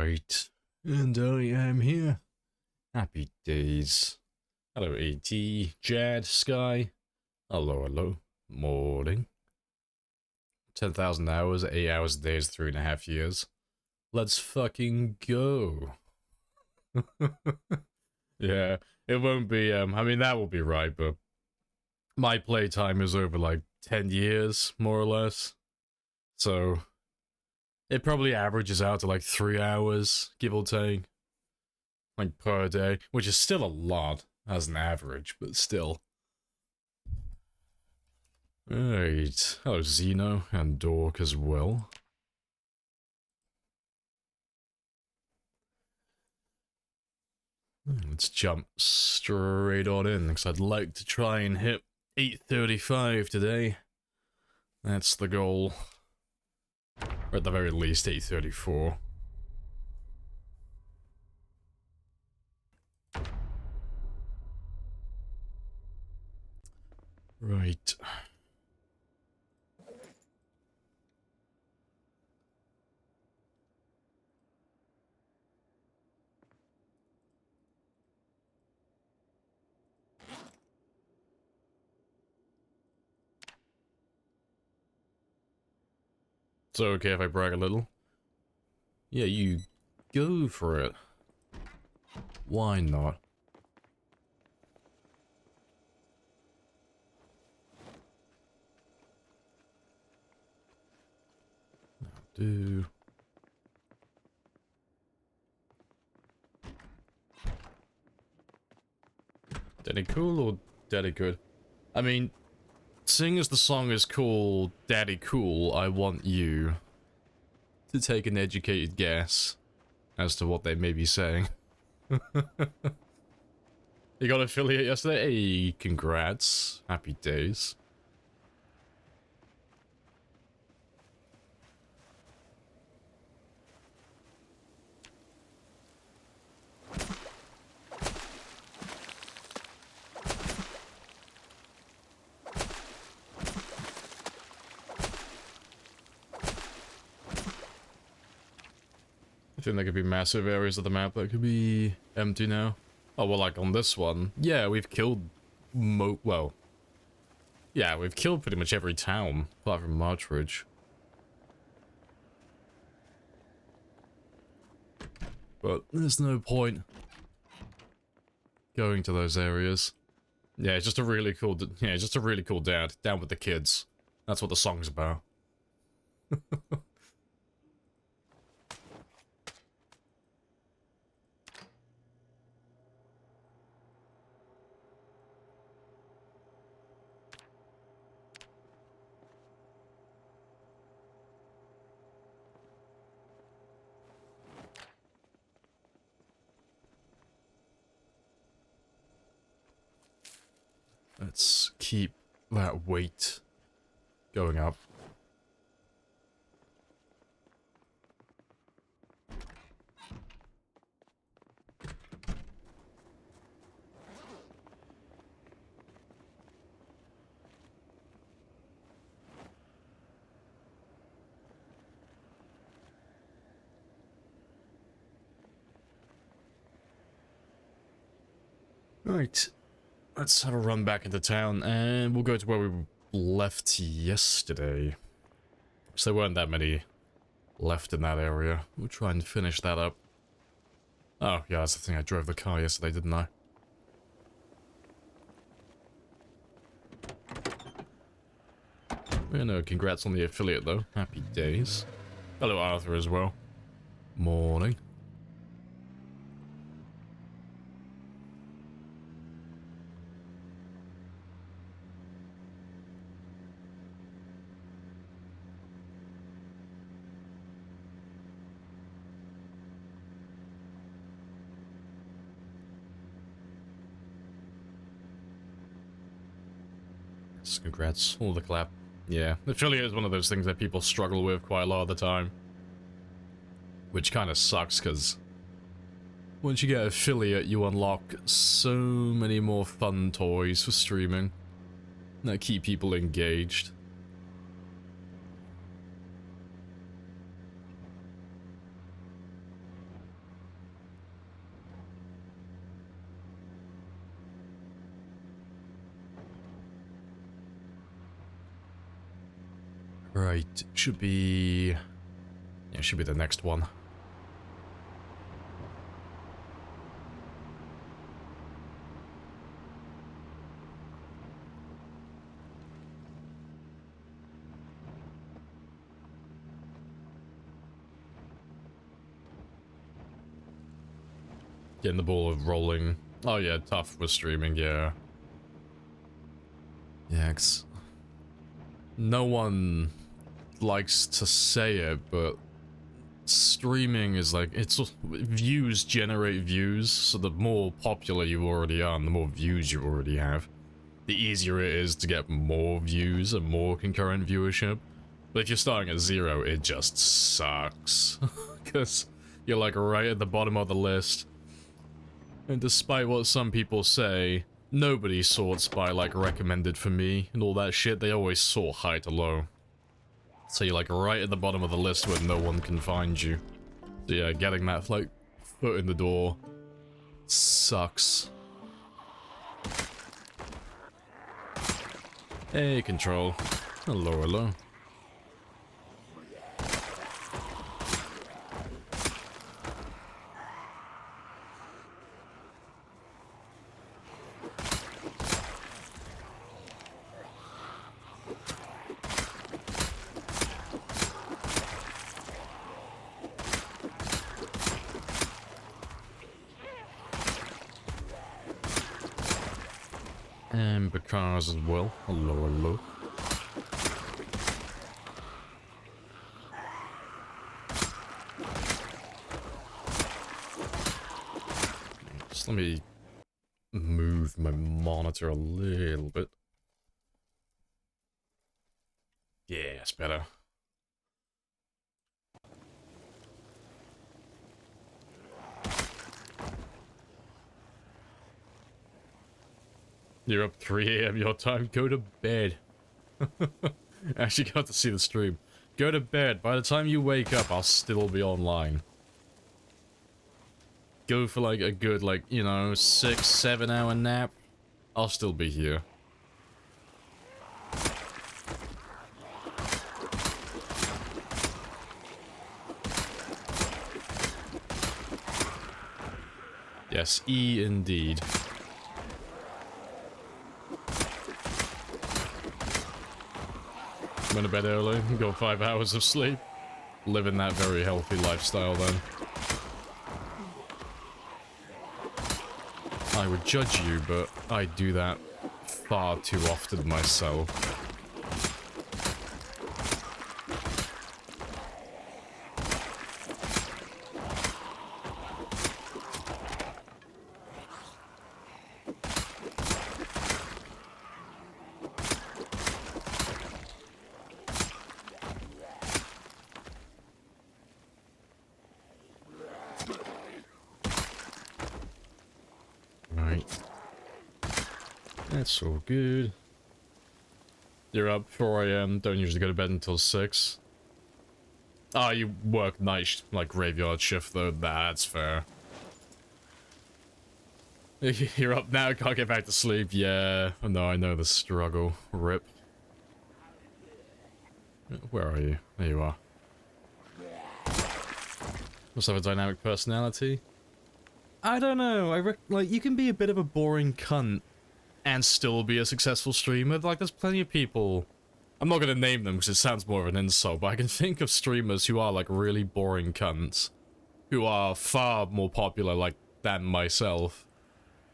Right, and I am here. Happy days. Hello, AT, Jad, Sky. Hello, hello. Morning. 10,000 hours, 8 hours a day is 3.5 years. Let's fucking go. Yeah, it won't be, I mean, that will be right, but my playtime is over like 10 years, more or less. So, it probably averages out to like 3 hours, give or take. Like per day, which is still a lot as an average, but still. Alright, hello Zeno and Dork as well. Let's jump straight on in, because I'd like to try and hit 8:35 today. That's the goal. Or at the very least 8:34. Right. It's okay if I brag a little. Yeah, you go for it. Why not? Do. Daddy cool or daddy good? I mean, seeing as the song is called Daddy Cool, I want you to take an educated guess as to what they may be saying. You got affiliate yesterday? Hey, congrats. Happy days. I think there could be massive areas of the map that could be empty now. Oh, well, like on this one. Yeah, we've killed well, yeah, we've killed pretty much every town, apart from Marchridge. But there's no point going to those areas. Yeah, it's just a really cool, dad. Down with the kids. That's what the song's about. Let's keep that weight going up. Right, let's have a run back into town, and we'll go to where we left yesterday. So there weren't that many left in that area. We'll try and finish that up. Oh, yeah, that's the thing. I drove the car yesterday, didn't I? Yeah, no, congrats on the affiliate, though. Happy days. Hello, Arthur, as well. Morning. Congrats. All the clap. Yeah, affiliate is one of those things that people struggle with quite a lot of the time. Which kind of sucks, because once you get affiliate, you unlock so many more fun toys for streaming that keep people engaged. Right, should be... yeah, should be the next one. Getting the ball of rolling. Oh yeah, tough with streaming, yeah. Yeah, no one likes to say it, but streaming is like, it's views generate views, so the more popular you already are and the more views you already have, the easier it is to get more views and more concurrent viewership. But if you're starting at 0, it just sucks. Because you're like right at the bottom of the list. And despite what some people say, nobody sorts by like recommended for me and all that shit. They always sort high to low. So you're like right at the bottom of the list where no one can find you. So yeah, getting that like foot in the door sucks. Hey, control. Hello, hello. And because as well. Hello, hello. Just let me move my monitor a little bit. Yeah, it's better. You're up 3 AM your time, go to bed. Actually got to see the stream. Go to bed, by the time you wake up, I'll still be online. Go for like a good, like, you know, 6-7 hour nap. I'll still be here. Yes, E indeed. Went to bed early, got 5 hours of sleep. Living that very healthy lifestyle then. I would judge you, but I do that far too often myself. That's all good. You're up 4 AM, don't usually go to bed until 6. Ah, you work night, like graveyard shift though, that's fair. You're up now, can't get back to sleep, yeah. No, I know the struggle. Rip. Where are you? There you are. Must have a dynamic personality? I don't know, like, you can be a bit of a boring cunt and still be a successful streamer. Like, there's plenty of people. I'm not gonna name them because it sounds more of an insult, but I can think of streamers who are, like, really boring cunts. Who are far more popular, like, than myself.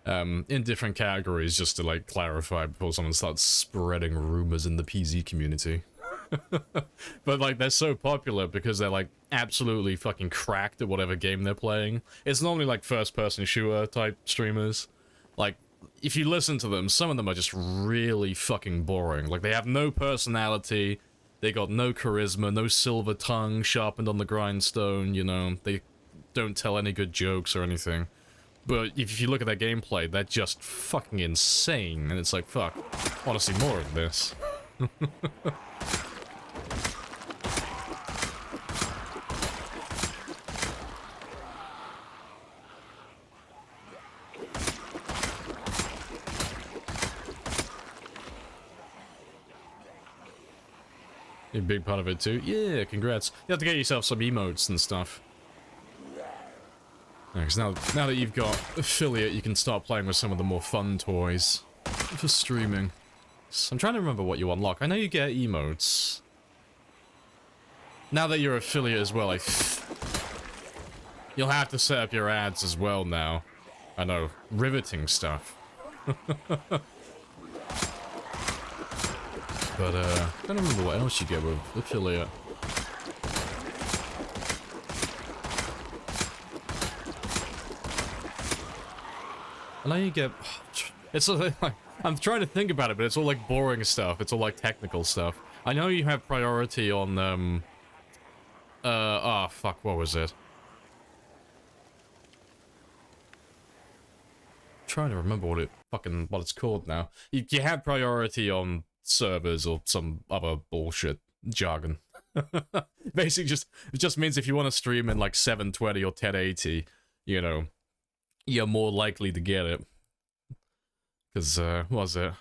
In different categories, just to, like, clarify before someone starts spreading rumors in the PZ community. But, like, they're so popular because they're, like, absolutely fucking cracked at whatever game they're playing. It's normally, like, first-person shooter type streamers. Like, if you listen to them, some of them are just really fucking boring. Like, they have no personality, they got no charisma, no silver tongue sharpened on the grindstone, you know, they don't tell any good jokes or anything. But if you look at their gameplay, they're just fucking insane, and it's like, fuck, I want to see more of this. A big part of it too. Yeah, congrats. You have to get yourself some emotes and stuff. Because now that you've got affiliate, you can start playing with some of the more fun toys for streaming. So I'm trying to remember what you unlock. I know you get emotes. Now that you're affiliate as well, you'll have to set up your ads as well now. I know, riveting stuff. But, I don't remember what else you get with affiliate. I know you get... It's like... I'm trying to think about it, but it's all like boring stuff. It's all like technical stuff. I know you have priority on, oh, fuck, what was it? I'm trying to remember what it's called now. You have priority on servers or some other bullshit jargon. Basically, it just means if you want to stream in like 720 or 1080, you know, you're more likely to get it. Because, what was it?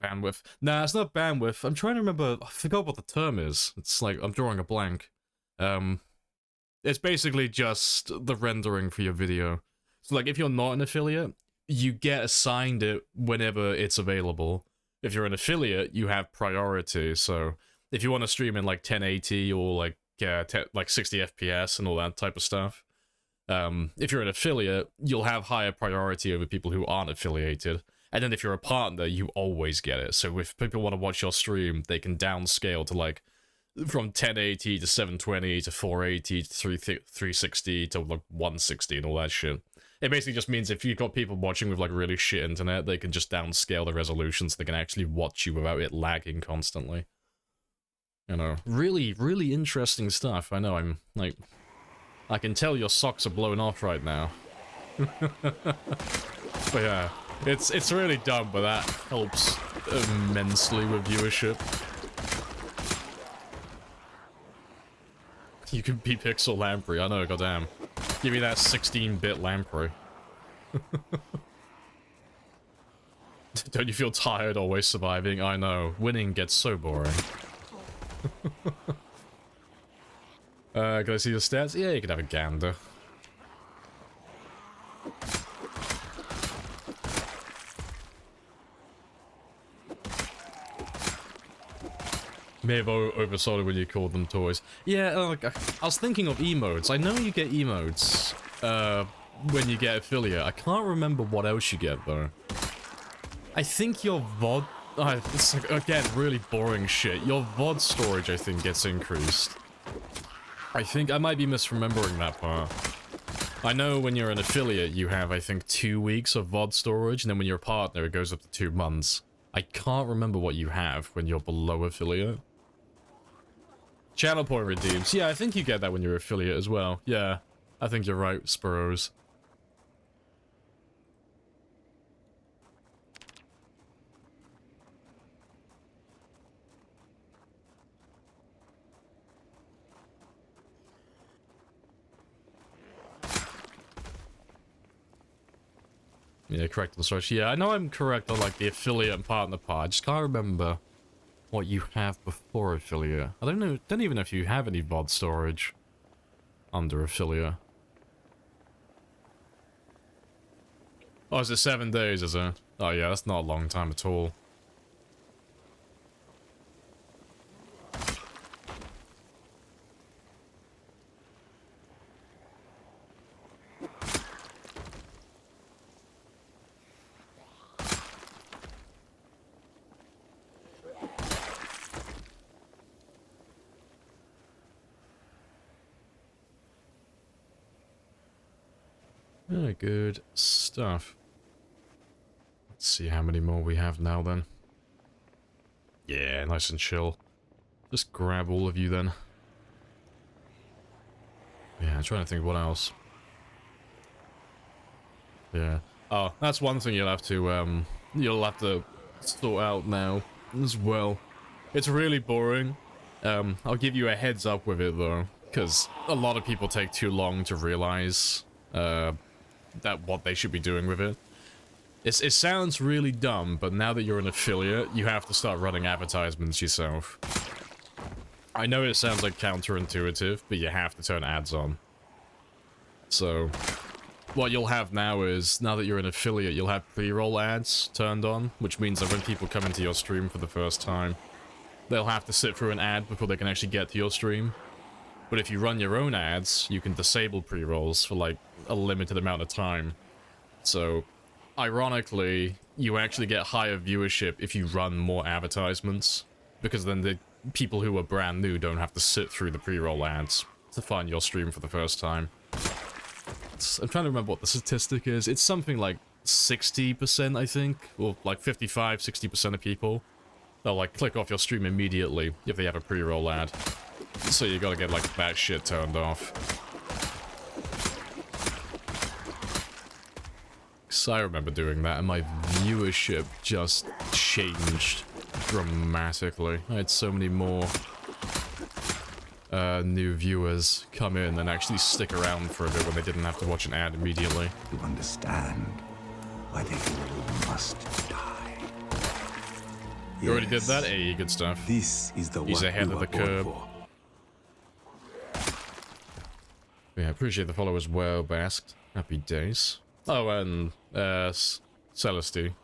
Bandwidth. Nah, it's not bandwidth. I'm trying to remember. I forgot what the term is. It's like, I'm drawing a blank. It's basically just the rendering for your video. So, like, if you're not an affiliate, you get assigned it whenever it's available. If you're an affiliate, you have priority. So, if you want to stream in, like, 1080 or, like 60 FPS and all that type of stuff, if you're an affiliate, you'll have higher priority over people who aren't affiliated. And then if you're a partner, you always get it. So if people want to watch your stream, they can downscale to like from 1080 to 720 to 480 to 360 to like 160 and all that shit. It basically just means if you've got people watching with like really shit internet, they can just downscale the resolution so they can actually watch you without it lagging constantly. You know, really, really interesting stuff. I know, I'm like... I can tell your socks are blown off right now. But yeah, it's really dumb, but that helps immensely with viewership. You can be Pixel Lamprey, I know, goddamn. Give me that 16-bit Lamprey. Don't you feel tired always surviving? I know, winning gets so boring. Can I see your stats? Yeah, you can have a gander. May have oversold it when you called them toys. Yeah, I was thinking of emotes. I know you get emotes when you get affiliate. I can't remember what else you get, though. I think your VOD... it's, like, again, really boring shit. Your VOD storage, I think, gets increased. I think I might be misremembering that part. I know when you're an affiliate, you have, I think, 2 weeks of VOD storage, and then when you're a partner, it goes up to 2 months. I can't remember what you have when you're below affiliate. Channel point redeems. Yeah, I think you get that when you're affiliate as well. Yeah, I think you're right, Spuros. Yeah, correct on the source. Yeah, I know I'm correct on like the affiliate and partner part. I just can't remember what you have before affiliate. I don't even know if you have any VOD storage under affiliate. Oh, is it 7 days, is it? Oh yeah, that's not a long time at all. Yeah, good stuff. Let's see how many more we have now then. Yeah, nice and chill. Just grab all of you then. Yeah, I'm trying to think what else. Yeah. Oh, that's one thing you'll have to sort out now as well. It's really boring. I'll give you a heads up with it though, because a lot of people take too long to realize that what they should be doing with it. It sounds really dumb, but now that you're an affiliate, you have to start running advertisements yourself. I know it sounds like counterintuitive, but you have to turn ads on. So, what you'll have now is, now that you're an affiliate, you'll have pre-roll ads turned on, which means that when people come into your stream for the first time, they'll have to sit through an ad before they can actually get to your stream. But if you run your own ads, you can disable pre-rolls for like a limited amount of time. So, ironically, you actually get higher viewership if you run more advertisements, because then the people who are brand new don't have to sit through the pre-roll ads to find your stream for the first time. I'm trying to remember what the statistic is. It's something like 60%, I think, or like 55, 60% of people. They'll like click off your stream immediately if they have a pre-roll ad. So you gotta get like that shit turned off. So I remember doing that and my viewership just changed dramatically. I had so many more new viewers come in and actually stick around for a bit when they didn't have to watch an ad immediately. To understand why they all must die. You already did that? Hey, good stuff. This is the He's ahead of the curve. Yeah, appreciate the follow as well, Basked. Happy days. Oh, and, Celesty.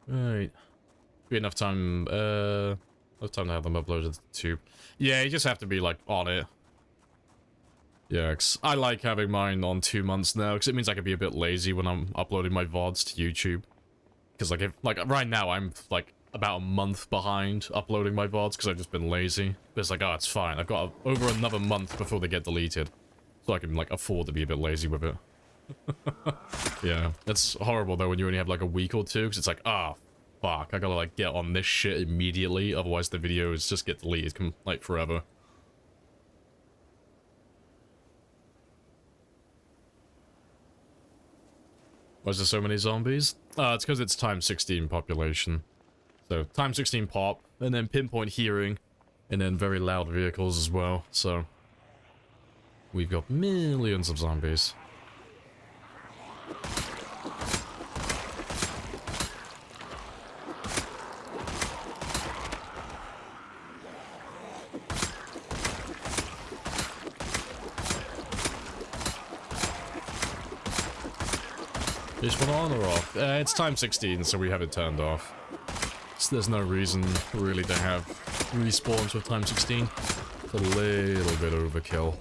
Right. Be enough time, to have them uploaded to the tube. Yeah, you just have to be, like, on it. Yeah, 'cause I like having mine on 2 months now, because it means I can be a bit lazy when I'm uploading my VODs to YouTube. Because, like, right now, I'm, like, about a month behind uploading my VODs, because I've just been lazy. But it's like, oh, it's fine. I've got over another month before they get deleted. So I can, like, afford to be a bit lazy with it. Yeah, it's horrible, though, when you only have, like, a week or two, because it's like, ah, fuck, I gotta, like, get on this shit immediately, otherwise the videos just get deleted, like, forever. Why is there so many zombies? It's because it's times 16 population. So, times 16 pop, and then pinpoint hearing, and then very loud vehicles as well, so... We've got millions of zombies. Is one on or off? It's time 16, so we have it turned off. So there's no reason, really, to have respawns with time 16. It's a little bit overkill.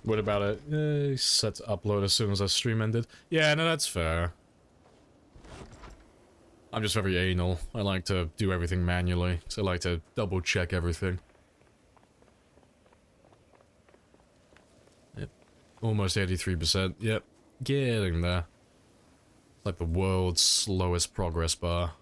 What about it? Set to upload as soon as our stream ended. Yeah, no, that's fair. I'm just very anal. I like to do everything manually, so I like to double check everything. Yep. Almost 83%. Yep. Getting there. It's like the world's slowest progress bar.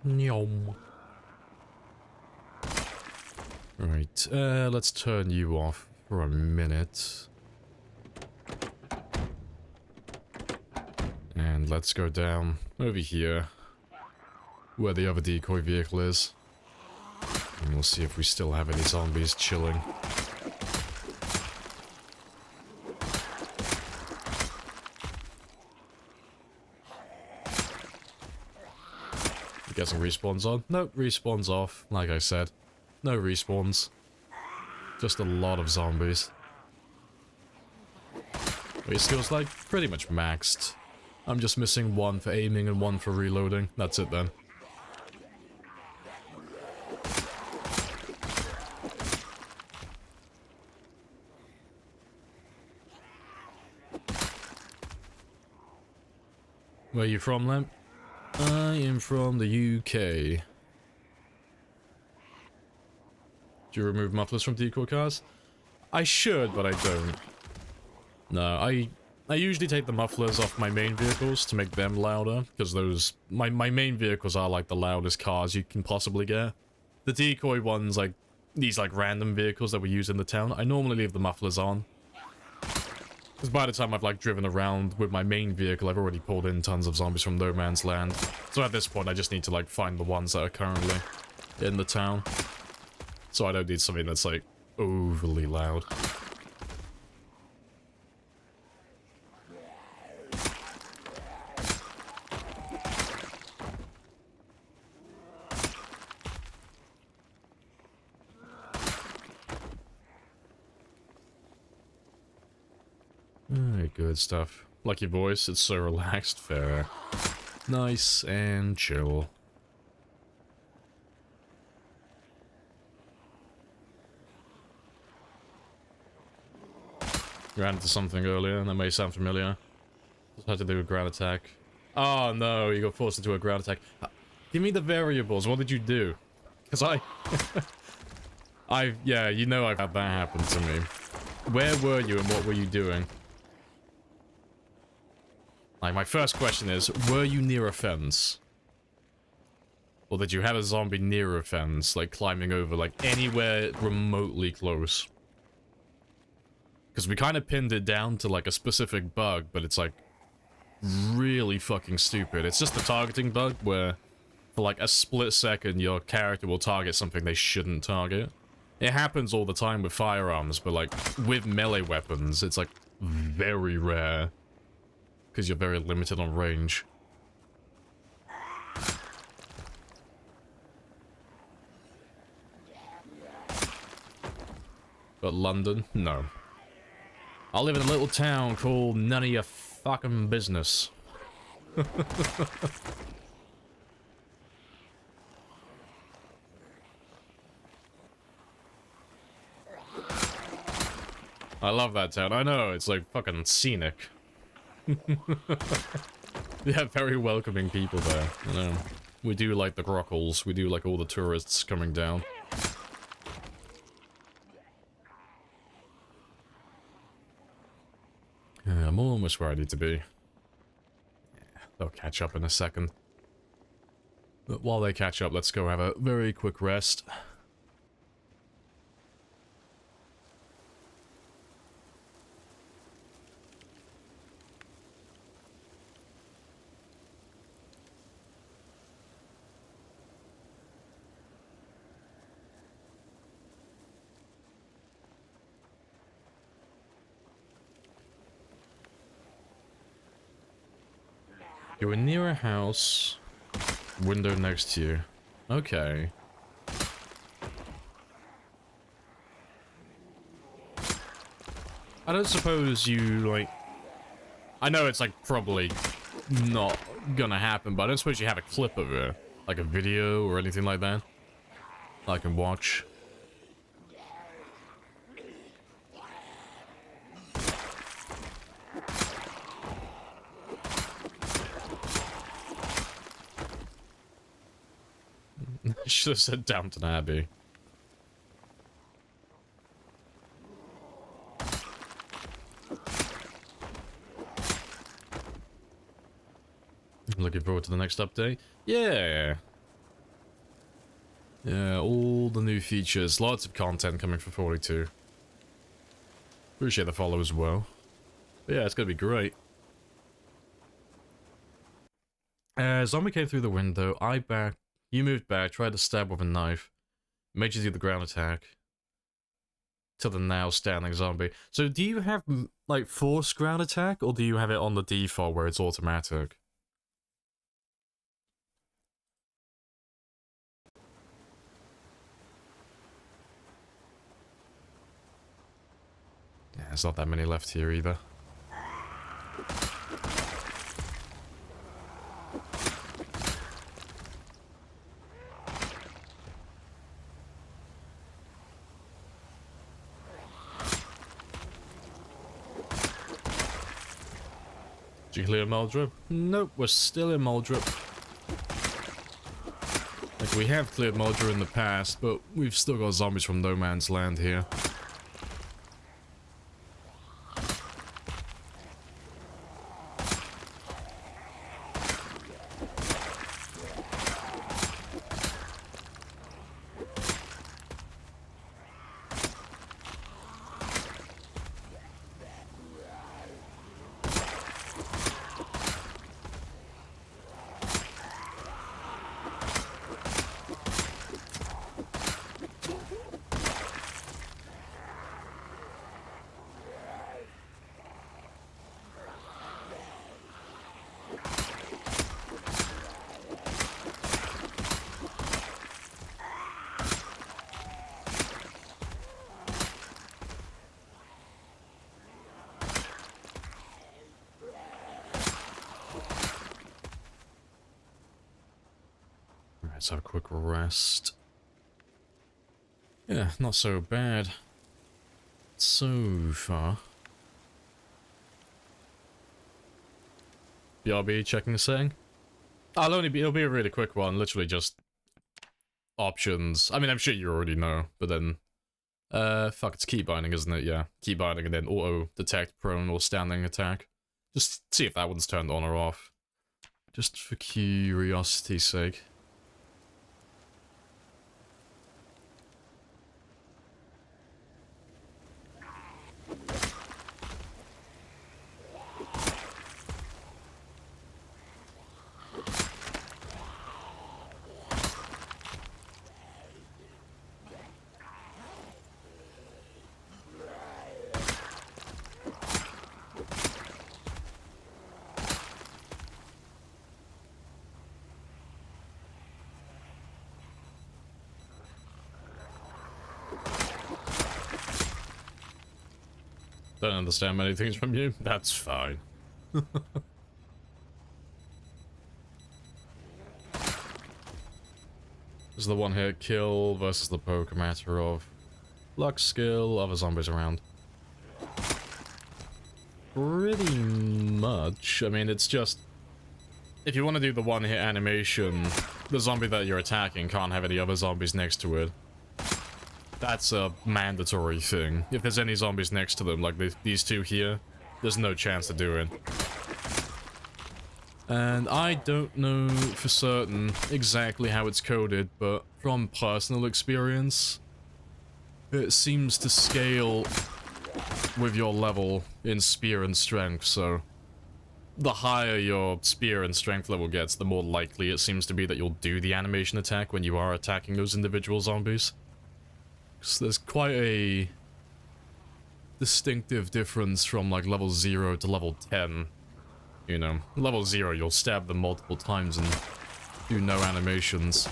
Nyom. Right, let's turn you off for a minute. And let's go down over here, where the other decoy vehicle is. And we'll see if we still have any zombies chilling. Guessing respawns on? Nope, respawns off, like I said. No respawns. Just a lot of zombies. Your skill's like pretty much maxed. I'm just missing one for aiming and one for reloading. That's it then. Where are you from, Lamp? I am from the UK. Do you remove mufflers from decoy cars? I should, but I don't. No, I usually take the mufflers off my main vehicles to make them louder, because those... My main vehicles are like the loudest cars you can possibly get. The decoy ones, like, these like random vehicles that we use in the town, I normally leave the mufflers on. Because by the time I've like driven around with my main vehicle, I've already pulled in tons of zombies from no man's land. So at this point, I just need to like find the ones that are currently in the town. So I don't need something that's like overly loud. Good stuff. Like your voice, it's so relaxed, fair. Nice and chill. Ran into something earlier, and that may sound familiar. Just had to do a ground attack. Oh no, you got forced into a ground attack. Give me the variables, what did you do? Because yeah, you know I've had that happen to me. Where were you and what were you doing? Like, my first question is, were you near a fence? Or did you have a zombie near a fence, like, climbing over, like, anywhere remotely close? Because we kind of pinned it down to, like, a specific bug, but it's, like, really fucking stupid. It's just the targeting bug, where, for, like, a split second, your character will target something they shouldn't target. It happens all the time with firearms, but, like, with melee weapons, it's, like, very rare. Because you're very limited on range. But London? No. I live in a little town called none of your fucking business. I love that town. I know, it's like fucking scenic. We have very welcoming people there, you know. We do like the grockles, we do like all the tourists coming down. Yeah, I'm almost where I need to be. Yeah, they'll catch up in a second. But while they catch up, let's go have a very quick rest. You were near a house, window next to you. Okay. I don't suppose you, like... I know it's, like, probably not gonna happen, but I don't suppose you have a clip of it. Like a video or anything like that? I can watch. Should have said Downton Abbey. Looking forward to the next update. Yeah. Yeah, all the new features. Lots of content coming for 42. Appreciate the follow as well. But yeah, it's gonna be great. Zombie came through the window. You moved back, tried to stab with a knife. Made you do the ground attack. To the now standing zombie. So do you have, like, forced ground attack? Or do you have it on the default where it's automatic? Yeah, there's not that many left here either. Did you clear Muldrop? Nope, we're still in Muldrop. Like, we have cleared Muldrop in the past, but we've still got zombies from no man's land here. let's have a quick rest. Yeah, not so bad so far. BRB checking the setting. It'll be a really quick one, literally just options. I mean, I'm sure you already know, but then fuck, it's key binding, isn't it? Yeah, key binding and then auto detect prone or standing attack. Just see if that one's turned on or off. Just for curiosity's sake. Don't understand many things from you. That's fine. This is the one-hit kill versus the poke, a matter of luck, skill, other zombies around. Pretty much. I mean, it's just... if you want to do the one-hit animation, the zombie that you're attacking can't have any other zombies next to it. That's a mandatory thing. If there's any zombies next to them, like these two here, there's no chance to do it. And I don't know for certain exactly how it's coded, but from personal experience, it seems to scale with your level in spear and strength, so the higher your spear and strength level gets, the more likely it seems to be that you'll do the animation attack when you are attacking those individual zombies. So there's quite a distinctive difference from like level 0 to level 10. You know, level 0 you'll stab them multiple times and do no animations.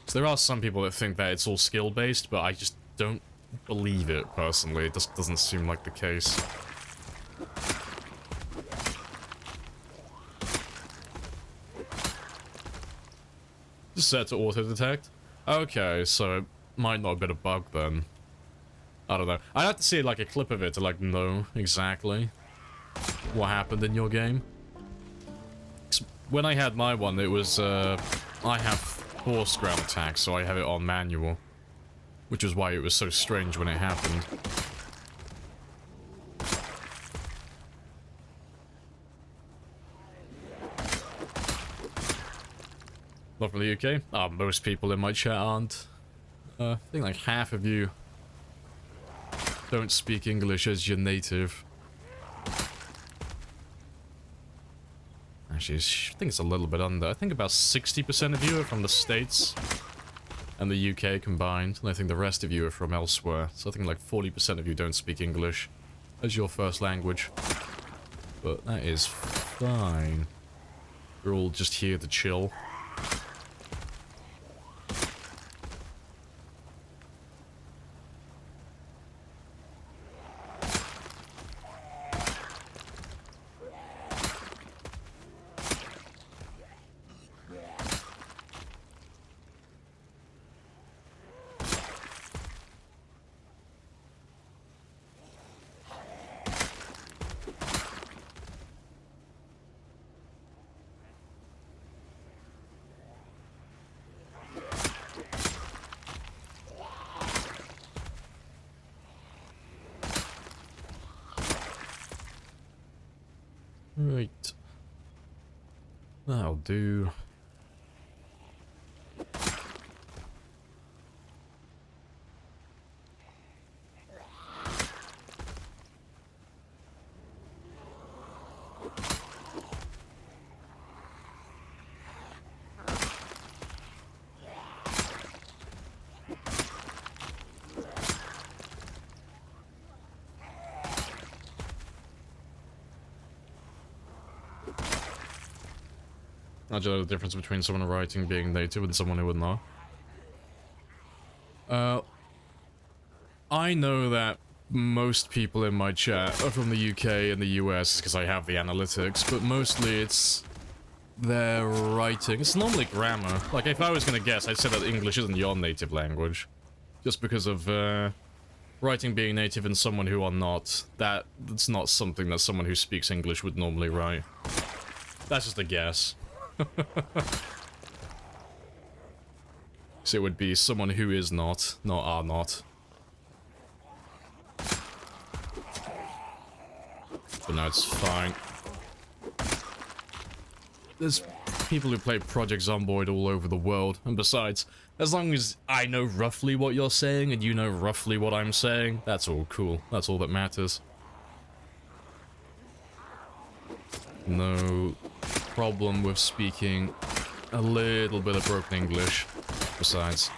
So there are some people that think that it's all skill based, but I just don't believe it personally. It just doesn't seem like the case. Just set to auto detect. Okay, so it might not have been a bug then. I don't know. I'd have to see like a clip of it to like know exactly what happened in your game. When I had my one, it was I have force ground attack, so I have it on manual, which is why it was so strange when it happened. Not from the UK? Oh, most people in my chat aren't. I think like half of you don't speak English as your native. Actually, I think it's a little bit under. I think about 60% of you are from the States and the UK combined, and I think the rest of you are from elsewhere. So I think like 40% of you don't speak English as your first language. But that is fine. We're all just here to chill. Right. That'll do. I don't know the difference between someone writing being native and someone who would not. I know that most people in my chat are from the UK and the US because I have the analytics, but mostly it's their writing. It's normally grammar. Like, if I was gonna guess, I'd say that English isn't your native language. Just because of, writing being native and someone who are not. That's not something that someone who speaks English would normally write. That's just a guess. So it would be someone who is not are not. But no, it's fine. There's people who play Project Zomboid all over the world, and besides, as long as I know roughly what you're saying and you know roughly what I'm saying, that's all cool. That's all that matters. No problem with speaking a little bit of broken English. Besides,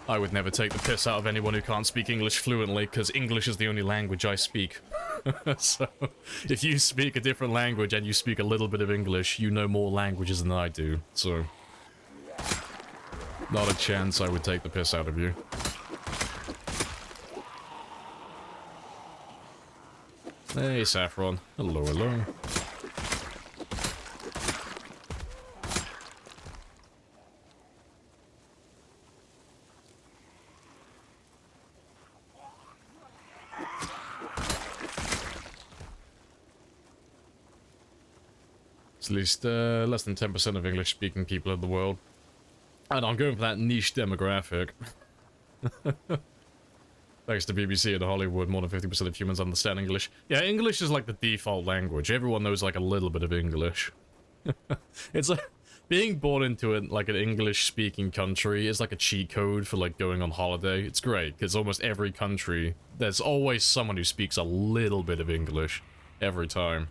I would never take the piss out of anyone who can't speak English fluently, because English is the only language I speak. So, if you speak a different language and you speak a little bit of English, you know more languages than I do, so... Not a chance I would take the piss out of you. Hey, Saffron. Hello, hello. At least less than 10% of English-speaking people in the world. And I'm going for that niche demographic. Thanks to BBC and Hollywood, more than 50% of humans understand English. Yeah, English is like the default language. Everyone knows like a little bit of English. It's like being born into it like an English-speaking country is like a cheat code for like going on holiday. It's great because almost every country, there's always someone who speaks a little bit of English every time.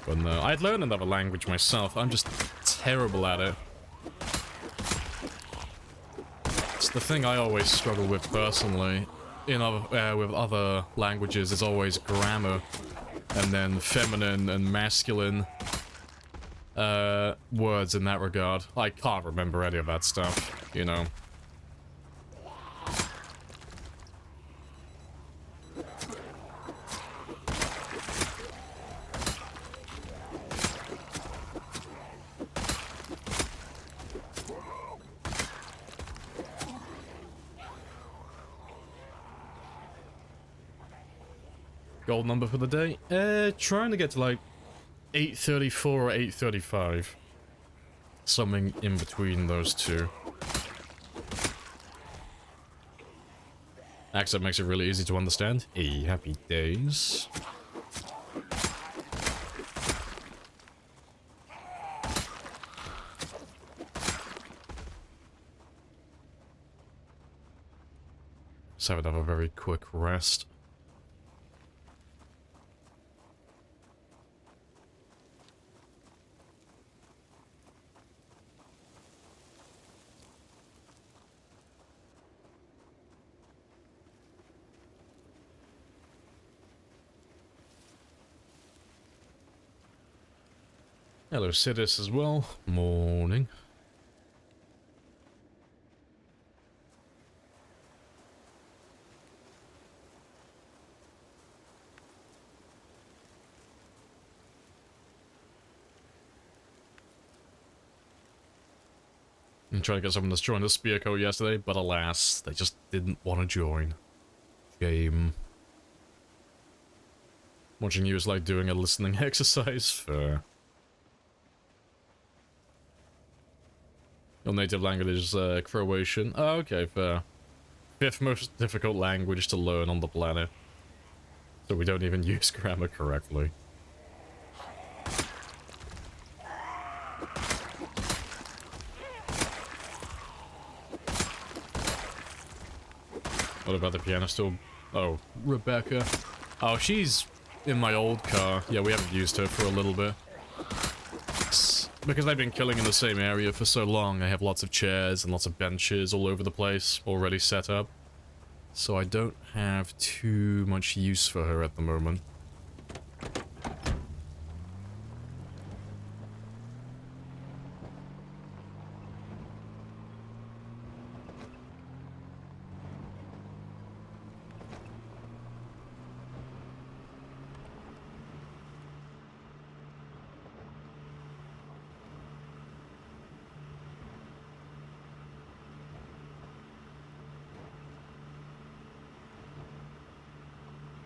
But no, I'd learn another language myself. I'm just terrible at it. It's the thing I always struggle with personally. In other, with other languages, is always grammar, and then feminine and masculine words in that regard. I can't remember any of that stuff, you know. Gold number for the day? Trying to get to like 834 or 835. Something in between those two. Accent makes it really easy to understand. Hey, happy days. Let's have another very quick rest. Hello, Sidis as well. Morning. I'm trying to get someone to join the spear code yesterday, but alas, they just didn't want to join. Shame. Watching you is like doing a listening exercise. Fair. Your native language is Croatian. Oh, okay, fair. 5th most difficult language to learn on the planet. So we don't even use grammar correctly. What about the piano still? Oh, Rebecca. Oh, she's in my old car. Yeah, we haven't used her for a little bit. Because I've been killing in the same area for so long, I have lots of chairs and lots of benches all over the place already set up. So I don't have too much use for her at the moment.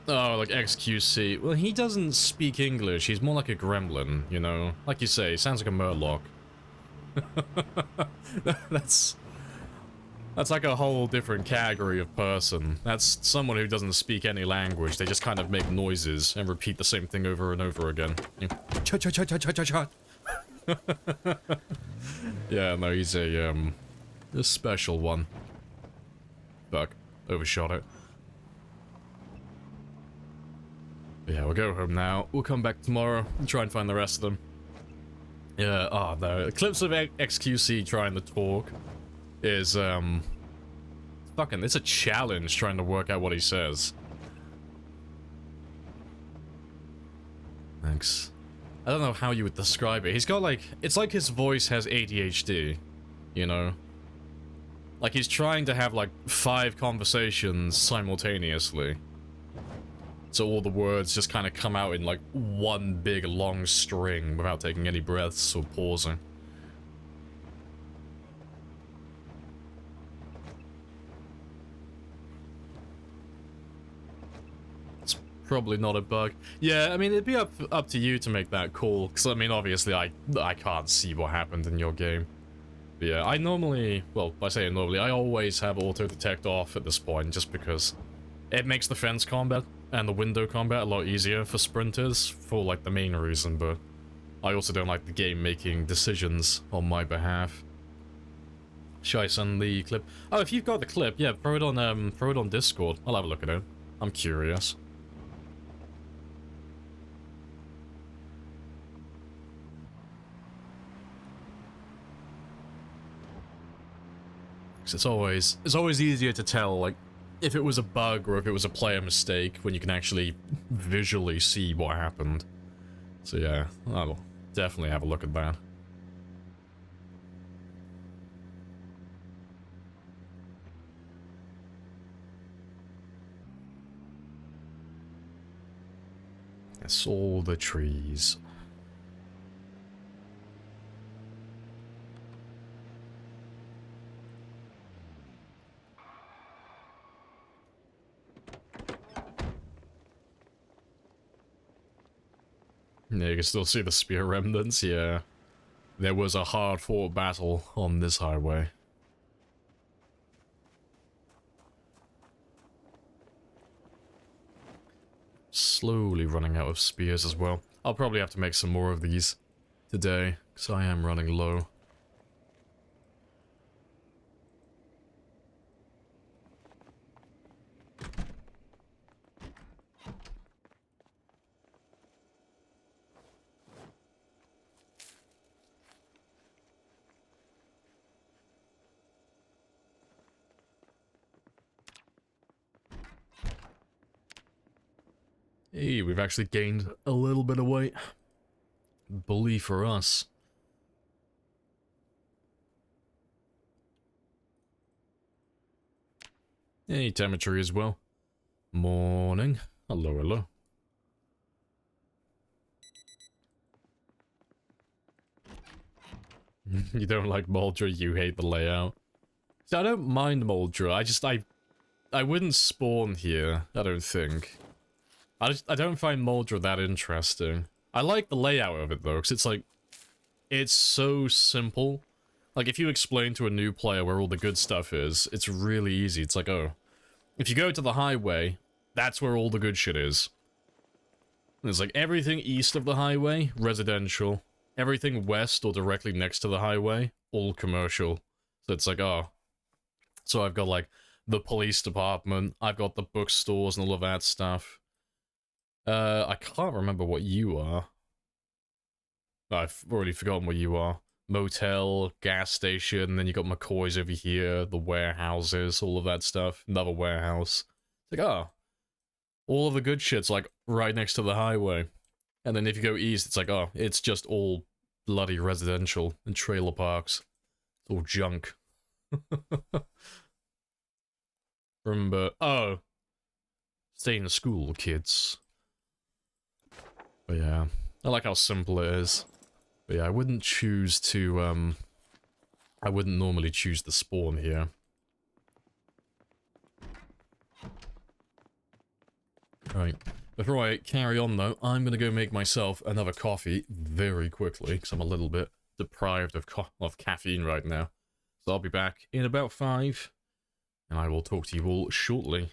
Oh, like XQC. Well, he doesn't speak English. He's more like a gremlin, you know? Like you say, he sounds like a murloc. That's like a whole different category of person. That's someone who doesn't speak any language. They just kind of make noises and repeat the same thing over and over again. Cha cha cha cha cha cha cha. Yeah, no, he's a special one. Fuck, overshot it. Yeah, we'll go home now. We'll come back tomorrow and try and find the rest of them. Yeah, oh no. Clips of XQC trying to talk is, fucking, it's a challenge trying to work out what he says. Thanks. I don't know how you would describe it. He's got like, it's like his voice has ADHD, you know? Like he's trying to have like 5 conversations simultaneously. So all the words just kind of come out in like one big long string without taking any breaths or pausing. It's probably not a bug. Yeah, I mean, it'd be up to you to make that call, because I mean, obviously I can't see what happened in your game. But yeah, I normally, well, I say normally, I always have auto detect off at this point, just because it makes the fence combat and the window combat a lot easier for sprinters, for like the main reason, but I also don't like the game making decisions on my behalf. Should I send the clip? Oh, if you've got the clip, yeah, throw it on Discord. I'll have a look at it. I'm curious. It's always easier to tell, like, if it was a bug or if it was a player mistake when you can actually visually see what happened. So yeah, I'll definitely have a look at that. It's all the trees. Yeah, you can still see the spear remnants, yeah. There was a hard-fought battle on this highway. Slowly running out of spears as well. I'll probably have to make some more of these today, because I am running low. Hey, we've actually gained a little bit of weight. Bully for us. Hey, temperature as well. Morning. Hello, hello. You don't like Moldra, you hate the layout. See, I don't mind Moldra, I wouldn't spawn here, I don't think. I don't find Moldra that interesting. I like the layout of it though, because it's like, it's so simple. Like if you explain to a new player where all the good stuff is, it's really easy. It's like, oh, if you go to the highway, that's where all the good shit is. And it's like everything east of the highway, residential. Everything west or directly next to the highway, all commercial. So it's like, oh. So I've got like the police department, I've got the bookstores and all of that stuff. I can't remember what you are. I've already forgotten what you are. Motel, gas station, then you got McCoy's over here, the warehouses, all of that stuff. Another warehouse. It's like, oh. All of the good shit's like right next to the highway. And then if you go east, it's like, oh, it's just all bloody residential and trailer parks. It's all junk. Remember, oh. Stay in school, kids. But yeah, I like how simple it is. But yeah, I wouldn't choose to, I wouldn't normally choose the spawn here. Right. Before I carry on, though, I'm going to go make myself another coffee very quickly, because I'm a little bit deprived of caffeine right now. So I'll be back in about 5, and I will talk to you all shortly.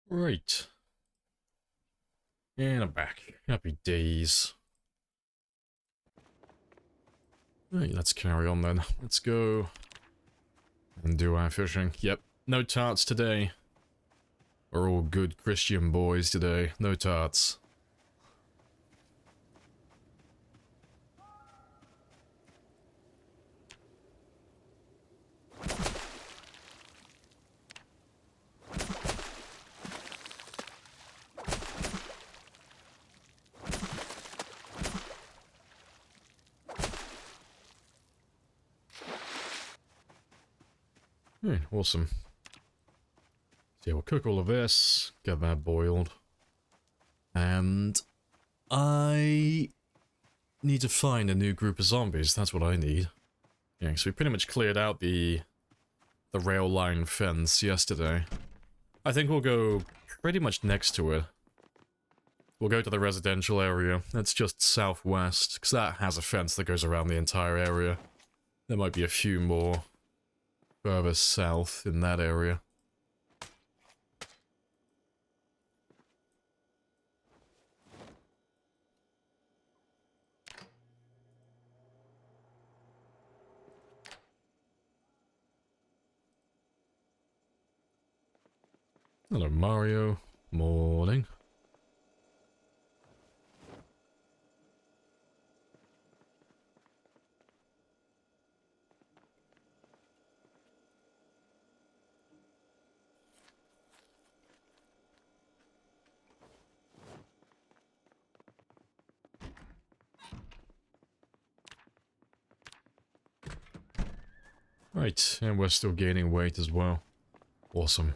Right. And I'm back. Happy days. Right, let's carry on then. Let's go and do our fishing. Yep, no tarts today. We're all good Christian boys today. No tarts. Awesome. So yeah, we'll cook all of this, get that boiled. And I need to find a new group of zombies. That's what I need. Yeah, so we pretty much cleared out the rail line fence yesterday. I think we'll go pretty much next to it. We'll go to the residential area. That's just southwest, because that has a fence that goes around the entire area. There might be a few more further south in that area. Hello, Mario. Morning. Right, and we're still gaining weight as well. Awesome.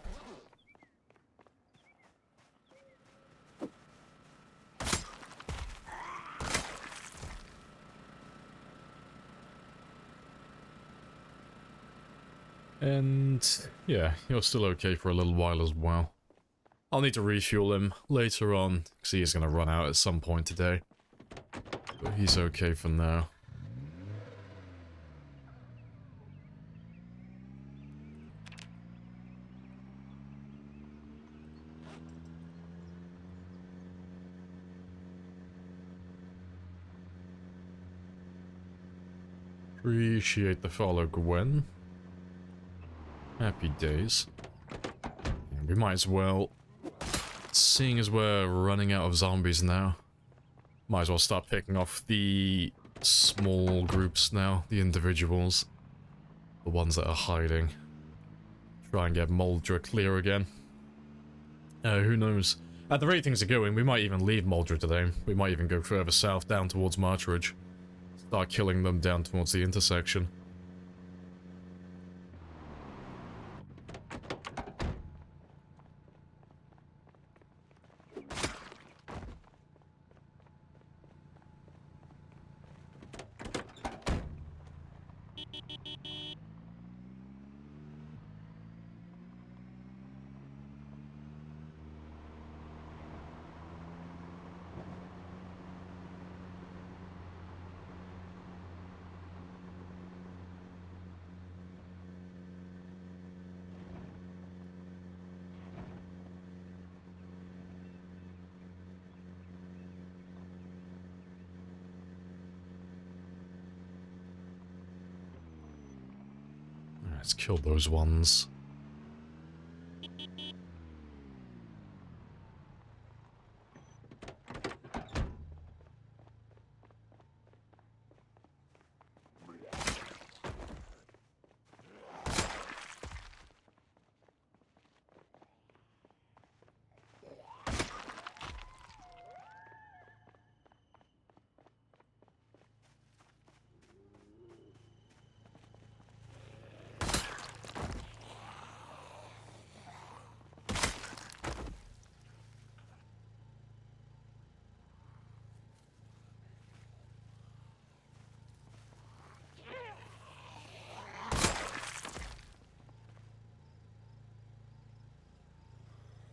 And yeah, you're still okay for a little while as well. I'll need to refuel him later on, because he is going to run out at some point today. But he's okay for now. Appreciate the follow, Gwen. Happy days. And we might as well, seeing as we're running out of zombies now, might as well start picking off the small groups now, the individuals. The ones that are hiding. Try and get Moldra clear again. Who knows? At the rate things are going, we might even leave Moldra today. We might even go further south, down towards Marchridge. Start killing them down towards the intersection. Let's kill those ones.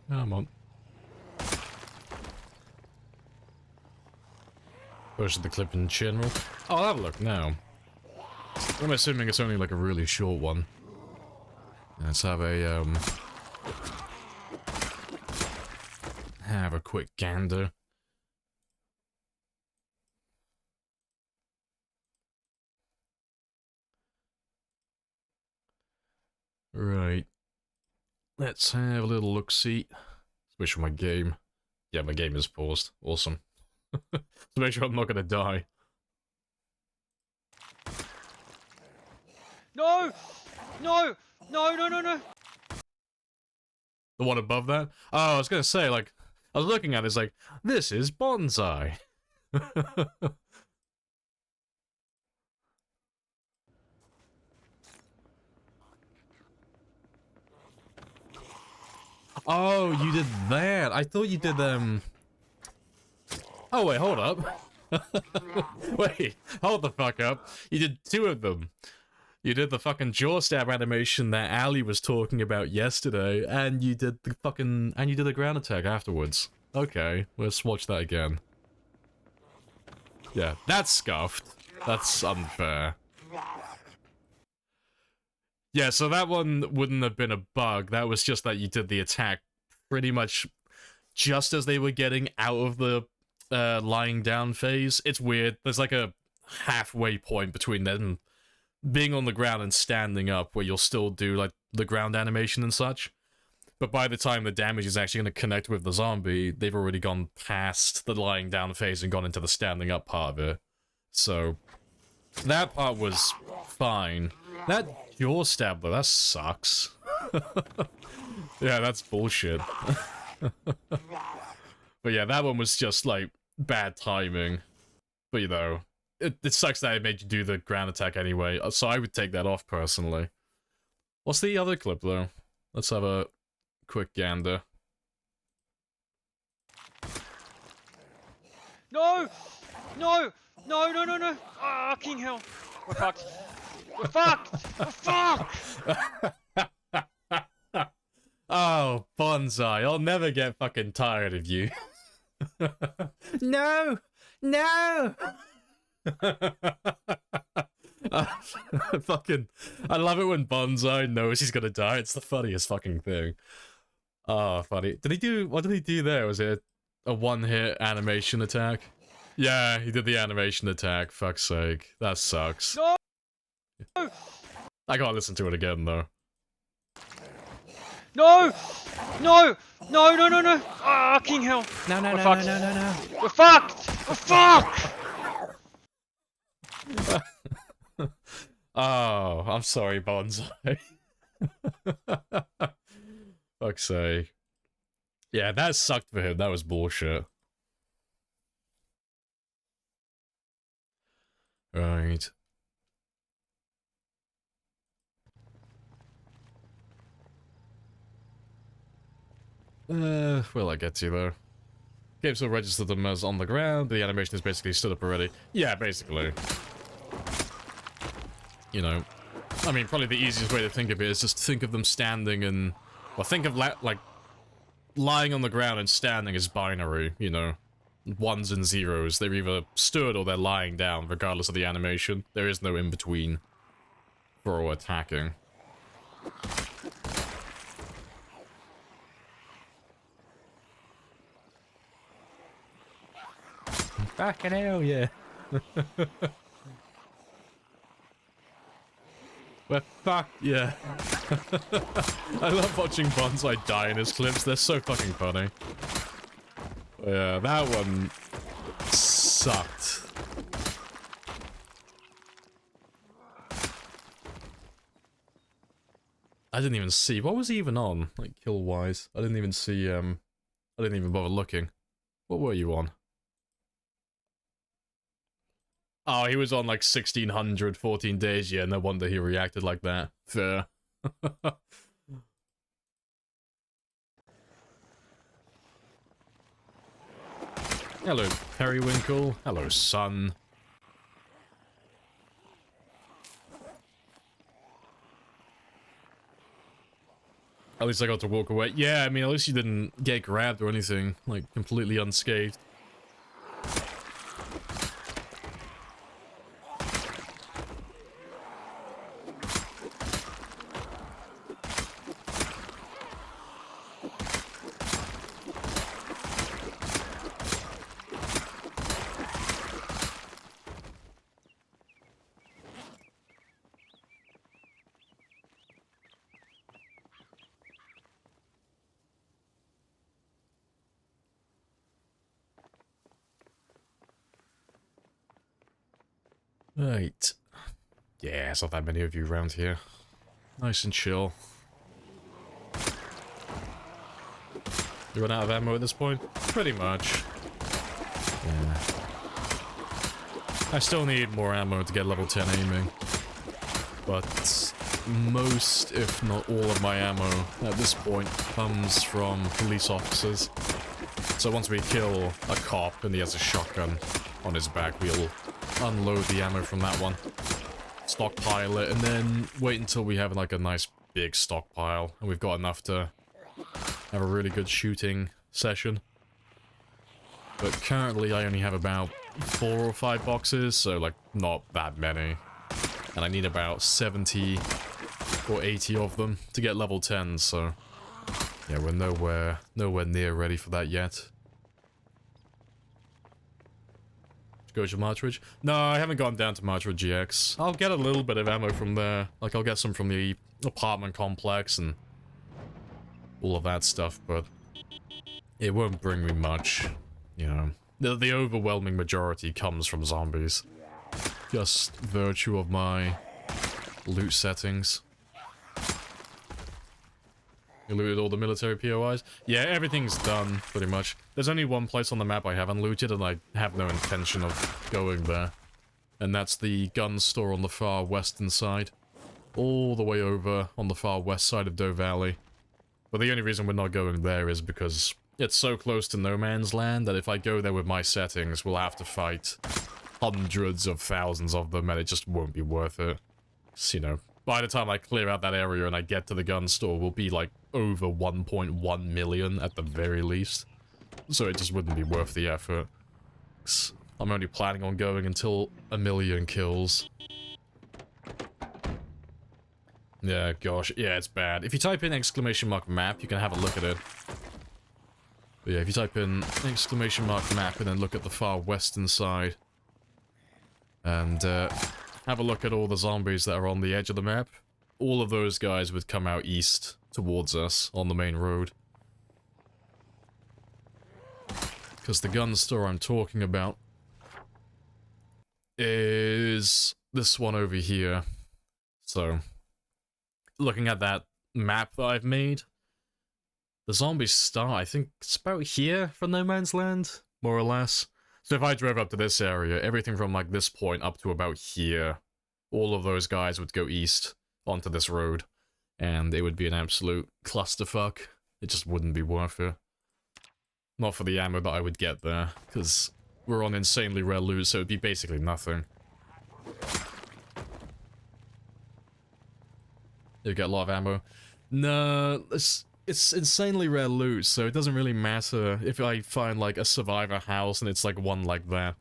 Come on. Push the clip in general. I'll have a look now. I'm assuming it's only like a really short one. Let's have a have a quick gander. Right. Let's have a little look-see. Switch my game. Yeah, my game is paused. Awesome. To make sure I'm not gonna die. No! No! No, no, no, no! The one above that? Oh, I was gonna say, like, I was looking at it, it's like, this is bonsai. Oh, you did that. I thought you did, Oh, wait, hold up. Wait, hold the fuck up. You did two of them. You did the fucking jaw stab animation that Ali was talking about yesterday, and you did the fucking... and you did a ground attack afterwards. Okay, let's watch that again. Yeah, that's scuffed. That's unfair. Yeah, so that one wouldn't have been a bug. That was just that you did the attack pretty much just as they were getting out of the lying down phase. It's weird. There's like a halfway point between them being on the ground and standing up where you'll still do like the ground animation and such. But by the time the damage is actually going to connect with the zombie, they've already gone past the lying down phase and gone into the standing up part of it. So that part was fine. That jaw stab though, that sucks. Yeah, that's bullshit. But yeah, that one was just like bad timing. But you know, it sucks that it made you do the ground attack anyway, so I would take that off personally. What's the other clip though? Let's have a quick gander. No! No! No, no, no, no! Ah, king hell! We're fucked. We're fucked! We're fucked! Oh, Bonsai, I'll never get fucking tired of you. No! No! Fucking, I love it when Bonsai knows he's gonna die. It's the funniest fucking thing. Oh, funny. Did he do, what did he do there? Was it a one-hit animation attack? Yeah, he did the animation attack. Fuck's sake. That sucks. No! I gotta listen to it again, though. No! No! No, no, no, no! Ah, king hell! No, no, We're no, fucked. no, no, no, We're fucked! We're fucked! Oh, I'm sorry, Bonsai. Fuck's sake. Yeah, that sucked for him. That was bullshit. Right. Where'll I get to, though? Game still registered them as on the ground, but the animation is basically stood up already. Yeah, basically. You know, I mean, probably the easiest way to think of it is just think of them standing and... well, think of, like, lying on the ground and standing as binary, you know? Ones and zeros. They're either stood or they're lying down, regardless of the animation. There is no in-between for attacking. Fucking hell, yeah. We're fucked, yeah. I love watching Bonsai die in his clips, they're so fucking funny. Yeah, that one sucked. I didn't even see, what was he even on? Like, kill-wise. I didn't even see, I didn't even bother looking. What were you on? Oh, he was on like 1600, 14 days, yeah, no wonder he reacted like that. Fair. Hello, Periwinkle. Hello, Sun. At least I got to walk away. Yeah, I mean, at least you didn't get grabbed or anything. Like, completely unscathed. Right. Yeah, it's not that many of you around here. Nice and chill. You run out of ammo at this point? Pretty much. Yeah. I still need more ammo to get level 10 aiming. But most, if not all of my ammo at this point comes from police officers. So once we kill a cop and he has a shotgun on his back, we'll unload the ammo from that one, stockpile it, and then wait until we have like a nice big stockpile and we've got enough to have a really good shooting session. But currently I only have about 4 or 5 boxes, so like not that many. And I need about 70 or 80 of them to get level 10, so yeah, we're nowhere near ready for that yet. Go to Martridge? No, I haven't gone down to Martridge GX. I'll get a little bit of ammo from there. Like, I'll get some from the apartment complex and all of that stuff, but it won't bring me much, you know. The overwhelming majority comes from zombies. Just virtue of my loot settings. You looted all the military POIs? Yeah, everything's done, pretty much. There's only one place on the map I haven't looted, and I have no intention of going there. And that's the gun store on the far western side. All the way over on the far west side of Doe Valley. But the only reason we're not going there is because it's so close to no man's land that if I go there with my settings, we'll have to fight hundreds of thousands of them, and it just won't be worth it. So, you know, by the time I clear out that area and I get to the gun store, we'll be like over 1.1 million at the very least. So it just wouldn't be worth the effort. I'm only planning on going until 1 million kills. Yeah, gosh, yeah, it's bad. If you type in !map, you can have a look at it. But yeah, if you type in !map and then look at the far western side, and have a look at all the zombies that are on the edge of the map, all of those guys would come out east towards us on the main road. Because the gun store I'm talking about is this one over here. So, looking at that map that I've made, the zombies start, I think it's about here for No Man's Land, more or less. So if I drove up to this area, everything from like this point up to about here, all of those guys would go east onto this road, and it would be an absolute clusterfuck. It just wouldn't be worth it. Not for the ammo that I would get there, because we're on insanely rare loot, so it'd be basically nothing. You get a lot of ammo? No, it's insanely rare loot, so it doesn't really matter if I find like a survivor house and it's like one like that.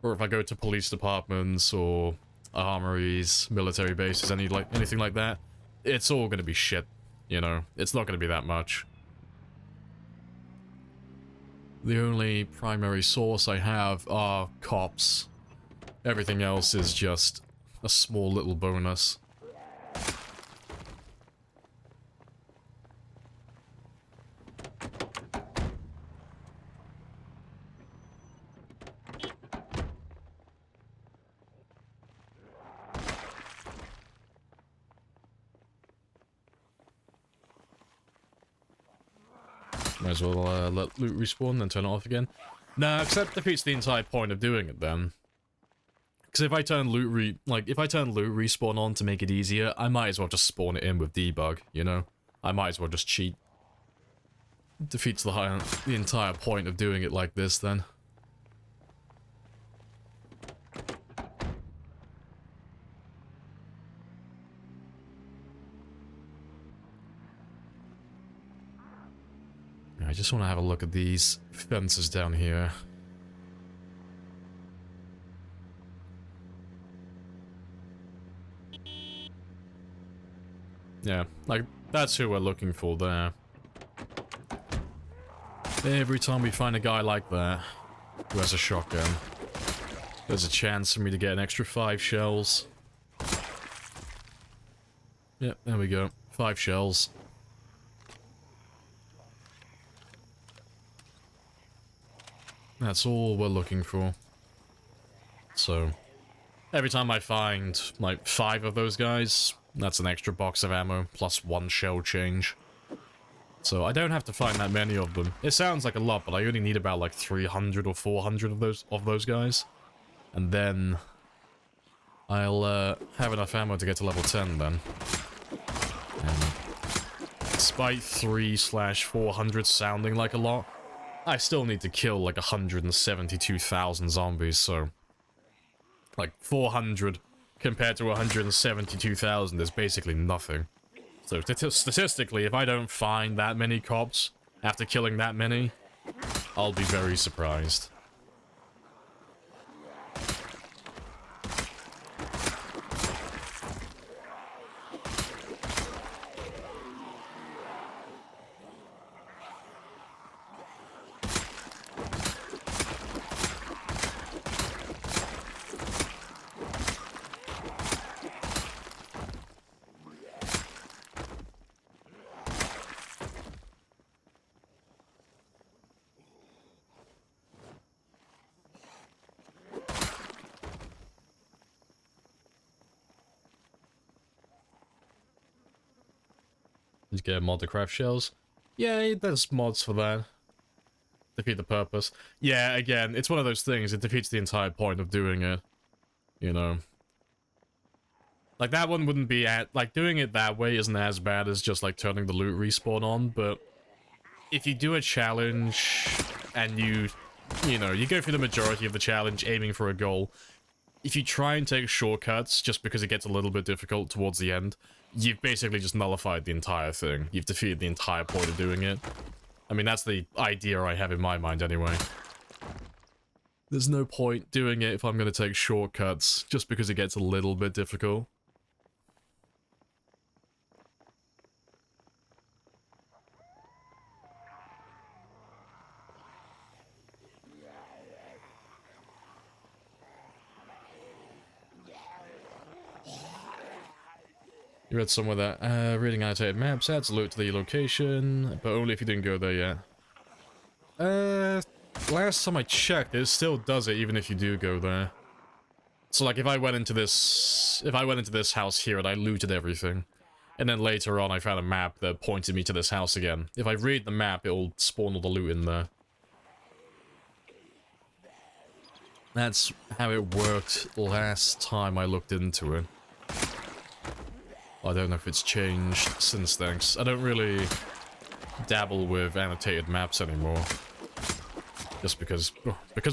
Or if I go to police departments or armories, military bases, anything like that. It's all gonna be shit, you know? It's not gonna be that much. The only primary source I have are cops. Everything else is just a small little bonus. Might as well let loot respawn and turn it off again. Nah, except defeats the entire point of doing it then. Because if I turn loot respawn on to make it easier, I might as well just spawn it in with debug, you know? I might as well just cheat. Defeats the entire point of doing it like this then. I just want to have a look at these fences down here. Yeah, like, that's who we're looking for there. Every time we find a guy like that, who has a shotgun, there's a chance for me to get an extra 5 shells. Yep, there we go. 5 shells. That's all we're looking for. So, Every time I find, like, 5 of those guys, that's an extra box of ammo, plus 1 shell change. So I don't have to find that many of them. It sounds like a lot, but I only need about, like, 300 or 400 of those guys. And then I'll have enough ammo to get to level 10 then. And despite 3/400 sounding like a lot, I still need to kill like 172,000 zombies, so like 400 compared to 172,000 is basically nothing. So statistically, if I don't find that many cops after killing that many, I'll be very surprised. Just get a mod to craft shells. Yeah, there's mods for that. Defeat the purpose. Yeah, again, it's one of those things, it defeats the entire point of doing it. You know. Like, that one wouldn't be like, doing it that way isn't as bad as just, like, turning the loot respawn on, but if you do a challenge, and you know, you go through the majority of the challenge aiming for a goal, if you try and take shortcuts just because it gets a little bit difficult towards the end, you've basically just nullified the entire thing. You've defeated the entire point of doing it. I mean, that's the idea I have in my mind anyway. There's no point doing it if I'm going to take shortcuts just because it gets a little bit difficult. You read somewhere that reading annotated maps adds loot to the location, but only if you didn't go there yet. Last time I checked, it still does it even if you do go there. So like if I went into this house here and I looted everything, and then later on I found a map that pointed me to this house again. If I read the map, it'll spawn all the loot in there. That's how it worked last time I looked into it. I don't know if it's changed since then. I don't really dabble with annotated maps anymore. Just because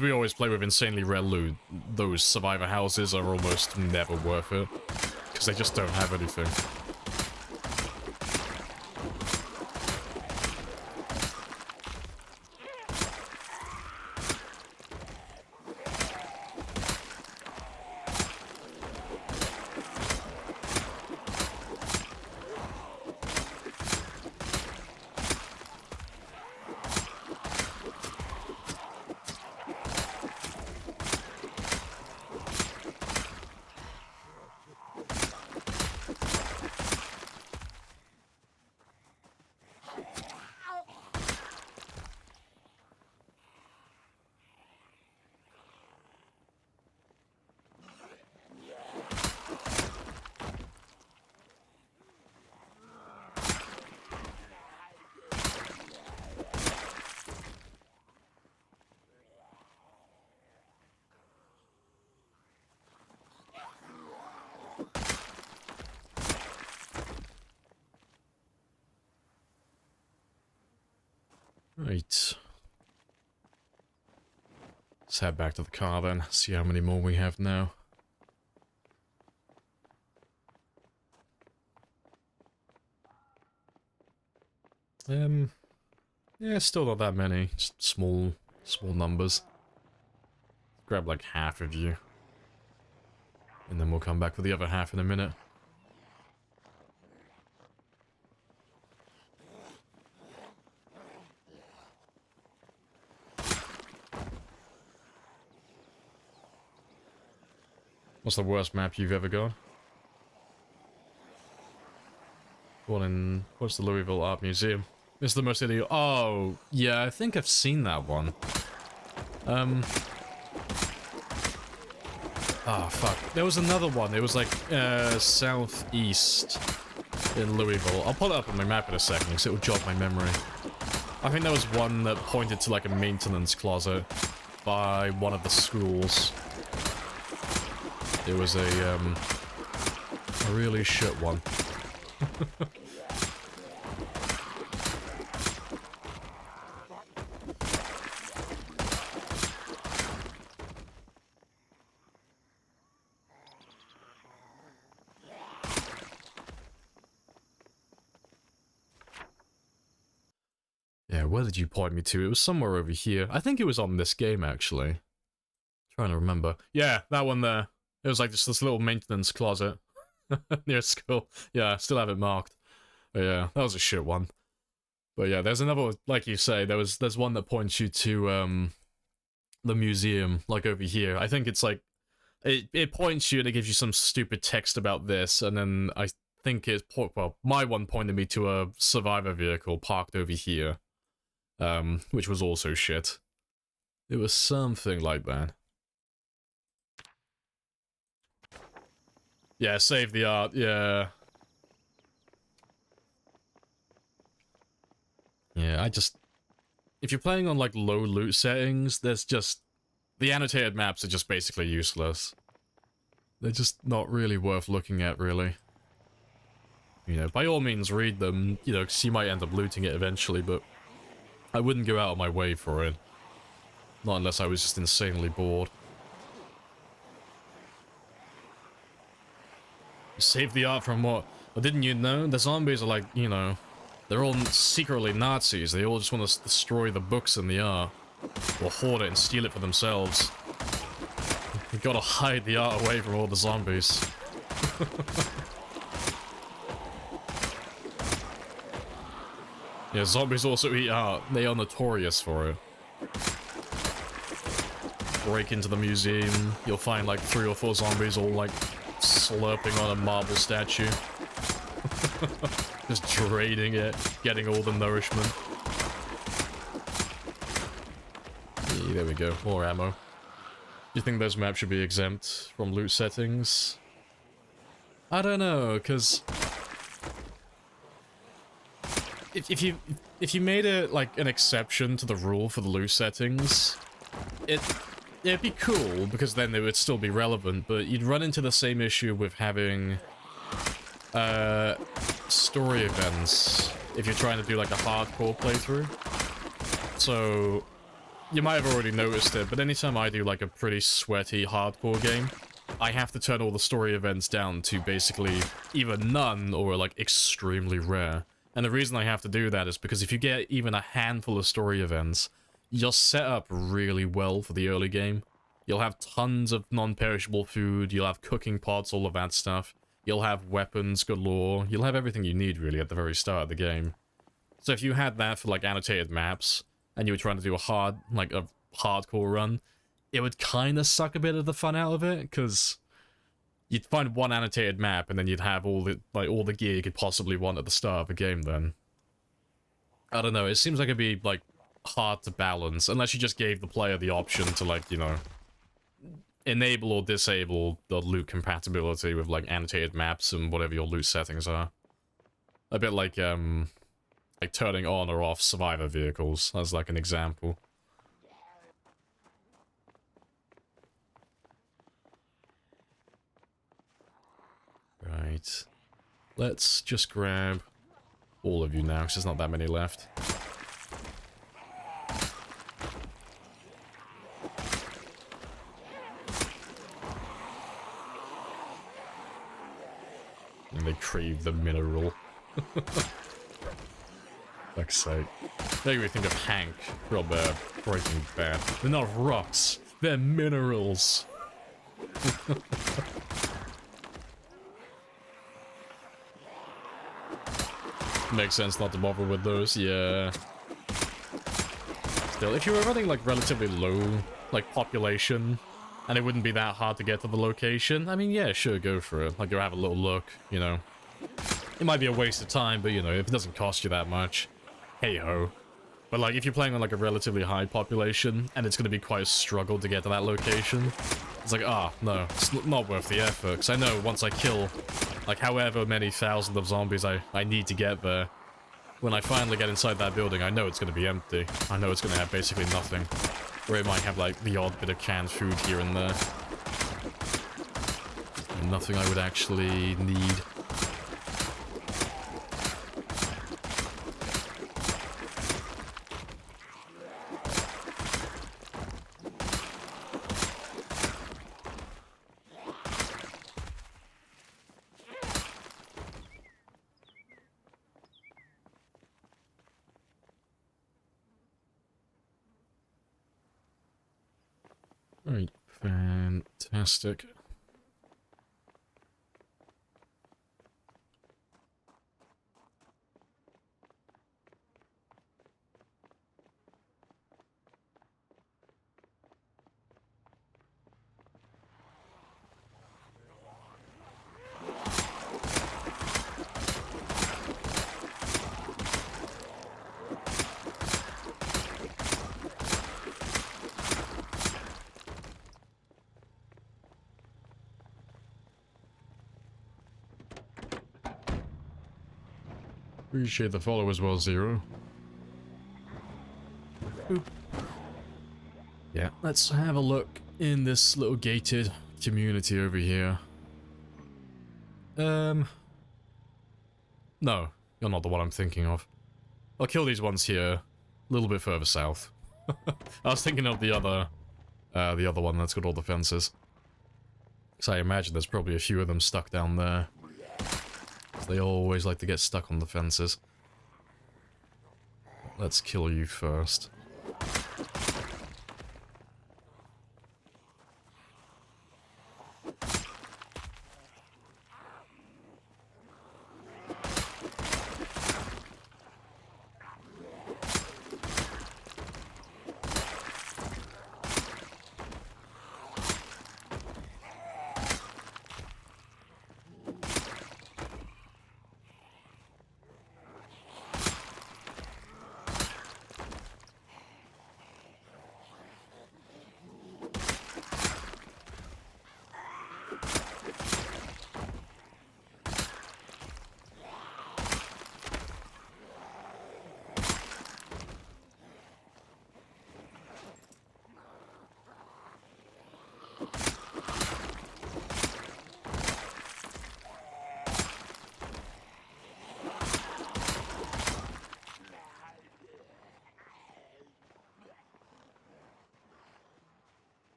we always play with insanely rare loot, those survivor houses are almost never worth it. Because they just don't have anything. Right. Let's head back to the car then, see how many more we have now. Yeah, still not that many. Just small numbers. Grab like half of you. And then we'll come back for the other half in a minute. What's the worst map you've ever got? One in... What's the Louisville Art Museum? It's the most idiot... Oh, yeah, I think I've seen that one. Oh, fuck. There was another one. It was like, southeast in Louisville. I'll pull it up on my map in a second, because it will jog my memory. I think there was one that pointed to, like, a maintenance closet by one of the schools. It was a really shit one. Yeah, where did you point me to? It was somewhere over here. I think it was on this game, actually. Trying to remember. Yeah, that one there. It was like just this little maintenance closet near school. Yeah, I still have it marked. But yeah, that was a shit one. But yeah, there's another, like you say, there's one that points you to the museum, like over here. I think it's like it points you and it gives you some stupid text about this, and then I think it's well, my one pointed me to a survivor vehicle parked over here. Which was also shit. It was something like that. Yeah, save the art, yeah. Yeah, if you're playing on, like, low loot settings, there's just... The annotated maps are just basically useless. They're just not really worth looking at, really. You know, by all means read them, you know, because you might end up looting it eventually, but... I wouldn't go out of my way for it. Not unless I was just insanely bored. Save the art from what? Well, didn't you know? The zombies are like, you know, they're all secretly Nazis. They all just want to destroy the books and the art. Or hoard it and steal it for themselves. You gotta hide the art away from all the zombies. Yeah, zombies also eat art. They are notorious for it. Break into the museum, you'll find like 3 or 4 zombies all like slurping on a marble statue. Just draining it, getting all the nourishment. Yeah, there we go, more ammo. Do you think those maps should be exempt from loot settings? I don't know, because... If you made it like an exception to the rule for the loot settings, it'd be cool because then they would still be relevant, but you'd run into the same issue with having story events if you're trying to do like a hardcore playthrough. So you might have already noticed it, but anytime I do like a pretty sweaty hardcore game, I have to turn all the story events down to basically either none or like extremely rare. And the reason I have to do that is because if you get even a handful of story events, you're set up really well for the early game. You'll have tons of non-perishable food, you'll have cooking pots, all of that stuff. You'll have weapons galore, you'll have everything you need really at the very start of the game. So if you had that for like annotated maps, and you were trying to do a hardcore run, it would kind of suck a bit of the fun out of it, because... You'd find one annotated map, and then you'd have all the gear you could possibly want at the start of the game then. I don't know, it seems like it'd be, like, hard to balance, unless you just gave the player the option to, like, you know, enable or disable the loot compatibility with, like, annotated maps and whatever your loot settings are. A bit like turning on or off survivor vehicles, as, like, an example. Right. Let's just grab all of you now, because there's not that many left. And they crave the mineral. Fuck's sake. Make me think of Hank from Breaking Bad. They're not rocks, they're minerals. Makes sense not to bother with those, yeah. Still, if you were running, like, relatively low, like, population, and it wouldn't be that hard to get to the location, I mean, yeah, sure, go for it. Like, go have a little look, you know. It might be a waste of time, but, you know, if it doesn't cost you that much, hey-ho. But like, if you're playing on like a relatively high population, and it's going to be quite a struggle to get to that location, it's like, no, it's not worth the effort. Because I know once I kill, like, however many thousands of zombies I need to get there, when I finally get inside that building, I know it's going to be empty. I know it's going to have basically nothing. Or it might have, like, the odd bit of canned food here and there. And nothing I would actually need. Right, fantastic. Appreciate the follow as well, Zero. Oop. Yeah, let's have a look in this little gated community over here. No, you're not the one I'm thinking of. I'll kill these ones here, a little bit further south. I was thinking of the other one that's got all the fences. Because I imagine there's probably a few of them stuck down there. They always like to get stuck on the fences. Let's kill you first.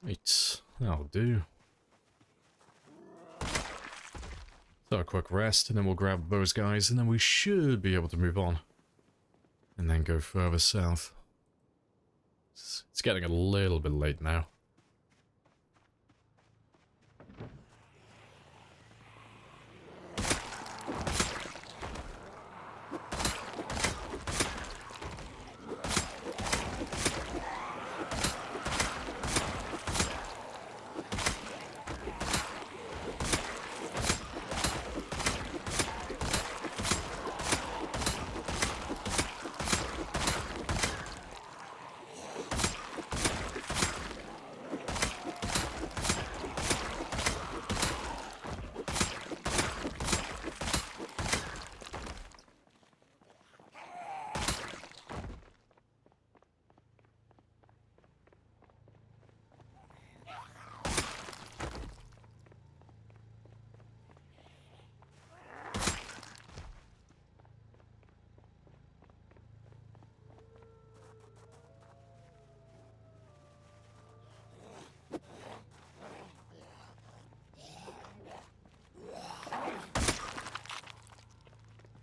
Right, that'll do. So a quick rest, and then we'll grab those guys, and then we should be able to move on. And then go further south. It's getting a little bit late now.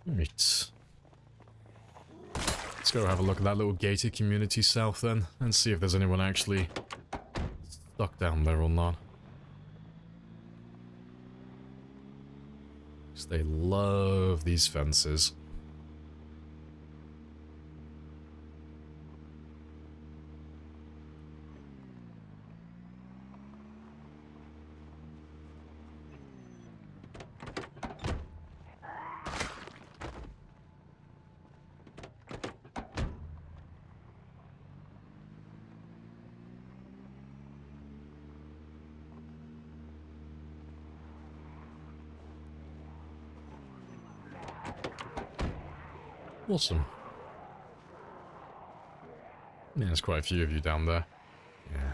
Right. Let's go have a look at that little gated community south then, and see if there's anyone actually stuck down there or not. 'Cause they love these fences. Awesome. Yeah, there's quite a few of you down there. Yeah.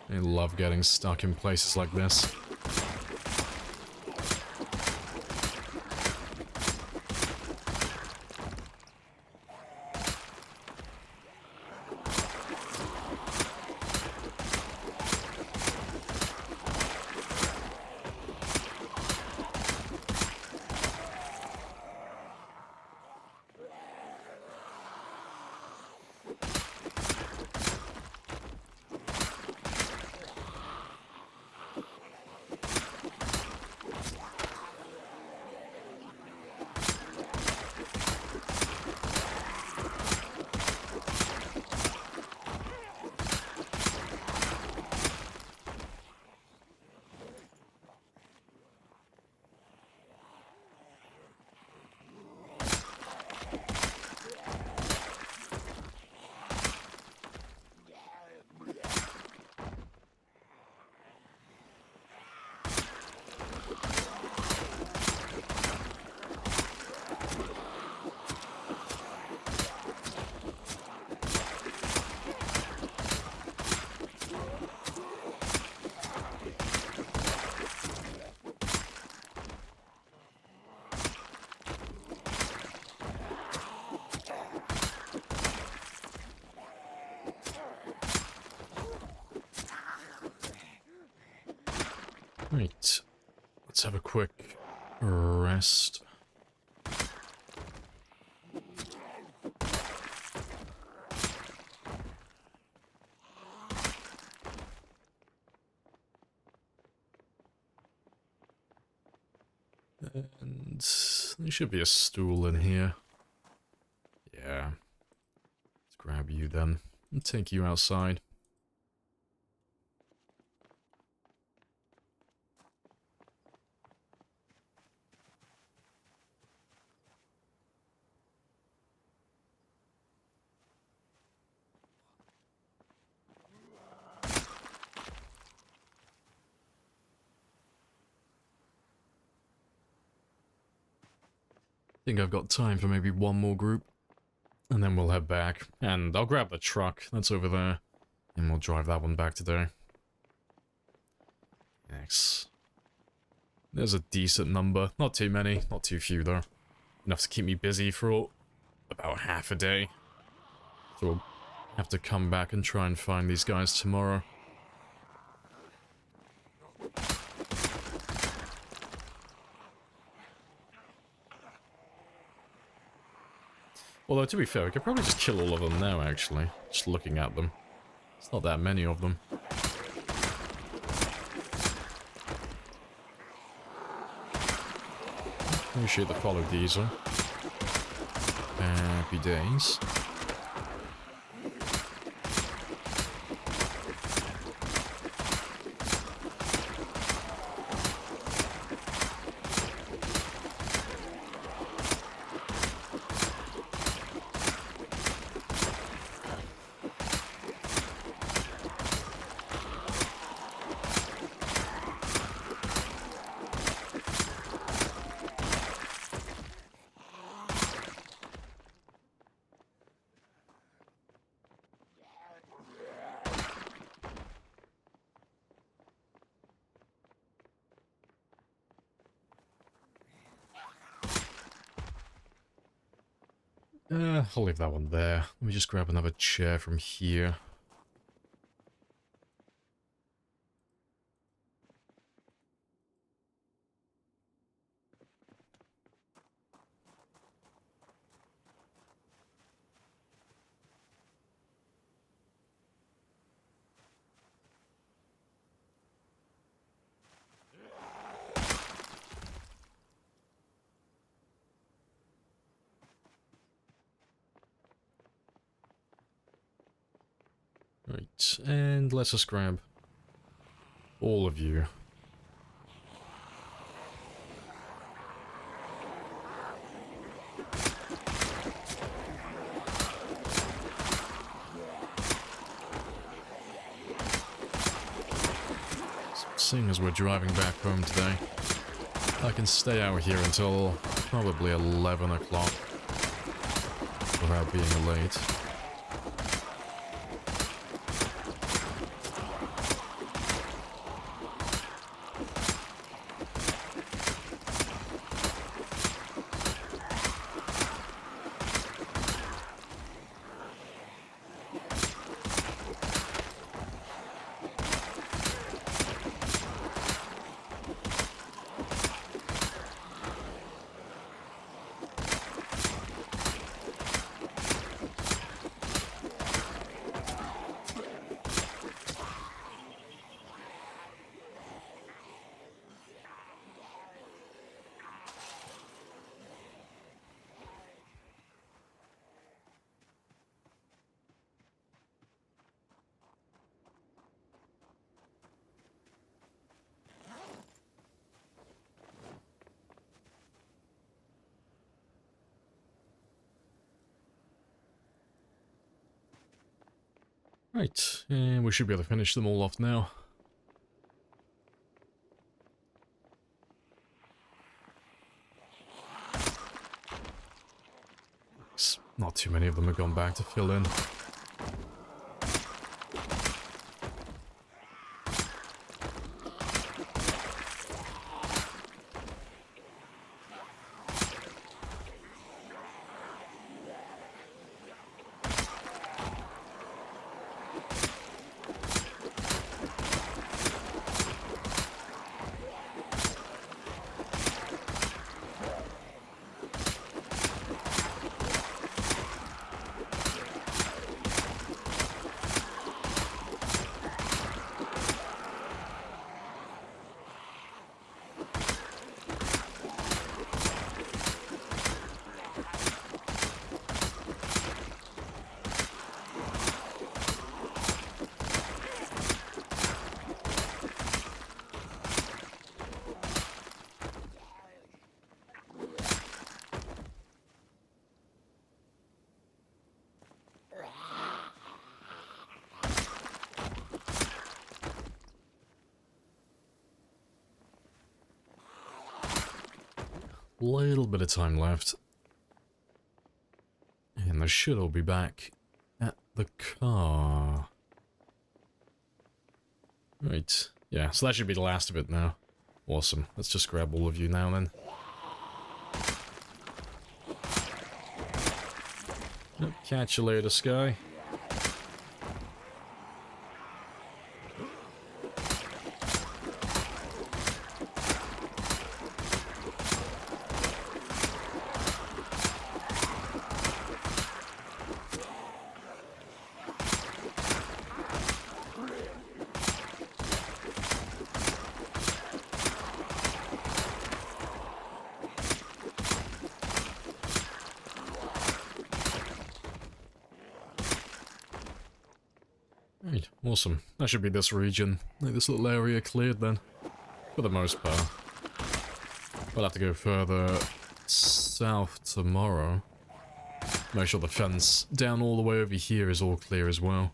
They love getting stuck in places like this. Right. Let's have a quick rest. And there should be a stool in here. Yeah. Let's grab you then and take you outside. I think I've got time for maybe one more group. And then we'll head back. And I'll grab the truck that's over there. And we'll drive that one back today. Yes. There's a decent number. Not too many, not too few though. Enough to keep me busy for about half a day. So we'll have to come back and try and find these guys tomorrow. Although, to be fair, we could probably just kill all of them now, actually. Just looking at them. It's not that many of them. Appreciate the follow, Diesel. Happy days. I'll leave that one there. Let me just grab another chair from here. Right, and let's just grab all of you. Seeing as we're driving back home today, I can stay out here until probably 11 o'clock without being late. Right, and we should be able to finish them all off now. Not too many of them have gone back to fill in. Little bit of time left. And they should all be back at the car. Right. Yeah, so that should be the last of it now. Awesome. Let's just grab all of you now then. Yep, catch you later, Sky. Right, awesome. That should be this region. Like this little area cleared then. For the most part. We'll have to go further south tomorrow. Make sure the fence down all the way over here is all clear as well.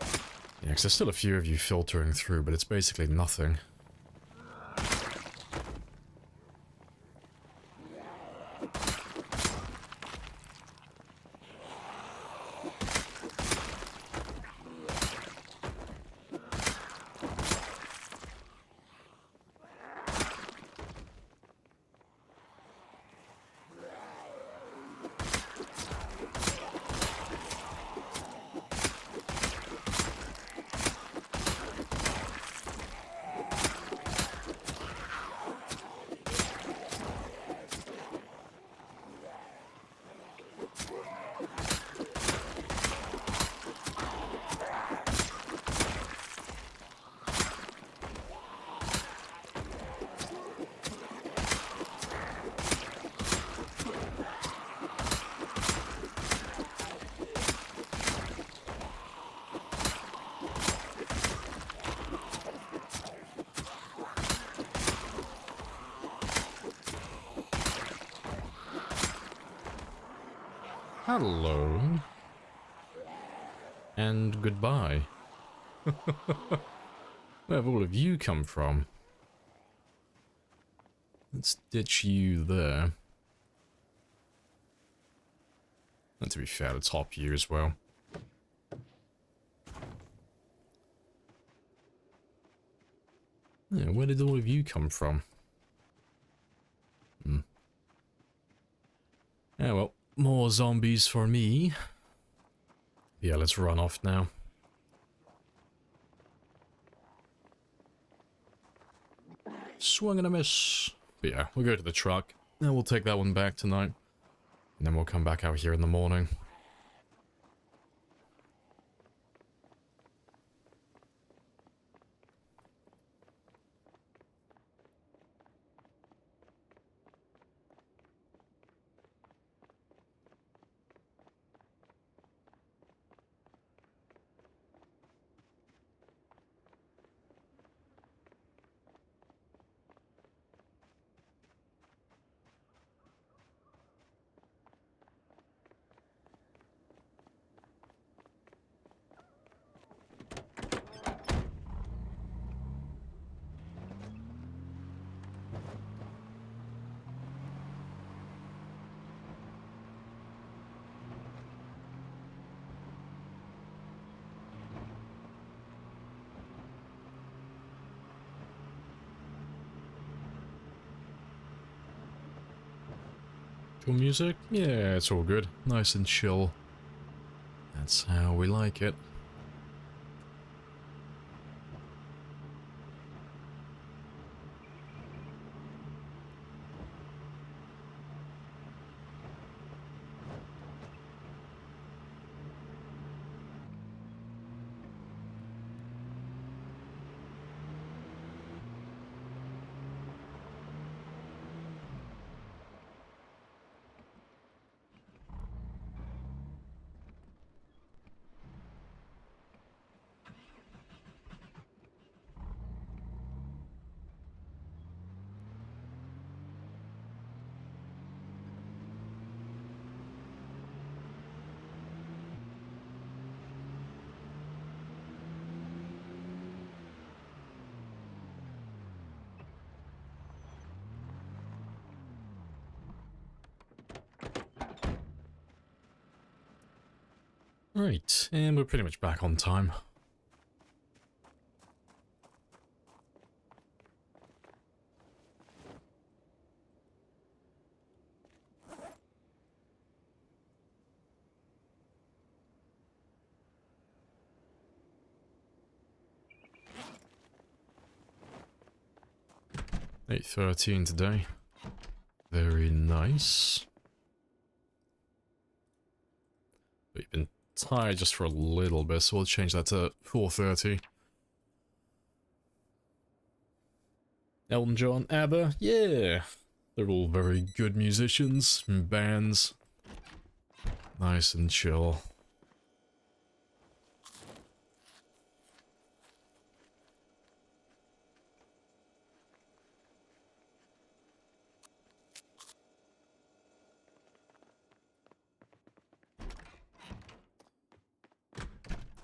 Yeah, because there's still a few of you filtering through, but it's basically nothing. Hello. And goodbye. Where have all of you come from? Let's ditch you there. And to be fair, let's hop you as well. Yeah, where did all of you come from? Yeah, well, more zombies for me. Yeah, let's run off now. Swung and a miss. But yeah, we'll go to the truck. And we'll take that one back tonight. And then we'll come back out here in the morning. Cool music? Yeah, it's all good. Nice and chill. That's how we like it. Right, and we're pretty much back on time. $8:13 today. Very nice. We've been tired just for a little bit, so we'll change that to 4:30. Elton John, ABBA, yeah! They're all very good musicians and bands. Nice and chill.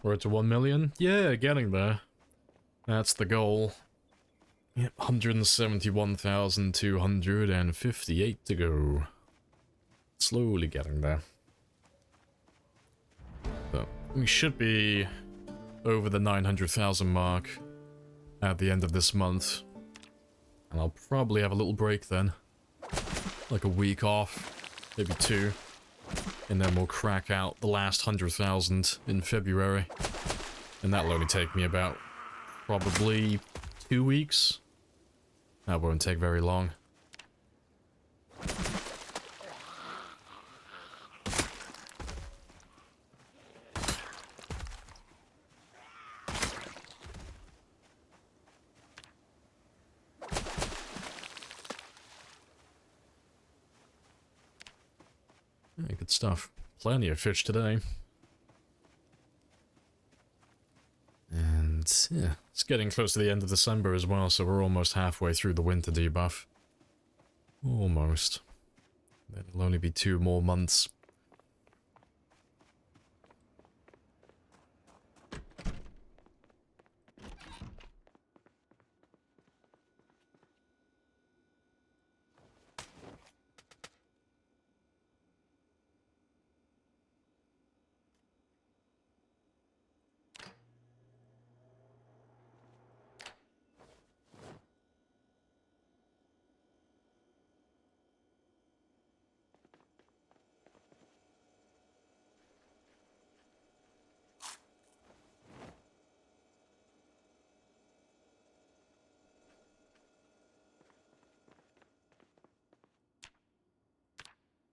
We're to 1 million? Yeah, getting there. That's the goal. Yep, 171,258 to go. Slowly getting there. But we should be over the 900,000 mark at the end of this month. And I'll probably have a little break then. Like a week off, maybe 2. And then we'll crack out the last 100,000 in February. And that'll only take me about probably 2 weeks. That won't take very long. Yeah, good stuff. Plenty of fish today. And yeah, it's getting close to the end of December as well, so we're almost halfway through the winter debuff. Almost. Then it'll only be 2 more months.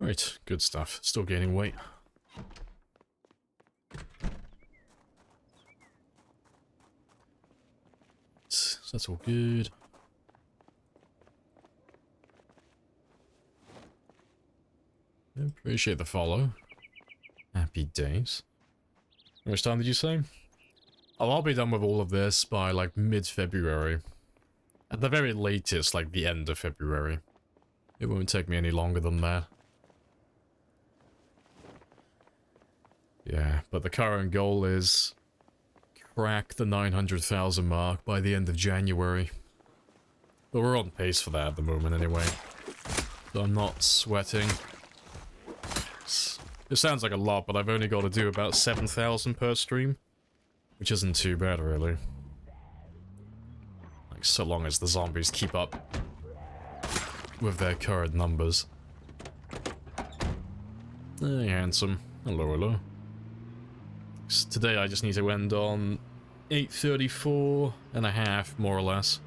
Right, good stuff. Still gaining weight. So that's all good. Appreciate the follow. Happy days. How much time did you say? Oh, I'll be done with all of this by, like, mid-February. At the very latest, like, the end of February. It won't take me any longer than that. Yeah, but the current goal is crack the 900,000 mark by the end of January. But we're on pace for that at the moment anyway. So I'm not sweating. It sounds like a lot, but I've only got to do about 7,000 per stream. Which isn't too bad, really. Like, so long as the zombies keep up with their current numbers. Hey, handsome. Hello, hello. So today I just need to end on 8:34.5, more or less.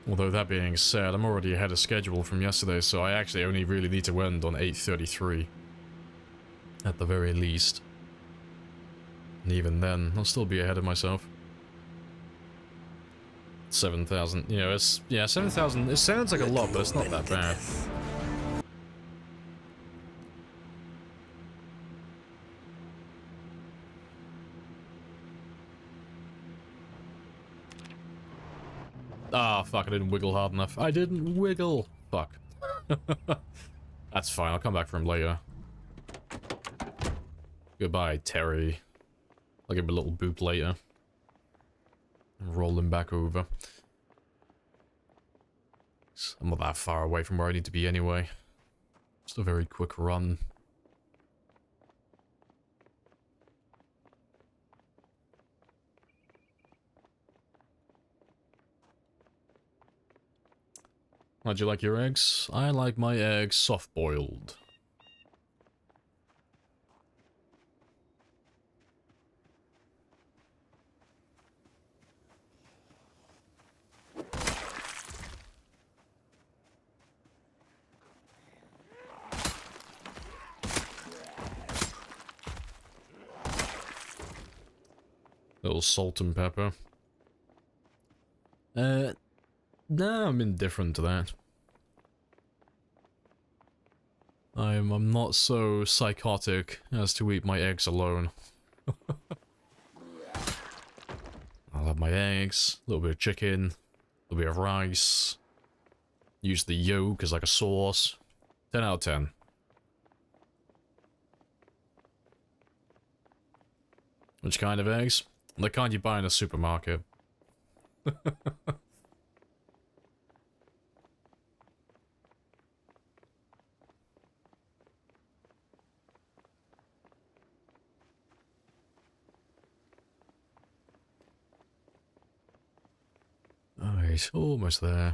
Although that being said, I'm already ahead of schedule from yesterday, so I actually only really need to end on 8:33. At the very least. And even then, I'll still be ahead of myself. 7,000, you know, it's, yeah, 7,000, it sounds like a lot, but it's not that bad. Ah, fuck, I didn't wiggle hard enough. I didn't wiggle! Fuck. That's fine, I'll come back for him later. Goodbye, Terry. I'll give him a little boop later. And roll him back over. I'm not that far away from where I need to be anyway. Just a very quick run. How'd you like your eggs? I like my eggs soft-boiled. Little salt and pepper. No, I'm indifferent to that. I'm not so psychotic as to eat my eggs alone. I'll have my eggs, a little bit of chicken, a little bit of rice. Use the yolk as like a sauce. 10 out of 10. Which kind of eggs? The kind you buy in a supermarket. Alright, almost there.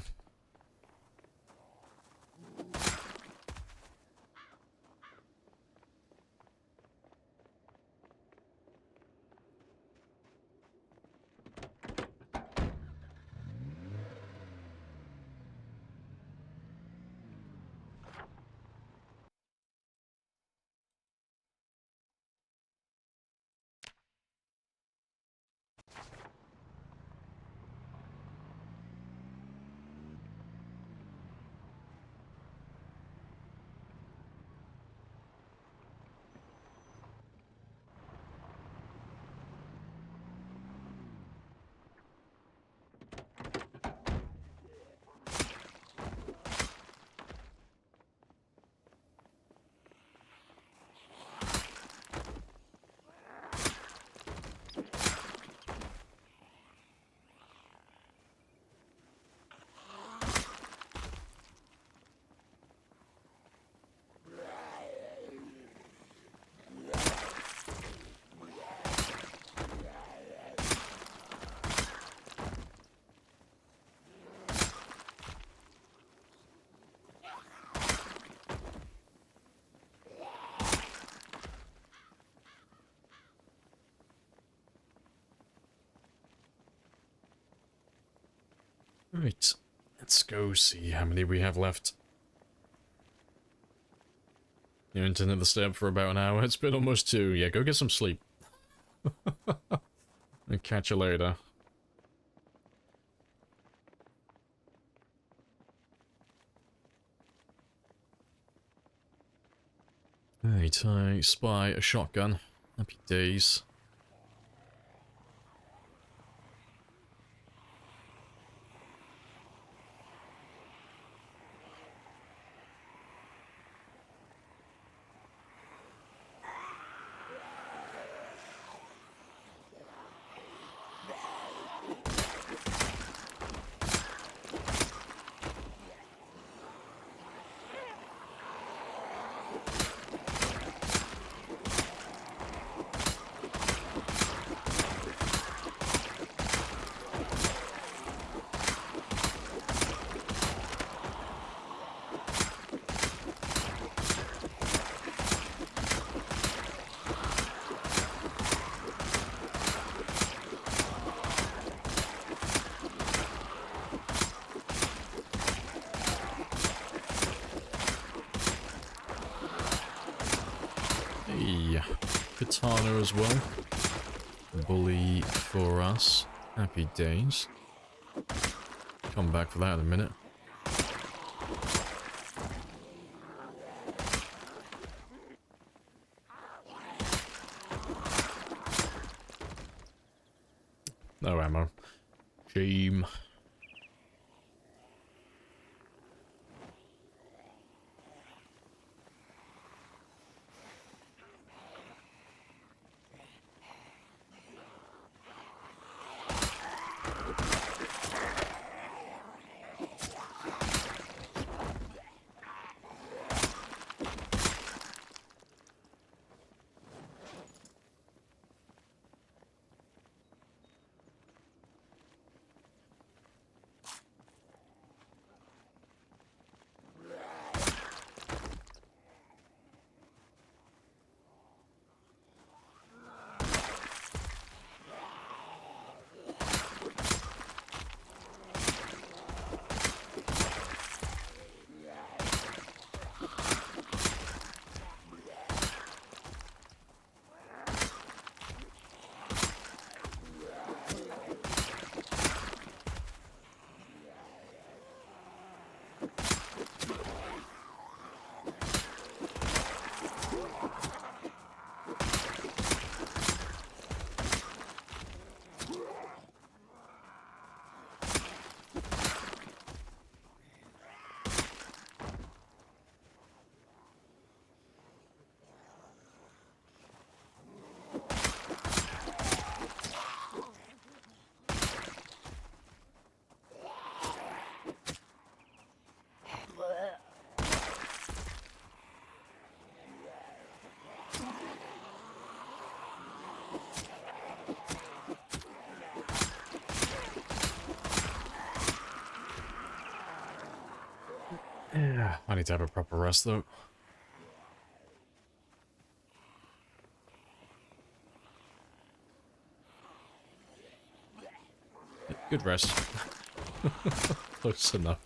Right, Let's go see how many we have left. Your internet to stay up for about an hour. It's been almost 2. Yeah, go get some sleep. And catch you later. Right, I spy a shotgun. Happy days. Hey, katana as well. Bully for us. Happy days. Come back for that in a minute. No ammo. Shame. Yeah, I need to have a proper rest though. Good rest. Close enough.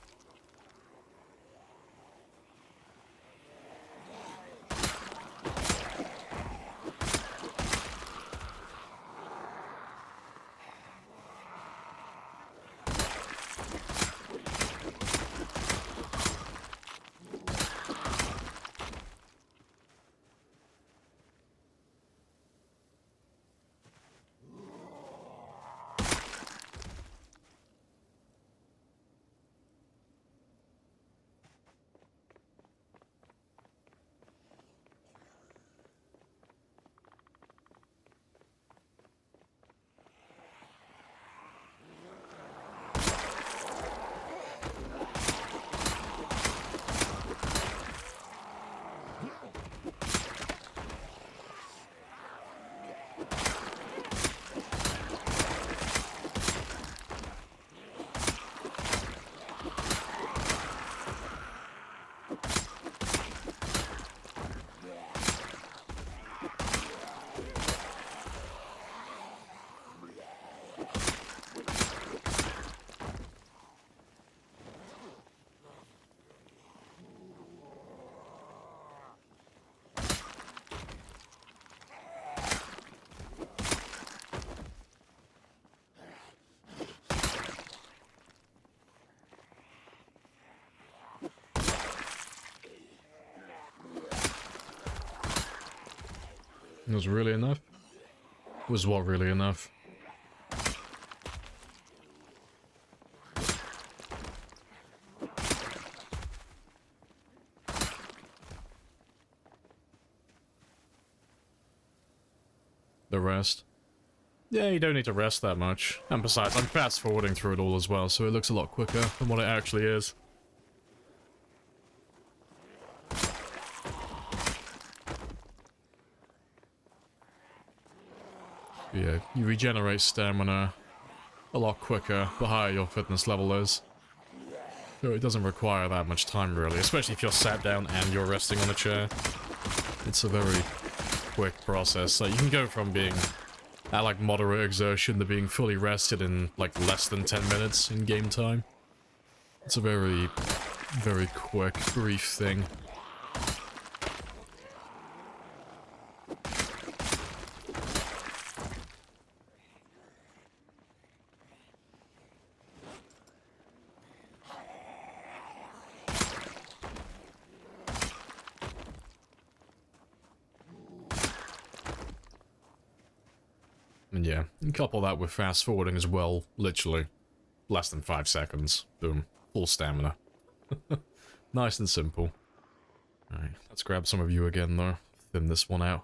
Was really enough? Was what really enough? The rest? Yeah, you don't need to rest that much. And besides, I'm fast forwarding through it all as well, so it looks a lot quicker than what it actually is. Yeah, you regenerate stamina a lot quicker the higher your fitness level is. So it doesn't require that much time really, especially if you're sat down and you're resting on a chair. It's a very quick process. So you can go from being at like moderate exertion to being fully rested in like less than 10 minutes in game time. It's a very, very quick, brief thing. And yeah, and couple that with fast forwarding as well, literally less than 5 seconds. Boom, full stamina. Nice and simple. Alright, let's grab some of you again though, thin this one out.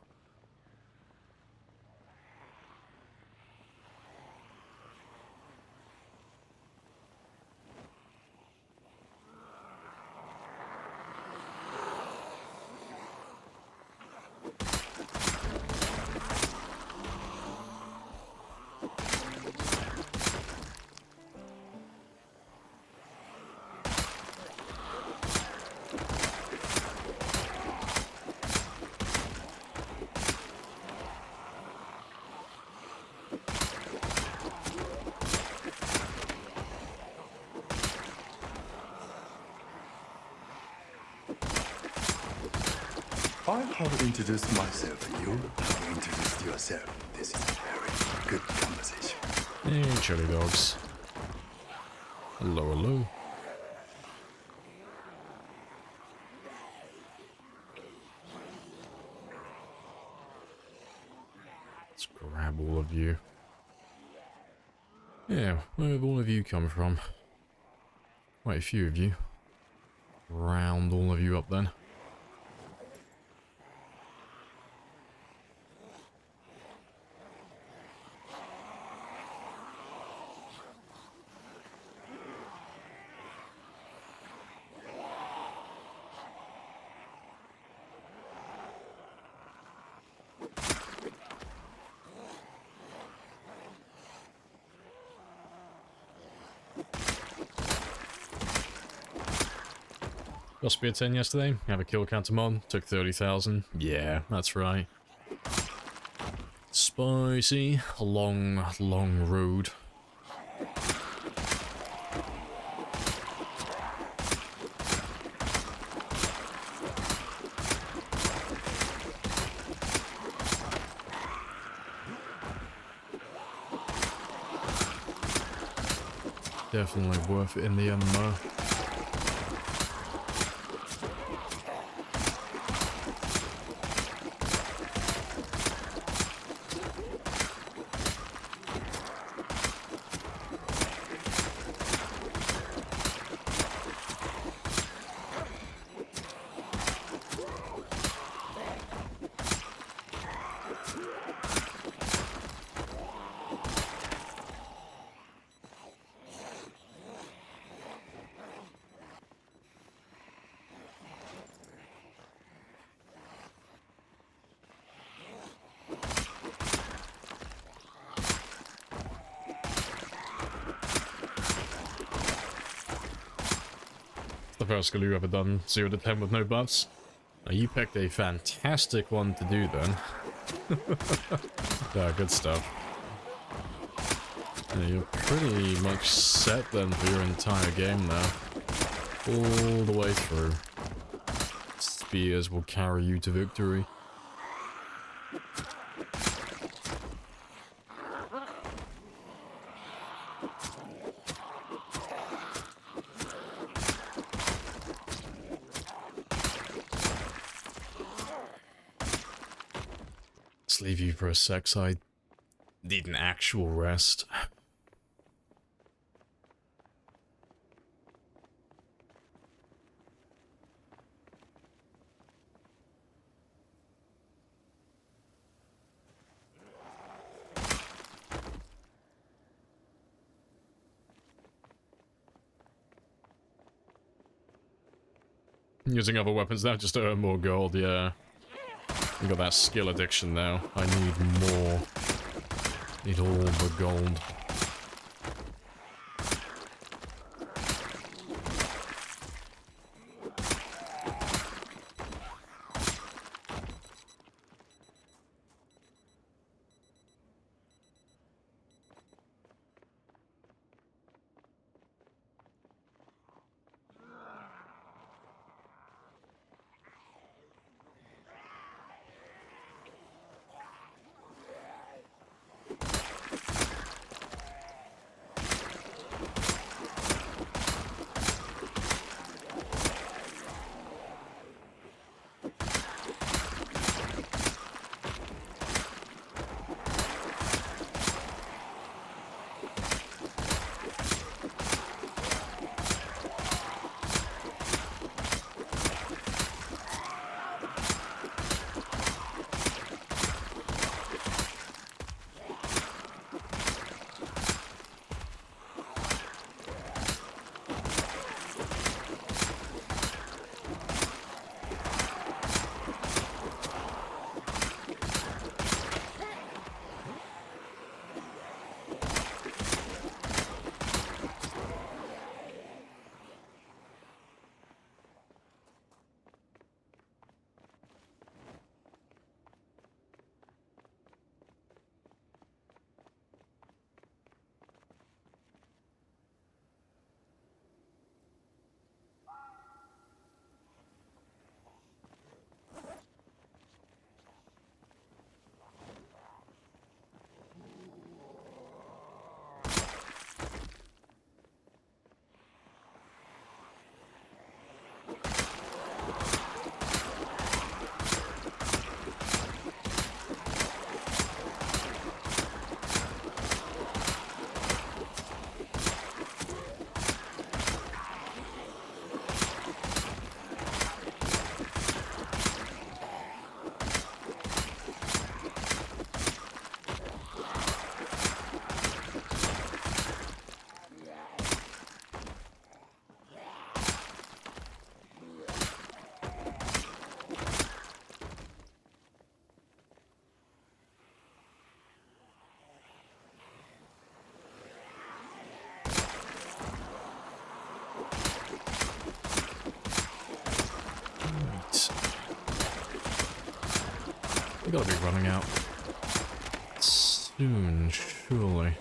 I have introduced myself and you have introduced yourself. This is a very good conversation. Hey, chili dogs. Hello, hello. Let's grab all of you. Yeah, where have all of you come from? Quite a few of you. Round all of you up then. Got Spear 10 yesterday, have a kill counter mod, took 30,000. Yeah, that's right. Spicy, a long, long road. Definitely worth it in the end though. The first skill you ever done, 0 to 10 with no buffs. Now you picked a fantastic one to do then. Yeah, good stuff. Yeah, you're pretty much set then for your entire game now. All the way through. Spears will carry you to victory. just leave you for a sec, so I need an actual rest. Using other weapons now just to earn more gold, yeah. You got that skill addiction now. I need more. Need all the gold. We gotta be running out soon, surely.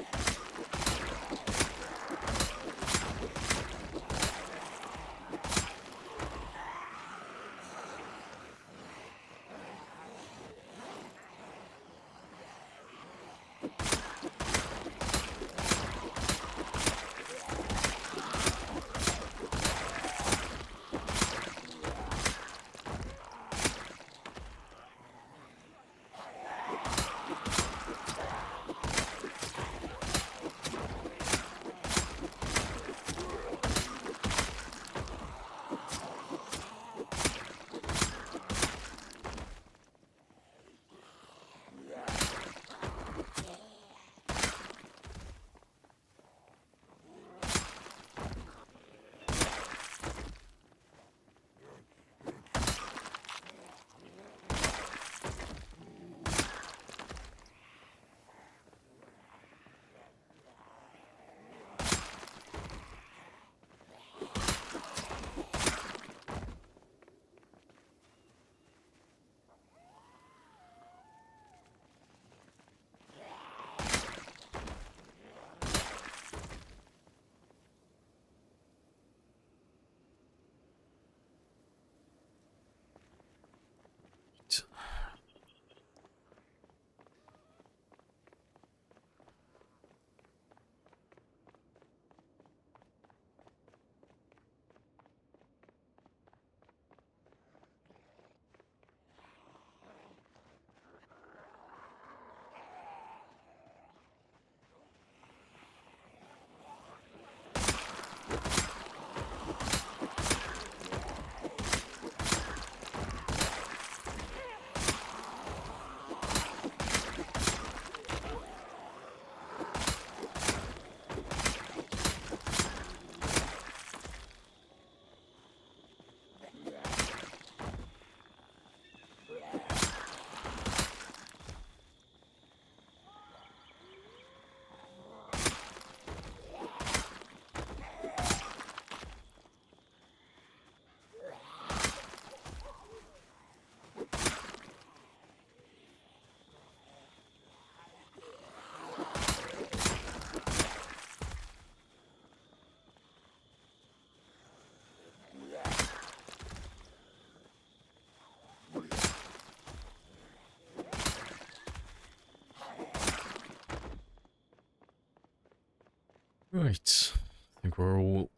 Right. I think we're all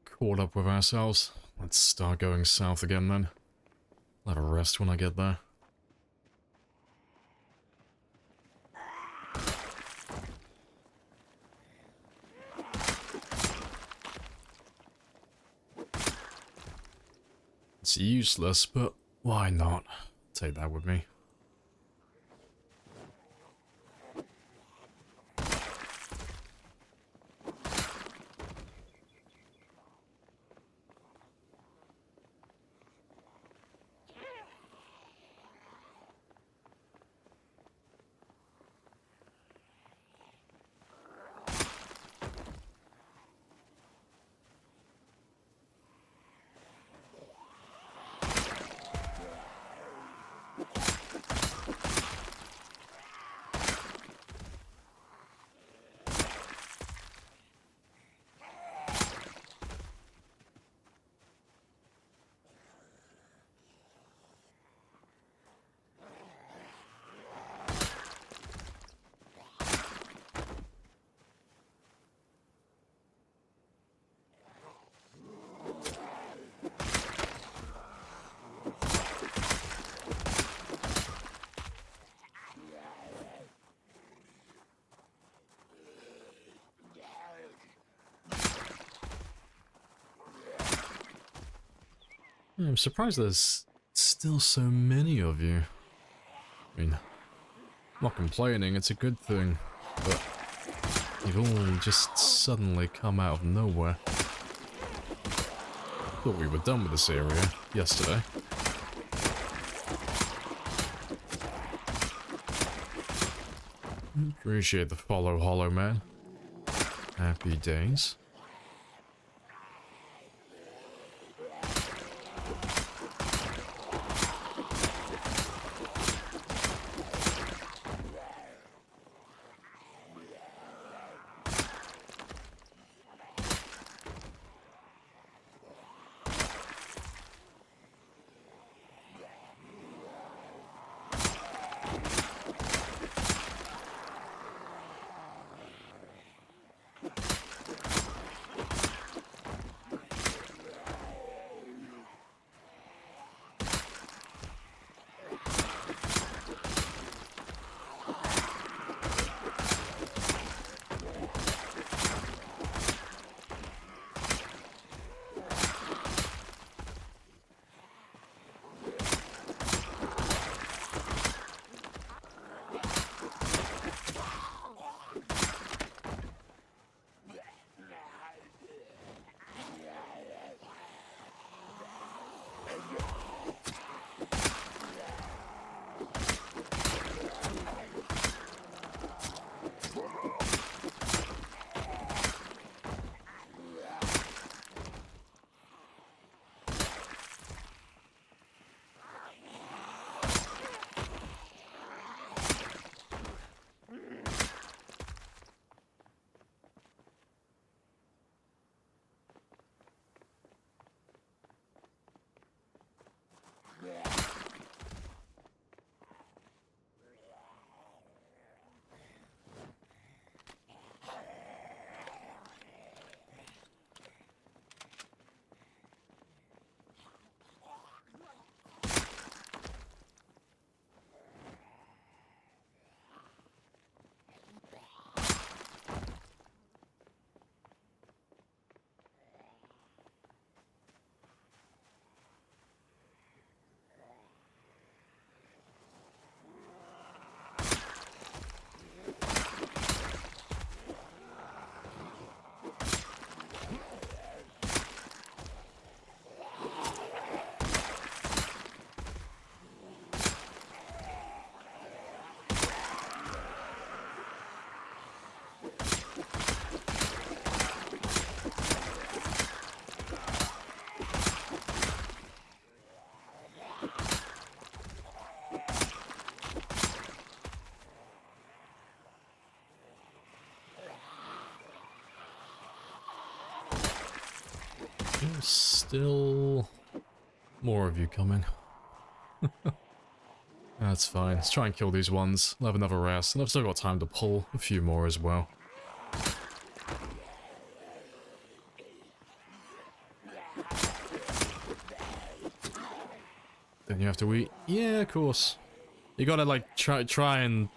caught up with ourselves. Let's start going south again then. I'll have a rest when I get there. It's useless, but why not? Take that with me. I'm surprised there's still so many of you. I mean, I'm not complaining, it's a good thing, but you've all just suddenly come out of nowhere. Thought we were done with this area yesterday. Appreciate the follow, Hollow Man. Happy days. There's still more of you coming. That's fine. Let's try and kill these ones. I'll have another rest, and I've still got time to pull a few more as well. Then you have to eat. Yeah, of course. You gotta like try and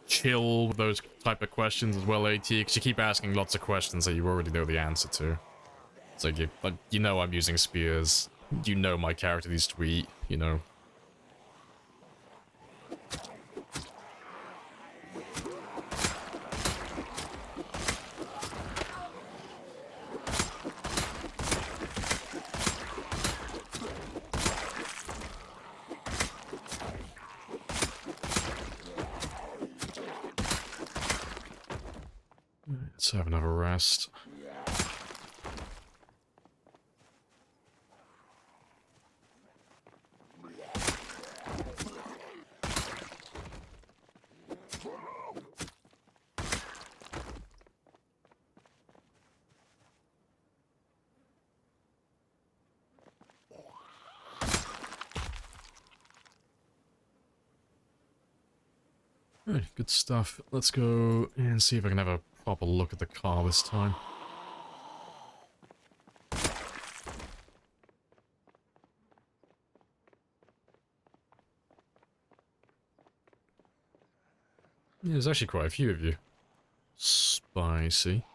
chill with those type of questions as well, AT, because you keep asking lots of questions that you already know the answer to. It's like you know I'm using spears. You know my character needs to eat, you know. Let's have another rest. Alright, good stuff. Let's go and see if I can have a proper look at the car this time. Yeah, there's actually quite a few of you. Spicy.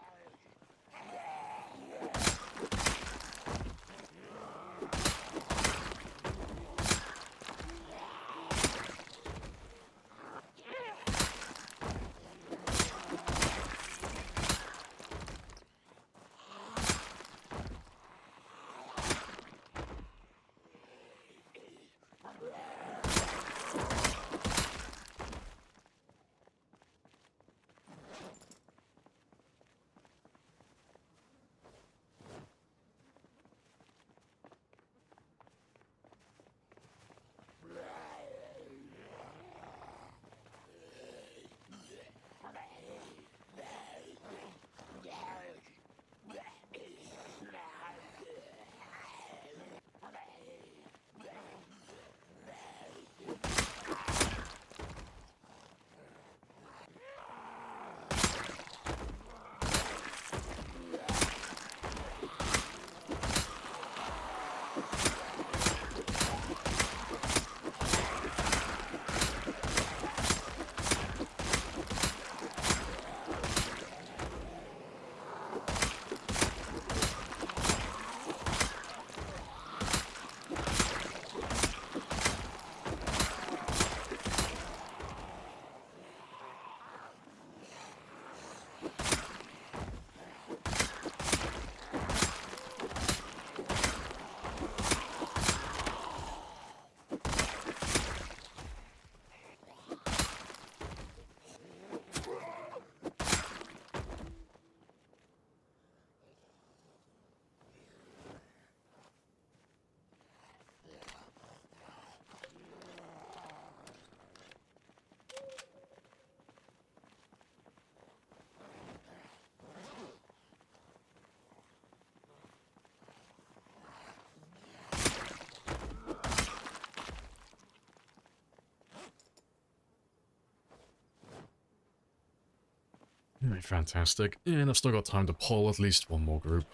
Alright, fantastic. And I've still got time to pull at least one more group.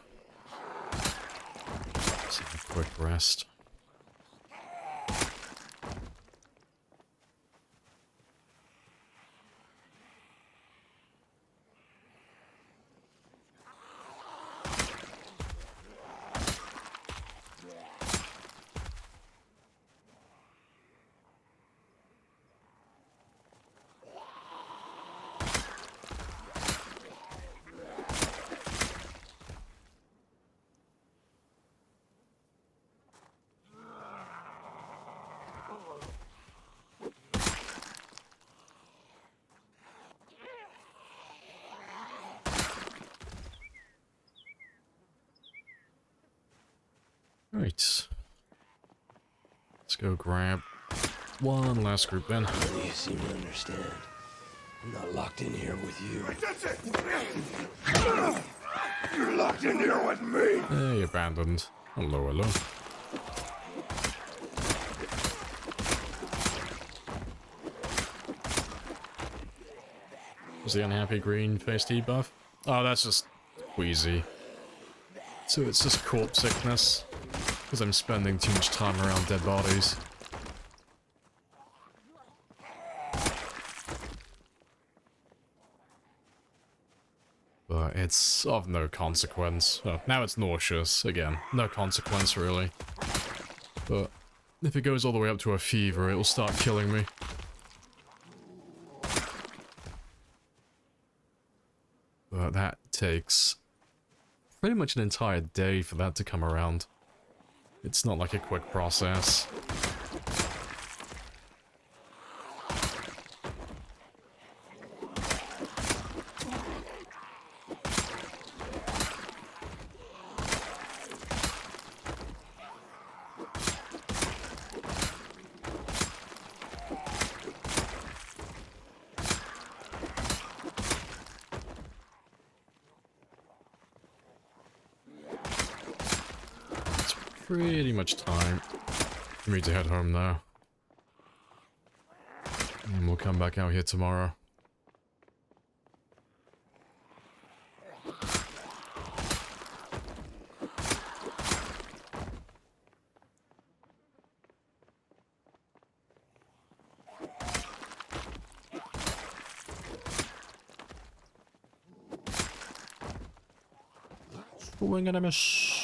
Let's have a quick rest. Right. Let's go grab one last group then. You seem to understand. I'm not locked in here with you. You're locked in here with me! Hey, abandoned. Hello, hello. Was the unhappy green-faced debuff? Oh, that's just queasy. So it's just corpse sickness. Because I'm spending too much time around dead bodies. but it's of no consequence. Oh, now it's nauseous, again. No consequence, really. But if it goes all the way up to a fever, it'll start killing me. But that takes pretty much an entire day for that to come around. It's not like a quick process. Pretty much time for me to head home now. And we'll come back out here tomorrow. Swing and a miss.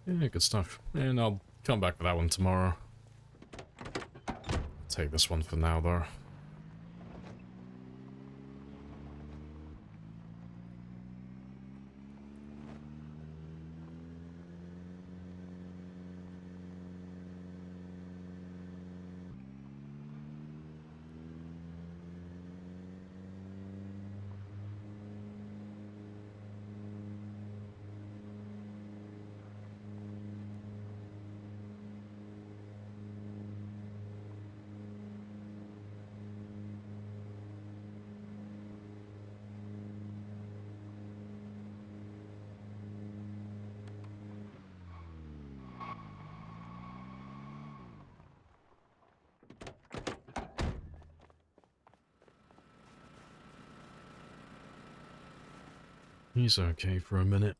Yeah, good stuff. And I'll come back for that one tomorrow. Take this one for now, though. He's okay for a minute.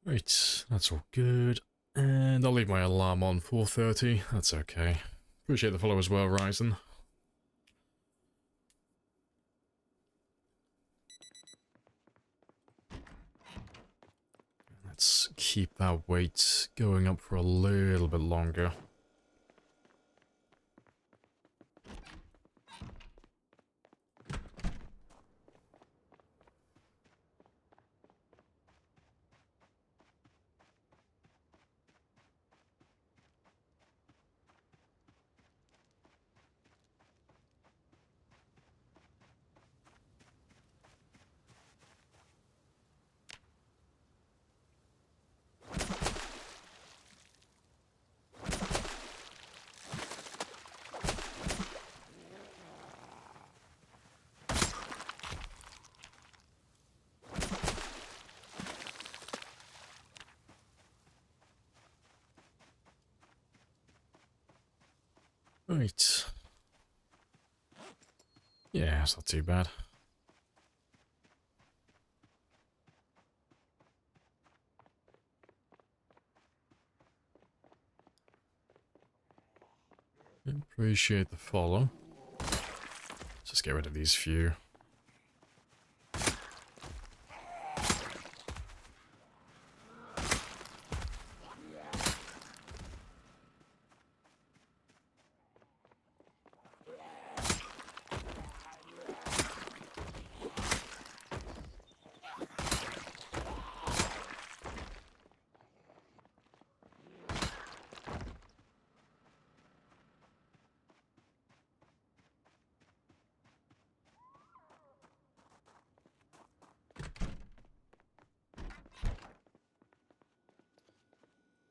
Right, that's all good. And I'll leave my alarm on 4:30. That's okay. Appreciate the follow as well, Ryzen. Let's keep that weight going up for a little bit longer. Right. Yeah, it's not too bad. Appreciate the follow. Let's just get rid of these few.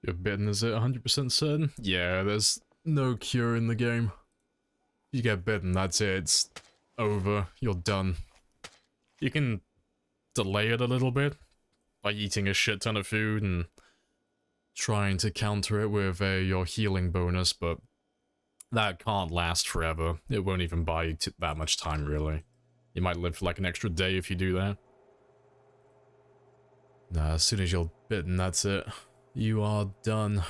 You're bitten, is it 100% certain? Yeah, there's no cure in the game. You get bitten, that's it. It's over. You're done. You can delay it a little bit by eating a shit ton of food and trying to counter it with your healing bonus, but that can't last forever. It won't even buy you that much time, really. You might live for like an extra day if you do that. Nah, as soon as you're bitten, that's it. You are done.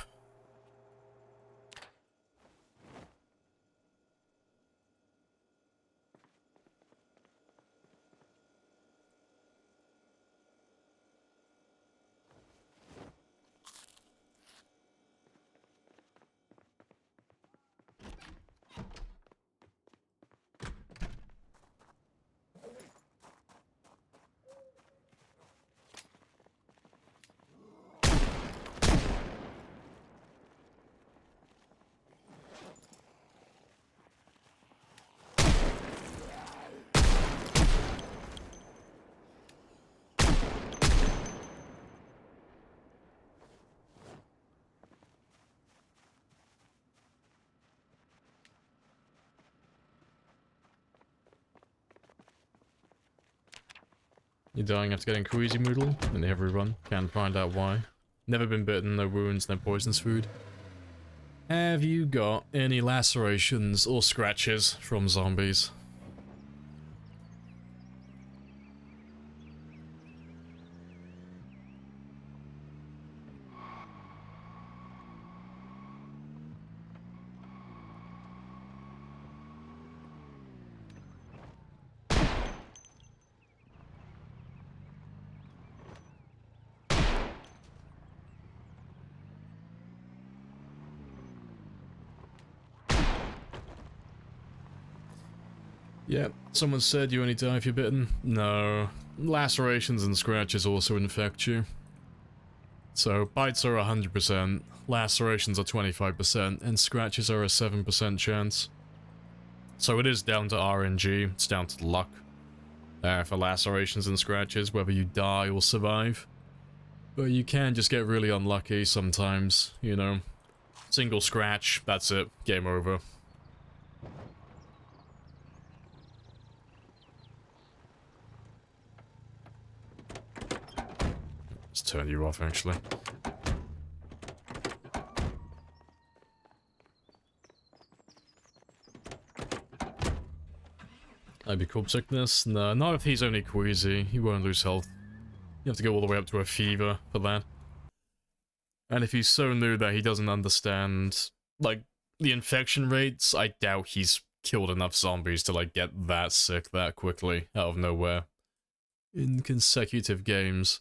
You're dying after getting queasy moodle, and everyone can find out why. Never been bitten, no wounds, no poisonous food. Have you got any lacerations or scratches from zombies? Yeah, someone said you only die if you're bitten. No, lacerations and scratches also infect you. So, bites are 100%, lacerations are 25%, and scratches are a 7% chance. So it is down to RNG, it's down to luck. For lacerations and scratches, whether you die or survive. But you can just get really unlucky sometimes, you know. Single scratch, that's it, game over. Let's turn you off, actually. That'd be corpse sickness? No, not if he's only queasy. He won't lose health. You have to go all the way up to a fever for that. And if he's so new that he doesn't understand, like, the infection rates, I doubt he's killed enough zombies to, like, get that sick that quickly out of nowhere. In consecutive games.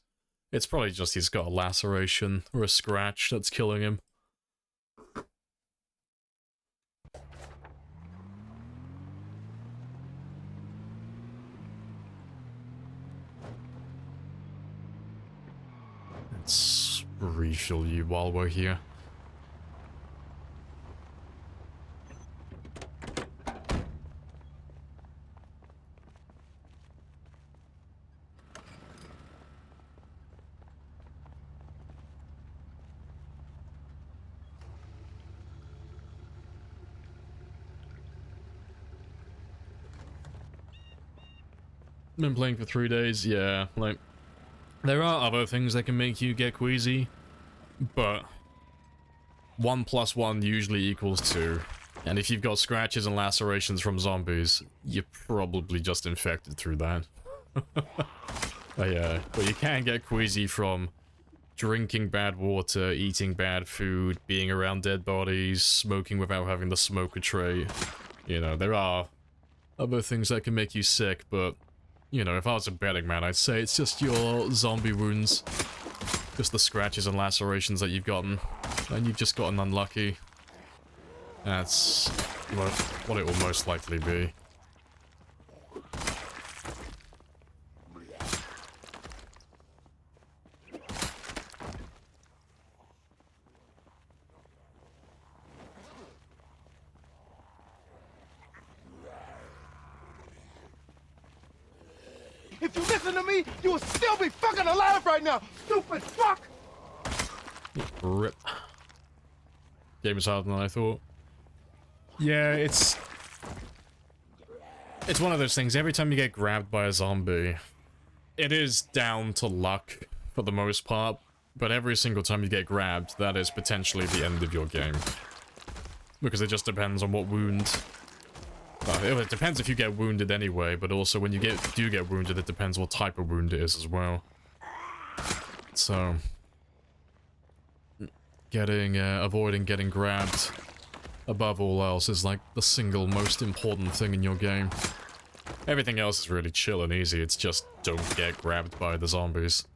It's probably just he's got a laceration or a scratch that's killing him. Let's refill you while we're here. Been playing for 3 days, yeah, like, there are other things that can make you get queasy, but 1 + 1 usually equals 2, and if you've got scratches and lacerations from zombies, you're probably just infected through that. But you can get queasy from drinking bad water, eating bad food, being around dead bodies, smoking without having the smoker trait. You know, there are other things that can make you sick, but you know, if I was a betting man, I'd say it's just your zombie wounds. Just the scratches and lacerations that you've gotten. And you've just gotten unlucky. That's what it will most likely be. If you listen to me, you will still be fucking alive right now, stupid fuck! Rip. Game is harder than I thought. Yeah, it's one of those things. Every time you get grabbed by a zombie, it is down to luck for the most part, but every single time you get grabbed, that is potentially the end of your game. Because it just depends on what wound. Well, it depends if you get wounded anyway, but also when you do get wounded, it depends what type of wound it is as well. So, avoiding getting grabbed above all else is like the single most important thing in your game. Everything else is really chill and easy, it's just don't get grabbed by the zombies.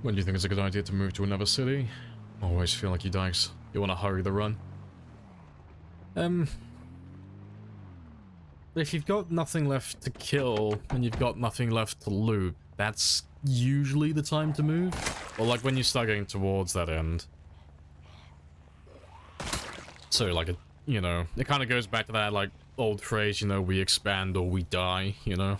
When do you think it's a good idea to move to another city? I always feel like you want to hurry the run. If you've got nothing left to kill, and you've got nothing left to loot, that's usually the time to move. Or like when you start getting towards that end. So like, you know, it kind of goes back to that like old phrase, you know, we expand or we die, you know?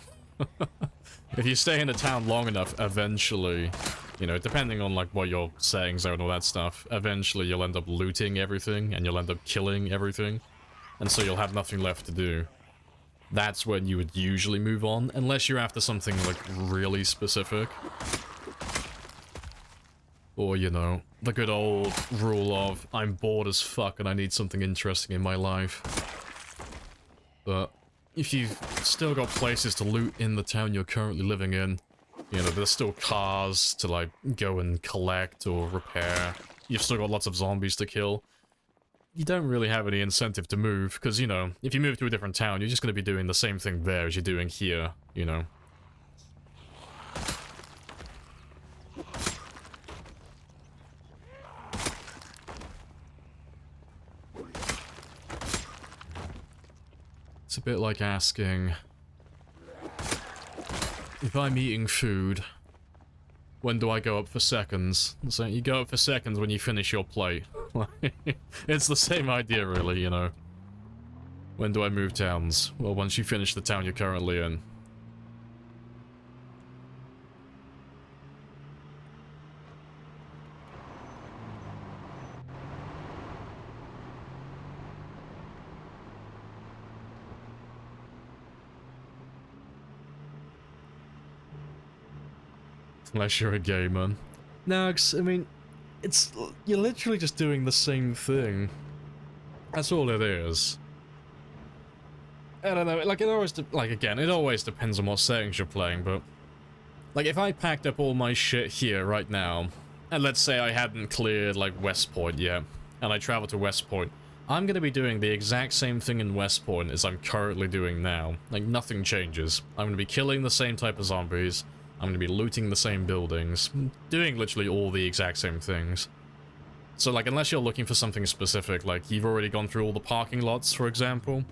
If you stay in a town long enough, eventually, you know, depending on like what your settings are and all that stuff, eventually you'll end up looting everything and you'll end up killing everything. And so you'll have nothing left to do. That's when you would usually move on, unless you're after something like really specific. Or, you know, the good old rule of, I'm bored as fuck and I need something interesting in my life. But if you've still got places to loot in the town you're currently living in, you know, there's still cars to, like, go and collect or repair. You've still got lots of zombies to kill. You don't really have any incentive to move, because, you know, if you move to a different town, you're just going to be doing the same thing there as you're doing here, you know. It's a bit like asking, if I'm eating food, when do I go up for seconds? So you go up for seconds when you finish your plate. It's the same idea, really, you know. When do I move towns? Well, once you finish the town you're currently in. Unless you're a gamer. No, 'cause, I mean, you're literally just doing the same thing. That's all it is. I don't know, like, it always depends on what settings you're playing, but... Like, if I packed up all my shit here right now, and let's say I hadn't cleared, like, West Point yet, and I traveled to West Point, I'm gonna be doing the exact same thing in West Point as I'm currently doing now. Like, nothing changes. I'm gonna be killing the same type of zombies, I'm gonna be looting the same buildings, doing literally all the exact same things. So, like, unless you're looking for something specific, like, you've already gone through all the parking lots, for example,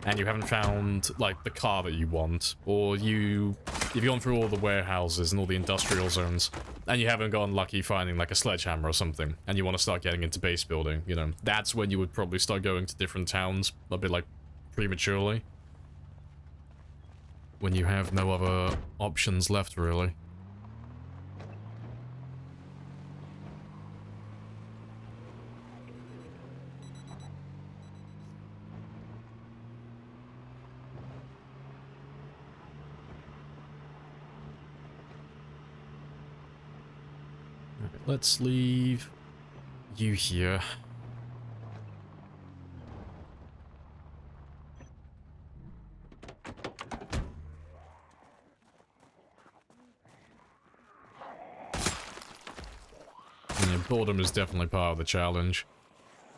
and you haven't found, like, the car that you want, or you've gone through all the warehouses and all the industrial zones, and you haven't gotten lucky finding, like, a sledgehammer or something, and you want to start getting into base building, you know, that's when you would probably start going to different towns, a bit, like, prematurely. When you have no other options left, really. Let's leave you here. Yeah, boredom is definitely part of the challenge.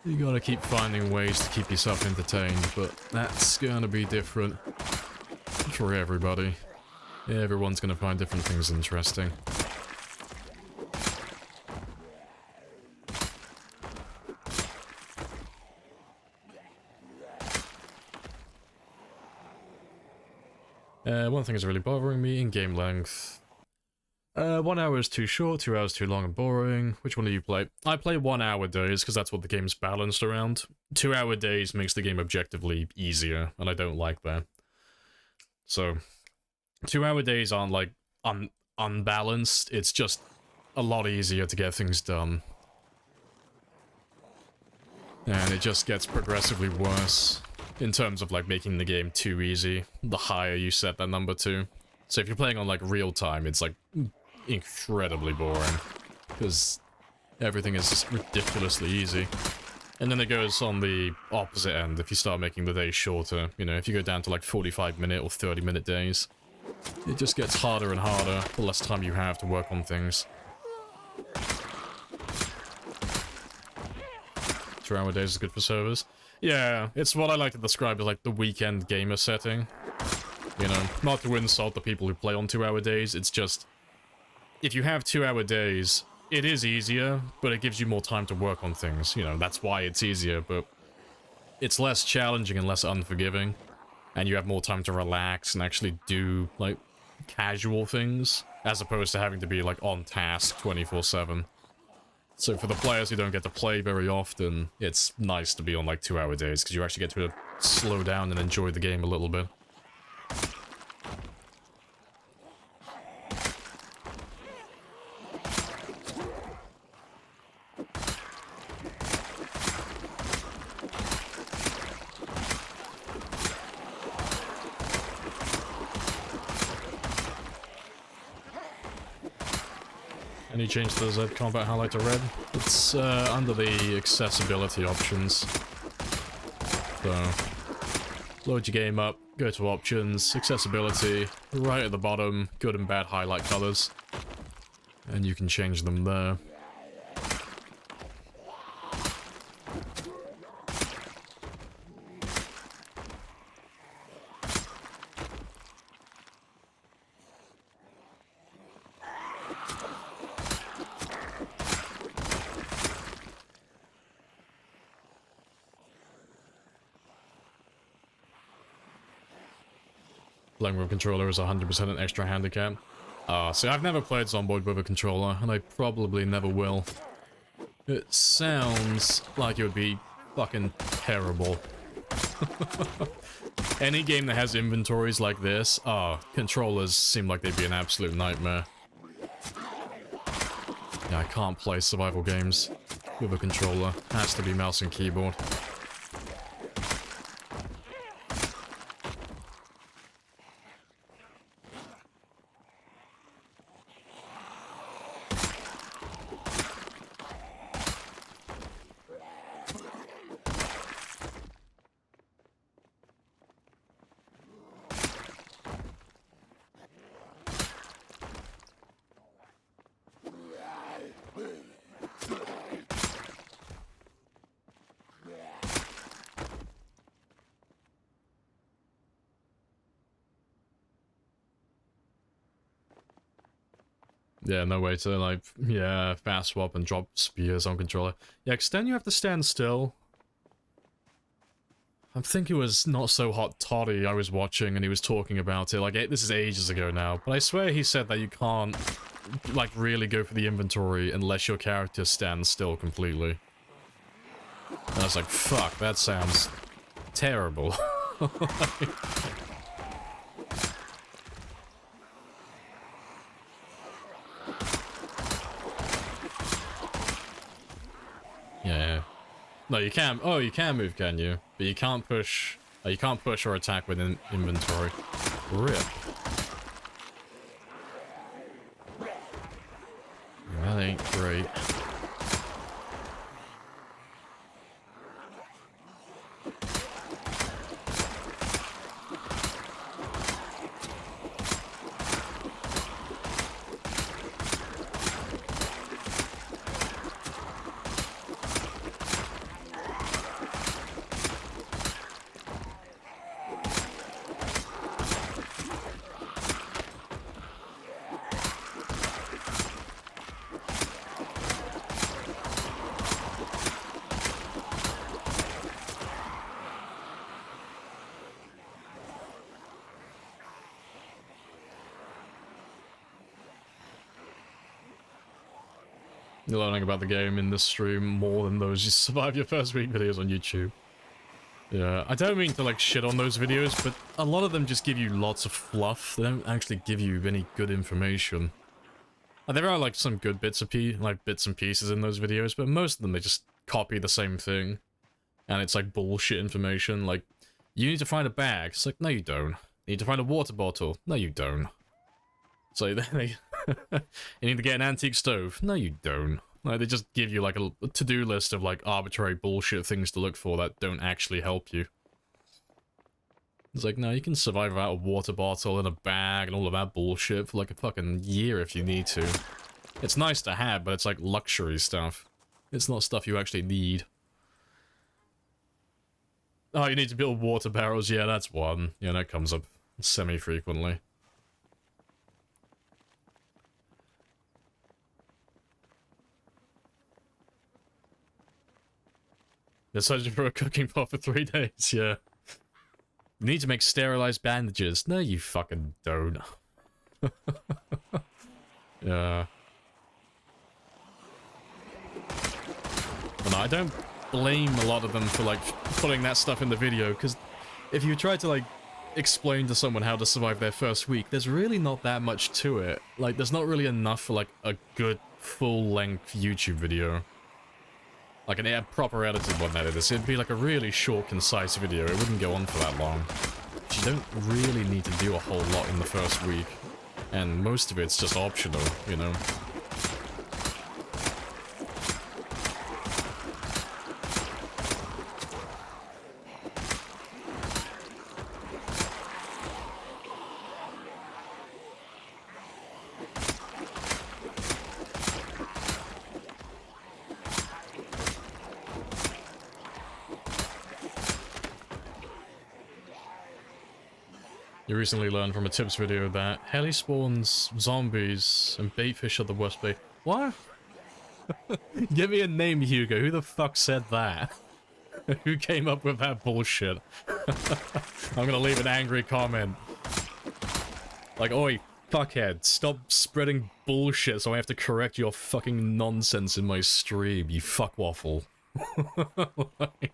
You gotta keep finding ways to keep yourself entertained, but that's gonna be different for everybody. Everyone's gonna find different things interesting. One thing is really bothering me in game length. 1 hour is too short, 2 hours too long and boring. Which one do you play? I play 1 hour days because that's what the game's balanced around. 2 hour days makes the game objectively easier, and I don't like that. So, 2 hour days aren't like unbalanced, it's just a lot easier to get things done. And it just gets progressively worse. In terms of, like, making the game too easy, the higher you set that number to. So if you're playing on, like, real time, it's, like, incredibly boring. Because everything is just ridiculously easy. And then it goes on the opposite end if you start making the days shorter. You know, if you go down to, like, 45-minute or 30-minute days. It just gets harder and harder, the less time you have to work on things. 2 hour days is good for servers. Yeah, it's what I like to describe as, like, the weekend gamer setting. You know, not to insult the people who play on 2 hour days, it's just... If you have 2 hour days, it is easier, but it gives you more time to work on things. You know, that's why it's easier, but... It's less challenging and less unforgiving. And you have more time to relax and actually do, like, casual things. As opposed to having to be, like, on task 24/7. So for the players who don't get to play very often, it's nice to be on, like, 2 hour days, because you actually get to slow down and enjoy the game a little bit. Any change to the Z combat highlight to red? It's under the accessibility options. So, load your game up, go to options, accessibility, right at the bottom, good and bad highlight colors. And you can change them there. playing with a controller is 100% an extra handicap. See, I've never played Zomboid with a controller, and I probably never will. It sounds like it would be fucking terrible. Any game that has inventories like this, controllers seem like they'd be an absolute nightmare. Yeah, I can't play survival games with a controller. Has to be mouse and keyboard. Yeah, no way to, like, yeah, fast swap and drop spears on controller. Yeah, because then you have to stand still. I think it was Not So Hot Toddy I was watching, and he was talking about it. Like, this is ages ago now, but I swear he said that you can't, like, really go for the inventory unless your character stands still completely. And I was like, fuck, that sounds terrible. Yeah. No, you can. Oh, you can move, can you? But you can't push. You can't push or attack within inventory. Rip. That ain't great. You're learning about the game in this stream more than those you survive your first week videos on YouTube. Yeah, I don't mean to like shit on those videos, but a lot of them just give you lots of fluff. They don't actually give you any good information. There are like some good bits and pieces in those videos, but most of them they just copy the same thing. And it's like bullshit information, like, you need to find a bag. It's like, no you don't. You need to find a water bottle. No you don't. So they you need to get an antique stove. No, you don't. Like, they just give you, like, a to-do list of, like, arbitrary bullshit things to look for that don't actually help you. It's like, no, you can survive without a water bottle and a bag and all of that bullshit for, like, a fucking year if you need to. It's nice to have, but it's, like, luxury stuff. It's not stuff you actually need. Oh, you need to build water barrels? Yeah, that's one. Yeah, that comes up semi-frequently. They're searching for a cooking pot for 3 days, yeah. You need to make sterilized bandages. No, you fucking don't. Yeah. But no, I don't blame a lot of them for, like, putting that stuff in the video, because if you try to, like, explain to someone how to survive their first week, there's really not that much to it. Like, there's not really enough for, like, a good, full-length YouTube video. Like a proper edited one, that is. It'd be like a really short, concise video. It wouldn't go on for that long. But you don't really need to do a whole lot in the first week. And most of it's just optional, you know? You recently learned from a tips video that heli spawns, zombies, and baitfish are the worst bait. What? Give me a name, Hugo. Who the fuck said that? Who came up with that bullshit? I'm gonna leave an angry comment. Like, oi, fuckhead, stop spreading bullshit so I have to correct your fucking nonsense in my stream, you fuckwaffle. Like,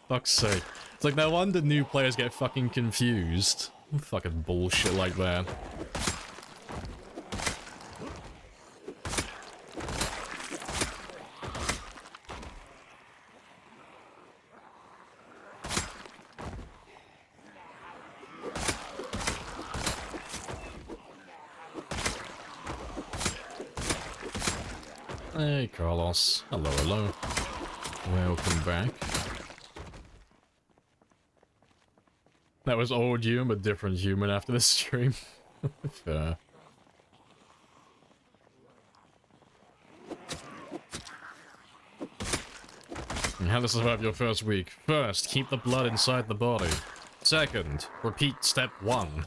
fuck's sake. It's like, no wonder new players get fucking confused. Fucking bullshit like that. Hey, Carlos. Hello, hello. Welcome back. That was old human, but different human after the stream. Fair. And how to survive your first week. First, keep the blood inside the body. Second, repeat step 1.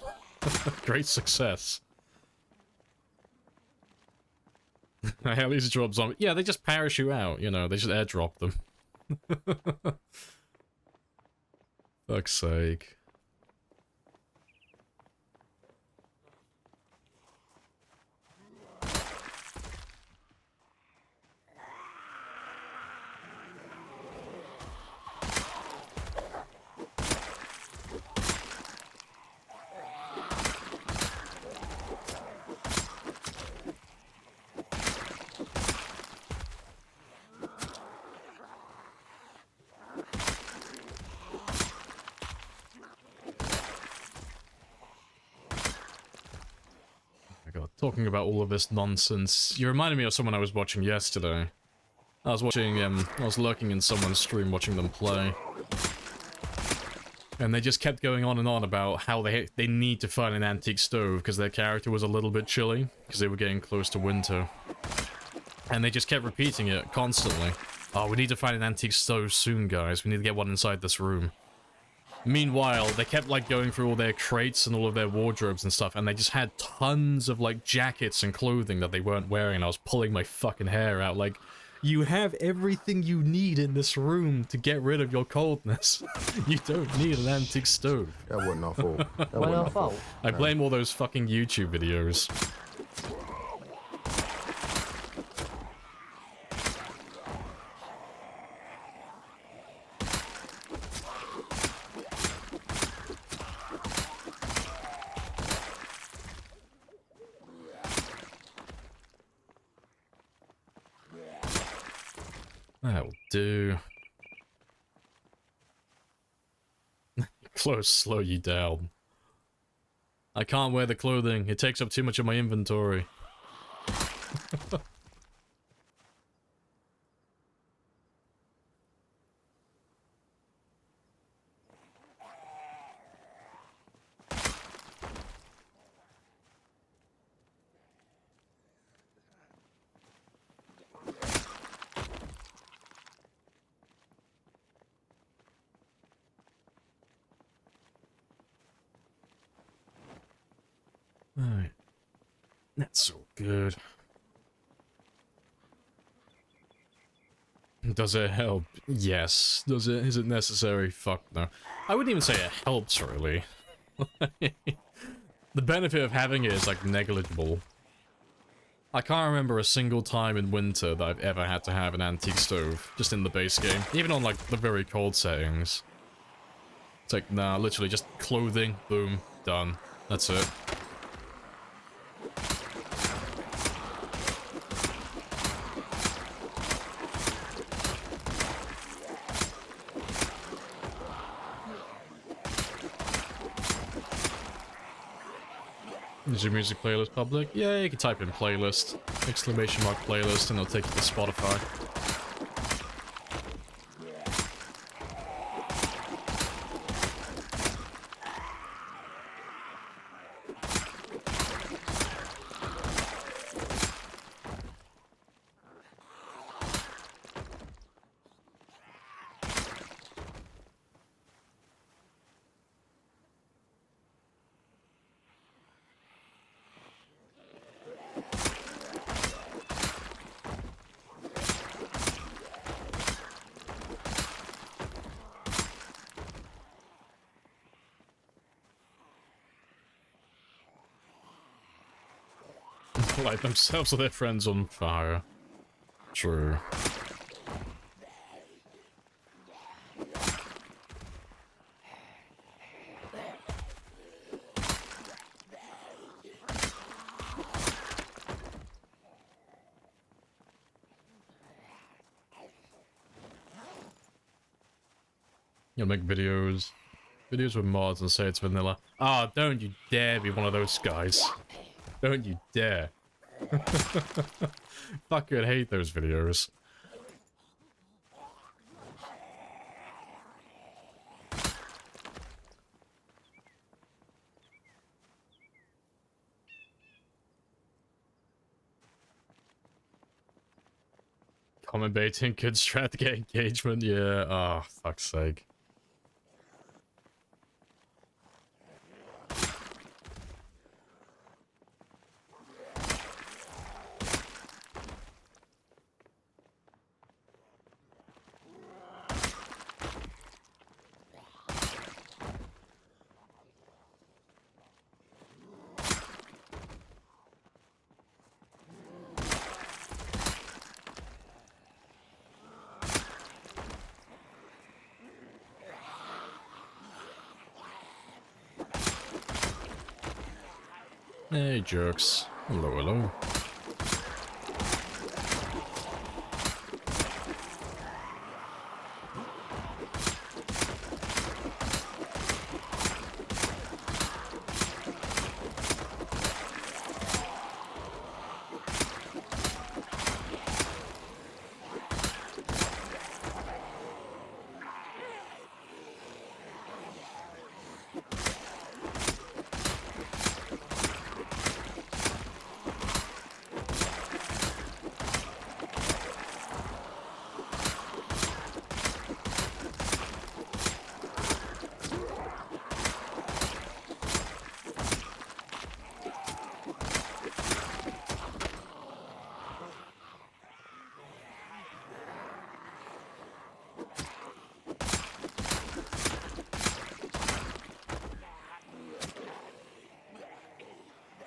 Great success. How these drop zombies? Yeah, they just parachute out, you know, they just airdrop them. Fuck's sake. Talking about all of this nonsense, you reminded me of someone I was watching yesterday. I was lurking in someone's stream watching them play. And they just kept going on and on about how they need to find an antique stove because their character was a little bit chilly, because they were getting close to winter. And they just kept repeating it constantly. Oh, we need to find an antique stove soon, guys. We need to get one inside this room. Meanwhile, they kept, like, going through all their crates and all of their wardrobes and stuff, and they just had tons of, like, jackets and clothing that they weren't wearing, and I was pulling my fucking hair out, like, you have everything you need in this room to get rid of your coldness. You don't need an antique stove. That wasn't our fault. That Why wasn't our our fault. fault? I blame all those fucking YouTube videos. That'll do. Clothes slow you down. I can't wear the clothing. It takes up too much of my inventory. Alright. That's so good. Does it help? Yes. Does it? Is it necessary? Fuck no. I wouldn't even say it helps, really. The benefit of having it is, like, negligible. I can't remember a single time in winter that I've ever had to have an antique stove, just in the base game. Even on, like, the very cold settings. It's like, nah, literally just clothing, boom, done. That's it. Is your music playlist public? Yeah, you can type in playlist, exclamation mark playlist, and it'll take you to Spotify. Light themselves or their friends on fire. True. You'll make videos with mods and say it's vanilla. Ah, don't you dare be one of those guys. Don't you dare. Fucking hate those videos. Comment baiting, good strat to get engagement, yeah. Oh, fuck's sake. Hey, jerks. Hello, hello.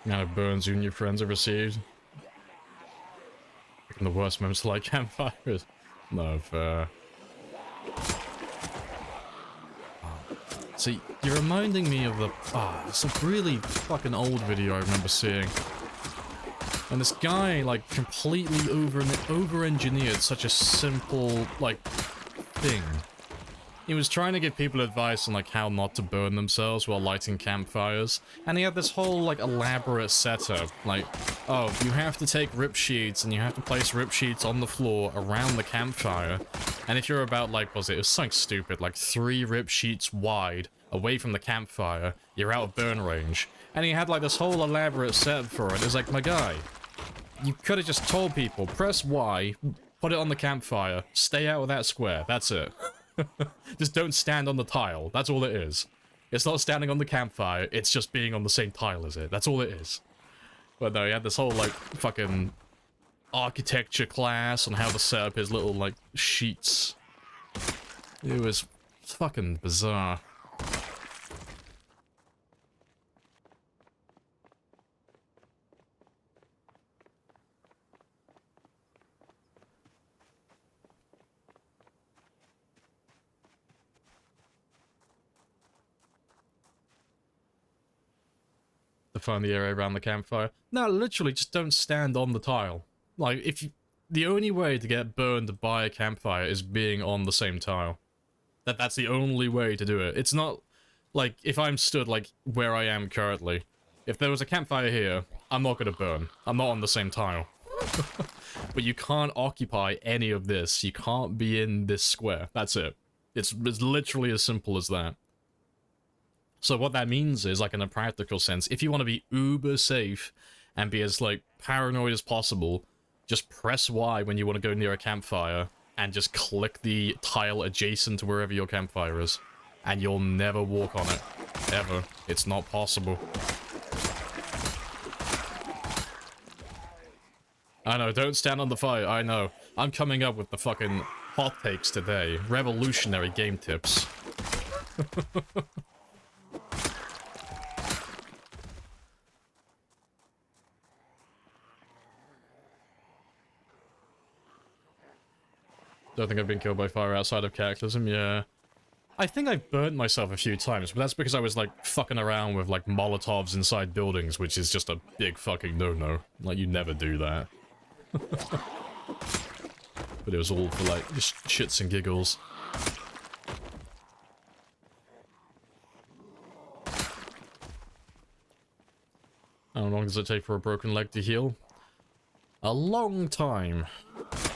Kind of burns you and your friends have received. Picking the worst moments to light campfires. No, fair. See, you're reminding me of the... it's a really fucking old video I remember seeing. And this guy, like, completely over-engineered such a simple, like, thing. He was trying to give people advice on, like, how not to burn themselves while lighting campfires. And he had this whole, like, elaborate setup. Like, oh, you have to take rip sheets, and you have to place rip sheets on the floor around the campfire. And if you're about, like, it was something stupid, like 3 rip sheets wide, away from the campfire, you're out of burn range. And he had, like, this whole elaborate setup for it. It was like, my guy, you could have just told people, press Y, put it on the campfire, stay out of that square, that's it. Just don't stand on the tile. That's all it is. It's not standing on the campfire, it's just being on the same tile as it. That's all it is. But no, he had this whole, like, fucking architecture class on how to set up his little, like, sheets. It was fucking bizarre. To find the area around the campfire. No, literally, just don't stand on the tile. Like, if you... The only way to get burned by a campfire is being on the same tile. That's the only way to do it. It's not... Like, if I'm stood, like, where I am currently, if there was a campfire here, I'm not gonna burn. I'm not on the same tile. But you can't occupy any of this. You can't be in this square. That's it. It's literally as simple as that. So what that means is, like, in a practical sense, if you want to be uber safe and be as, like, paranoid as possible, just press Y when you want to go near a campfire and just click the tile adjacent to wherever your campfire is. And you'll never walk on it. Ever. It's not possible. I know, don't stand on the fire, I know. I'm coming up with the fucking hot takes today. Revolutionary game tips. Don't think I've been killed by fire outside of Cataclysm, yeah. I think I burnt myself a few times, but that's because I was, like, fucking around with, like, Molotovs inside buildings, which is just a big fucking no-no. Like, you never do that. But it was all for, like, just shits and giggles. How long does it take for a broken leg to heal? A long time.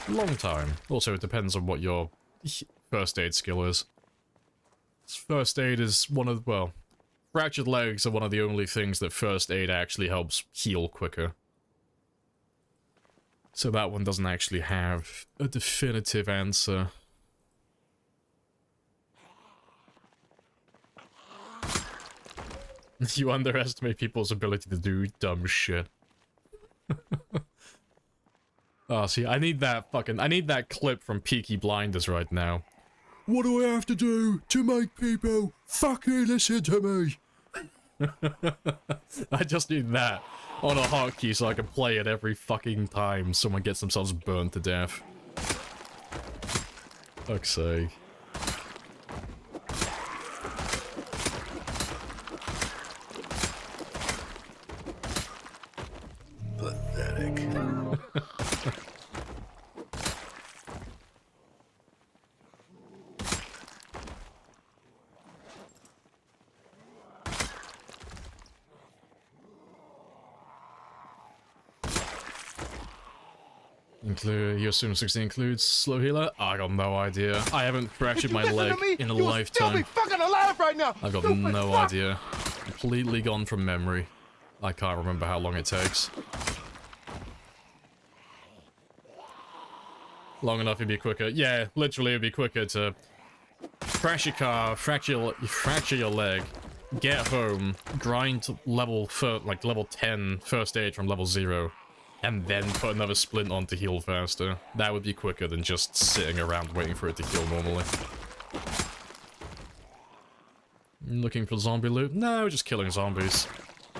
Long time. Also, it depends on what your first aid skill is. First aid is one of, well, fractured legs are one of the only things that first aid actually helps heal quicker. So that one doesn't actually have a definitive answer. You underestimate people's ability to do dumb shit. Oh, see, I need that clip from Peaky Blinders right now. What do I have to do to make people fucking listen to me? I just need that on a hotkey so I can play it every fucking time someone gets themselves burned to death. Fuck's sake. Pathetic. You assume 16 includes slow healer? I got no idea. I haven't fractured my leg in a lifetime. Still be fucking alive right now. I got no idea. Completely gone from memory. I can't remember how long it takes. Long enough it'd be quicker. Yeah, literally it'd be quicker to crash your car, fracture your leg, get home, grind to level 10 first aid from level 0. And then put another splint on to heal faster. That would be quicker than just sitting around waiting for it to heal normally. Looking for zombie loot? No, just killing zombies.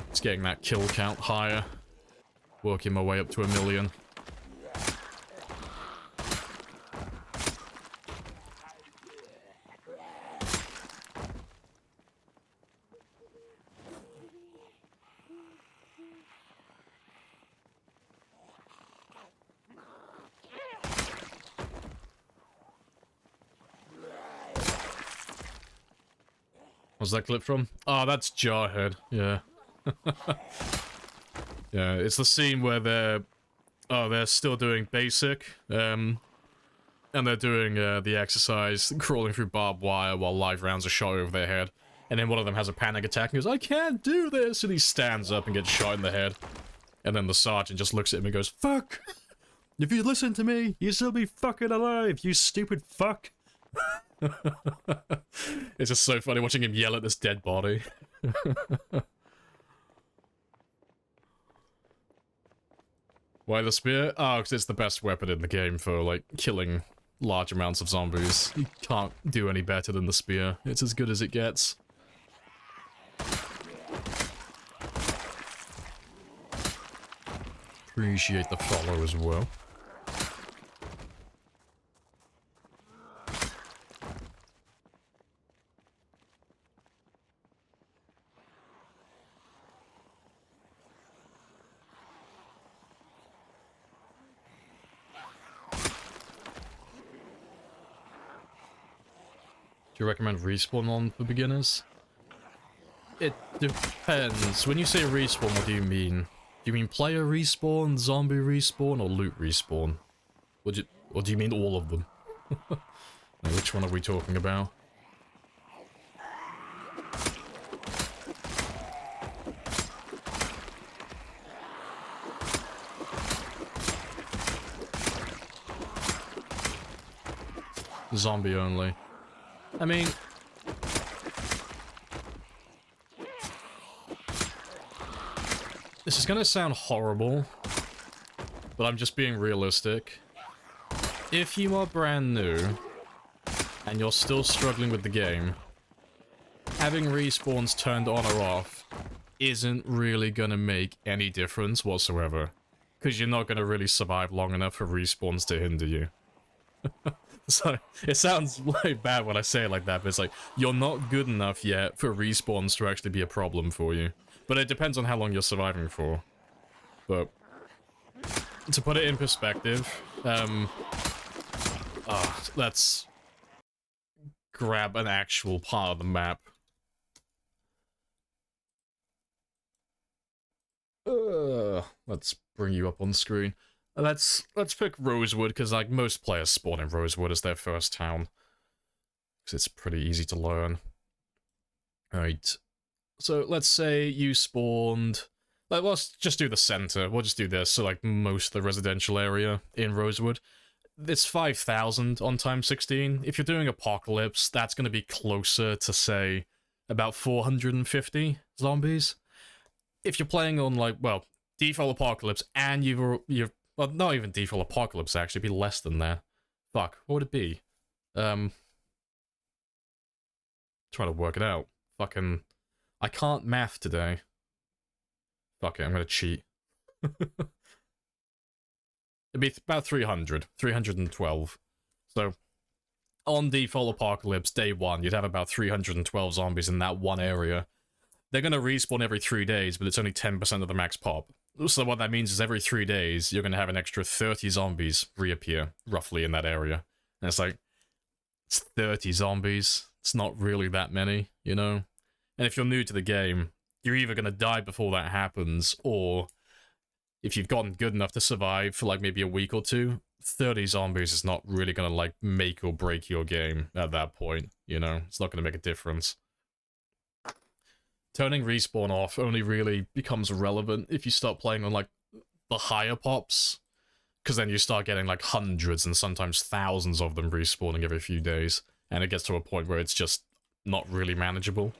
Just getting that kill count higher. Working my way up to 1 million. What's that clip from? Oh, that's Jarhead. Yeah. Yeah, it's the scene where they're still doing basic, and they're doing the exercise, crawling through barbed wire while live rounds are shot over their head. And then one of them has a panic attack and goes, I can't do this! And he stands up and gets shot in the head. And then the sergeant just looks at him and goes, fuck! If you listen to me, you'll still be fucking alive, you stupid fuck! It's just so funny watching him yell at this dead body. Why the spear? Oh, because it's the best weapon in the game for, like, killing large amounts of zombies. You can't do any better than the spear. It's as good as it gets. Appreciate the follow as well. Do you recommend respawn on for beginners? It depends. When you say respawn, what do you mean? Do you mean player respawn, zombie respawn, or loot respawn? Or do you mean all of them? Now, which one are we talking about? Zombie only. I mean, this is gonna sound horrible, but I'm just being realistic. If you are brand new, and you're still struggling with the game, having respawns turned on or off isn't really gonna make any difference whatsoever, because you're not gonna really survive long enough for respawns to hinder you. So, it sounds like bad when I say it like that, but it's like, you're not good enough yet for respawns to actually be a problem for you. But it depends on how long you're surviving for. But, to put it in perspective, let's grab an actual part of the map. Let's bring you up on screen. Let's pick Rosewood, because like most players spawn in Rosewood as their first town. Because it's pretty easy to learn. Alright. So let's say you spawned... let's just do the center. We'll just do this, so like most of the residential area in Rosewood. It's 5,000 on times 16. If you're doing Apocalypse, that's going to be closer to, say, about 450 zombies. If you're playing on, like, well, default Apocalypse, and you've well, not even default Apocalypse, actually, it'd be less than that. Fuck, what would it be? Try to work it out. Fucking, I can't math today. Fuck it, I'm gonna cheat. It'd be about 300, 312. So, on default Apocalypse, day 1, you'd have about 312 zombies in that one area. They're gonna respawn every 3 days, but it's only 10% of the max pop. So what that means is every 3 days, you're gonna have an extra 30 zombies reappear, roughly, in that area. And it's like, it's 30 zombies. It's not really that many, you know? And if you're new to the game, you're either gonna die before that happens, or if you've gotten good enough to survive for like maybe a week or two, 30 zombies is not really gonna like make or break your game at that point, you know? It's not gonna make a difference. Turning respawn off only really becomes relevant if you start playing on like the higher pops, because then you start getting like hundreds and sometimes thousands of them respawning every few days, and it gets to a point where it's just not really manageable.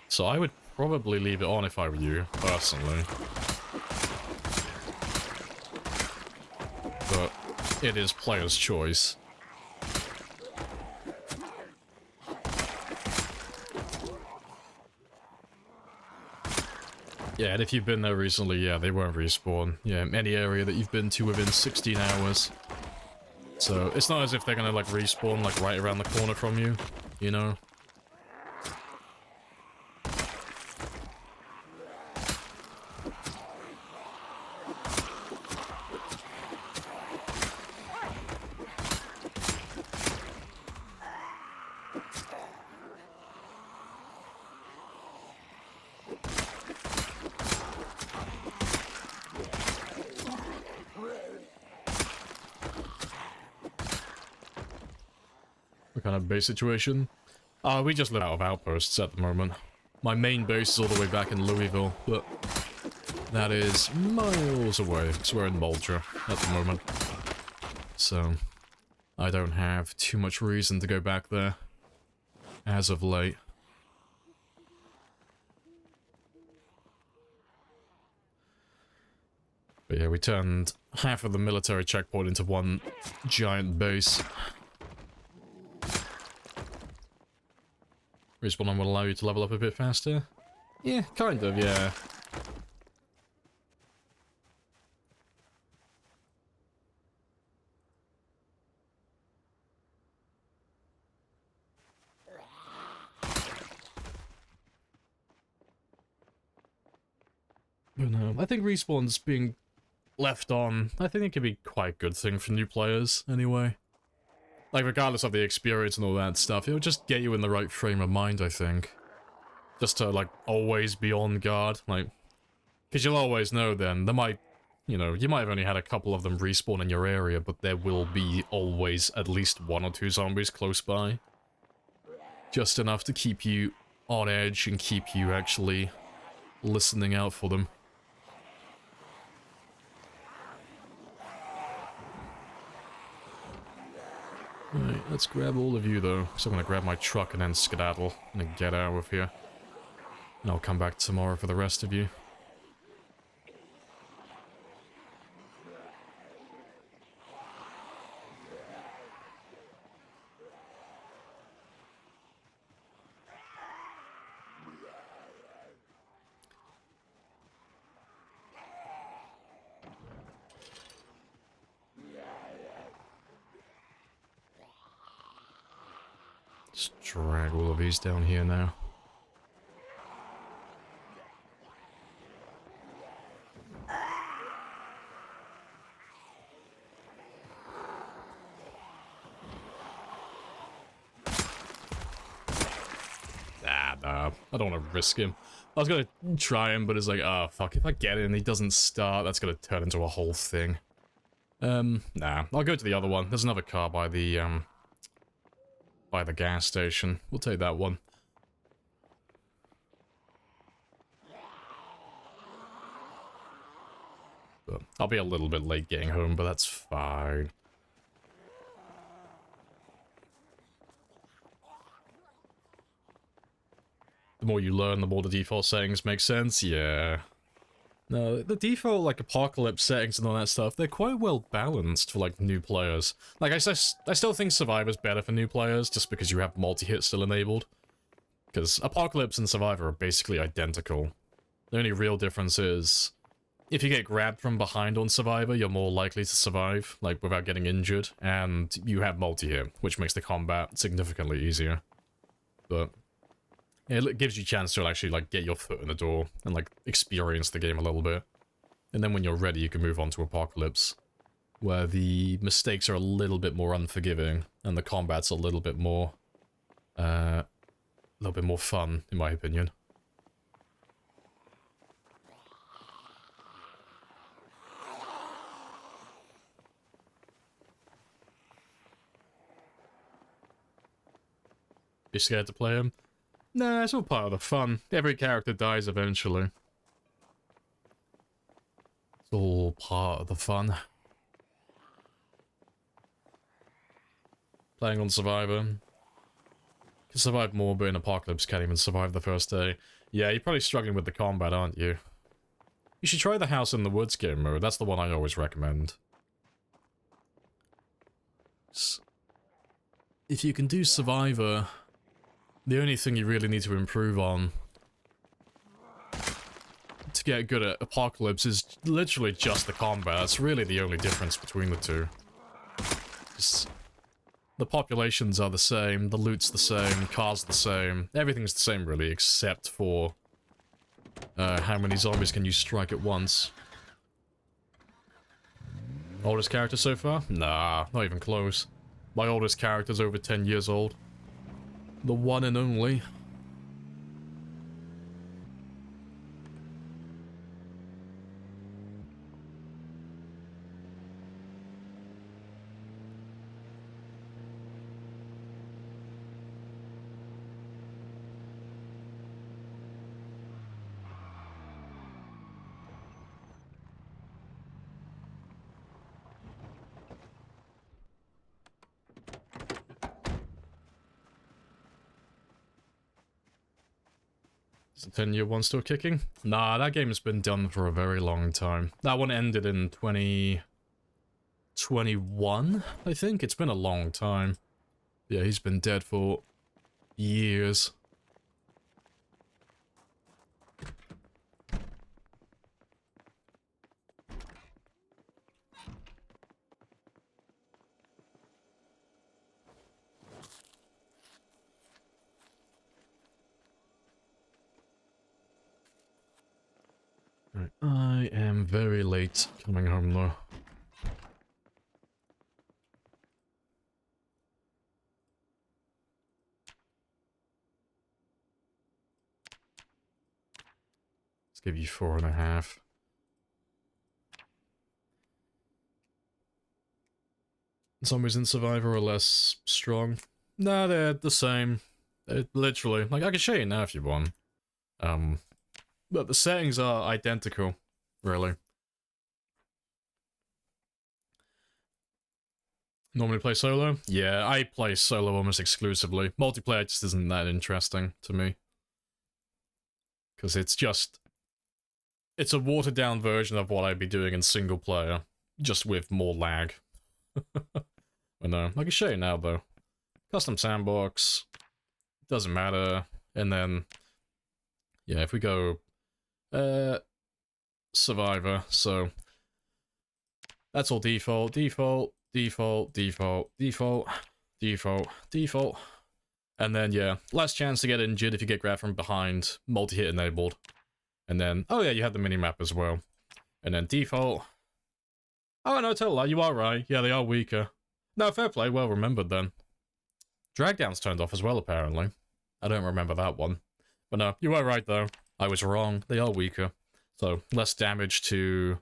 So I would probably leave it on if I were you, personally. But it is player's choice. Yeah, and if you've been there recently, yeah, they won't respawn. Yeah, any area that you've been to within 16 hours. So, it's not as if they're gonna, like, respawn, like, right around the corner from you, you know? What kind of base situation? We just live out of outposts at the moment. My main base is all the way back in Louisville, but that is miles away, because we're in Moldra at the moment. So, I don't have too much reason to go back there, as of late. But yeah, we turned half of the military checkpoint into one giant base. Respawn will allow you to level up a bit faster? Yeah, kind of, yeah. But no, I think respawn's being left on. I think it could be quite a good thing for new players, anyway. Like, regardless of the experience and all that stuff, it'll just get you in the right frame of mind, I think. Just to, like, always be on guard, like... Because you'll always know then, there might... You know, you might have only had a couple of them respawn in your area, but there will be always at least 1 or 2 zombies close by. Just enough to keep you on edge and keep you actually listening out for them. Right, let's grab all of you though, because I'm gonna grab my truck and then skedaddle and get out of here. And I'll come back tomorrow for the rest of you. Just drag all of these down here now. Nah, I don't want to risk him. I was gonna try him, but it's like, oh fuck, if I get it and he doesn't start, that's gonna turn into a whole thing. Nah, I'll go to the other one. There's another car by the gas station. We'll take that one. But I'll be a little bit late getting home, but that's fine. The more you learn, the more the default settings make sense. Yeah. No, the default, like, apocalypse settings and all that stuff, they're quite well balanced for, like, new players. Like, I still think Survivor's better for new players, just because you have multi-hit still enabled. Because Apocalypse and Survivor are basically identical. The only real difference is, if you get grabbed from behind on Survivor, you're more likely to survive, like, without getting injured, and you have multi-hit, which makes the combat significantly easier. But it gives you a chance to actually, like, get your foot in the door and, like, experience the game a little bit. And then when you're ready, you can move on to Apocalypse, where the mistakes are a little bit more unforgiving, and the combat's a little bit more fun, in my opinion. You scared to play him? Nah, it's all part of the fun. Every character dies eventually. It's all part of the fun. Playing on Survivor. Can survive more, but in Apocalypse can't even survive the first day. Yeah, you're probably struggling with the combat, aren't you? You should try the House in the Woods game mode. That's the one I always recommend. If you can do Survivor, the only thing you really need to improve on to get good at Apocalypse is literally just the combat. That's really the only difference between the two. Just, the populations are the same, the loot's the same, cars are the same, everything's the same really, except for how many zombies can you strike at once. Oldest character so far? Nah, not even close. My oldest character's over 10 years old. The one and only. Is the 10-year one still kicking? Nah, that game has been done for a very long time. That one ended in 2021, I think? It's been a long time. Yeah, he's been dead for years. Right, I am very late coming home though. Let's give you 4.5. Zombies in Survivor are less strong. Nah, they're the same. Literally. Like, I can show you now if you want. But the settings are identical, really. Normally play solo? Yeah, I play solo almost exclusively. Multiplayer just isn't that interesting to me. Because it's a watered down version of what I'd be doing in single player, just with more lag. I know. I can show you now, though. Custom sandbox. Doesn't matter. And then, yeah, if we go Survivor, so that's all default, default, default, default, default, default, default. And then, yeah, less chance to get injured if you get grabbed from behind, multi-hit enabled. And then, oh yeah, you have the mini-map as well. And then default. Oh, no, tell a lie, you are right. Yeah, they are weaker. No, fair play, well remembered then. Drag down's turned off as well, apparently. I don't remember that one. But no, you are right, though. I was wrong, they are weaker. So, less damage to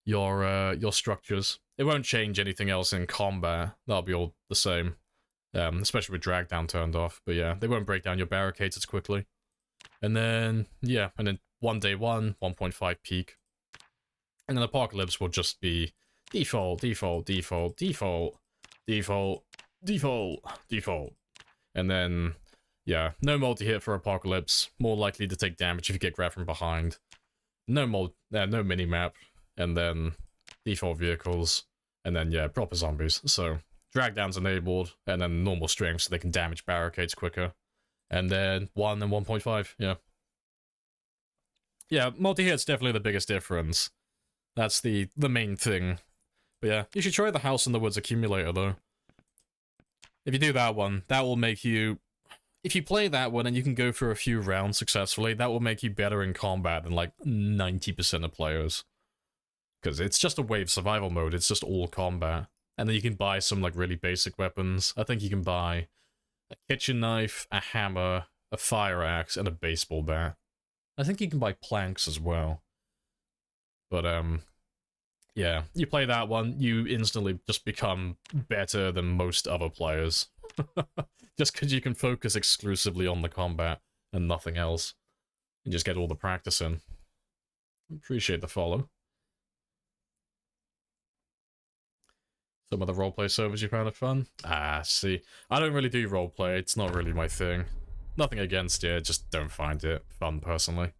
your structures. It won't change anything else in combat. That'll be all the same. Especially with drag down turned off. But yeah, they won't break down your barricades as quickly. And then, yeah, and then 1.5 peak. And then Apocalypse will just be default, default, default, default, default, default, default. And then, yeah, no multi-hit for Apocalypse. More likely to take damage if you get grabbed from behind. No mini-map. And then default vehicles. And then, yeah, proper zombies. So, drag down's enabled. And then normal strength so they can damage barricades quicker. And then 1 and 1.5, yeah. Yeah, multi-hit's definitely the biggest difference. That's the main thing. But yeah, you should try the House in the Woods accumulator, though. If you do that one, that will make you... If you play that one and you can go for a few rounds successfully, that will make you better in combat than, like, 90% of players. Because it's just a wave survival mode, it's just all combat. And then you can buy some, like, really basic weapons. I think you can buy a kitchen knife, a hammer, a fire axe, and a baseball bat. I think you can buy planks as well. But, yeah, you play that one, you instantly just become better than most other players. Just because you can focus exclusively on the combat and nothing else. And just get all the practice in. Appreciate the follow. Some of the roleplay servers you found it fun? Ah, see. I don't really do roleplay, it's not really my thing. Nothing against it, just don't find it fun personally.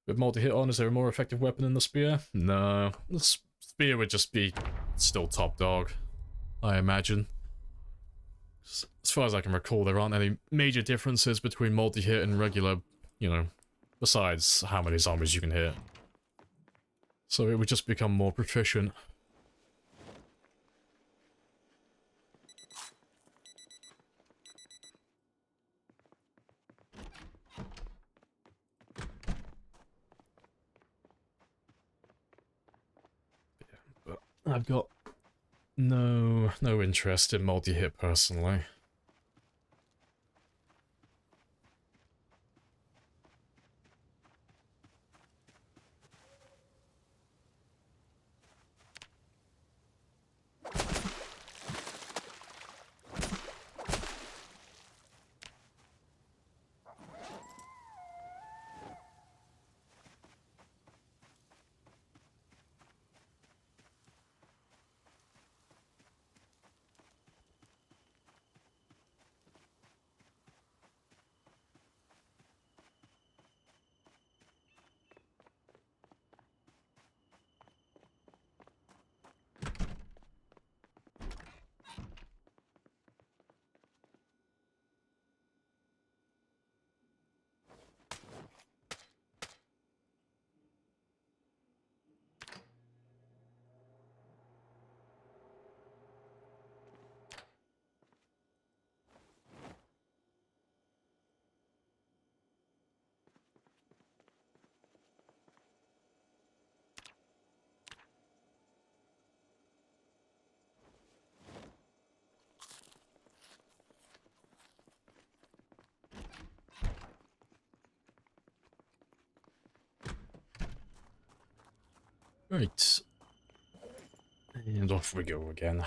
With multi-hit on, is there a more effective weapon than the spear? No. The spear would just be still top dog, I imagine. As far as I can recall, there aren't any major differences between multi-hit and regular, you know, besides how many zombies you can hit. So it would just become more proficient. But I've got no interest in multi-hit personally. Right. And off we go again.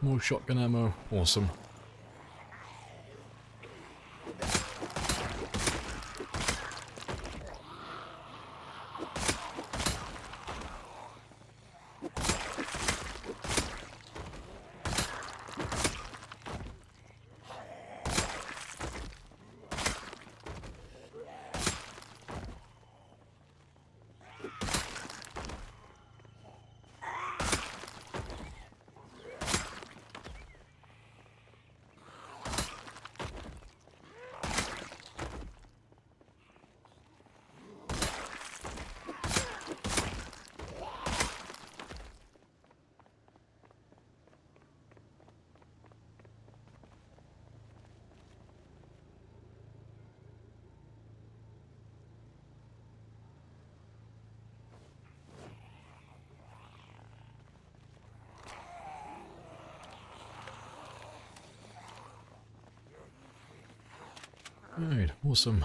more shotgun ammo. Awesome. Alright, awesome.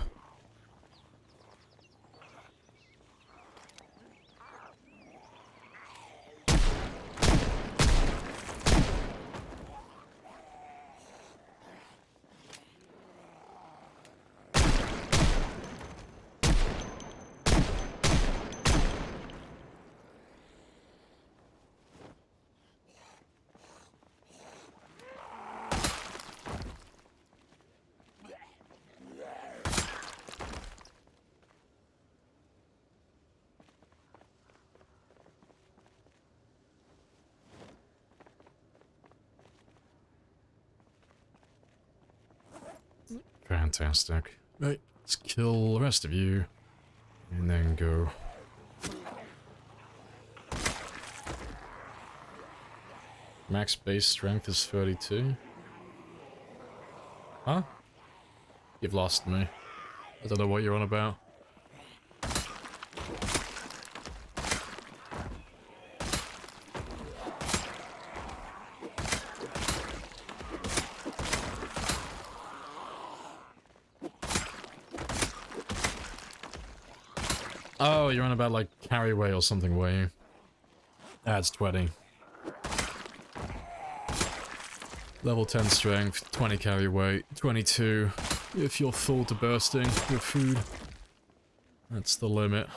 Fantastic. Right, let's kill the rest of you. And then go. Max base strength is 32. Huh? You've lost me. I don't know what you're on about. Oh, you're on about like carry weight or something, were you? Adds 20. Level 10 strength, 20 carry weight, 22 if you're full to bursting with food. That's the limit.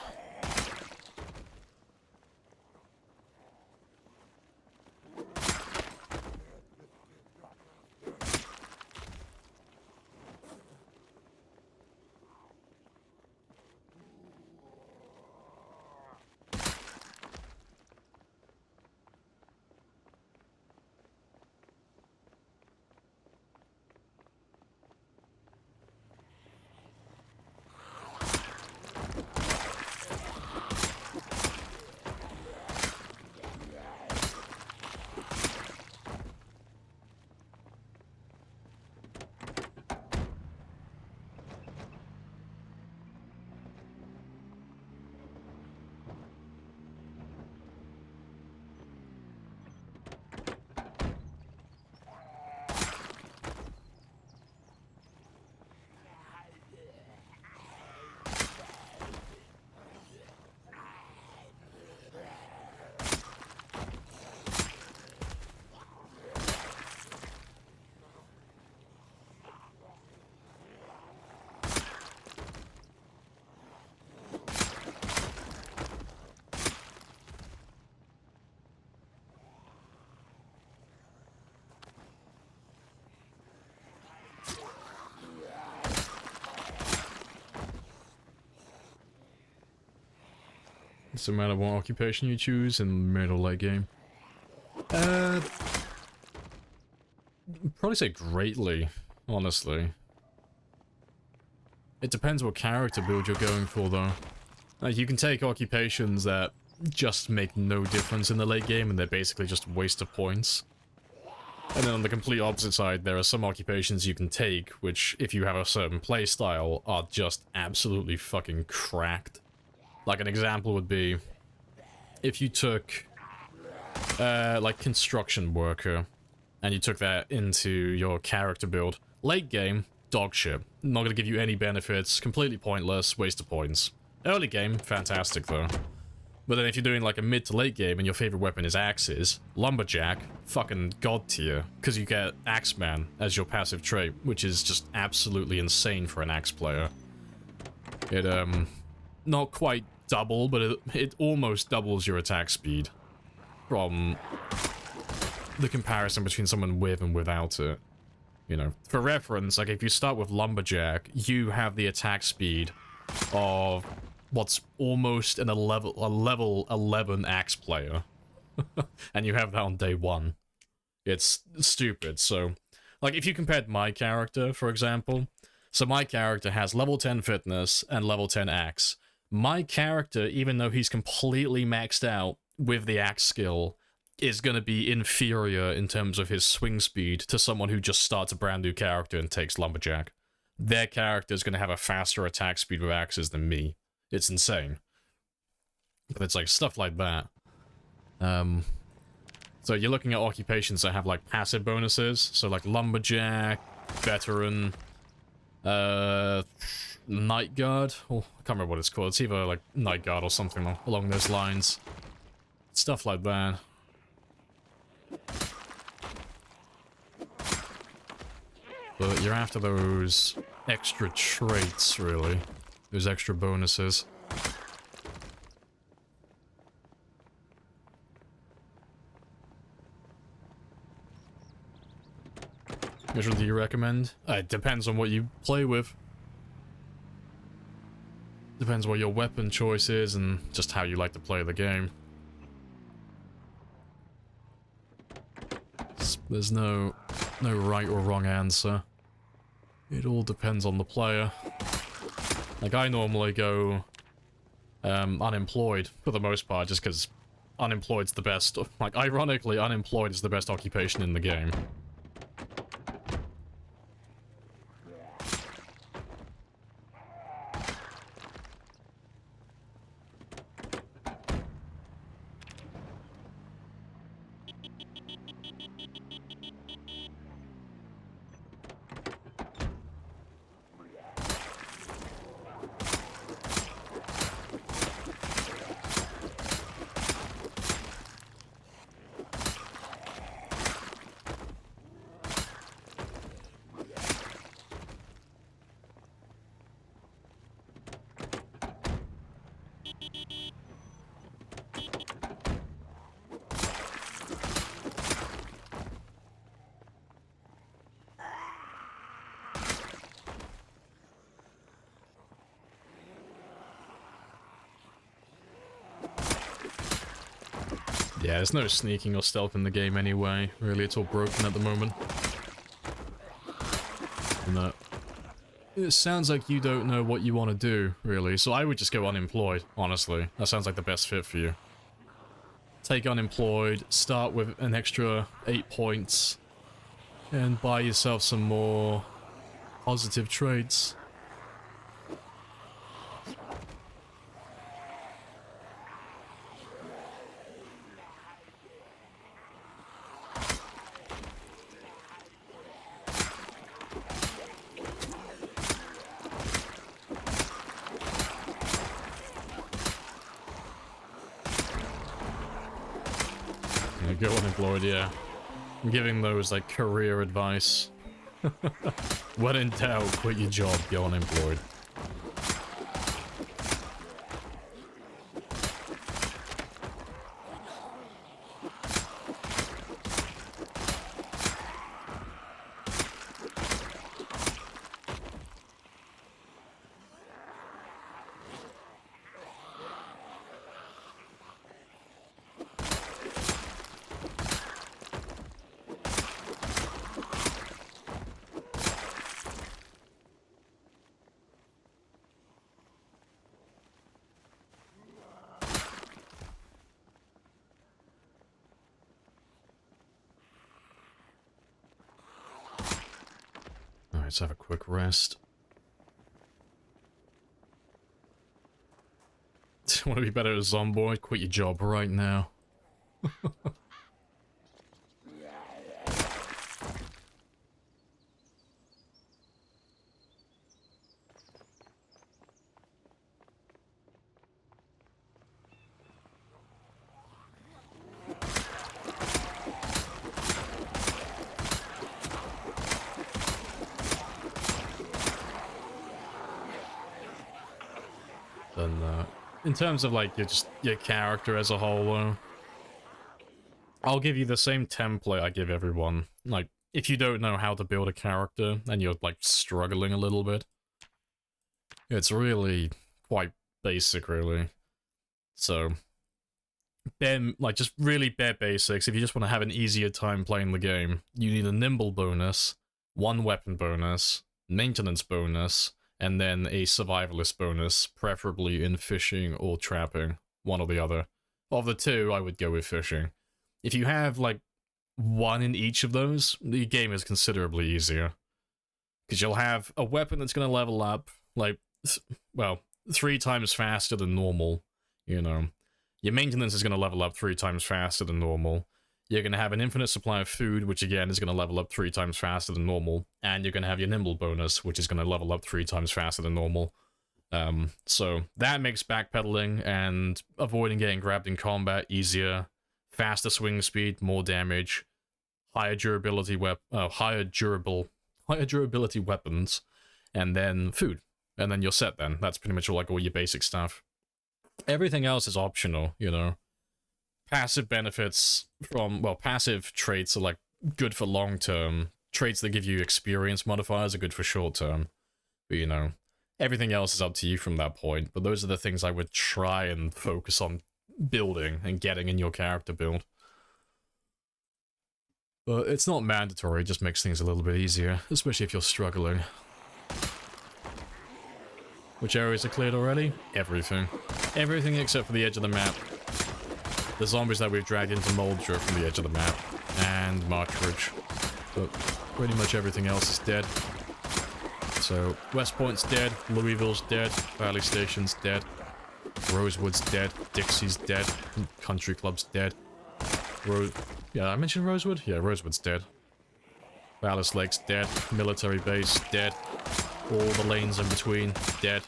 It's a matter of what occupation you choose in mid or late game. Probably say greatly, honestly. It depends what character build you're going for, though. Like, you can take occupations that just make no difference in the late game, and they're basically just a waste of points. And then on the complete opposite side, there are some occupations you can take, which, if you have a certain playstyle, are just absolutely fucking cracked. Like, an example would be, if you took, like, construction worker, and you took that into your character build. Late game, dog shit. Not gonna give you any benefits, completely pointless, waste of points. Early game, fantastic though. But then if you're doing like a mid to late game and your favorite weapon is axes, Lumberjack, fucking god tier, because you get Axeman as your passive trait, which is just absolutely insane for an axe player. It, not quite double, but it almost doubles your attack speed from the comparison between someone with and without it. You know, for reference, like if you start with Lumberjack, you have the attack speed of what's almost a level 11 axe player. And you have that on day 1. It's stupid. So, like if you compared my character, for example, so my character has level 10 fitness and level 10 axe. My character, even though he's completely maxed out with the axe skill, is going to be inferior in terms of his swing speed to someone who just starts a brand new character and takes Lumberjack. Their character is going to have a faster attack speed with axes than me. It's insane. But it's like stuff like that. So you're looking at occupations that have like passive bonuses. So like Lumberjack, Veteran, Night Guard. Oh, I can't remember what it's called. It's either like Night Guard or something along those lines. Stuff like that. But you're after those extra traits, really. Those extra bonuses. Which one do you recommend? It depends on what you play with. Depends what your weapon choice is and just how you like to play the game. There's no right or wrong answer. It all depends on the player. Like, I normally go unemployed for the most part, just because unemployed's the best. Like, ironically, unemployed is the best occupation in the game. Yeah, there's no sneaking or stealth in the game anyway. Really, it's all broken at the moment. No. It sounds like you don't know what you want to do, really. So I would just go unemployed, honestly. That sounds like the best fit for you. Take unemployed, start with an extra 8 points, and buy yourself some more positive traits. Go unemployed, yeah. I'm giving those, like, career advice. When in doubt, quit your job, go unemployed. Let's have a quick rest. Want to be better as Zomboid? Quit your job right now. than that. In terms of like your character as a whole, though, I'll give you the same template I give everyone. Like, if you don't know how to build a character and you're like struggling a little bit, it's really quite basic, really. So, just really bare basics. If you just want to have an easier time playing the game, you need a nimble bonus, 1 weapon bonus, maintenance bonus, and then a survivalist bonus, preferably in fishing or trapping, one or the other. Of the two, I would go with fishing. If you have, like, 1 in each of those, the game is considerably easier. Because you'll have a weapon that's going to level up, like, 3 times faster than normal, you know. Your maintenance is going to level up 3 times faster than normal. You're going to have an infinite supply of food, which again is going to level up 3 times faster than normal. And you're going to have your nimble bonus, which is going to level up 3 times faster than normal. So that makes backpedaling and avoiding getting grabbed in combat easier. Faster swing speed, more damage, higher durability higher durability weapons, and then food. And then you're set then. That's pretty much all your basic stuff. Everything else is optional, you know. Passive benefits from, passive traits are, like, good for long-term. Traits that give you experience modifiers are good for short-term. But, you know, everything else is up to you from that point. But those are the things I would try and focus on building and getting in your character build. But it's not mandatory, it just makes things a little bit easier, especially if you're struggling. Which areas are cleared already? Everything. Everything except for the edge of the map. The zombies that we've dragged into Moldra from the edge of the map. And Marchridge. But pretty much everything else is dead. So, West Point's dead, Louisville's dead, Valley Station's dead, Rosewood's dead, Dixie's dead, Country Club's dead. Yeah, I mentioned Rosewood? Yeah, Rosewood's dead. Ballas Lake's dead, Military Base dead, all the lanes in between dead.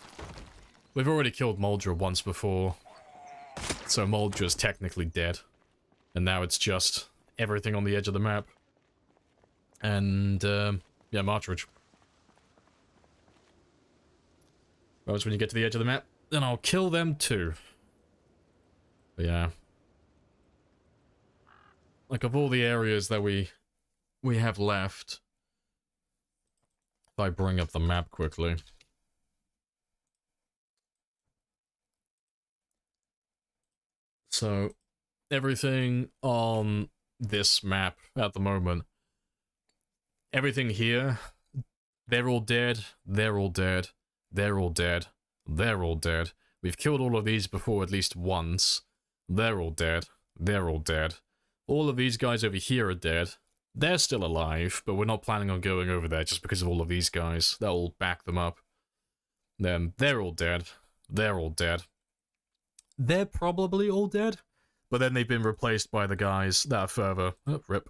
We've already killed Moldra once before, so Moldra's technically dead. And now it's just everything on the edge of the map. And, yeah, Marchridge. Well, when you get to the edge of the map, then I'll kill them too. But yeah. Like, of all the areas that we have left, if I bring up the map quickly. So, everything on this map at the moment, everything here, they're all dead, they're all dead, they're all dead, they're all dead. We've killed all of these before at least once. They're all dead, they're all dead. All of these guys over here are dead. They're still alive, but we're not planning on going over there just because of all of these guys. That'll back them up. Then they're all dead. They're all dead. They're probably all dead, but then they've been replaced by the guys that are further... Oh, rip.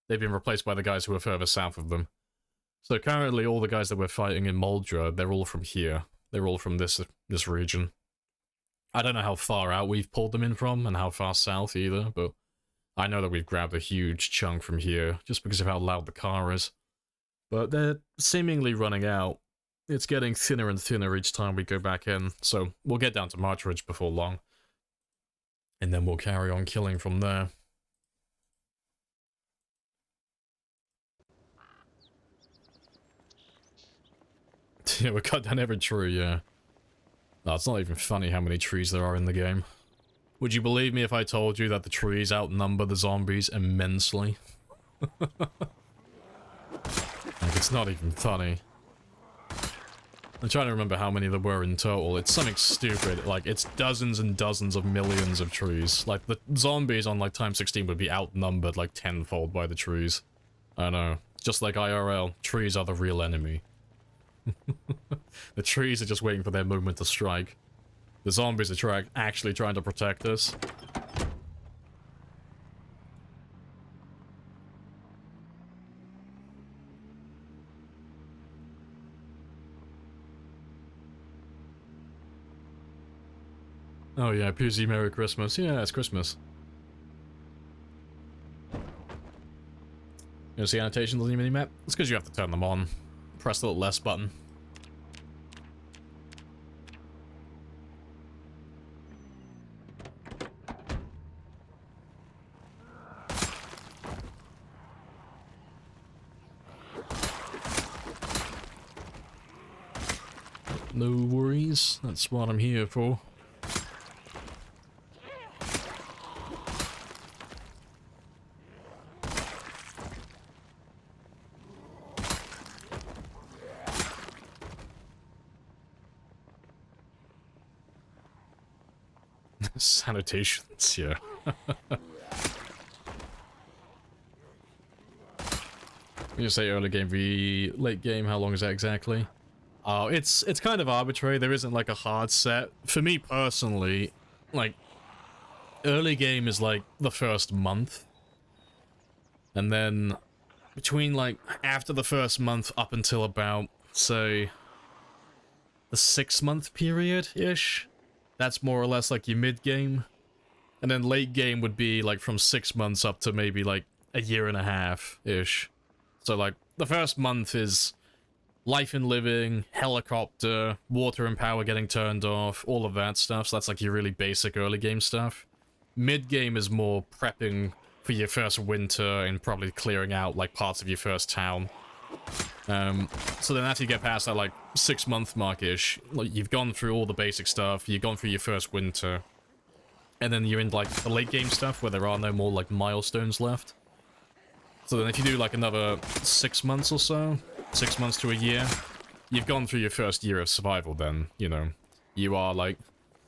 They've been replaced by the guys who are further south of them. So currently all the guys that we're fighting in Moldra, they're all from here. They're all from this region. I don't know how far out we've pulled them in from, and how far south either, but I know that we've grabbed a huge chunk from here, just because of how loud the car is. But they're seemingly running out. It's getting thinner and thinner each time we go back in, so we'll get down to Marchridge before long. And then we'll carry on killing from there. Yeah, we cut down every tree, yeah. No, it's not even funny how many trees there are in the game. Would you believe me if I told you that the trees outnumber the zombies immensely? Like, it's not even funny. I'm trying to remember how many there were in total. It's something stupid. Like, it's dozens and dozens of millions of trees. Like, the zombies on, like, Time 16 would be outnumbered, like, tenfold by the trees. I know. Just like IRL, trees are the real enemy. The trees are just waiting for their moment to strike. The zombies are actually trying to protect us. Oh yeah, Pusey, Merry Christmas. Yeah, it's Christmas. You see annotations on your minimap? It's because you have to turn them on. Press the little S button. No worries. That's what I'm here for. Sanitations, yeah. You say early game v late game, how long is that exactly? Oh, it's kind of arbitrary. There isn't like a hard set. For me personally, like early game is like the first month. And then between like after the first month up until about say the 6-month period-ish, that's more or less like your mid game. And then late game would be like from 6 months up to maybe like a year and a half-ish. So like the first month is life and living, helicopter, water and power getting turned off, all of that stuff. So that's like your really basic early game stuff. Mid game is more prepping for your first winter and probably clearing out like parts of your first town. So then after you get past that like 6-month mark-ish, like you've gone through all the basic stuff, you've gone through your first winter, and then you're in like the late game stuff where there are no more like milestones left. So then if you do like another 6 months or so, 6 months to a year, you've gone through your first year of survival then, you know. You are like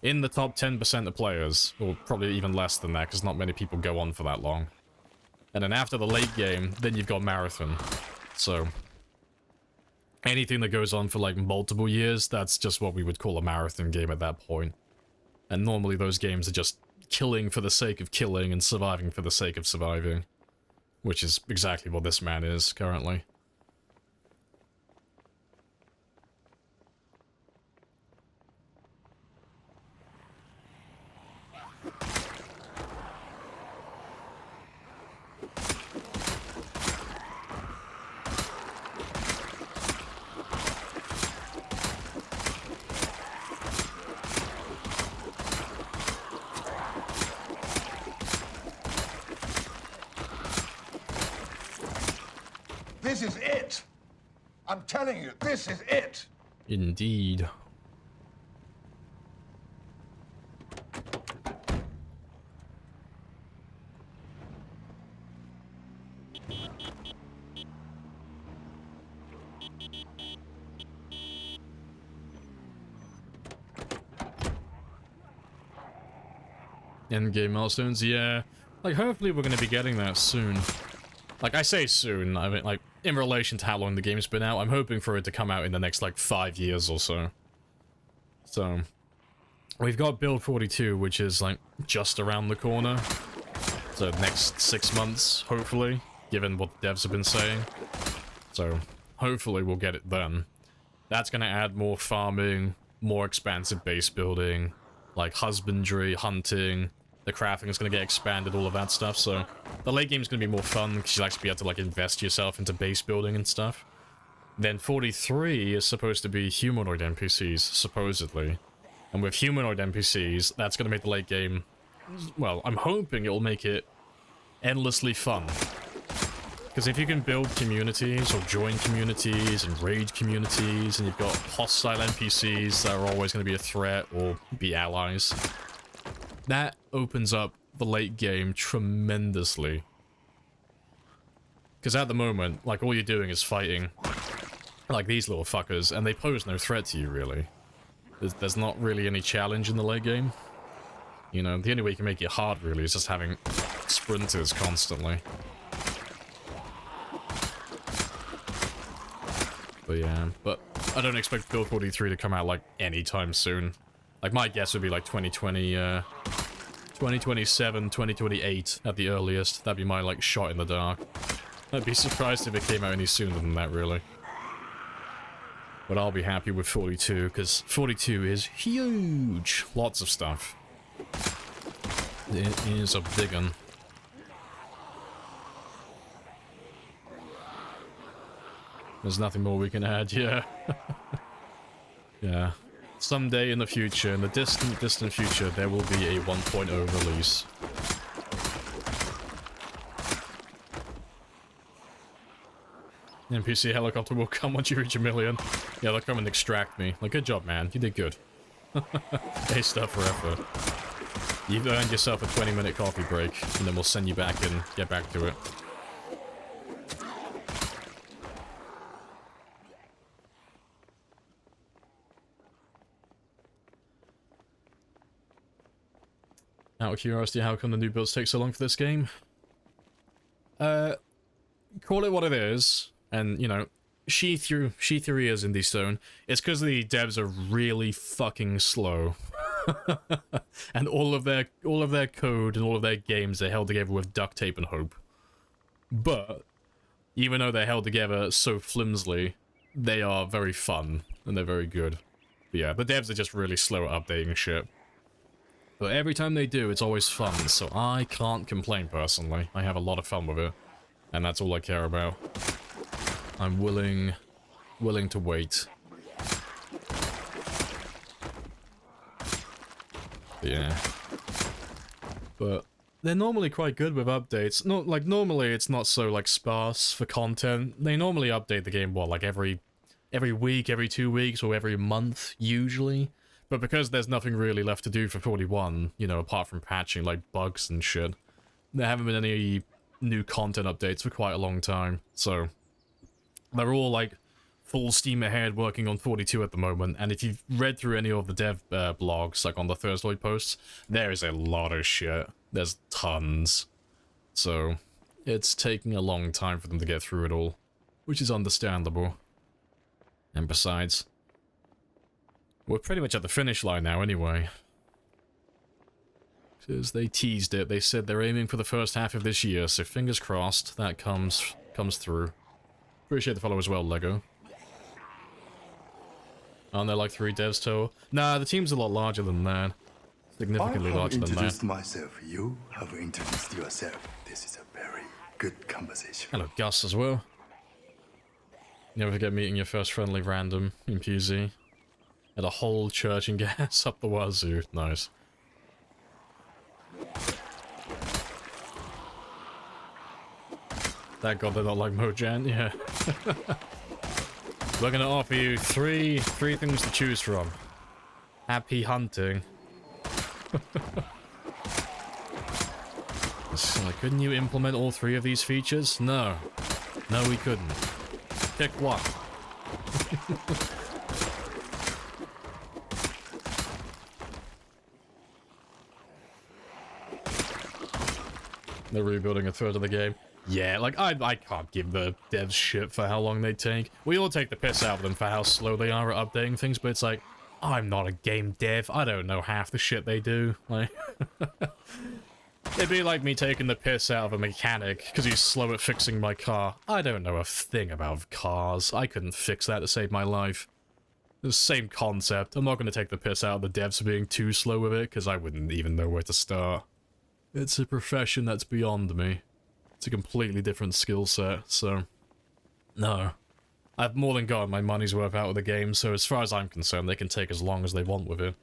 in the top 10% of players, or probably even less than that because not many people go on for that long. And then after the late game, then you've got marathon. So anything that goes on for like multiple years, that's just what we would call a marathon game at that point. And normally those games are just killing for the sake of killing and surviving for the sake of surviving. Which is exactly what this man is currently. This is it. I'm telling you, this is it. Indeed. Endgame milestones, yeah. Like, hopefully we're gonna be getting that soon. Like, I say soon, I mean, like, in relation to how long the game's been out, I'm hoping for it to come out in the next, like, 5 years or so. So, we've got Build 42, which is, like, just around the corner. So, next 6 months, hopefully, given what the devs have been saying. So, hopefully we'll get it then. That's gonna add more farming, more expansive base building, like husbandry, hunting, the crafting is going to get expanded, all of that stuff, so the late game is going to be more fun because you'll actually be able to like invest yourself into base building and stuff. Then 43 is supposed to be humanoid NPCs, supposedly. And with humanoid NPCs, that's going to make the late game, well, I'm hoping it'll make it endlessly fun. Because if you can build communities, or join communities, and raid communities, and you've got hostile NPCs that are always going to be a threat, or be allies, that opens up the late game tremendously. Because at the moment, like, all you're doing is fighting, like, these little fuckers, and they pose no threat to you, really. There's not really any challenge in the late game. You know, the only way you can make it hard, really, is just having sprinters constantly. But yeah, but I don't expect Build 43 to come out, like, anytime soon. Like, my guess would be, like, 2027, 2028 at the earliest. That'd be my, like, shot in the dark. I'd be surprised if it came out any sooner than that, really. But I'll be happy with 42, because 42 is huge! Lots of stuff. It is a big one. There's nothing more we can add, yeah. Yeah. Someday in the future, in the distant, distant future, there will be a 1.0 release. NPC helicopter will come once you reach 1 million. Yeah, they'll come and extract me. Like, good job, man. You did good. A stuff for effort. You've earned yourself a 20-minute coffee break, and then we'll send you back and get back to it. Out of curiosity, how come the new builds take so long for this game? Call it what it is, and, you know, sheath your ears, Indie Stone. It's because the devs are really fucking slow. And all of their code and all of their games are held together with duct tape and hope. But, even though they're held together so flimsily, they are very fun, and they're very good. But yeah, the devs are just really slow at updating shit. But every time they do, it's always fun, so I can't complain personally. I have a lot of fun with it, and that's all I care about. I'm willing to wait. Yeah. But they're normally quite good with updates. No, like, normally it's not so, like, sparse for content. They normally update the game, what, like every week, every 2 weeks, or every month, usually? But because there's nothing really left to do for 41, you know, apart from patching, like, bugs and shit, there haven't been any new content updates for quite a long time, so they're all, like, full steam ahead working on 42 at the moment, and if you've read through any of the dev blogs, like on the Thursday posts, there is a lot of shit. There's tons. So, it's taking a long time for them to get through it all, which is understandable. And besides, we're pretty much at the finish line now anyway. Because they teased it, they said they're aiming for the first half of this year, so fingers crossed that comes through. Appreciate the follow as well, Lego. Aren't there like 3 devs total? Nah, the team's a lot larger than that. Significantly larger than that. I have introduced myself. You have introduced yourself. This is a very good conversation. Hello, Gus as well. Never forget meeting your first friendly random in PZ. At a whole church and gas up the wazoo. Nice. Thank God they're not like Mojang, yeah. We're gonna offer you three things to choose from. Happy hunting. So, couldn't you implement all 3 of these features? No. No, we couldn't. Pick one. They're rebuilding a third of the game. Yeah, like, I can't give the devs shit for how long they take. We all take the piss out of them for how slow they are at updating things, but it's like, I'm not a game dev. I don't know half the shit they do. Like, it'd be like me taking the piss out of a mechanic because he's slow at fixing my car. I don't know a thing about cars. I couldn't fix that to save my life. The same concept. I'm not going to take the piss out of the devs for being too slow with it because I wouldn't even know where to start. It's a profession that's beyond me. It's a completely different skill set, so... No. I've more than gotten my money's worth out of the game, so as far as I'm concerned, they can take as long as they want with it.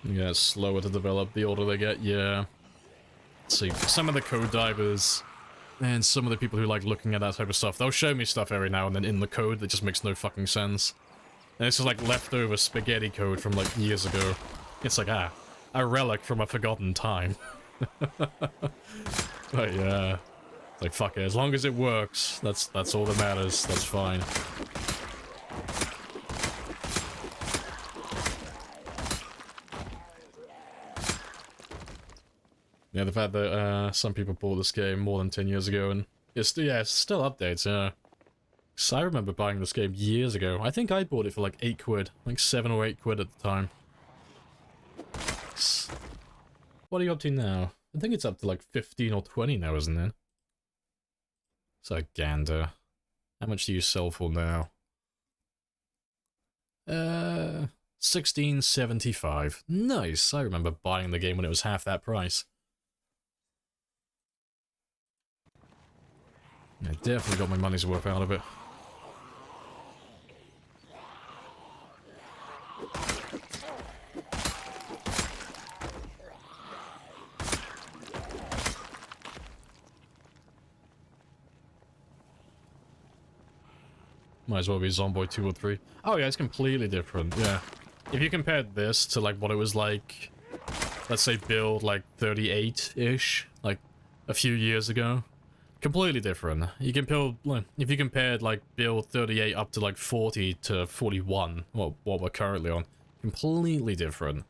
Yeah, it's slower to develop the older they get, yeah. Let's see, some of the code divers... And some of the people who like looking at that type of stuff, they'll show me stuff every now and then in the code that just makes no fucking sense. And it's just like leftover spaghetti code from like years ago. It's like, a relic from a forgotten time. But yeah, it's like fuck it, as long as it works, that's all that matters, that's fine. Yeah, the fact that some people bought this game more than 10 years ago, and it's still updates, yeah. Cause I remember buying this game years ago. I think I bought it for like 8 quid, like 7 or 8 quid at the time. What are you up to now? I think it's up to like 15 or 20 now, isn't it? So gander. How much do you sell for now? 16.75. Nice. I remember buying the game when it was half that price. I definitely got my money's worth out of it. Might as well be Zomboid 2 or 3. Oh yeah, it's completely different, yeah. If you compared this to like what it was like, let's say build like 38-ish, like a few years ago, completely different. You can build, like, if you compared like build 38 up to like 40 to 41, what we're currently on, completely different.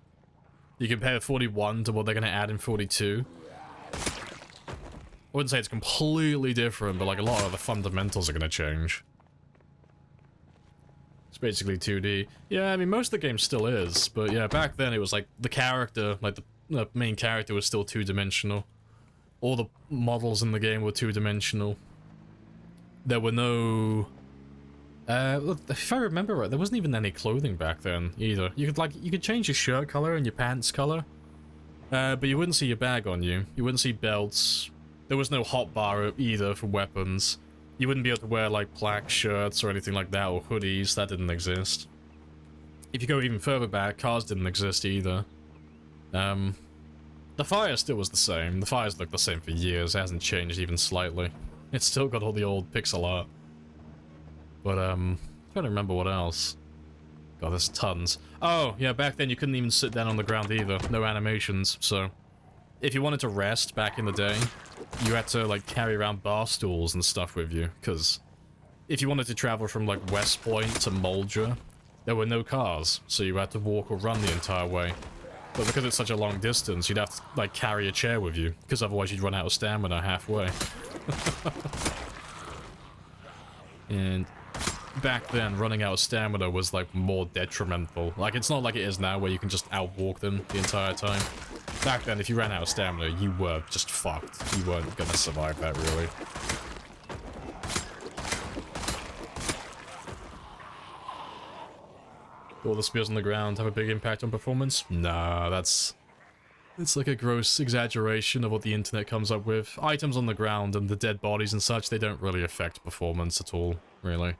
You compare 41 to what they're going to add in 42. I wouldn't say it's completely different, but like a lot of the fundamentals are going to change. It's basically 2D. Yeah, I mean, most of the game still is, but yeah, back then it was like the character, like the main character was still two-dimensional. All the models in the game were two-dimensional. There were no... if I remember right, there wasn't even any clothing back then, either. You could change your shirt color and your pants color, but you wouldn't see your bag on you. You wouldn't see belts. There was no hotbar either for weapons. You wouldn't be able to wear, like, black shirts or anything like that, or hoodies. That didn't exist. If you go even further back, cars didn't exist either. The fire still was the same. The fire's looked the same for years. It hasn't changed even slightly. It's still got all the old pixel art. But, I'm trying to remember what else. God, there's tons. Oh, yeah, back then you couldn't even sit down on the ground either. No animations, so... If you wanted to rest back in the day, you had to, like, carry around bar stools and stuff with you, because if you wanted to travel from, like, West Point to Moldra, there were no cars, so you had to walk or run the entire way. But because it's such a long distance, you'd have to, like, carry a chair with you, because otherwise you'd run out of stamina halfway. And back then, running out of stamina was, like, more detrimental. Like, it's not like it is now, where you can just outwalk them the entire time. Back then, if you ran out of stamina, you were just fucked. You weren't gonna survive that, really. Do all the spears on the ground have a big impact on performance? Nah, it's like a gross exaggeration of what the internet comes up with. Items on the ground and the dead bodies and such, they don't really affect performance at all, really.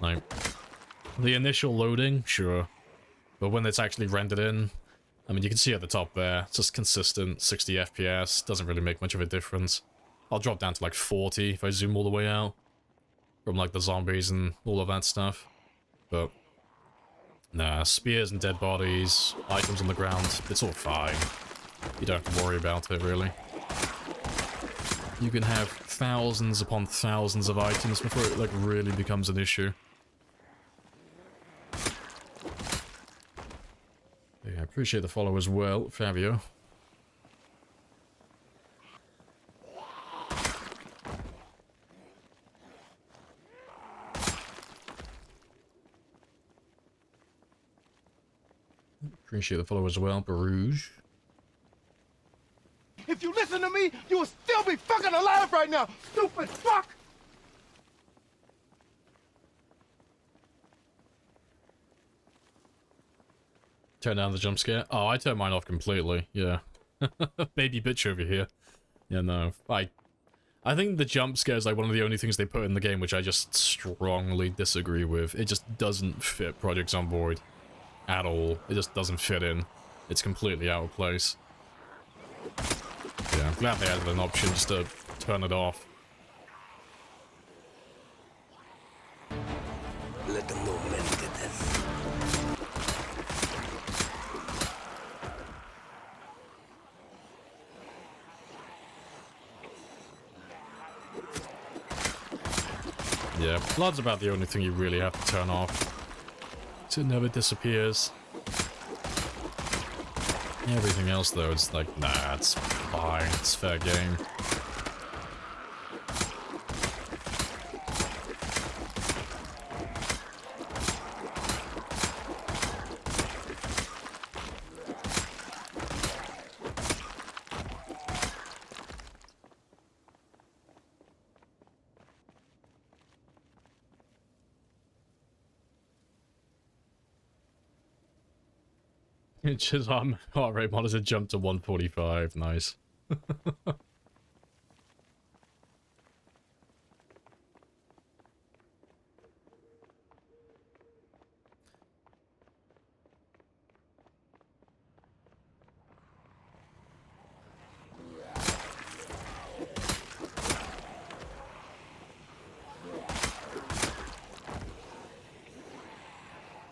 Like, the initial loading, sure. But when it's actually rendered in, I mean, you can see at the top there, it's just consistent, 60 FPS, doesn't really make much of a difference. I'll drop down to like 40 if I zoom all the way out, from like the zombies and all of that stuff. But, nah, spears and dead bodies, items on the ground, it's all fine. You don't have to worry about it, really. You can have thousands upon thousands of items before it like really becomes an issue. Yeah, I appreciate the follow as well, Fabio. Appreciate the follow as well, Barouge. If you listen to me, you will still be fucking alive right now, stupid fuck! Turn down the jump scare? Oh, I turned mine off completely, yeah. Baby bitch over here. Yeah, no, I think the jump scare is like one of the only things they put in the game which I just strongly disagree with. It just doesn't fit Project Zomboid at all. It just doesn't fit in. It's completely out of place. Yeah, I'm glad they added an option just to turn it off. Let them know men did this. Yeah, blood's about the only thing you really have to turn off. So it never disappears. Everything else, though, it's like, nah, it's fine. It's fair game. It's just heart rate monitor jumped to 145. Nice.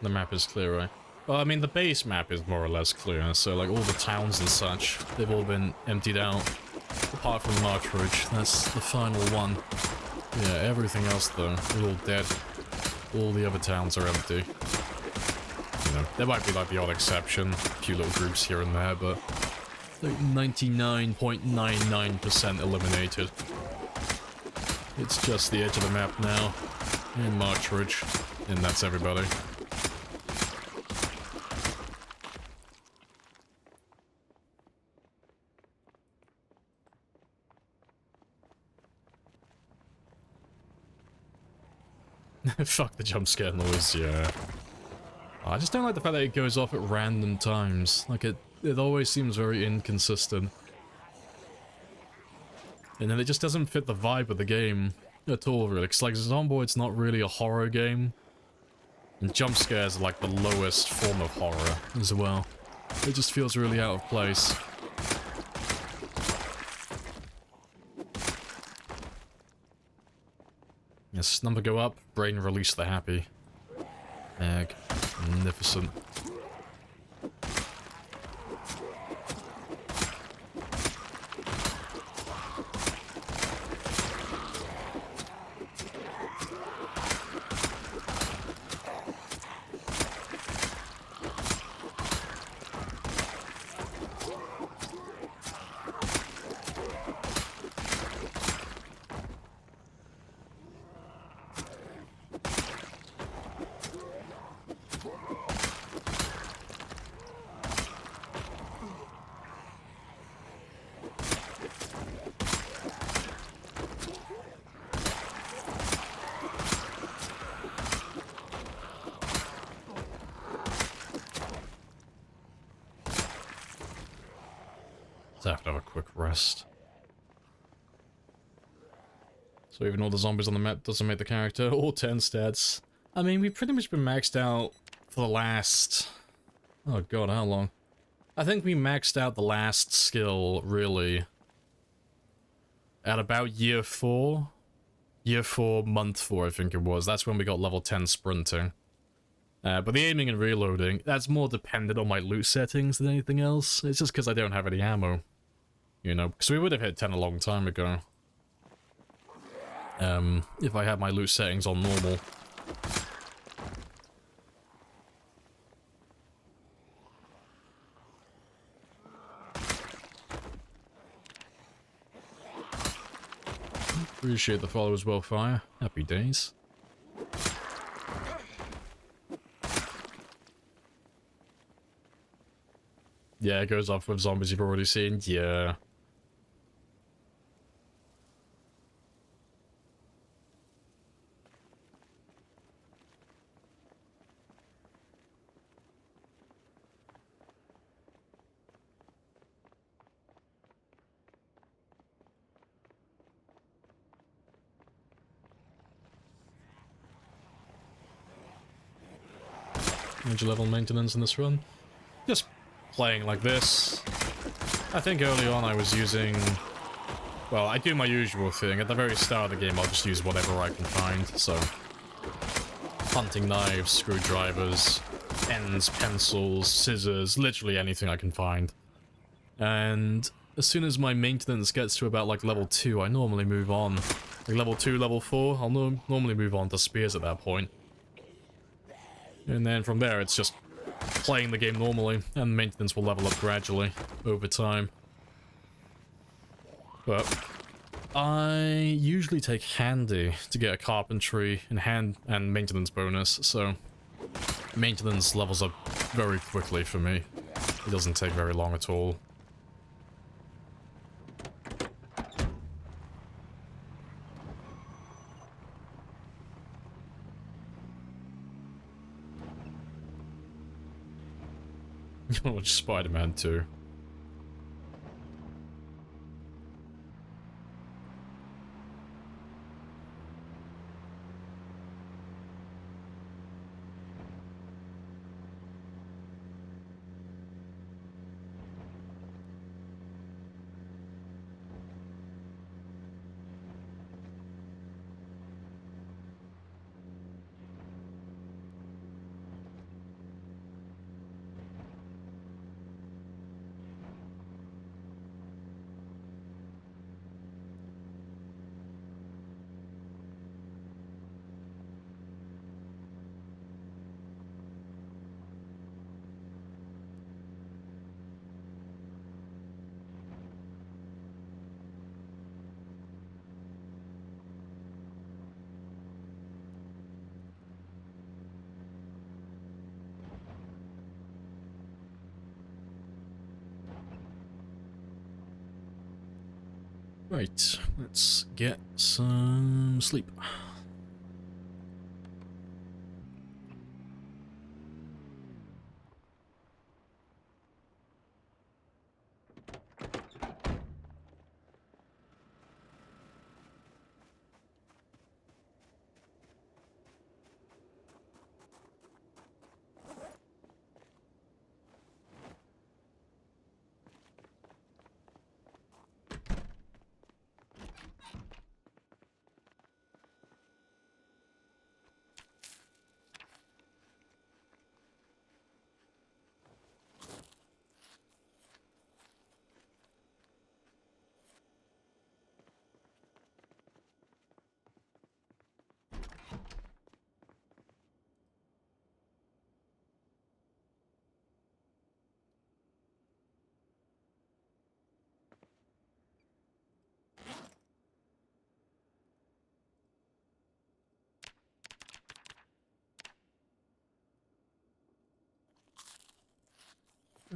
The map is clear, right? Well, I mean, the base map is more or less clear, so, like, all the towns and such, they've all been emptied out. Apart from Marchridge, that's the final one. Yeah, everything else, though, is all dead. All the other towns are empty. You know, there might be, like, the odd exception, a few little groups here and there, but like 99.99% eliminated. It's just the edge of the map now, and Marchridge, and that's everybody. Fuck the jump scare noise, yeah. I just don't like the fact that it goes off at random times. Like, it always seems very inconsistent. And then it just doesn't fit the vibe of the game at all, really. Because, like, Zomboid's not really a horror game. And jump scares are, like, the lowest form of horror as well. It just feels really out of place. Yes, number go up, brain release the happy. Magnificent. I have to have a quick rest. So even all the zombies on the map doesn't make the character all 10 stats. I mean, we've pretty much been maxed out for the last... Oh god, how long? I think we maxed out the last skill, really, at about year 4? Year 4, month 4, I think it was. That's when we got level 10 sprinting. But the aiming and reloading, that's more dependent on my loot settings than anything else. It's just because I don't have any ammo. You know, because we would have hit 10 a long time ago. If I had my loot settings on normal. Appreciate the follow as well, Fire. Happy days. Yeah, it goes off with zombies you've already seen. Yeah. Major level maintenance in this run. Just playing like this. I think early on I was using... Well, I do my usual thing. At the very start of the game, I'll just use whatever I can find, so... Hunting knives, screwdrivers, pens, pencils, scissors, literally anything I can find. And as soon as my maintenance gets to about, like, level 2, I normally move on. Like, level 2, level 4, I'll normally move on to spears at that point. And then from there, it's just playing the game normally, and maintenance will level up gradually over time. But I usually take handy to get a carpentry and maintenance bonus, so maintenance levels up very quickly for me. It doesn't take very long at all. Watch Spider-Man 2. Right, let's get some sleep.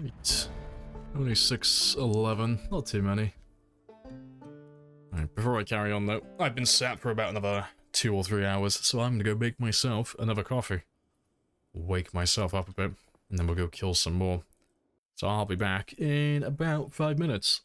Right. Only 6:11, not too many. Right, before I carry on though, I've been sat for about another 2 or 3 hours, so I'm gonna go make myself another coffee. Wake myself up a bit, and then we'll go kill some more. So I'll be back in about 5 minutes.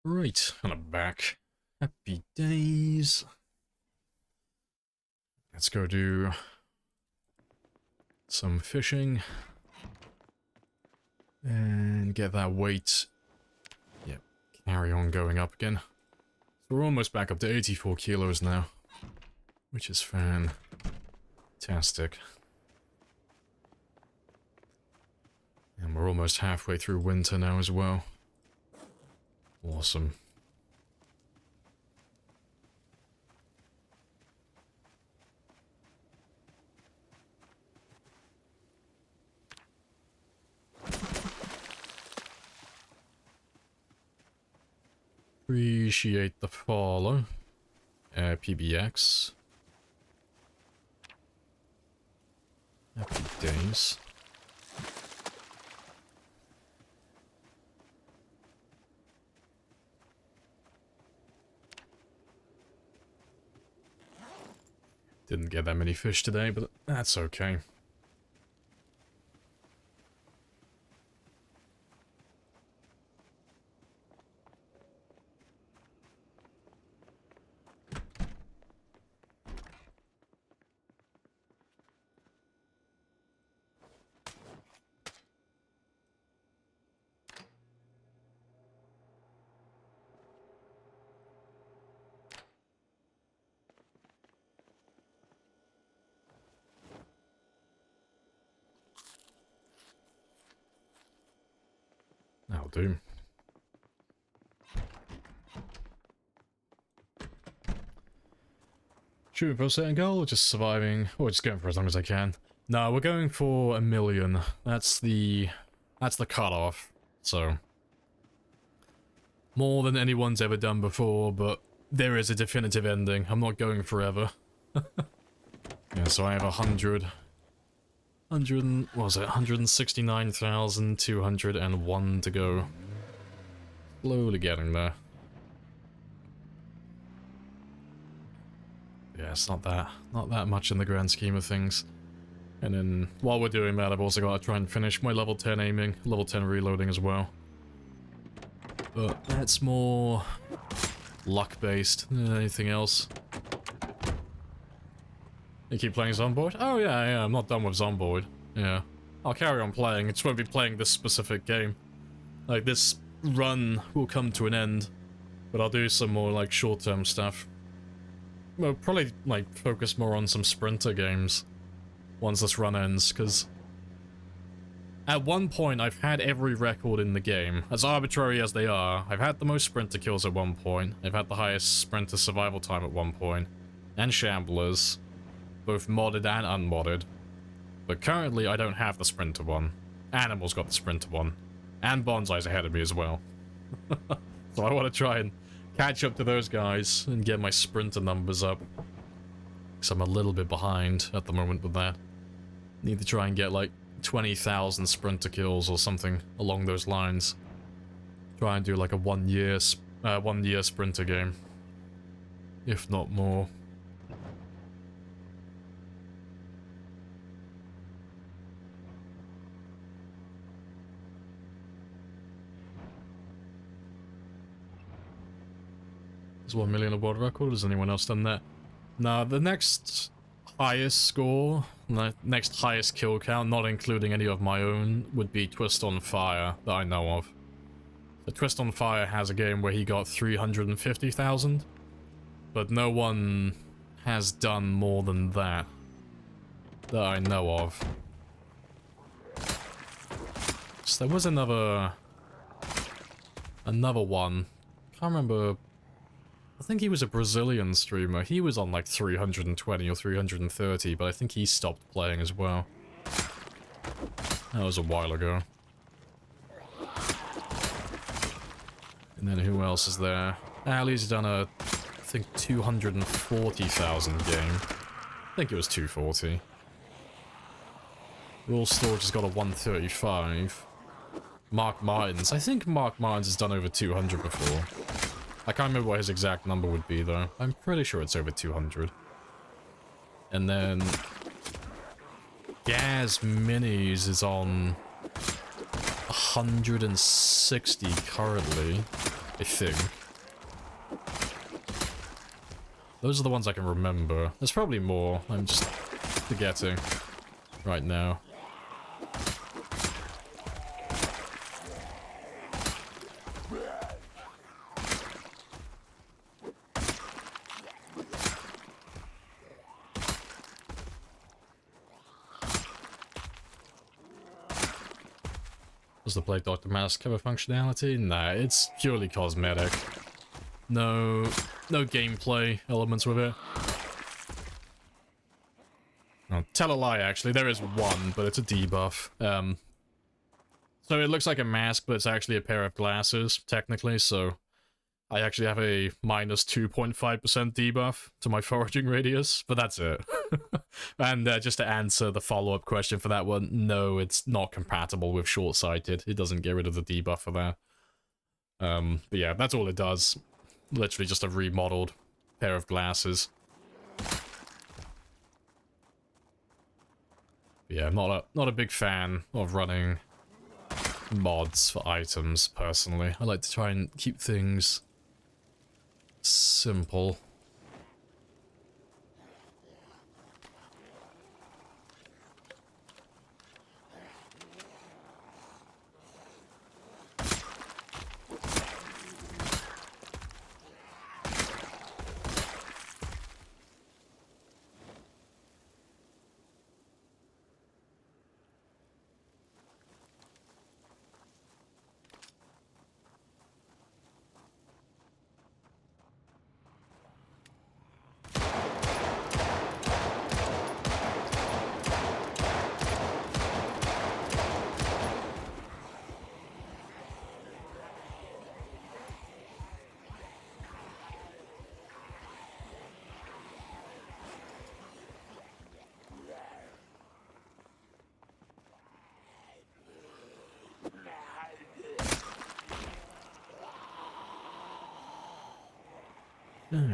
Right, and I'm back. Happy days. Let's go do some fishing. And get that weight. Yep, carry on going up again. So we're almost back up to 84 kilos now. Which is fantastic. And we're almost halfway through winter now as well. Awesome. Appreciate the follow. PBX. Happy days. Didn't get that many fish today, but that's okay. That'll do. Shooting for a certain goal, or just surviving, or just going for as long as I can. No, we're going for 1 million. That's the cutoff. So more than anyone's ever done before, but there is a definitive ending. I'm not going forever. Yeah, so I have 169,201 to go. Slowly getting there. Yeah, it's not that much in the grand scheme of things. And then while we're doing that, I've also got to try and finish my level 10 aiming, level 10 reloading as well. But that's more luck based than anything else. You keep playing Zomboid? Oh yeah, I'm not done with Zomboid. Yeah. I'll carry on playing, I just won't be playing this specific game. Like, this run will come to an end, but I'll do some more, like, short-term stuff. Well, probably, like, focus more on some sprinter games once this run ends, because at one point I've had every record in the game, as arbitrary as they are. I've had the most sprinter kills at one point, I've had the highest sprinter survival time at one point, and shamblers, both modded and unmodded. But currently I don't have the sprinter one. Animal's got the sprinter one, and Bonsai's ahead of me as well. So I want to try and catch up to those guys and get my sprinter numbers up. Because I'm a little bit behind at the moment with that. Need to try and get like 20,000 sprinter kills or something along those lines. Try and do like a 1 year sprinter game. If not more. Is 1 million a world record? Has anyone else done that? No, the next highest score, the next highest kill count, not including any of my own, would be Twist on Fire, that I know of. So Twist on Fire has a game where he got 350,000, but no one has done more than that I know of. So there was another one. Can't remember. I think he was a Brazilian streamer. He was on like 320 or 330, but I think he stopped playing as well. That was a while ago. And then who else is there? Ali's done a, I think, 240,000 game. I think it was 240. Raw Storage has got a 135. Mark Martins. I think Mark Martins has done over 200 before. I can't remember what his exact number would be, though. I'm pretty sure it's over 200. And then Gaz Minis is on 160 currently. I think. Those are the ones I can remember. There's probably more. I'm just forgetting right now. Does the Plague Doctor mask have a functionality? Nah, it's purely cosmetic. No gameplay elements with it. Oh, tell a lie, actually. There is one, but it's a debuff. So it looks like a mask, but it's actually a pair of glasses, technically, so I actually have a minus 2.5% debuff to my foraging radius, but that's it. And just to answer the follow-up question for that one, no, it's not compatible with short-sighted. It doesn't get rid of the debuff for that. But yeah, that's all it does. Literally just a remodeled pair of glasses. But yeah, not a big fan of running mods for items, personally. I like to try and keep things simple.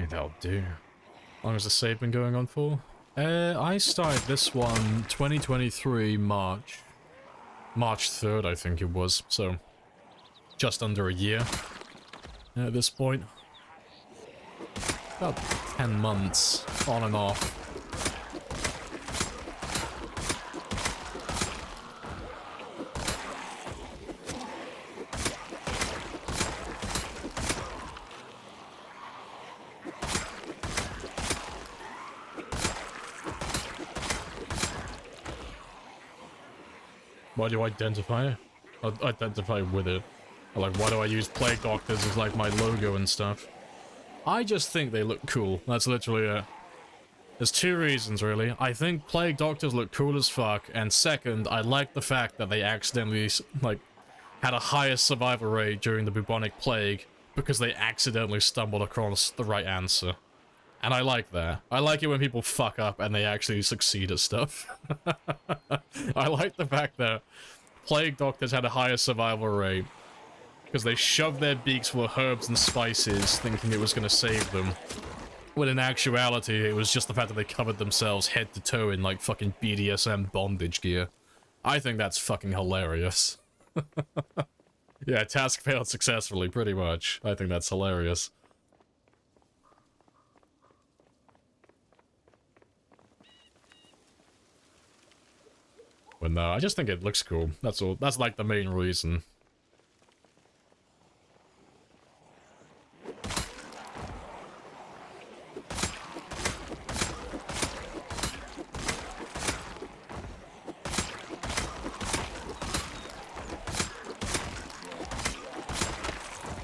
That'll do. How long has the save been going on for? I started this one 2023 March 3rd, I think it was, so just under a year at this point. About 10 months on and off. Why do I identify it? I identify with it. Like, why do I use Plague Doctors as, like, my logo and stuff? I just think they look cool. That's literally it. There's two reasons, really. I think Plague Doctors look cool as fuck, and second, I like the fact that they accidentally, like, had a higher survival rate during the bubonic plague because they accidentally stumbled across the right answer. And I like that. I like it when people fuck up and they actually succeed at stuff. I like the fact that Plague Doctors had a higher survival rate because they shoved their beaks full of herbs and spices thinking it was going to save them. When in actuality, it was just the fact that they covered themselves head to toe in like fucking BDSM bondage gear. I think that's fucking hilarious. Yeah, task failed successfully, pretty much. I think that's hilarious. But no, I just think it looks cool. That's all. That's like the main reason.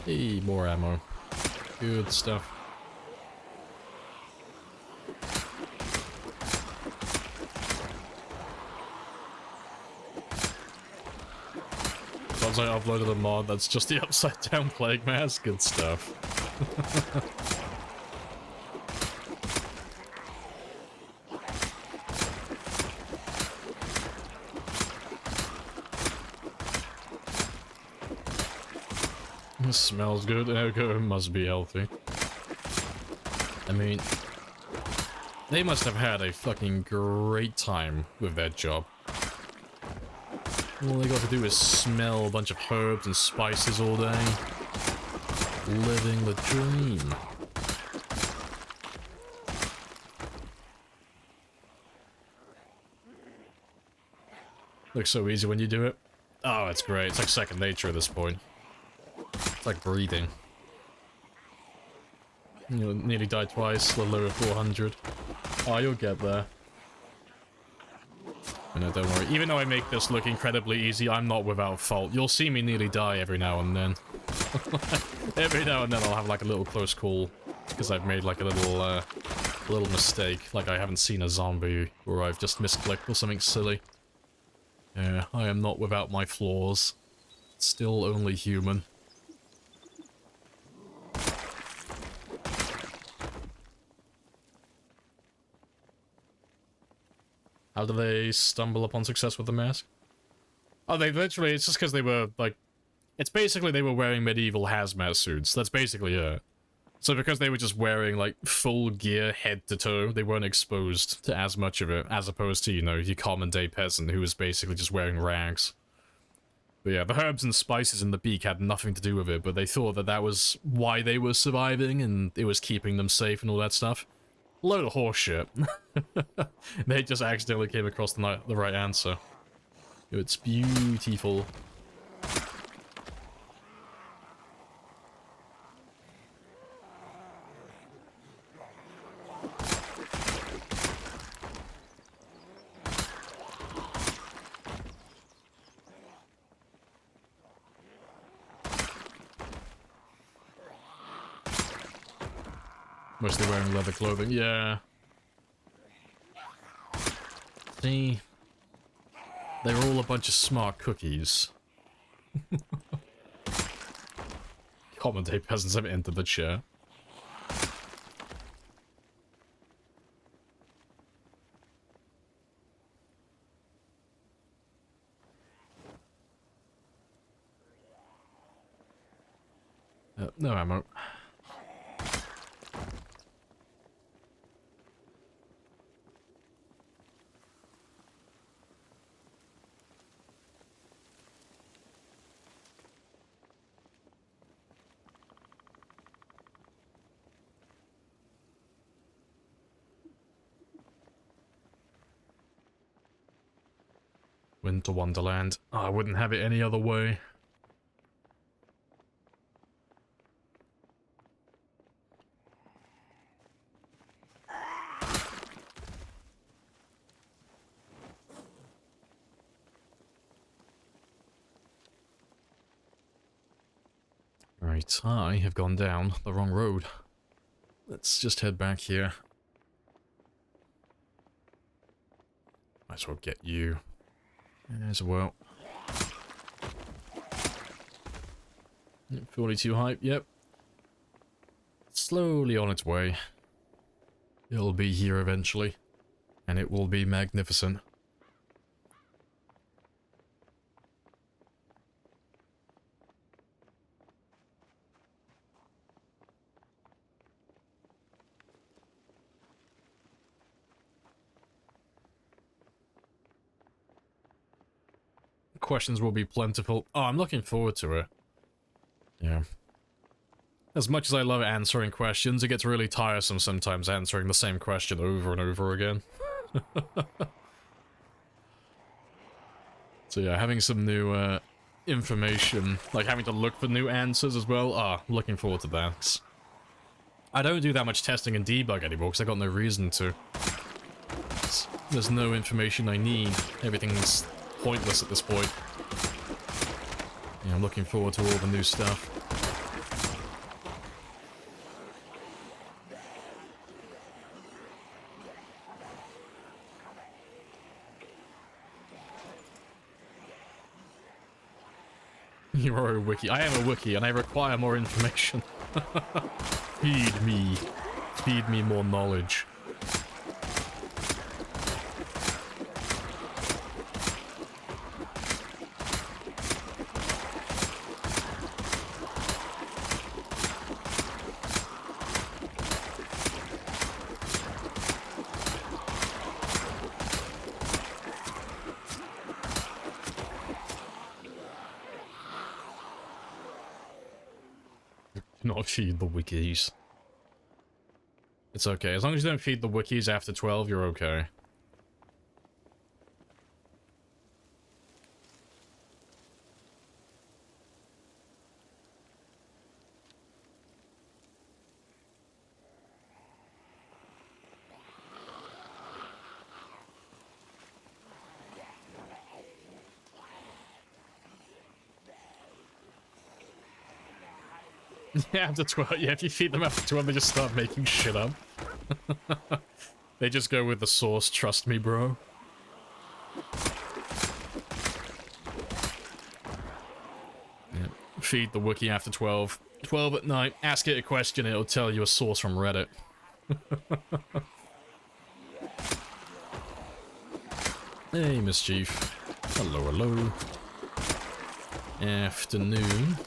Hey, more ammo. Good stuff. Once I uploaded a mod that's just the upside down plague mask. Good stuff. This smells good. Okay, it must be healthy. I mean, they must have had a fucking great time with that job. All they got to do is smell a bunch of herbs and spices all day. Living the dream. Looks so easy when you do it. Oh, it's great. It's like second nature at this point. It's like breathing. You nearly died twice, a little over 400. Oh, you'll get there. No, don't worry. Even though I make this look incredibly easy, I'm not without fault. You'll see me nearly die every now and then. Every now and then I'll have like a little close call. Because I've made like a little mistake. Like I haven't seen a zombie, or I've just misclicked or something silly. Yeah, I am not without my flaws. Still only human. How do they stumble upon success with the mask? Oh, they literally, it's just because they were, like... It's basically they were wearing medieval hazmat suits. That's basically it. So because they were just wearing, like, full gear head to toe, they weren't exposed to as much of it, as opposed to, you know, your common day peasant who was basically just wearing rags. But yeah, the herbs and spices in the beak had nothing to do with it, but they thought that that was why they were surviving, and it was keeping them safe and all that stuff. Load of horseshit. They just accidentally came across the right answer. It's beautiful. Mostly wearing leather clothing, yeah. See? They were all a bunch of smart cookies. Common day peasants have entered the chair. No ammo. Winter Wonderland. Oh, I wouldn't have it any other way. Right, I have gone down the wrong road. Let's just head back here. Might as well get you as well. 42 hype, yep. Slowly on its way. It'll be here eventually. And it will be magnificent. Questions will be plentiful. Oh, I'm looking forward to it. Yeah. As much as I love answering questions, it gets really tiresome sometimes answering the same question over and over again. So yeah, having some new information, like having to look for new answers as well, looking forward to that. I don't do that much testing and debug anymore because I got no reason to. There's no information I need. Everything's pointless at this point. Yeah, I'm looking forward to all the new stuff. You are a wiki. I am a wiki, and I require more information. Feed me. Feed me more knowledge. not feed the wikis. It's okay. As long as you don't feed the wikis after 12, you're okay. Yeah, after 12. Yeah, if you feed them after 12, they just start making shit up. They just go with the source, trust me, bro. Yeah. Feed the wiki after 12. 12 at night, ask it a question, it'll tell you a source from Reddit. Hey, Mischief. Hello, hello. Afternoon.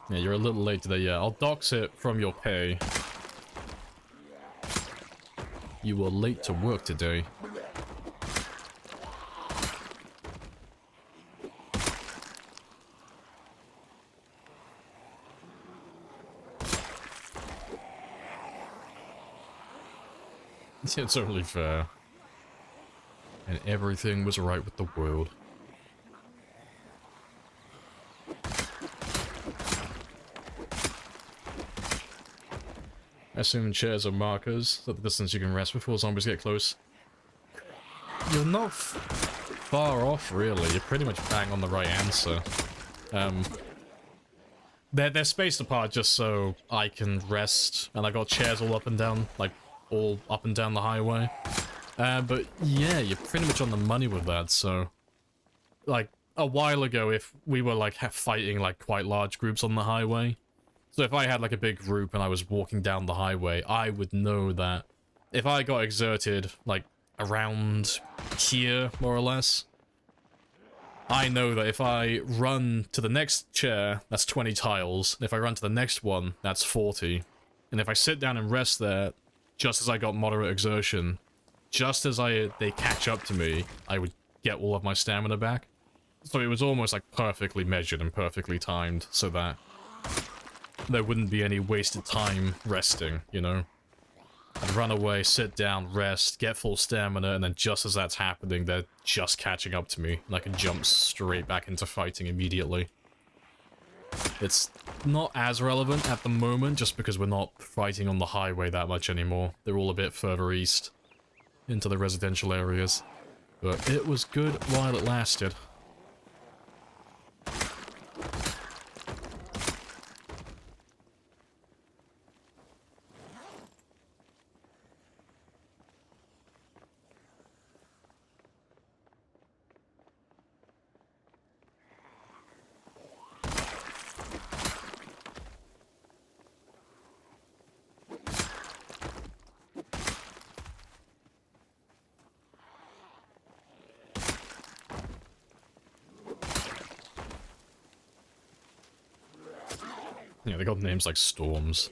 Yeah, you're a little late today, yeah. I'll dox it from your pay. You were late to work today. It's only fair. And everything was right with the world. I assume chairs are markers, that the distance you can rest before zombies get close. You're not far off, really. You're pretty much bang on the right answer. They're spaced apart just so I can rest, and I got chairs all up and down, like, all up and down the highway. But yeah, you're pretty much on the money with that, so... Like, a while ago, if we were, like, fighting, like, quite large groups on the highway... So if I had, like, a big group and I was walking down the highway, I would know that if I got exerted, like, around here, more or less, I know that if I run to the next chair, that's 20 tiles, and if I run to the next one, that's 40. And if I sit down and rest there, just as I got moderate exertion, just as they catch up to me, I would get all of my stamina back. So it was almost, like, perfectly measured and perfectly timed, so that there wouldn't be any wasted time resting, you know? I'd run away, sit down, rest, get full stamina, and then just as that's happening, they're just catching up to me, and I can jump straight back into fighting immediately. It's not as relevant at the moment, just because we're not fighting on the highway that much anymore. They're all a bit further east, into the residential areas. But it was good while it lasted. Yeah, they got names like Storms.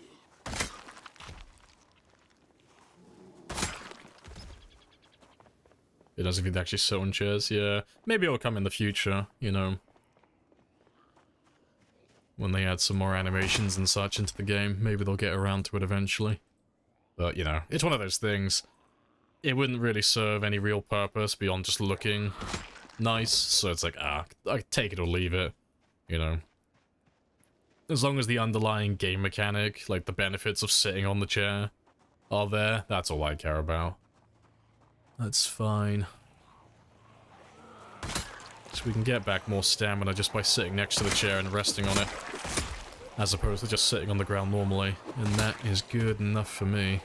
It does if you'd actually sit on chairs, yeah. Maybe it'll come in the future, you know. When they add some more animations and such into the game, maybe they'll get around to it eventually. But, you know, it's one of those things. It wouldn't really serve any real purpose beyond just looking nice, so it's like, I take it or leave it, you know. As long as the underlying game mechanic, like the benefits of sitting on the chair, are there, that's all I care about. That's fine. So we can get back more stamina just by sitting next to the chair and resting on it, as opposed to just sitting on the ground normally, and that is good enough for me.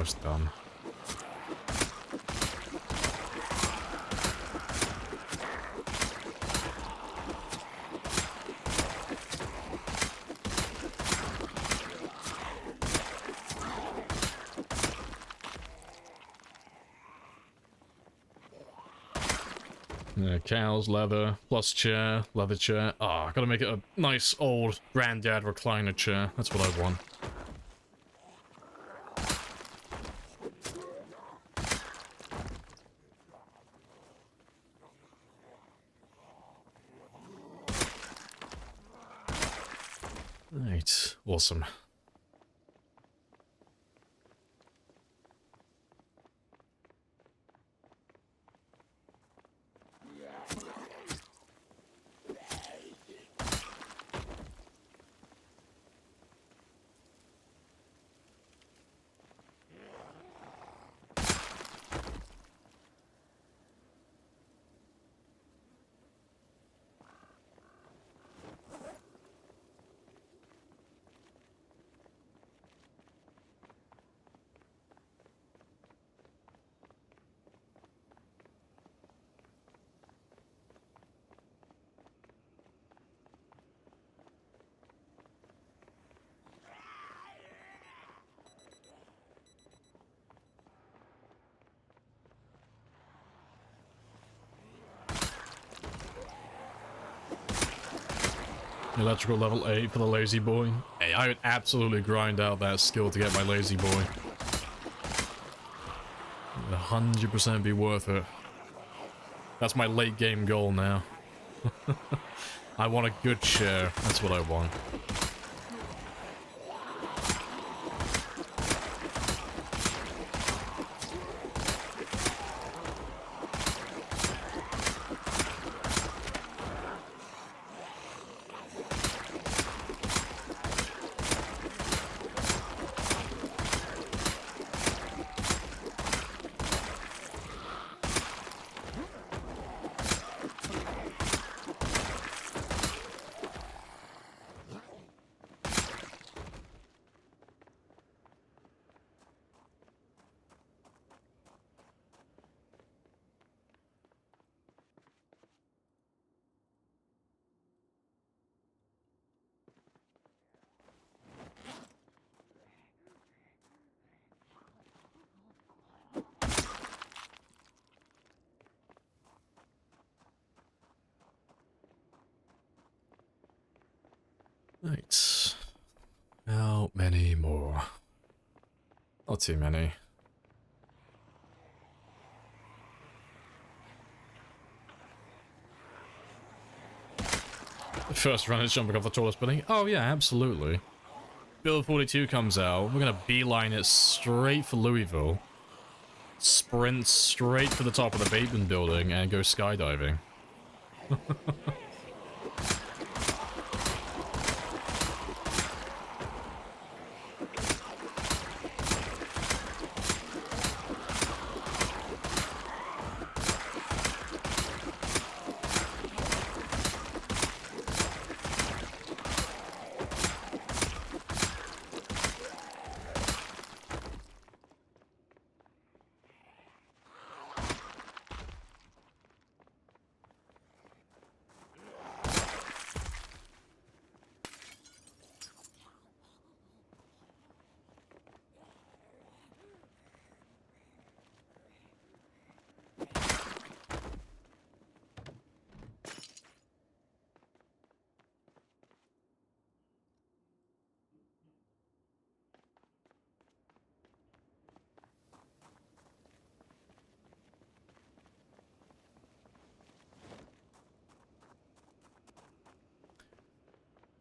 almost done. Yeah, cows, leather, plus chair, leather chair. Ah, I gotta make it a nice old granddad recliner chair. That's what I want. Right, awesome. Electrical level 8 for the lazy boy. Hey, I would absolutely grind out that skill to get my lazy boy. 100% be worth it. That's my late game goal now. I want a good share. That's what I want. Right. How many more? Not too many. The first run is jumping off the tallest building. Oh yeah, absolutely. Build 42 comes out. We're gonna beeline it straight for Louisville. Sprint straight for the top of the Bateman building and go skydiving.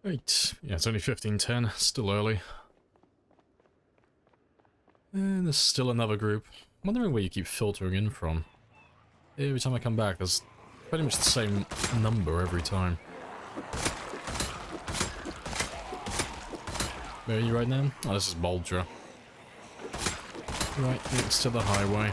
Right, yeah, it's only 15:10, still early. And there's still another group. I'm wondering where you keep filtering in from. Every time I come back, there's pretty much the same number every time. Where are you right now? Oh, this is Boldra. Right next to the highway.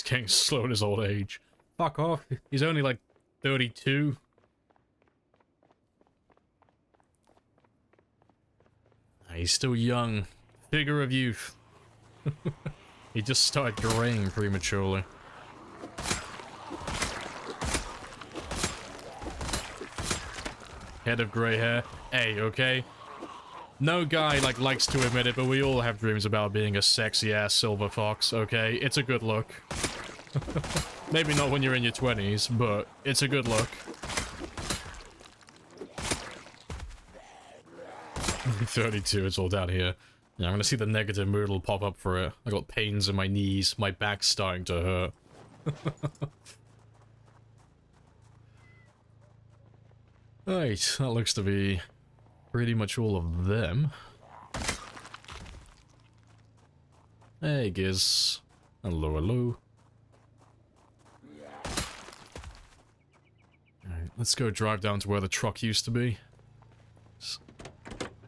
getting slow in his old age. Fuck off. He's only like 32. He's still young. Figure of youth. He just started graying prematurely. Head of grey hair. Hey, okay? No guy, like, likes to admit it, but we all have dreams about being a sexy-ass silver fox, okay? It's a good look. Maybe not when you're in your 20s, but it's a good look. 32, it's all down here. Yeah, I'm gonna see the negative mood will pop up for it. I got pains in my knees, my back's starting to hurt. Right, that looks to be pretty much all of them. Hey, Giz. Hello, hello. Alright, let's go drive down to where the truck used to be.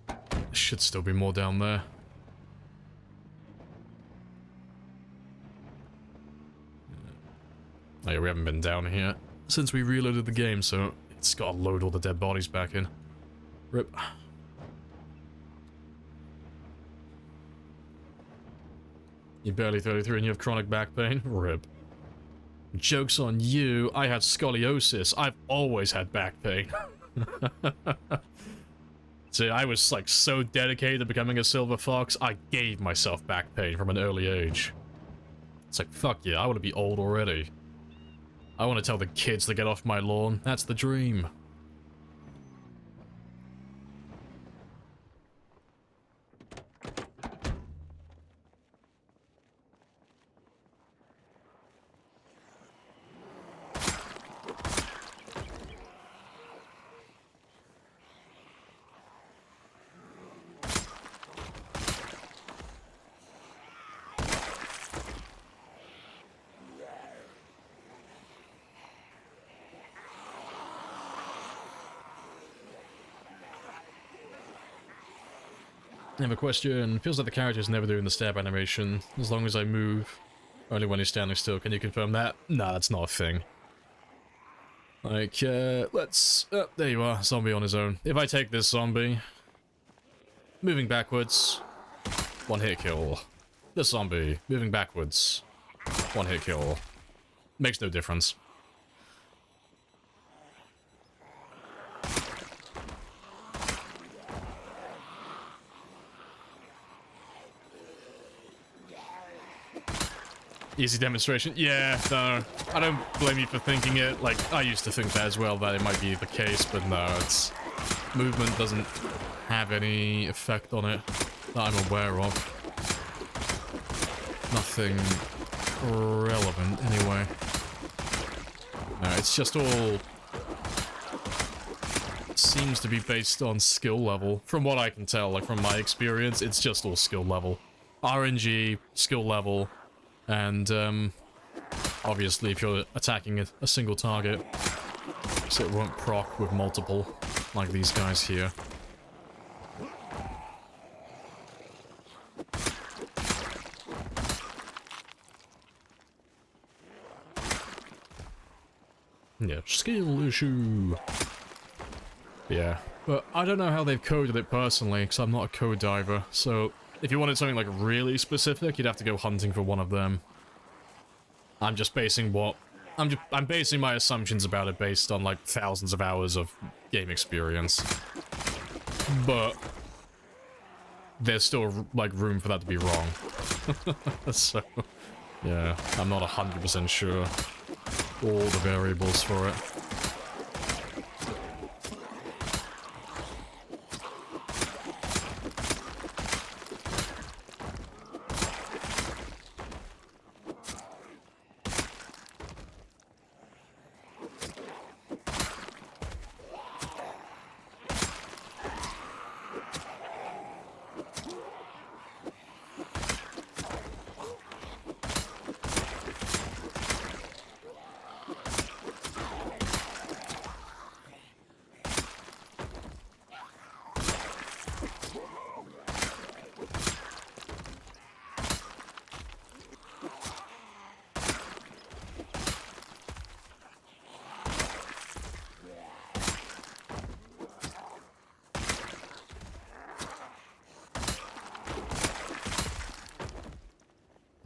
There should still be more down there. Oh yeah, we haven't been down here since we reloaded the game, so it's gotta load all the dead bodies back in. Rip. You're barely 33 and you have chronic back pain? Rip. Joke's on you, I had scoliosis. I've always had back pain. See, I was like so dedicated to becoming a silver fox, I gave myself back pain from an early age. It's like, fuck yeah, I want to be old already. I want to tell the kids to get off my lawn. That's the dream. I have a question. Feels like the character's never doing the stab animation, as long as I move. Only when he's standing still. Can you confirm that? Nah, that's not a thing. Like, let's... Oh, there you are. Zombie on his own. If I take this zombie... Moving backwards. One hit kill. This zombie. Moving backwards. One hit kill. Makes no difference. Easy demonstration. Yeah, no. I don't blame you for thinking it. Like, I used to think that as well, that it might be the case, but no, it's... Movement doesn't have any effect on it that I'm aware of. Nothing relevant, anyway. No, it's just all... seems to be based on skill level. From what I can tell, like, from my experience, it's just all skill level. RNG, skill level... And, obviously if you're attacking a single target, so it won't proc with multiple, like these guys here. Yeah, skill issue. Yeah, but I don't know how they've coded it personally, because I'm not a code diver, so... If you wanted something like really specific, you'd have to go hunting for one of them. I'm just basing what... I'm basing my assumptions about it based on, like, thousands of hours of game experience. But... there's still, like, room for that to be wrong. So... yeah, I'm not 100% sure. All the variables for it.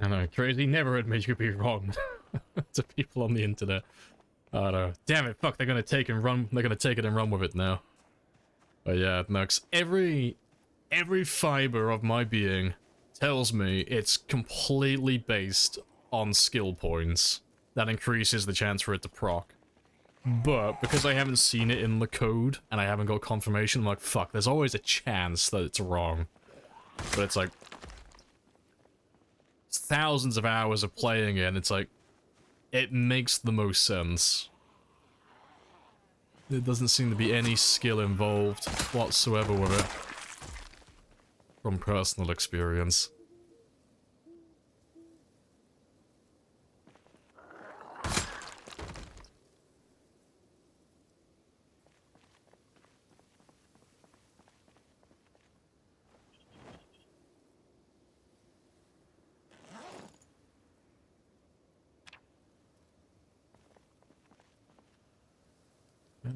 I know, crazy never admit you could be wrong to people on the internet. Oh no. Damn it, fuck, they're gonna take and run, they're gonna take it and run with it now. But yeah, Nux, every fiber of my being tells me it's completely based on skill points. That increases the chance for it to proc. But, because I haven't seen it in the code, and I haven't got confirmation, I'm like, fuck, there's always a chance that it's wrong. But it's like... thousands of hours of playing it, and it's like... it makes the most sense. There doesn't seem to be any skill involved whatsoever with it. From personal experience.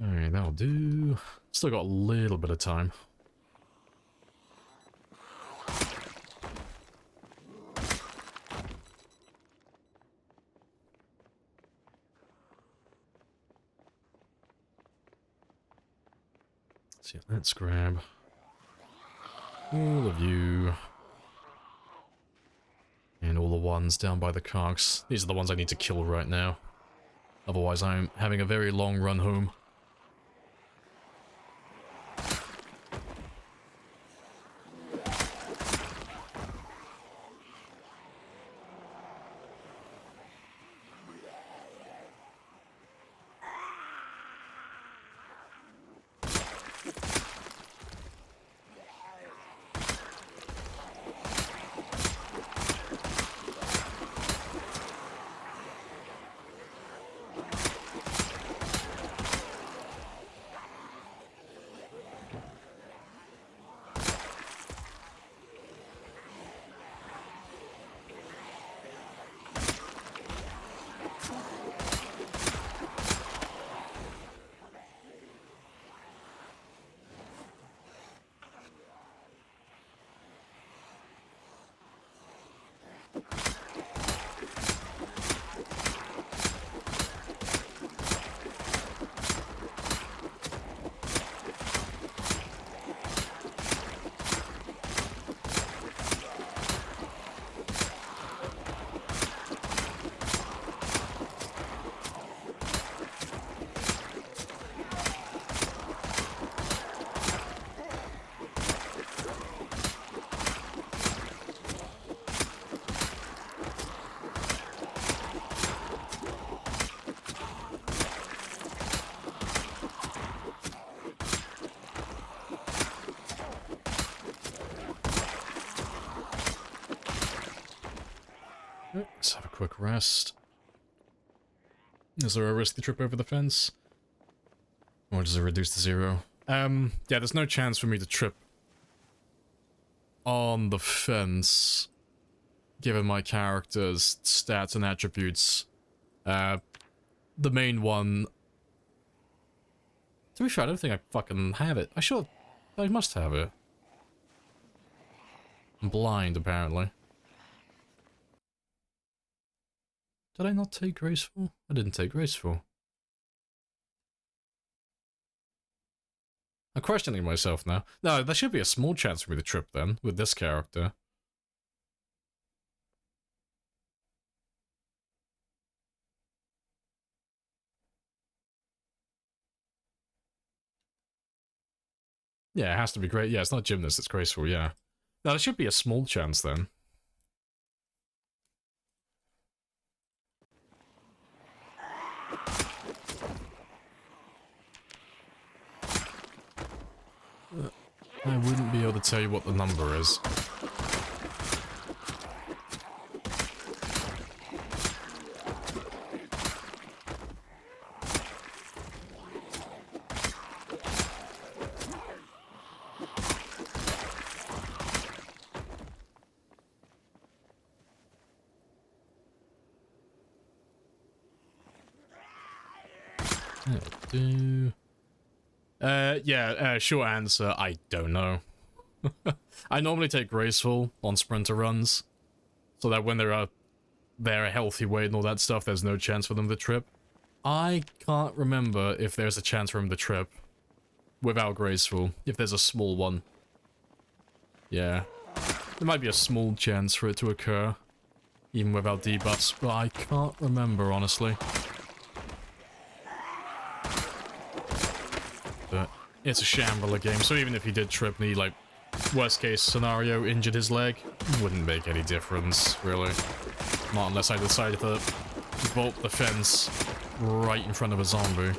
Alright, that'll do. Still got a little bit of time. So let's grab all of you. And all the ones down by the carts. These are the ones I need to kill right now. Otherwise I'm having a very long run home. Let's have a quick rest. Is there a risky trip over the fence? Or does it reduce to 0? Yeah, there's no chance for me to trip on the fence, given my character's stats and attributes. The main one... To be fair, I don't think I fucking have it. I must have it. I'm blind, apparently. Did I not take Graceful? I didn't take Graceful. I'm questioning myself now. No, there should be a small chance for me to trip then, with this character. Yeah, it has to be great. Yeah, it's not Gymnast, it's Graceful, yeah. No, there should be a small chance then. I wouldn't be able to tell you what the number is. Short answer, I don't know. I normally take Graceful on sprinter runs, so that when there are they're a healthy weight and all that stuff, there's no chance for them to trip. I can't remember if there's a chance for him to trip without Graceful, if there's a small one. Yeah. There might be a small chance for it to occur, even without debuffs, but I can't remember, honestly. But it's a Shambler game, so even if he did trip and he, like, worst case scenario, injured his leg, wouldn't make any difference, really. Not unless I decided to vault the fence right in front of a zombie.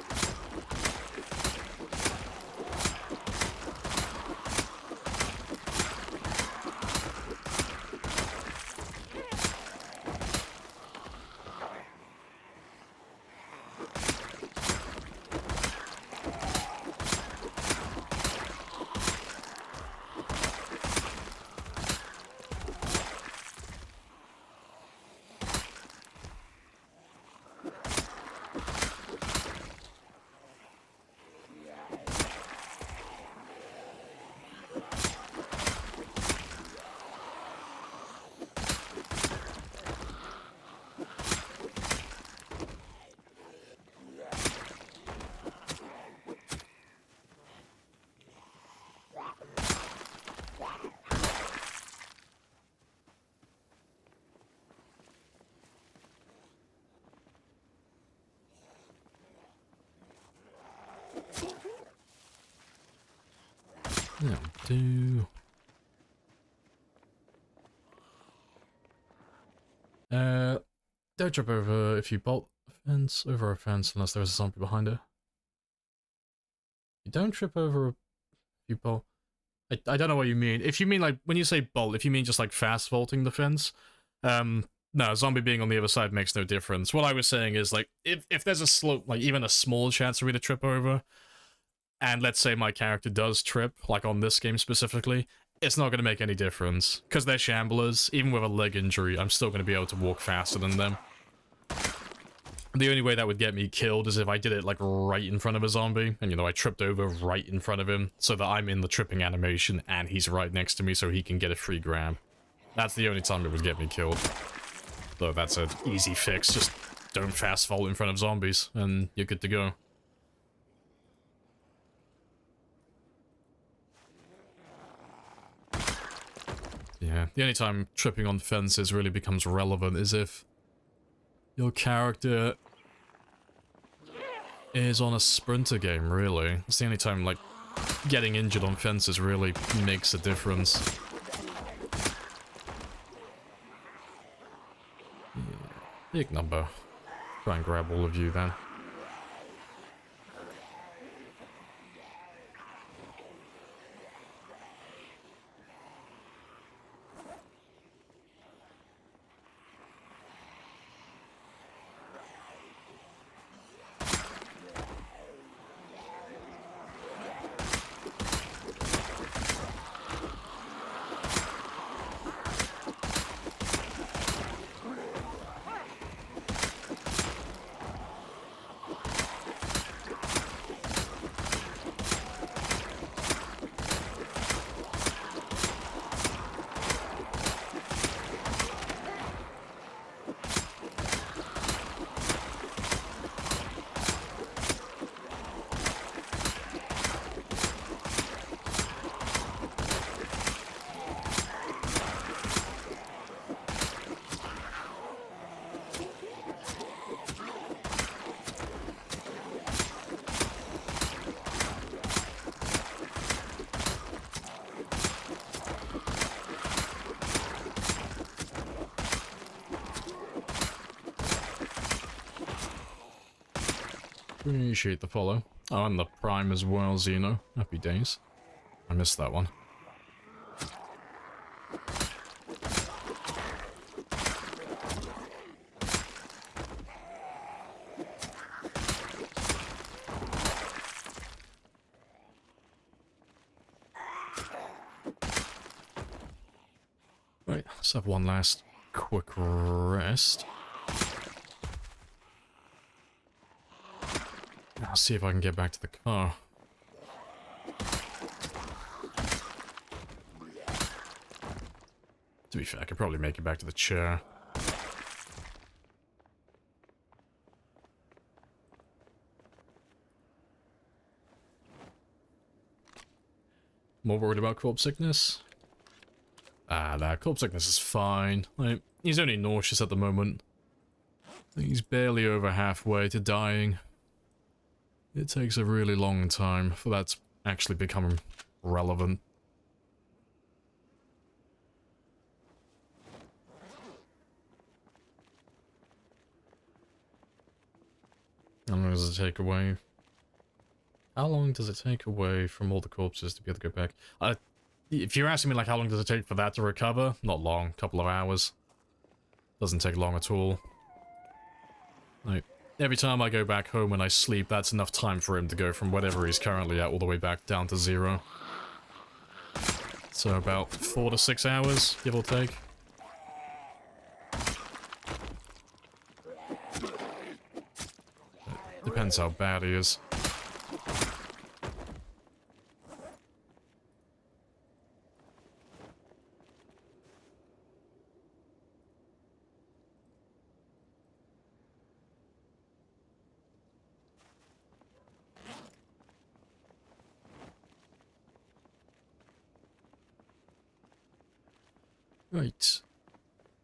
That'll do. Don't jump over if you bolt a fence, over a fence unless there's a zombie behind it. You don't trip over if you bolt. I don't know what you mean. If you mean like, when you say bolt, if you mean just like fast vaulting the fence, no, zombie being on the other side makes no difference. What I was saying is like, if there's a slope, like even a small chance for me to trip over, and let's say my character does trip, like on this game specifically, it's not going to make any difference. Because they're Shamblers, even with a leg injury, I'm still going to be able to walk faster than them. The only way that would get me killed is if I did it, like, right in front of a zombie, and, you know, I tripped over right in front of him, so that I'm in the tripping animation, and he's right next to me, so he can get a free grab. That's the only time it would get me killed. Though that's an easy fix, just don't fast vault in front of zombies, and you're good to go. Yeah, the only time tripping on fences really becomes relevant is if your character is on a sprinter game, really. It's the only time, like, getting injured on fences really makes a difference. Yeah, big number. Try and grab all of you then. Appreciate the follow. Oh, and the Prime as well, Xeno. Happy days. I missed that one. Right, let's have one last quick rest. I'll see if I can get back to the car. To be fair, I could probably make it back to the chair. More worried about corpse sickness? Ah, that corpse sickness is fine. Like, he's only nauseous at the moment. He's barely over halfway to dying. It takes a really long time for that to actually become relevant. How long does it take away? How long does it take away from all the corpses to be able to go back? If you're asking me, like, how long does it take for that to recover? Not long. Couple of hours. Doesn't take long at all. Like, every time I go back home and I sleep, that's enough time for him to go from whatever he's currently at all the way back down to 0. So about 4 to 6 hours, give or take. Depends how bad he is. Right.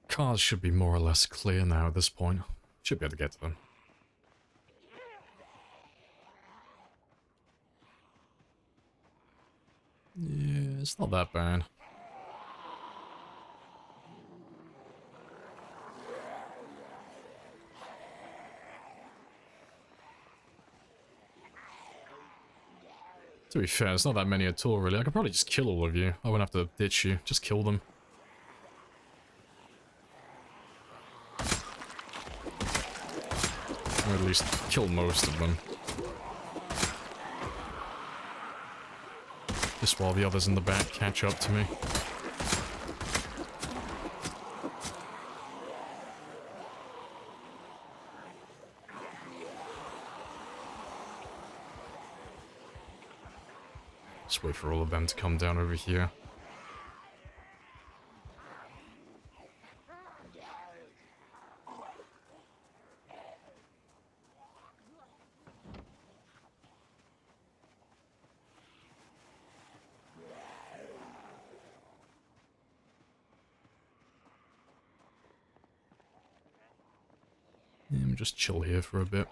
Cars should be more or less clear now at this point. Should be able to get to them. Yeah, it's not that bad. To be fair, it's not that many at all, really. I could probably just kill all of you. I wouldn't have to ditch you. Just kill them. Or at least kill most of them. Just while the others in the back catch up to me. Just wait for all of them to come down over here. Yeah, just chill here for a bit.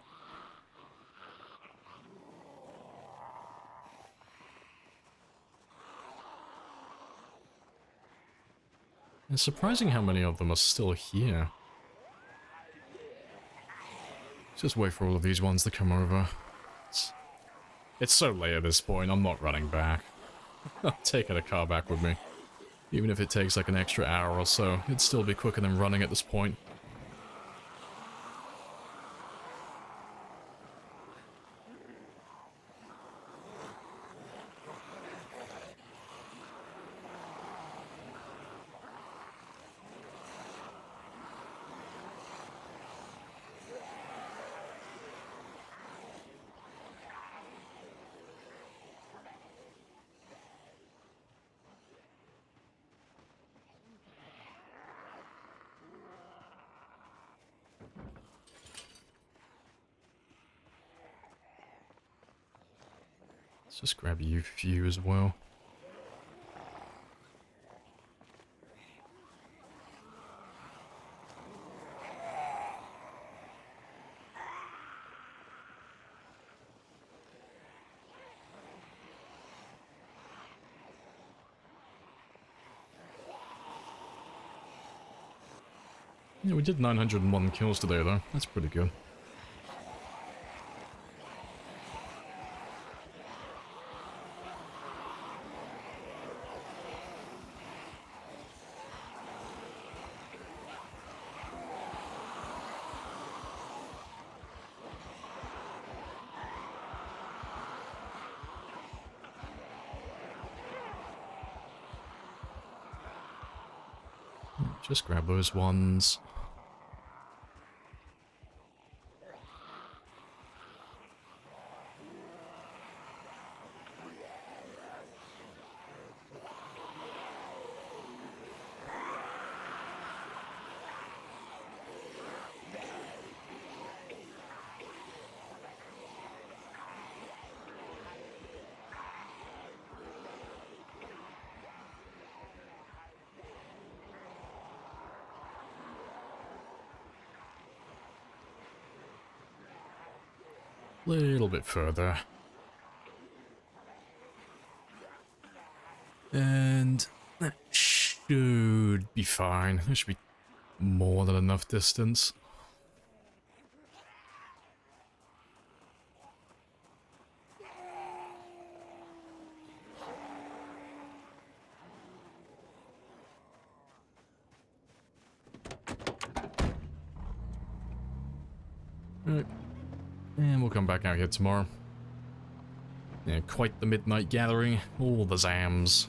It's surprising how many of them are still here. Just wait for all of these ones to come over. It's so late at this point, I'm not running back. I'm taking a car back with me. Even if it takes like an extra hour or so, it'd still be quicker than running at this point. Let's just grab you few as well. Yeah, we did 901 kills today though. That's pretty good. Just grab those ones. Little bit further. And that should be fine. There should be more than enough distance. Right. And we'll come back out here tomorrow. Yeah, quite the midnight gathering. All the Zams.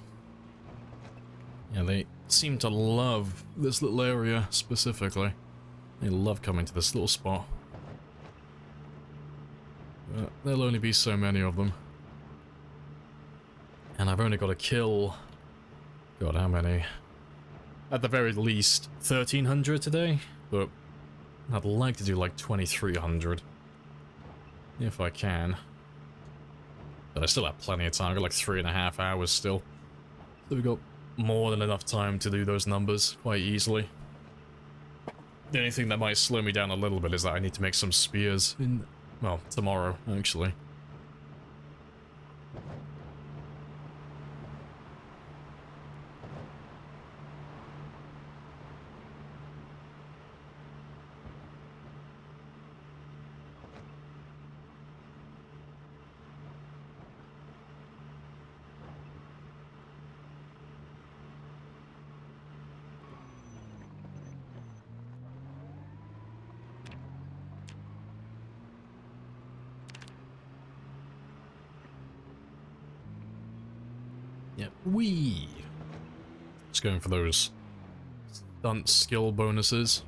Yeah, they seem to love this little area specifically. They love coming to this little spot. But there'll only be so many of them. And I've only got to kill... God, how many? At the very least, 1,300 today, but I'd like to do like 2,300. If I can. But I still have plenty of time. I've got like 3.5 hours still. So we've got more than enough time to do those numbers quite easily. The only thing that might slow me down a little bit is that I need to make some spears in... well, tomorrow, actually. Yep, wee. Just going for those stunt skill bonuses.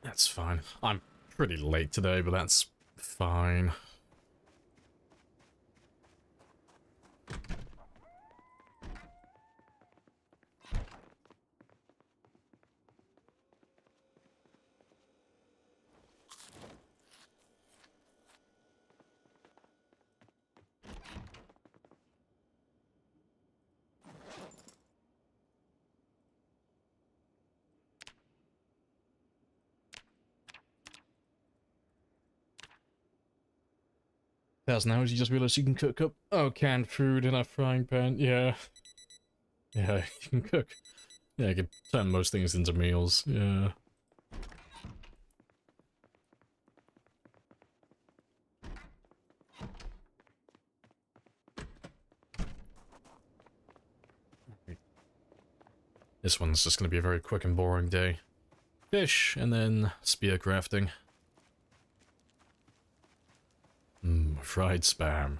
That's fine. I'm pretty late today, but that's fine. Thousand hours, you just realized you can cook up canned food in a frying pan. Yeah. Yeah, you can cook. Yeah, you can turn most things into meals. Yeah. This one's just going to be a very quick and boring day. Fish, and then spear crafting. Fried spam.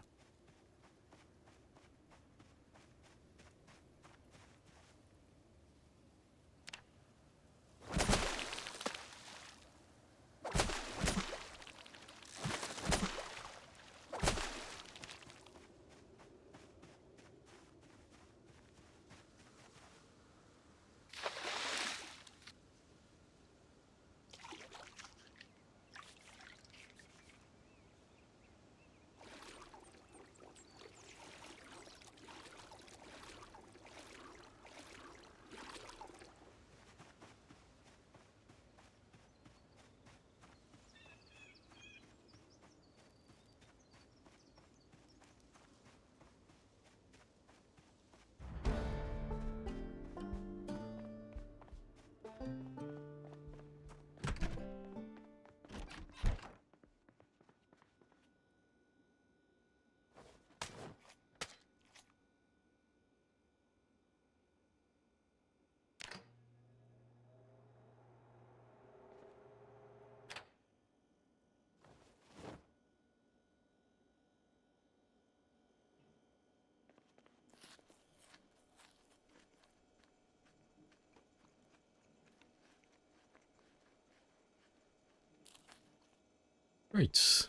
Great.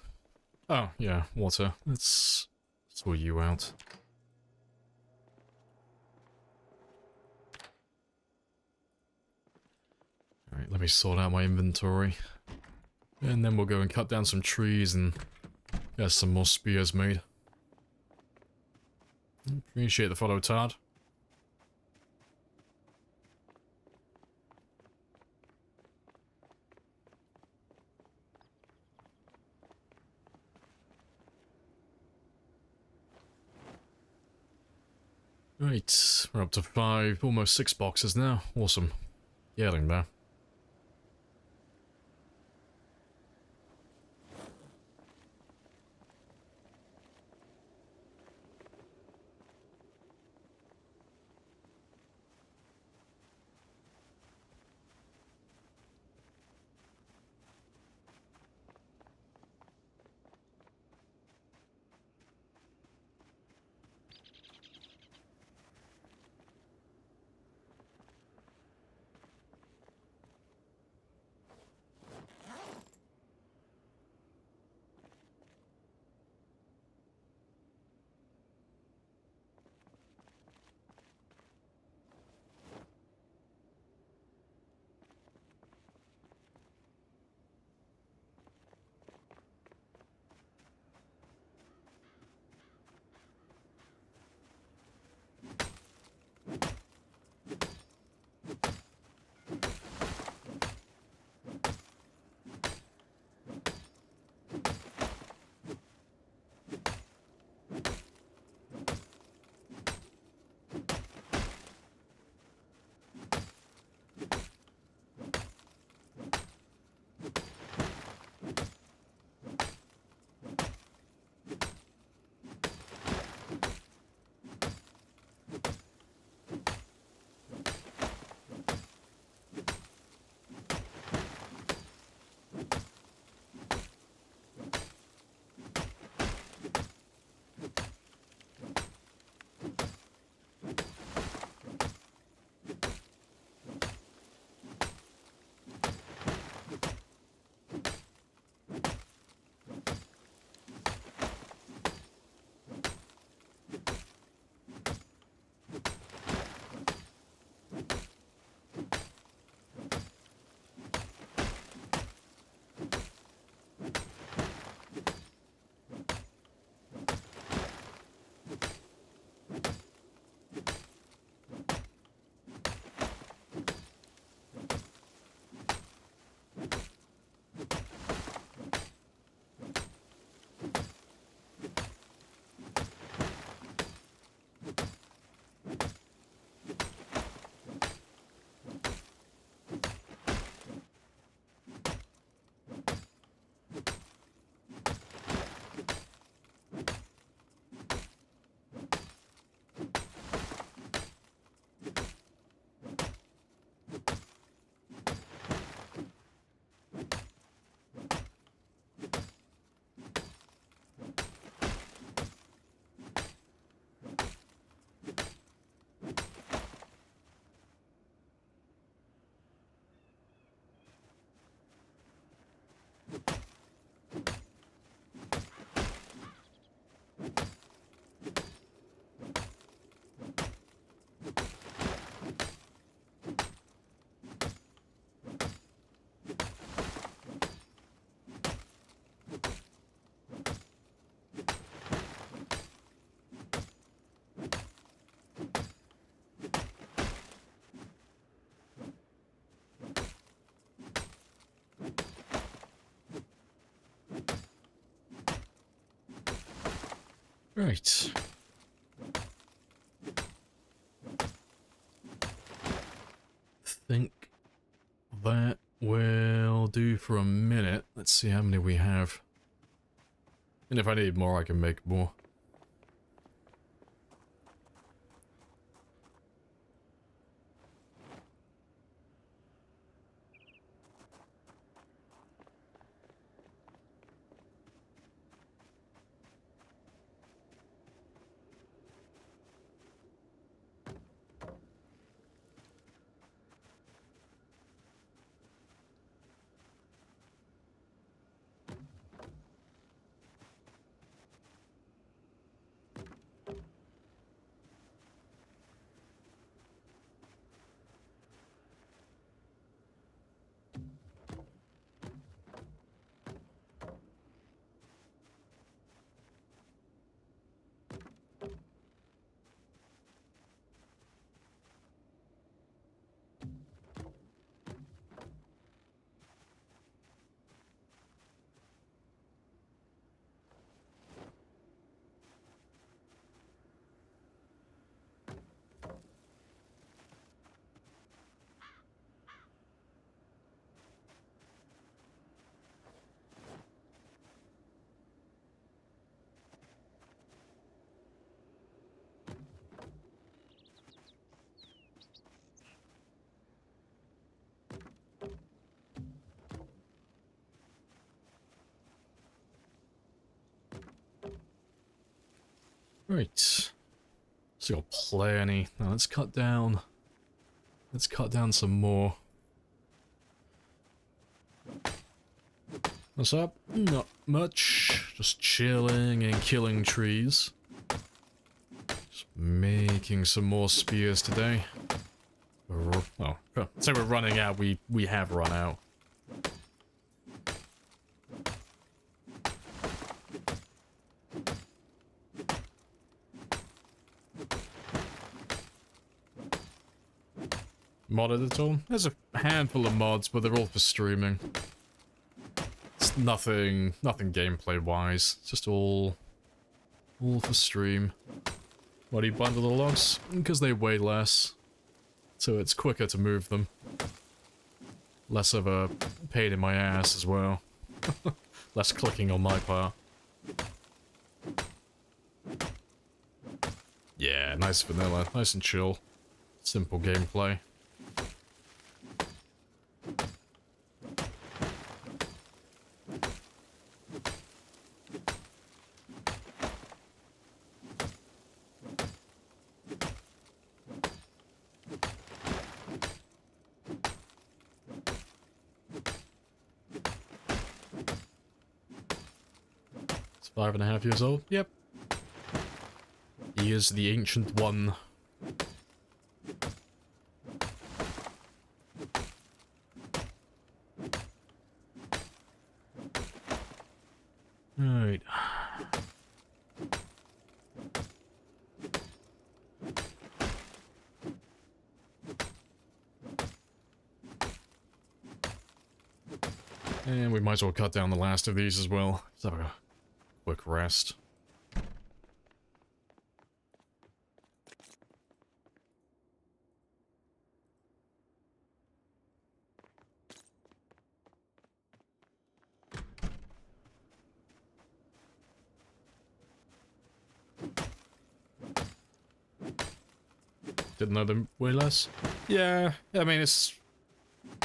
Oh, yeah, water. Let's sort you out. Alright, let me sort out my inventory. And then we'll go and cut down some trees and get some more spears made. Appreciate the follow, Todd. Right, we're up to 5, almost 6 boxes now. Awesome. Getting there. Right. Think that will do for a minute. Let's see how many we have. And if I need more, I can make more. Right. So got plenty. Now let's cut down. Let's cut down some more. What's up? Not much. Just chilling and killing trees. Just making some more spears today. Oh, so we're running out. We have run out. Modded at all? There's a handful of mods, but they're all for streaming. It's nothing gameplay wise. It's just all for stream. Why do you bundle the logs? Because they weigh less, so it's quicker to move them. Less of a pain in my ass as well. Less clicking on my part. Yeah, nice vanilla, nice and chill. Simple gameplay. It's 5.5 years old? Yep. He is the ancient one. Right. And we might as well cut down the last of these as well. Let's have a quick rest. Didn't know them way less. Yeah, I mean, it's...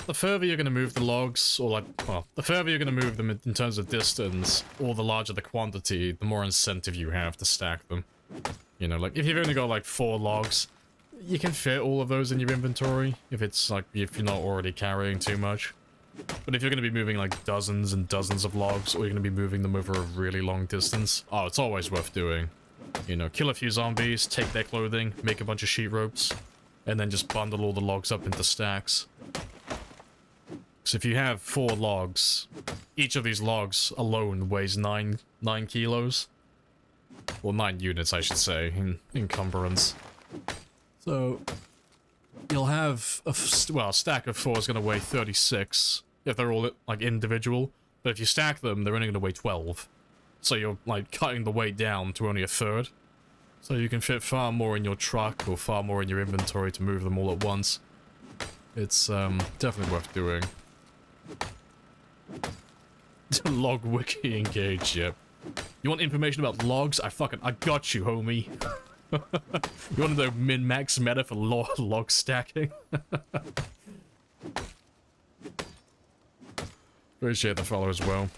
The further you're going to move the logs, or like, well, the further you're going to move them in terms of distance, or the larger the quantity, the more incentive you have to stack them. You know, like, if you've only got like 4 logs, you can fit all of those in your inventory, if it's like, if you're not already carrying too much. But if you're going to be moving like dozens and dozens of logs, or you're going to be moving them over a really long distance, oh, it's always worth doing. You know, kill a few zombies, take their clothing, make a bunch of sheet ropes, and then just bundle all the logs up into stacks. So if you have 4 logs, each of these logs alone weighs 9 kilos. Well, 9 units, I should say, in encumbrance. So, you'll have a stack of 4 is going to weigh 36, if they're all, like, individual. But if you stack them, they're only going to weigh 12. So you're, like, cutting the weight down to only a third. So you can fit far more in your truck, or far more in your inventory to move them all at once. It's, definitely worth doing. Log wiki engaged, yep. You want information about logs? I got you, homie. You want to know min-max meta for log stacking? Appreciate the follow as well.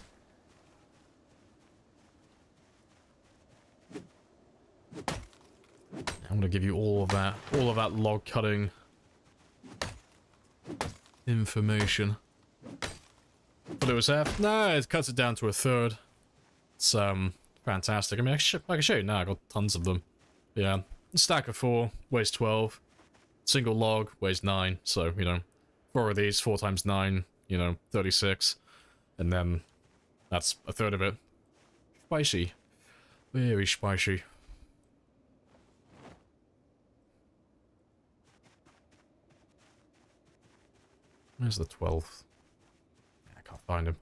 I'm gonna give you all of that log cutting information. But it was half. Nah, it cuts it down to a third. It's fantastic. I mean, I can show you now. I got tons of them. Yeah, a stack of 4 weighs 12. Single log weighs 9. So you know, 4 of these, 4 times 9. You know, 36, and then that's a third of it. Spicy, very spicy. Where's the 12th? I can't find him.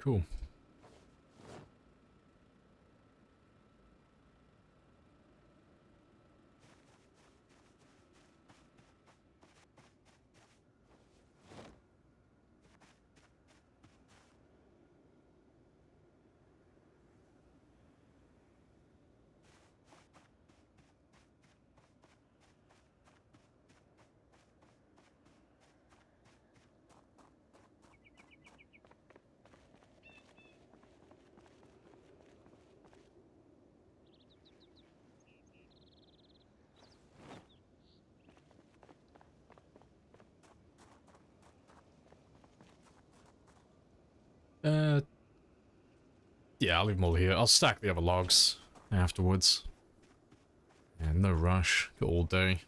cool. Yeah, I'll leave them all here. I'll stack the other logs afterwards. And no rush. Got all day.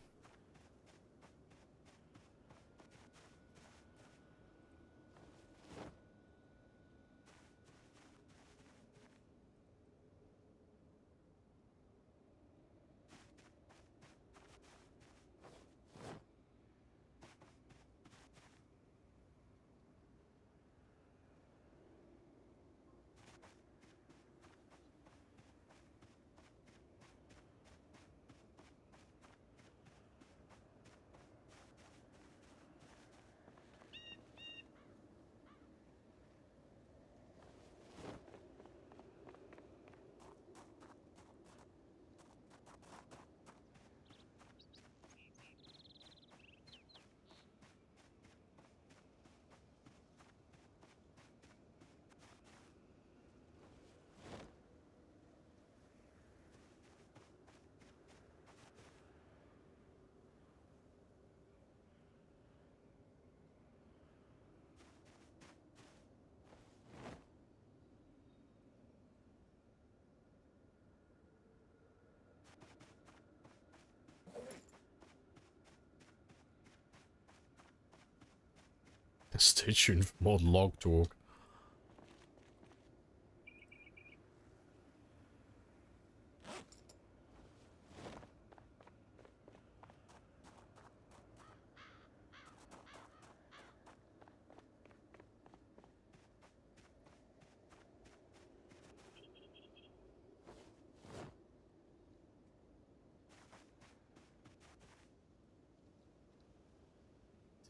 Stay tuned for more log talk.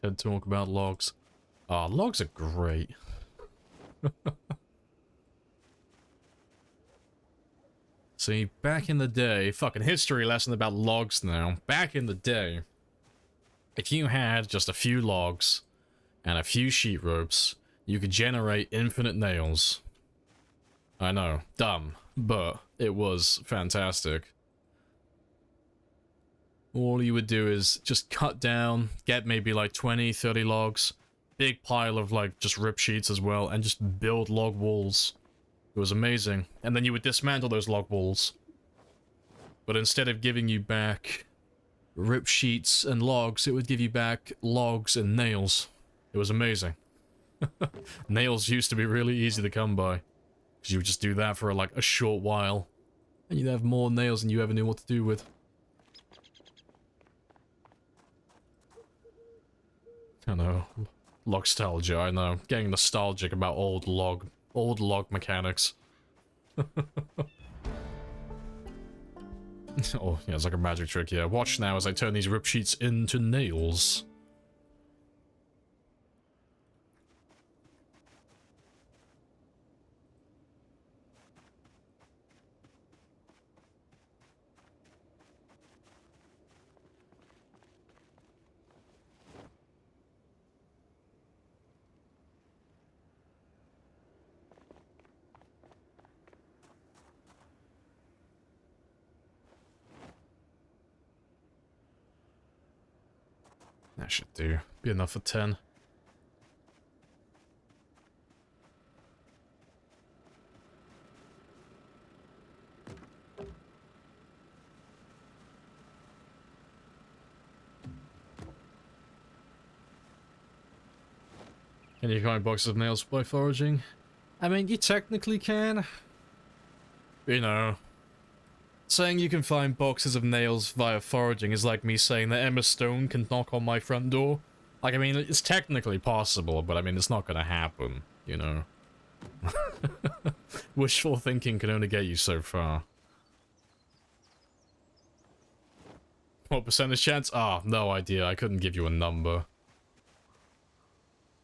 Ted talk about logs. Ah, logs are great. See, back in the day, fucking history lesson about logs now. Back in the day, if you had just a few logs and a few sheet ropes, you could generate infinite nails. I know, dumb, but it was fantastic. All you would do is just cut down, get maybe like 20, 30 logs, big pile of like just rip sheets as well, and just build log walls. It was amazing. And then you would dismantle those log walls. But instead of giving you back rip sheets and logs, it would give you back logs and nails. It was amazing. Nails used to be really easy to come by. Because you would just do that for like a short while. And you'd have more nails than you ever knew what to do with. I know. Logstalgia, I know. Getting nostalgic about old log mechanics. Oh, yeah, it's like a magic trick, yeah. Watch now as I turn these rip sheets into nails. That should do. Be enough for 10. Can you find boxes of nails by foraging? I mean, you technically can. You know, saying you can find boxes of nails via foraging is like me saying that Emma Stone can knock on my front door. Like, I mean, it's technically possible, but I mean, it's not gonna happen, you know? Wishful thinking can only get you so far. What percentage chance? Ah, no idea. I couldn't give you a number.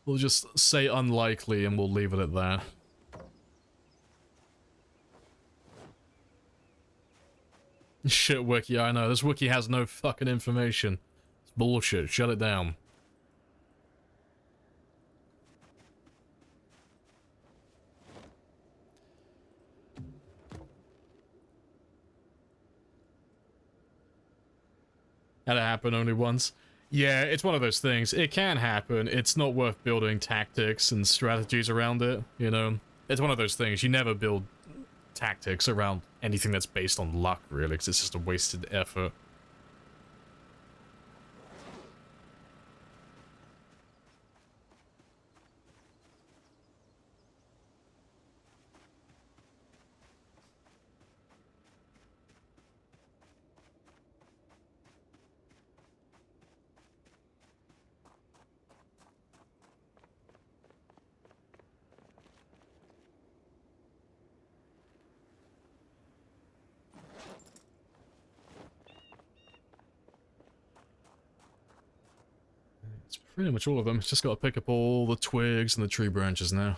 We'll just say unlikely and we'll leave it at that. Shit, wiki, I know. This wiki has no fucking information. It's bullshit. Shut it down. Had it happen only once. Yeah, it's one of those things. It can happen. It's not worth building tactics and strategies around it, you know? It's one of those things. You never build tactics around anything that's based on luck, really, because it's just a wasted effort. It's pretty much all of them. Just got to pick up all the twigs and the tree branches now.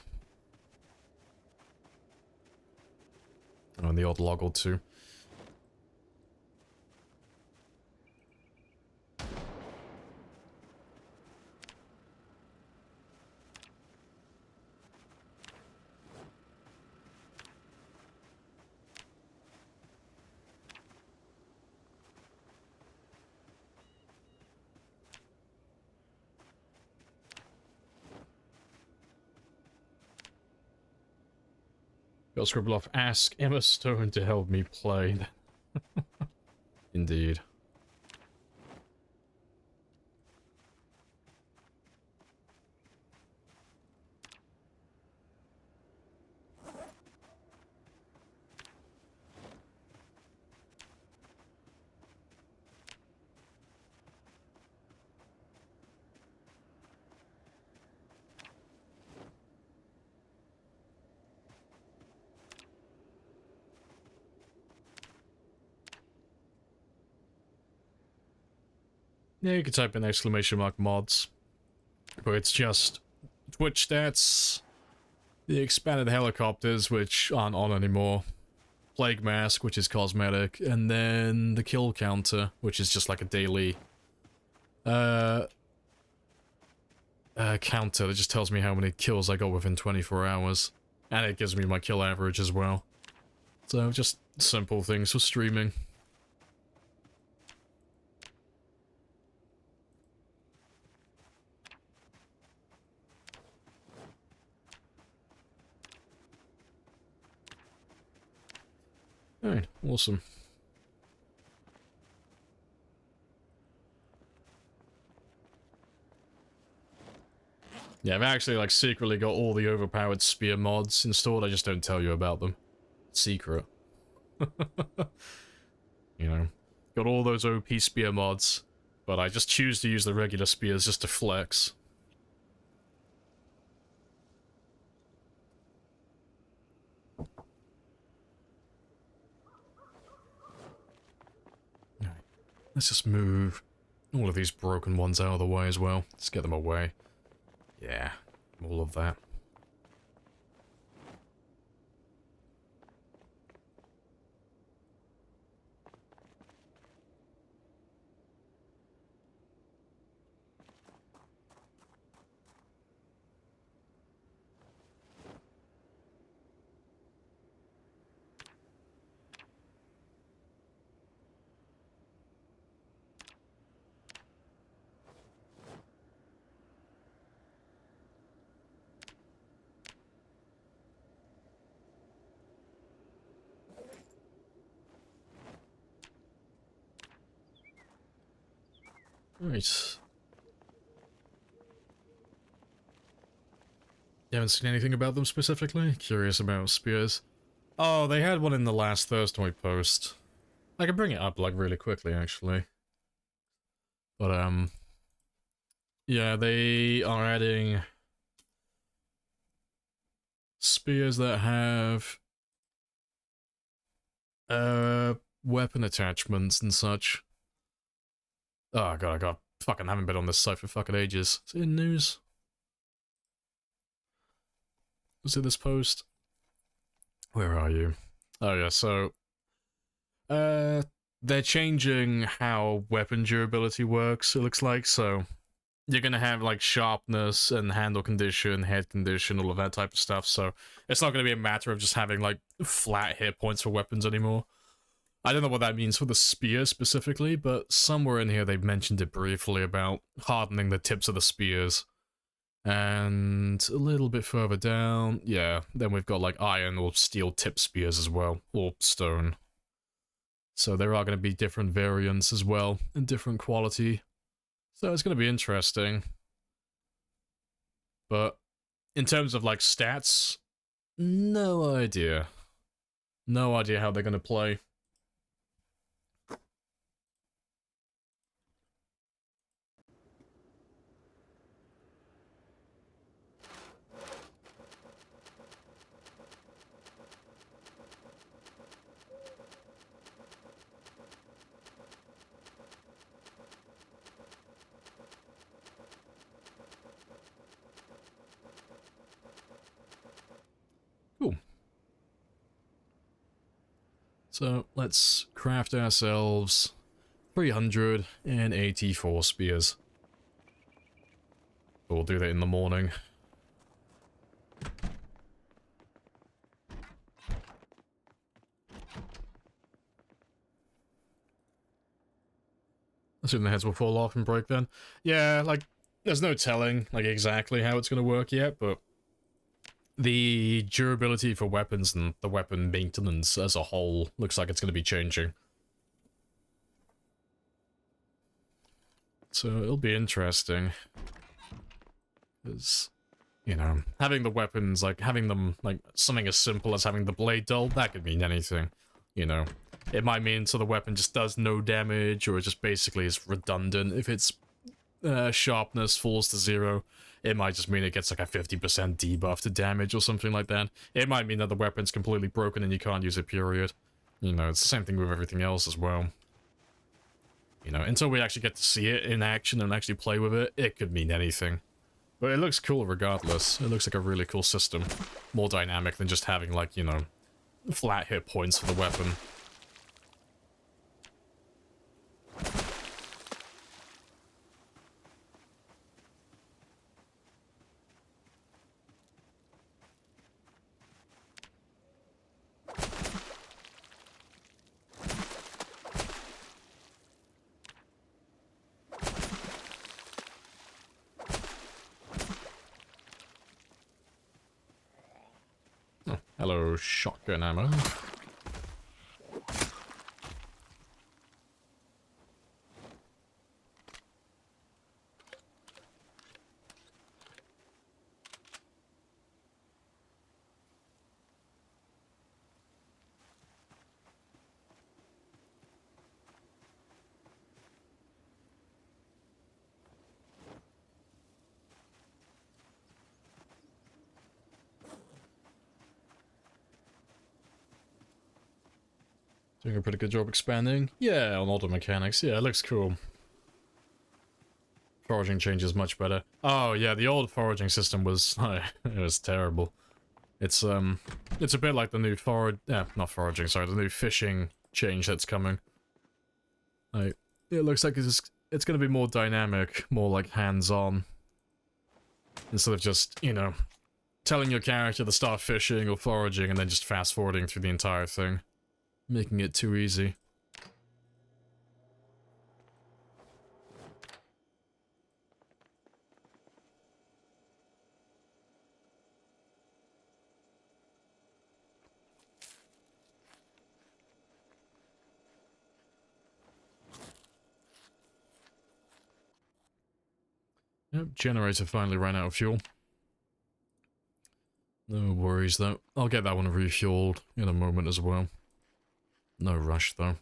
Oh, and the odd log or two. Got to scribble off, ask Emma Stone to help me play. Indeed. Yeah, you can type in !mods, but it's just Twitch stats, the expanded helicopters, which aren't on anymore, Plague Mask, which is cosmetic, and then the kill counter, which is just like a daily counter that just tells me how many kills I got within 24 hours, and it gives me my kill average as well. So just simple things for streaming. Alright, awesome. Yeah, I've actually, like, secretly got all the overpowered spear mods installed, I just don't tell you about them. Secret. You know, got all those OP spear mods, but I just choose to use the regular spears just to flex. Let's just move all of these broken ones out of the way as well. Let's get them away. Yeah, all of that. Right. You haven't seen anything about them specifically? Curious about spears. Oh, they had one in the last Thursday post. I can bring it up, like, really quickly, actually. But, yeah, they are adding spears that have weapon attachments and such. Oh god, I got fucking haven't been on this site for fucking ages. Is it in news? Was it this post? Where are you? Oh yeah, so they're changing how weapon durability works, it looks like, so you're gonna have like sharpness and handle condition, head condition, all of that type of stuff, so it's not gonna be a matter of just having like flat hit points for weapons anymore. I don't know what that means for the spear specifically, but somewhere in here they've mentioned it briefly about hardening the tips of the spears. And a little bit further down, yeah, then we've got like iron or steel tip spears as well, or stone. So there are going to be different variants as well, and different quality. So it's going to be interesting. But in terms of like stats, no idea. No idea how they're going to play. Cool. So let's craft ourselves 384 spears. We'll do that in the morning. Assume the heads will fall off and break then. Yeah, like, there's no telling, like, exactly how it's going to work yet, but the durability for weapons and the weapon maintenance as a whole looks like it's going to be changing. So it'll be interesting. Because, you know, having the weapons, like, having them, like, something as simple as having the blade dull, that could mean anything, you know. It might mean so the weapon just does no damage, or it just basically is redundant. If its sharpness falls to 0, it might just mean it gets like a 50% debuff to damage or something like that. It might mean that the weapon's completely broken and you can't use it, period. You know, it's the same thing with everything else as well. You know, until we actually get to see it in action and actually play with it, it could mean anything. But it looks cool regardless. It looks like a really cool system. More dynamic than just having, like, you know, flat hit points for the weapon. Oh, hello, shotgun ammo. Doing a pretty good job expanding. Yeah, on auto mechanics. Yeah, it looks cool. Foraging changes much better. Oh yeah, the old foraging system was it was terrible. It's a bit like the new not foraging, sorry, the new fishing change that's coming. Like, it looks like it's gonna be more dynamic, more like hands-on. Instead of just, you know, telling your character to start fishing or foraging and then just fast-forwarding through the entire thing. Making it too easy. Yep, generator finally ran out of fuel. No worries though. I'll get that one refueled in a moment as well. No rush though.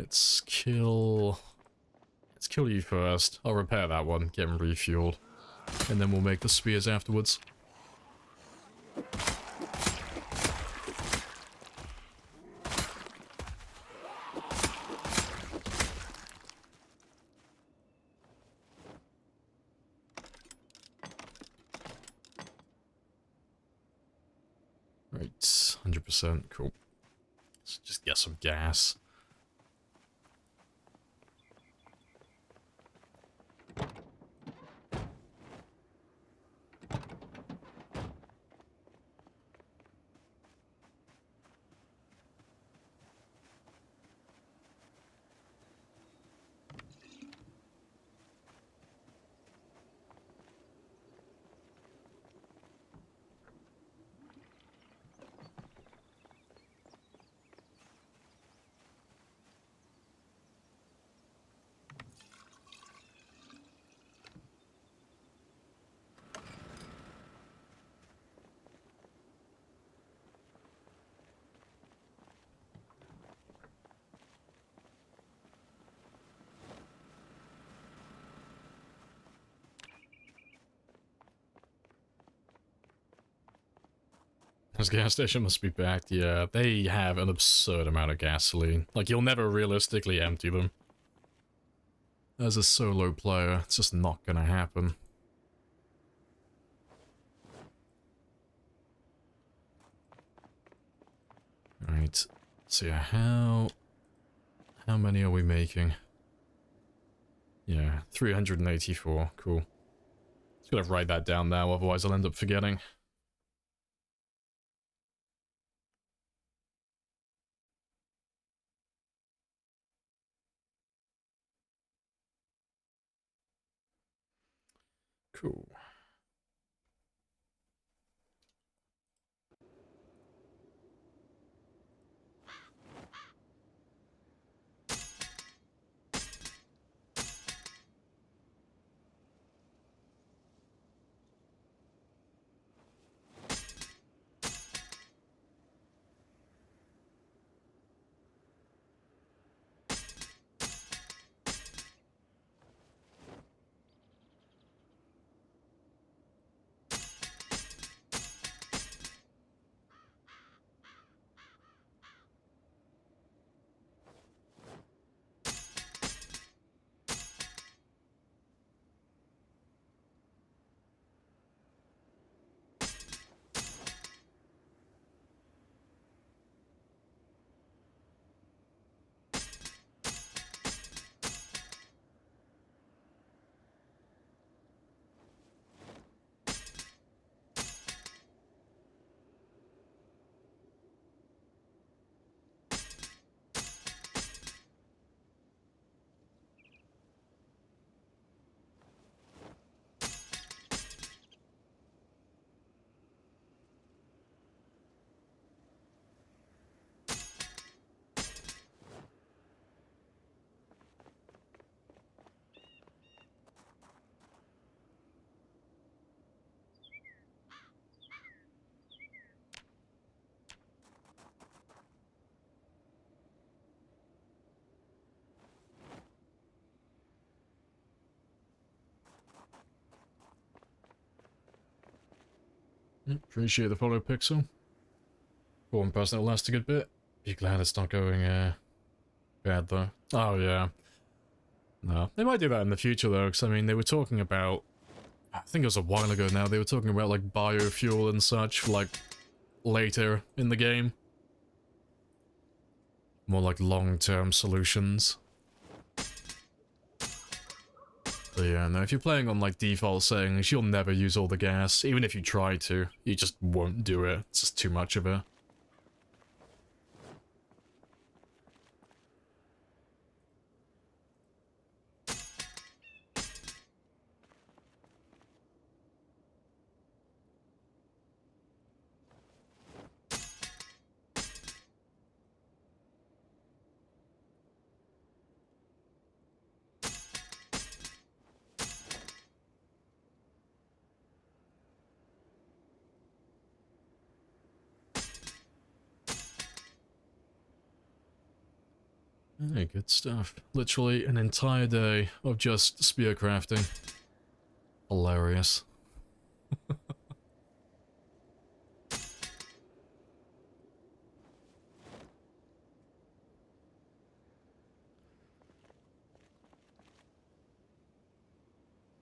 Let's kill you first. I'll repair that one, get him refueled. And then we'll make the spears afterwards. Right, 100%, cool. Let's just get some gas. This gas station must be backed. Yeah, they have an absurd amount of gasoline. Like, you'll never realistically empty them. As a solo player, it's just not gonna happen. Right. So yeah, how many are we making? Yeah, 384. Cool. Just gotta write that down now, otherwise I'll end up forgetting. Cool. Appreciate the follow, Pixel. For one person, it'll last a good bit. Be glad it's not going, bad, though. Oh, yeah. No, they might do that in the future, though, because, I mean, they were talking about... I think it was a while ago now, they were talking about, like, biofuel and such, like, later in the game. More like long-term solutions. But yeah, no, if you're playing on, like, default settings, you'll never use all the gas. Even if you try to, you just won't do it. It's just too much of it. Hey, good stuff. Literally an entire day of just spear crafting. Hilarious.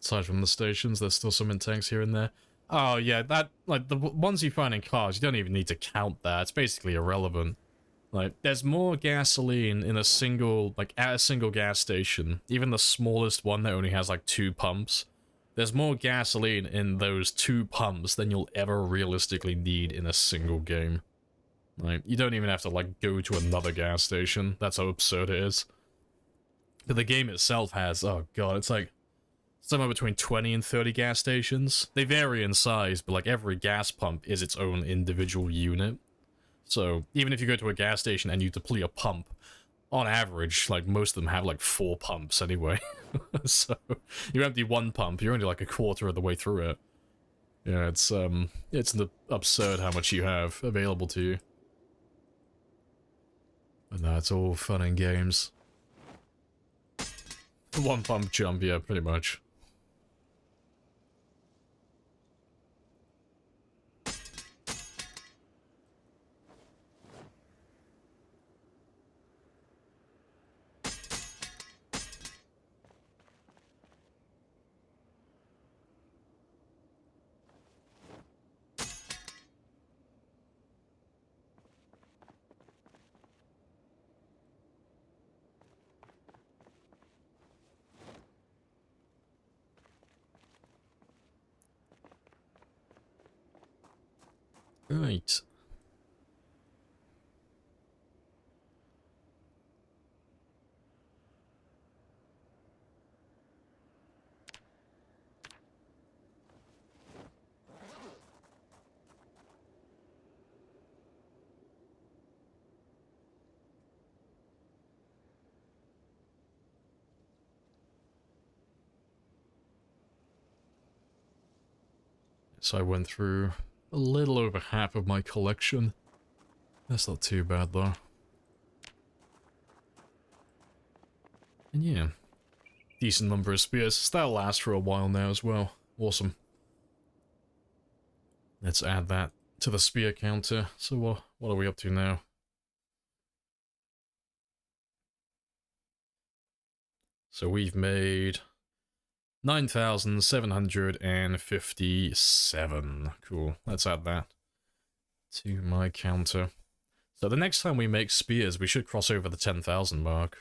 Aside from the stations, there's still some in tanks here and there. Oh yeah, that, like, the ones you find in cars, you don't even need to count that. It's basically irrelevant. Like, there's more gasoline in a single, like, at a single gas station, even the smallest one that only has, like, 2 pumps. There's more gasoline in those 2 pumps than you'll ever realistically need in a single game. Like, you don't even have to, like, go to another gas station. That's how absurd it is. But the game itself has, oh god, it's like somewhere between 20 and 30 gas stations. They vary in size, but, like, every gas pump is its own individual unit. So, even if you go to a gas station and you deplete a pump, on average, like, most of them have, like, 4 pumps anyway. So, you empty 1 pump, you're only, like, a quarter of the way through it. Yeah, it's absurd how much you have available to you. But no, it's all fun and games. 1 pump jump, yeah, pretty much. Right. So I went through a little over half of my collection. That's not too bad, though. And yeah, decent number of spears. That'll last for a while now as well. Awesome. Let's add that to the spear counter. So what are we up to now? So we've made 9,757. Cool. Let's add that to my counter. So the next time we make spears, we should cross over the 10,000 mark.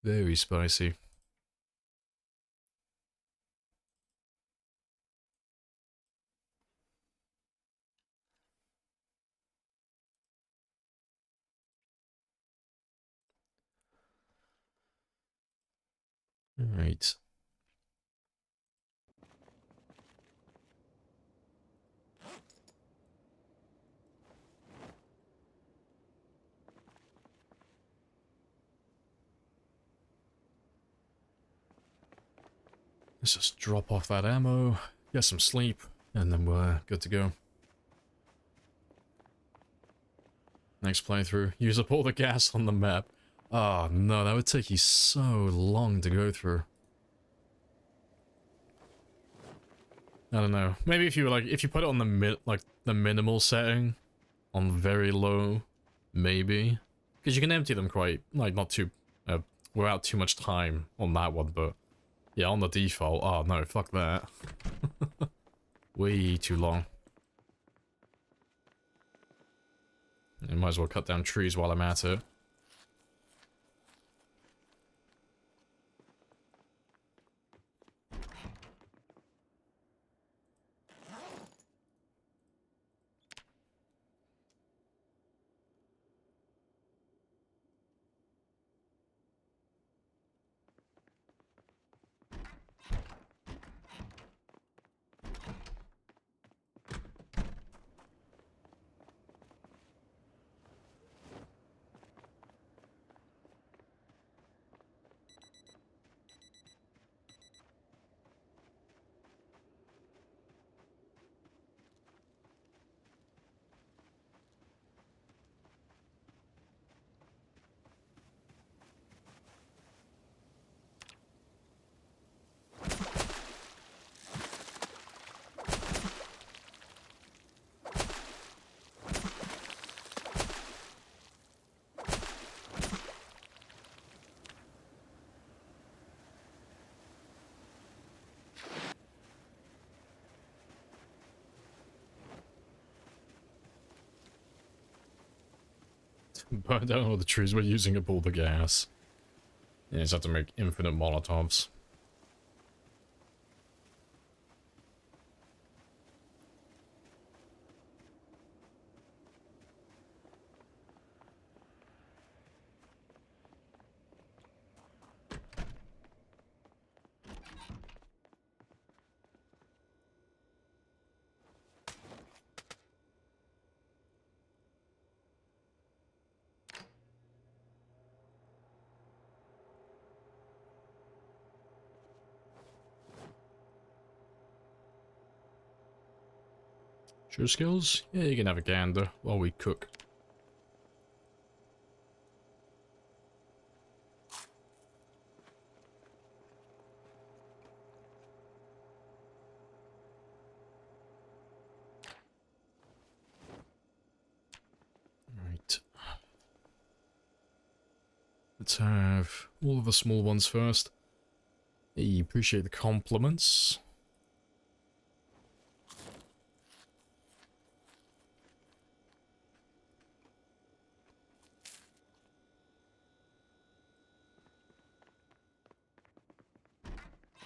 Very spicy. Alright. Let's just drop off that ammo, get some sleep, and then we're good to go. Next playthrough, use up all the gas on the map. Oh no, that would take you so long to go through. I don't know. Maybe if you were like, if you put it on the minimal setting, on very low, maybe, because you can empty them quite, like, not too, without too much time on that one. But yeah, on the default, oh no, fuck that. Way too long. I might as well cut down trees while I'm at it. Burn down all the trees we're using up all the gas. You just have to make infinite Molotovs. Sure skills? Yeah, you can have a gander while we cook. Right. Let's have all of the small ones first. Hey, appreciate the compliments.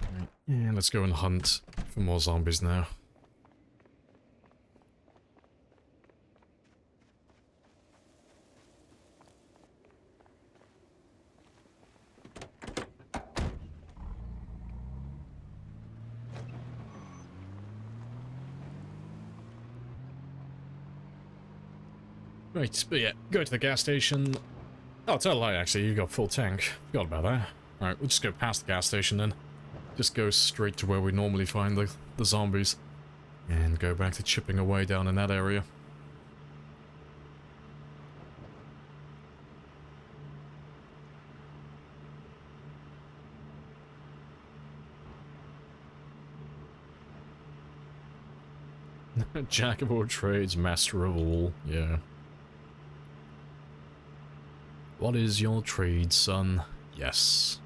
Right. Yeah, let's go and hunt for more zombies now. Right, but yeah, go to the gas station. Oh, tell a lie, actually, you've got full tank. Forgot about that. Alright, we'll just go past the gas station then. Just go straight to where we normally find the zombies. And go back to chipping away down in that area. Jack of all trades, master of all, yeah. What is your trade, son? Yes.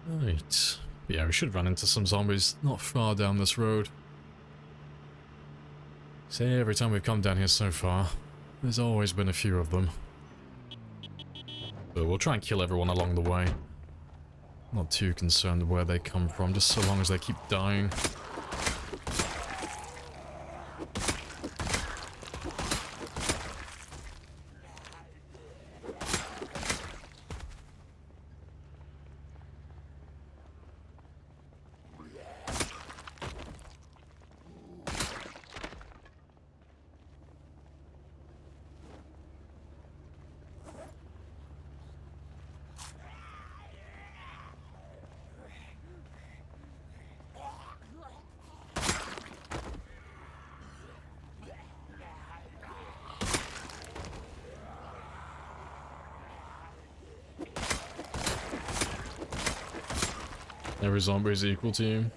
Right. Yeah, we should run into some zombies not far down this road. See, every time we've come down here so far, there's always been a few of them. But we'll try and kill everyone along the way. Not too concerned where they come from, just so long as they keep dying. Every zombie is equal to you.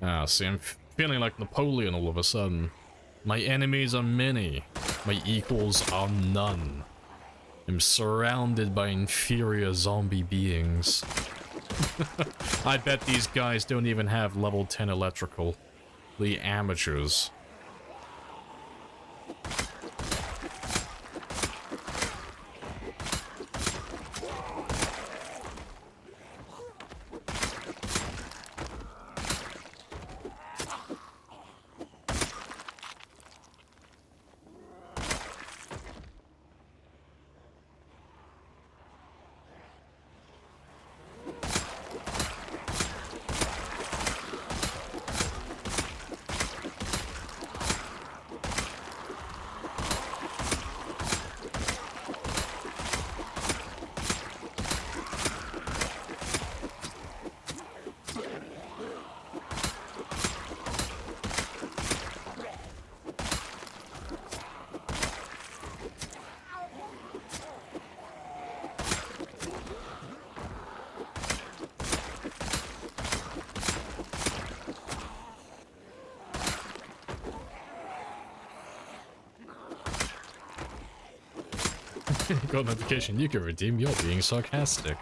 Ah, see, I'm feeling like Napoleon all of a sudden. My enemies are many. My equals are none. I'm surrounded by inferior zombie beings. I bet these guys don't even have level 10 electrical. The amateurs. Got a notification you can redeem, you're being sarcastic.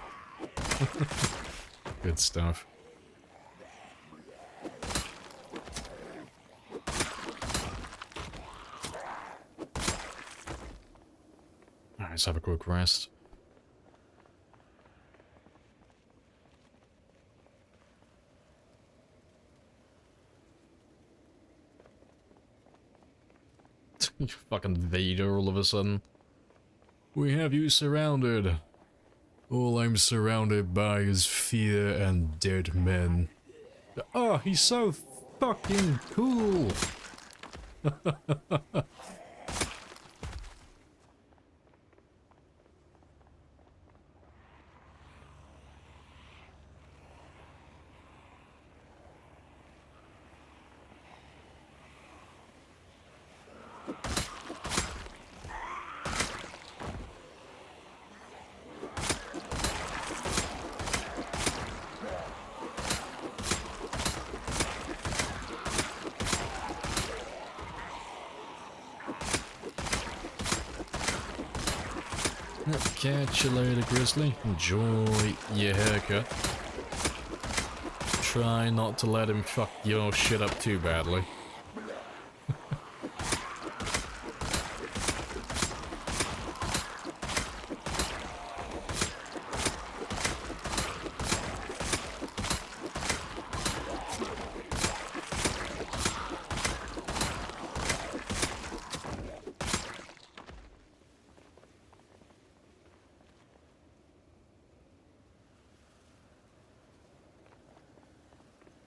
Good stuff. Alright, let's have a quick rest. You fucking Vader all of a sudden. We have you surrounded. All I'm surrounded by is fear and dead men. Oh, he's so fucking cool! Catch you later, Grizzly. Enjoy your haircut. Try not to let him fuck your shit up too badly.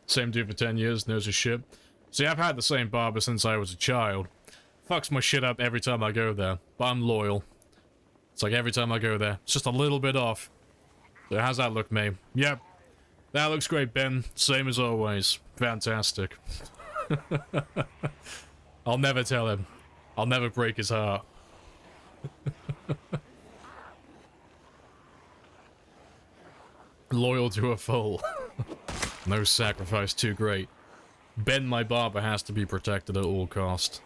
Same dude for 10 years, knows his shit. See, I've had the same barber since I was a child. Fucks my shit up every time I go there, but I'm loyal. It's like every time I go there, it's just a little bit off. So how's that look, mate? Yep. That looks great, Ben. Same as always. Fantastic. I'll never tell him. I'll never break his heart. Loyal to a foe. No sacrifice too great. Ben, my barber, has to be protected at all cost.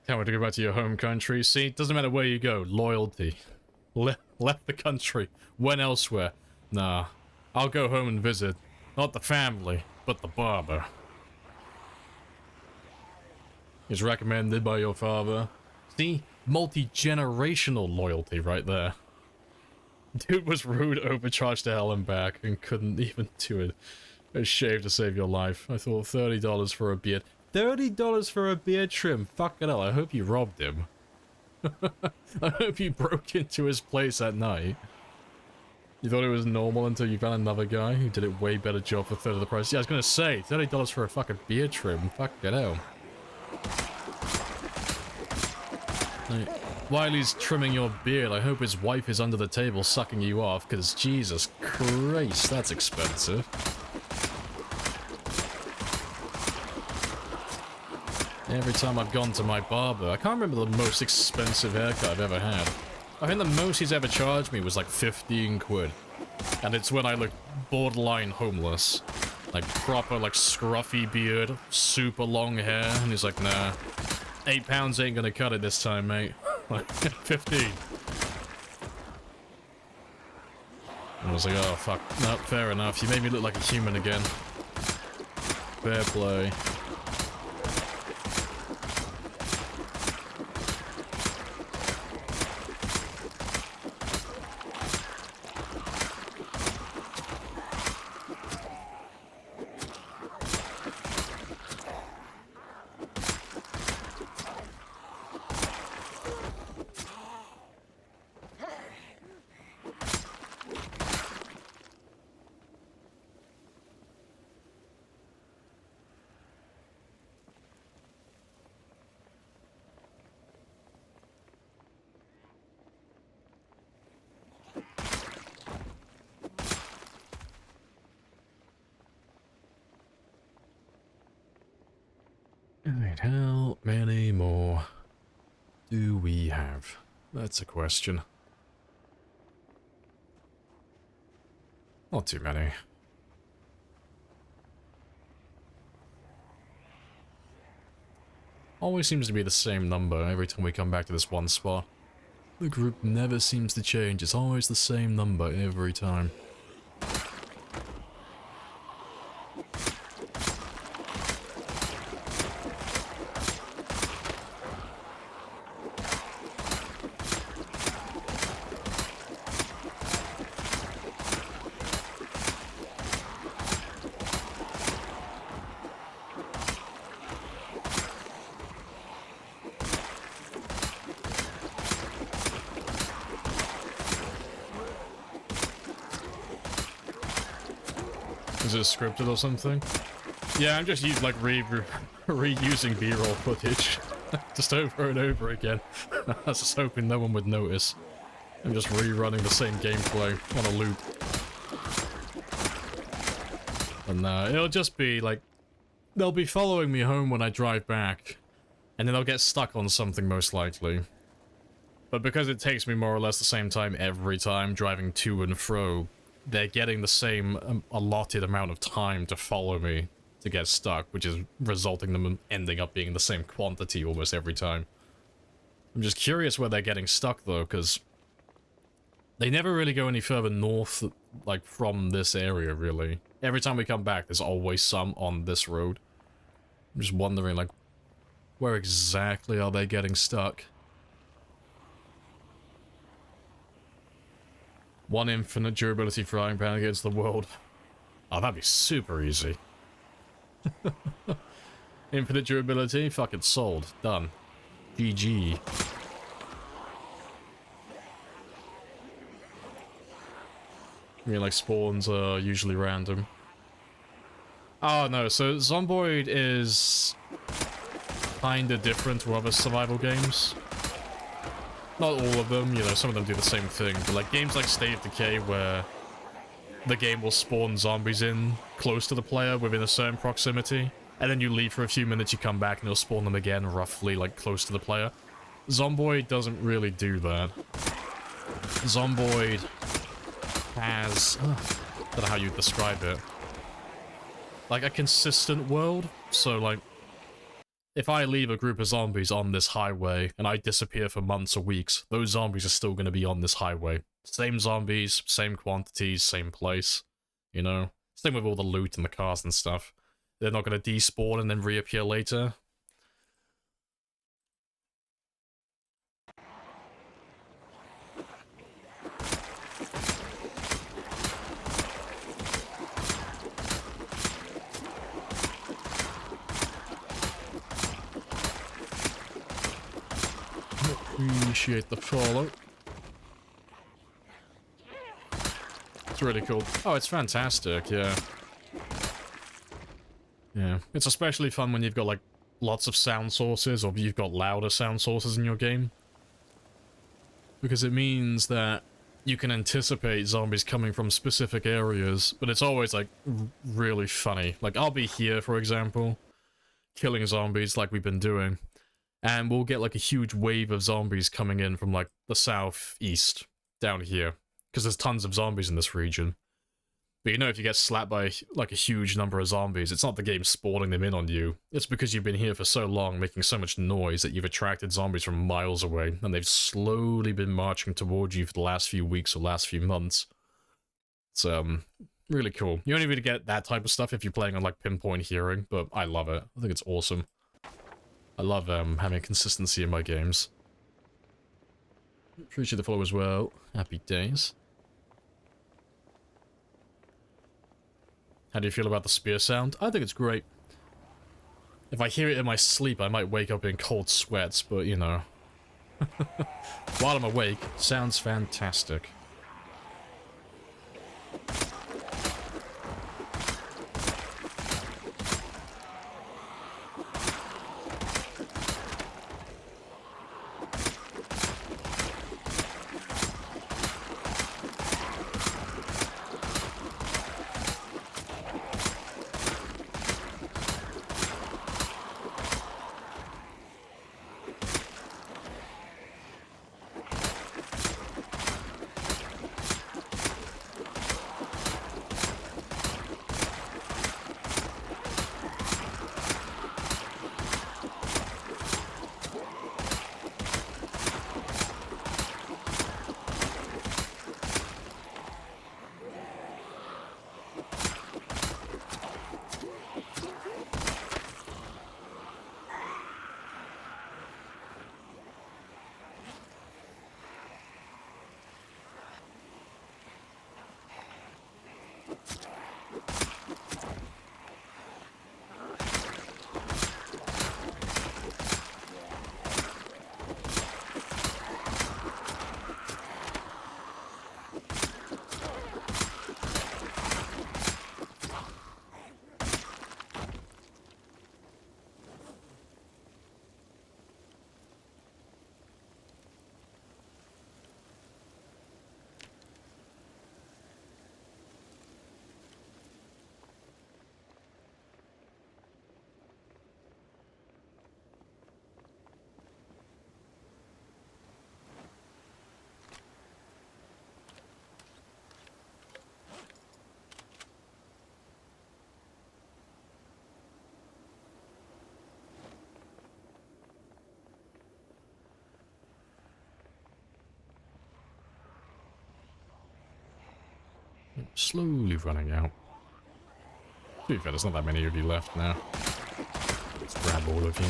Can't wait to go back to your home country. See, it doesn't matter where you go. Loyalty. Left the country. Went elsewhere. Nah. I'll go home and visit. Not the family, but the barber. Is recommended by your father. See? Multi-generational loyalty right there. Dude was rude, overcharged to hell and back, and couldn't even do it. A shave to save your life. I thought $30 for a beard. $30 for a beard trim? Fucking hell, I hope you robbed him. I hope you broke into his place at night. You thought it was normal until you found another guy who did a way better job for a third of the price. Yeah, I was gonna say, $30 for a fucking beard trim. Fucking hell. Like, while he's trimming your beard, I hope his wife is under the table sucking you off, because Jesus Christ, that's expensive. Every time I've gone to my barber, I can't remember the most expensive haircut I've ever had. I think the most he's ever charged me was like 15 quid. And it's when I look borderline homeless. Like proper like scruffy beard, super long hair, and he's like, nah, £8 ain't gonna cut it this time, mate. Like, 15. And I was like, oh fuck, no, fair enough, you made me look like a human again. Fair play. Alright, how many more do we have? That's a question. Not too many. Always seems to be the same number every time we come back to this one spot. The group never seems to change, it's always the same number every time. Is it scripted or something? Yeah, I'm just reusing B-roll footage. Just over and over again. I was just hoping no one would notice. I'm just rerunning the same gameplay on a loop. And it'll just be like... They'll be following me home when I drive back. And then they'll get stuck on something most likely. But because it takes me more or less the same time every time driving to and fro, they're getting the same allotted amount of time to follow me to get stuck, which is resulting them ending up being the same quantity almost every time. I'm just curious where they're getting stuck though, because they never really go any further north, like, from this area, really. Every time we come back, there's always some on this road. I'm just wondering, like, where exactly are they getting stuck? One infinite durability frying pan against the world. Oh, that'd be super easy. Infinite durability? Fucking sold. Done. GG. I mean, like, spawns are usually random. Oh, no, so Zomboid is kinda different to other survival games. Not all of them, you know, some of them do the same thing, but like games like State of Decay where the game will spawn zombies in close to the player within a certain proximity, and then you leave for a few minutes, you come back and it'll spawn them again roughly like close to the player. Zomboid doesn't really do that. Zomboid has... I don't know how you describe it. Like a consistent world, so like... If I leave a group of zombies on this highway, and I disappear for months or weeks, those zombies are still going to be on this highway. Same zombies, same quantities, same place, you know? Same with all the loot and the cars and stuff. They're not going to despawn and then reappear later. Appreciate the follow. It's really cool. Oh, it's fantastic, yeah. Yeah, it's especially fun when you've got, like, lots of sound sources, or you've got louder sound sources in your game. Because it means that you can anticipate zombies coming from specific areas, but it's always, like, really funny. Like, I'll be here, for example, killing zombies like we've been doing. And we'll get, like, a huge wave of zombies coming in from, like, the southeast down here. Because there's tons of zombies in this region. But you know, if you get slapped by, like, a huge number of zombies, it's not the game spawning them in on you. It's because you've been here for so long, making so much noise, that you've attracted zombies from miles away. And they've slowly been marching towards you for the last few weeks or last few months. It's, really cool. You only really get that type of stuff if you're playing on, like, pinpoint hearing, but I love it. I think it's awesome. I love having consistency in my games. Appreciate the follow as well. Happy days. How do you feel about the spear sound? I think it's great. If I hear it in my sleep, I might wake up in cold sweats, but you know. While I'm awake, sounds fantastic. Slowly running out. To be fair, there's not that many of you left now. Let's grab all of you.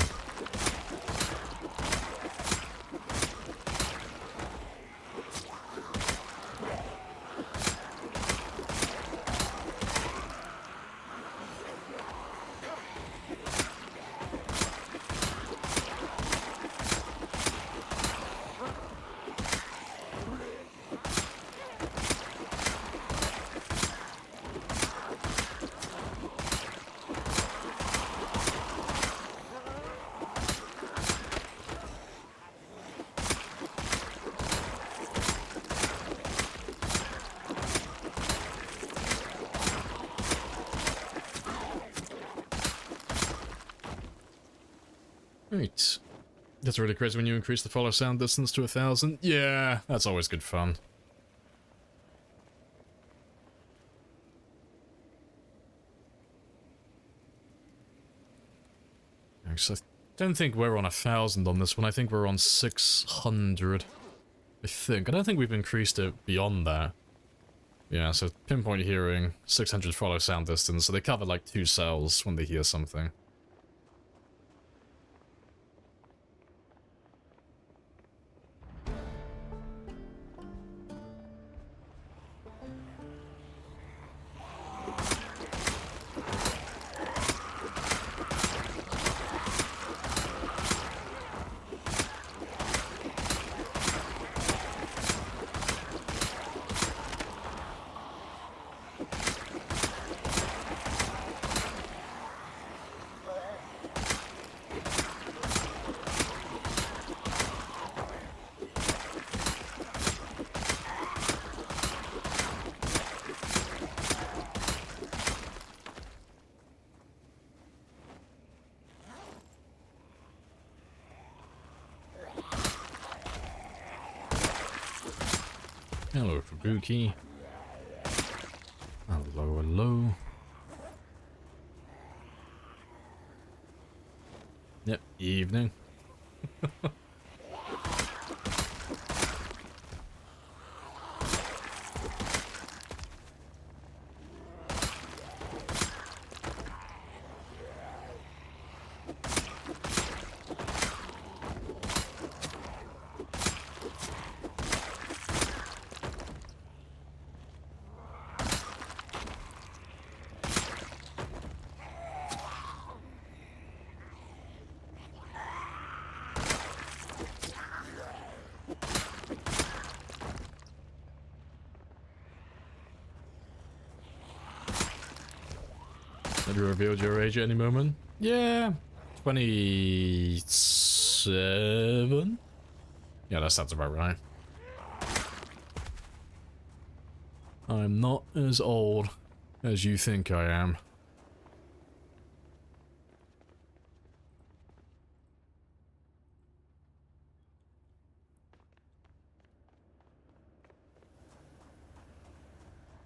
Right. That's really crazy when you increase the follow sound distance to 1,000. Yeah, that's always good fun. Actually, I don't think we're on 1,000 on this one. I think we're on 600. I think. I don't think we've increased it beyond that. Yeah, so pinpoint hearing, 600 follow sound distance, so they cover like 2 cells when they hear something. Hello, Fubuki. Hello, hello. Yep, evening. Have you revealed your age at any moment? Yeah, 27? Yeah, that sounds about right. I'm not as old as you think I am.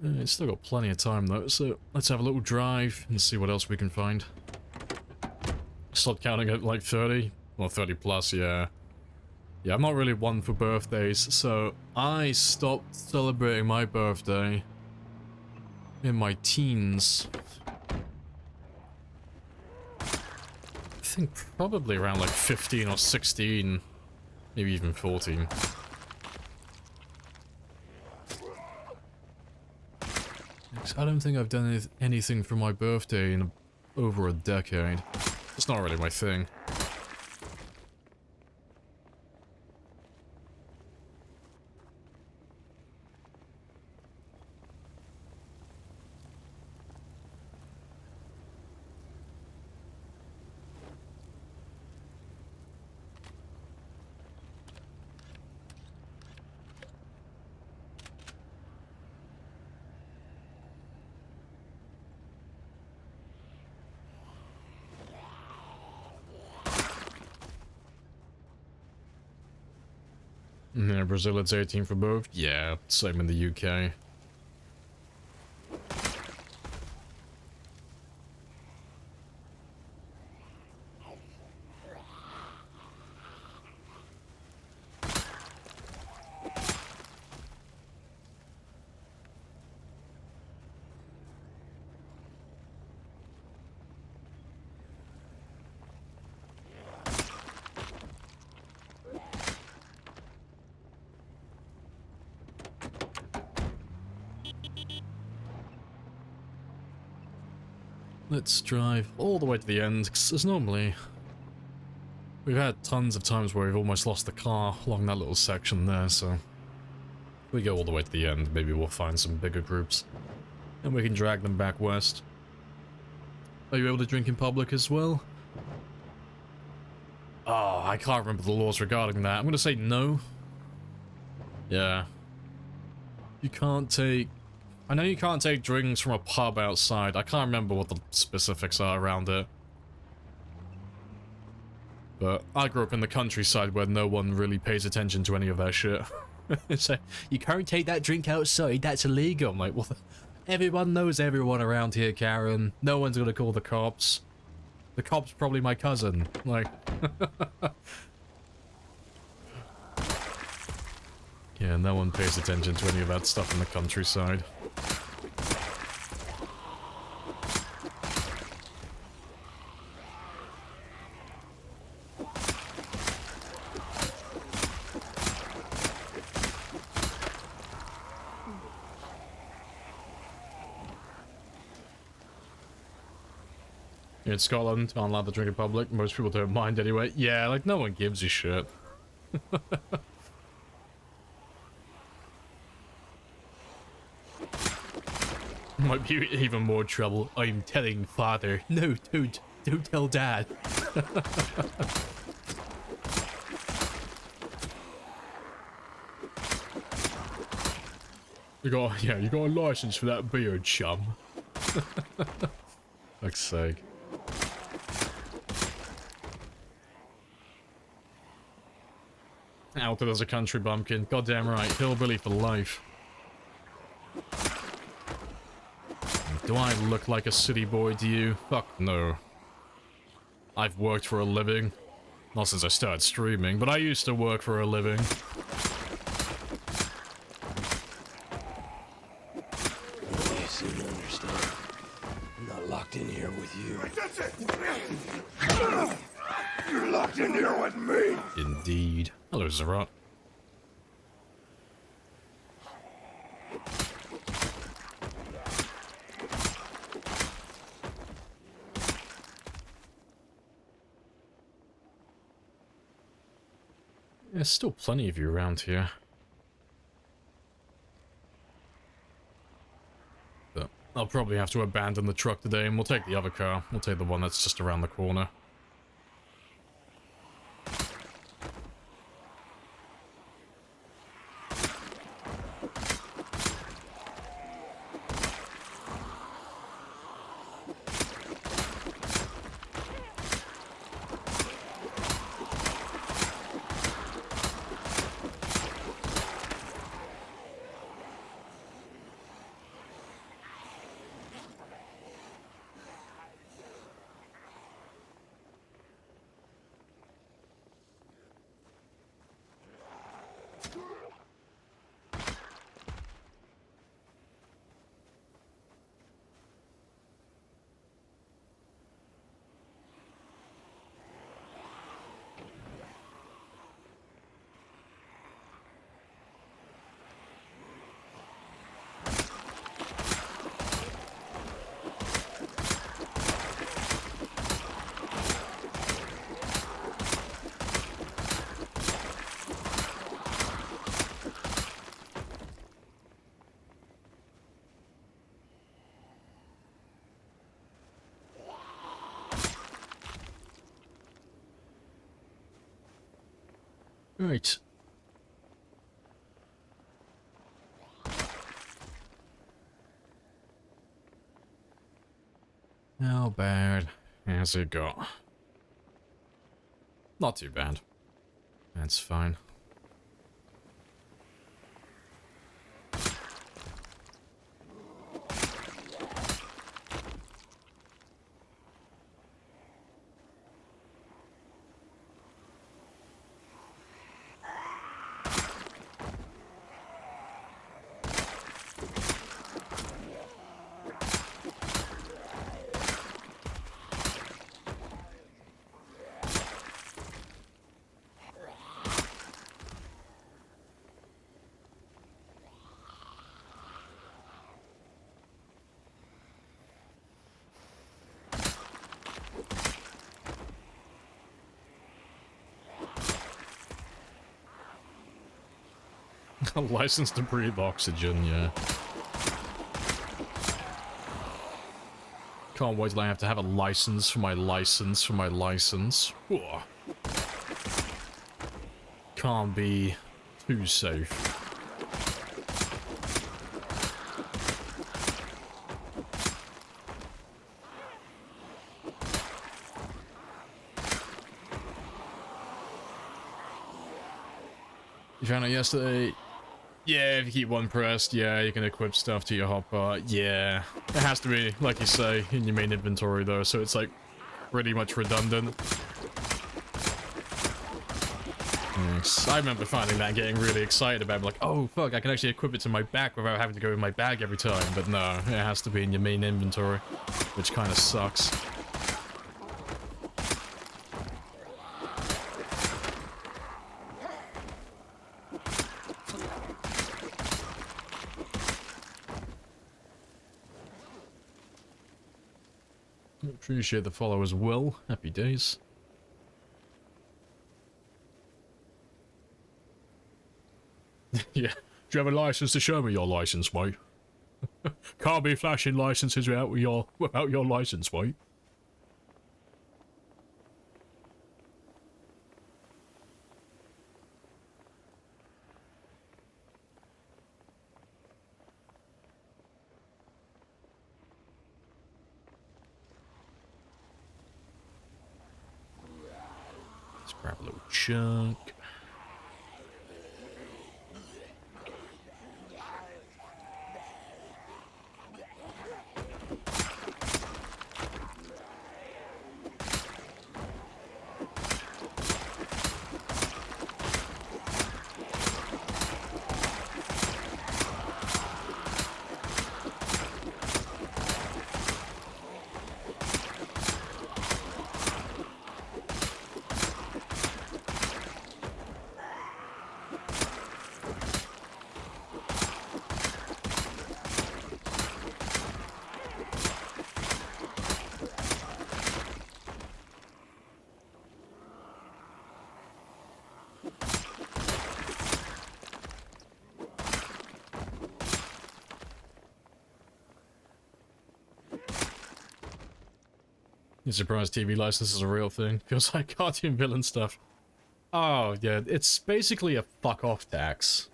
It's still got plenty of time though, so let's have a little drive and see what else we can find. Start counting at like 30? Well, 30 plus, yeah. Yeah, I'm not really one for birthdays, so I stopped celebrating my birthday in my teens. I think probably around like 15 or 16, maybe even 14. I don't think I've done anything for my birthday in over a decade. It's not really my thing. Yeah, Brazil, it's 18 for both. Yeah, same in the UK. Let's drive all the way to the end, 'cause normally we've had tons of times where we've almost lost the car along that little section there, so if we go all the way to the end, maybe we'll find some bigger groups, and we can drag them back west. Are you able to drink in public as well? Oh, I can't remember the laws regarding that. I'm gonna say no. Yeah. You can't take... I know you can't take drinks from a pub outside. I can't remember what the specifics are around it. But I grew up in the countryside where no one really pays attention to any of that shit. So, you can't take that drink outside, that's illegal. I'm like, well, everyone knows everyone around here, Karen. No one's gonna call the cops. The cop's probably my cousin. Like... Yeah, no one pays attention to any of that stuff in the countryside. In Scotland, aren't allowed to drink in public. Most people don't mind anyway. Yeah, like, no one gives a shit. Might be even more trouble. I'm telling father. No, don't tell dad. you got a license for that beard, chum. Fuck's sake. Out as a country bumpkin. Goddamn right. Hillbilly for life. Do I look like a city boy to you? Fuck no. I've worked for a living. Not since I started streaming, but I used to work for a living. You seem to understand. I'm not locked in here with you. That's it! You're locked in here with me! Indeed. Hello, Zerat. There's still plenty of you around here. But I'll probably have to abandon the truck today and we'll take the other car. We'll take the one that's just around the corner. Right. How bad has it got? Not too bad. That's fine. A license to breathe oxygen, yeah. Can't wait till I have to have a license for my license for my license. Whoa. Can't be too safe. You found it yesterday? Yeah, if you keep one pressed, yeah, you can equip stuff to your hotbar. Yeah, it has to be, like you say, in your main inventory though, so it's like pretty much redundant. Yes. I remember finding that and getting really excited about it, like, oh fuck, I can actually equip it to my back without having to go in my bag every time, but no, it has to be in your main inventory, which kind of sucks. Appreciate the follow as well. Happy days. Yeah. Do you have a license to show me your license, mate? Can't be flashing licenses without your license, mate. Let's grab a little chunk. You surprised TV license is a real thing? Feels like cartoon villain stuff. Oh, yeah, it's basically a fuck-off tax.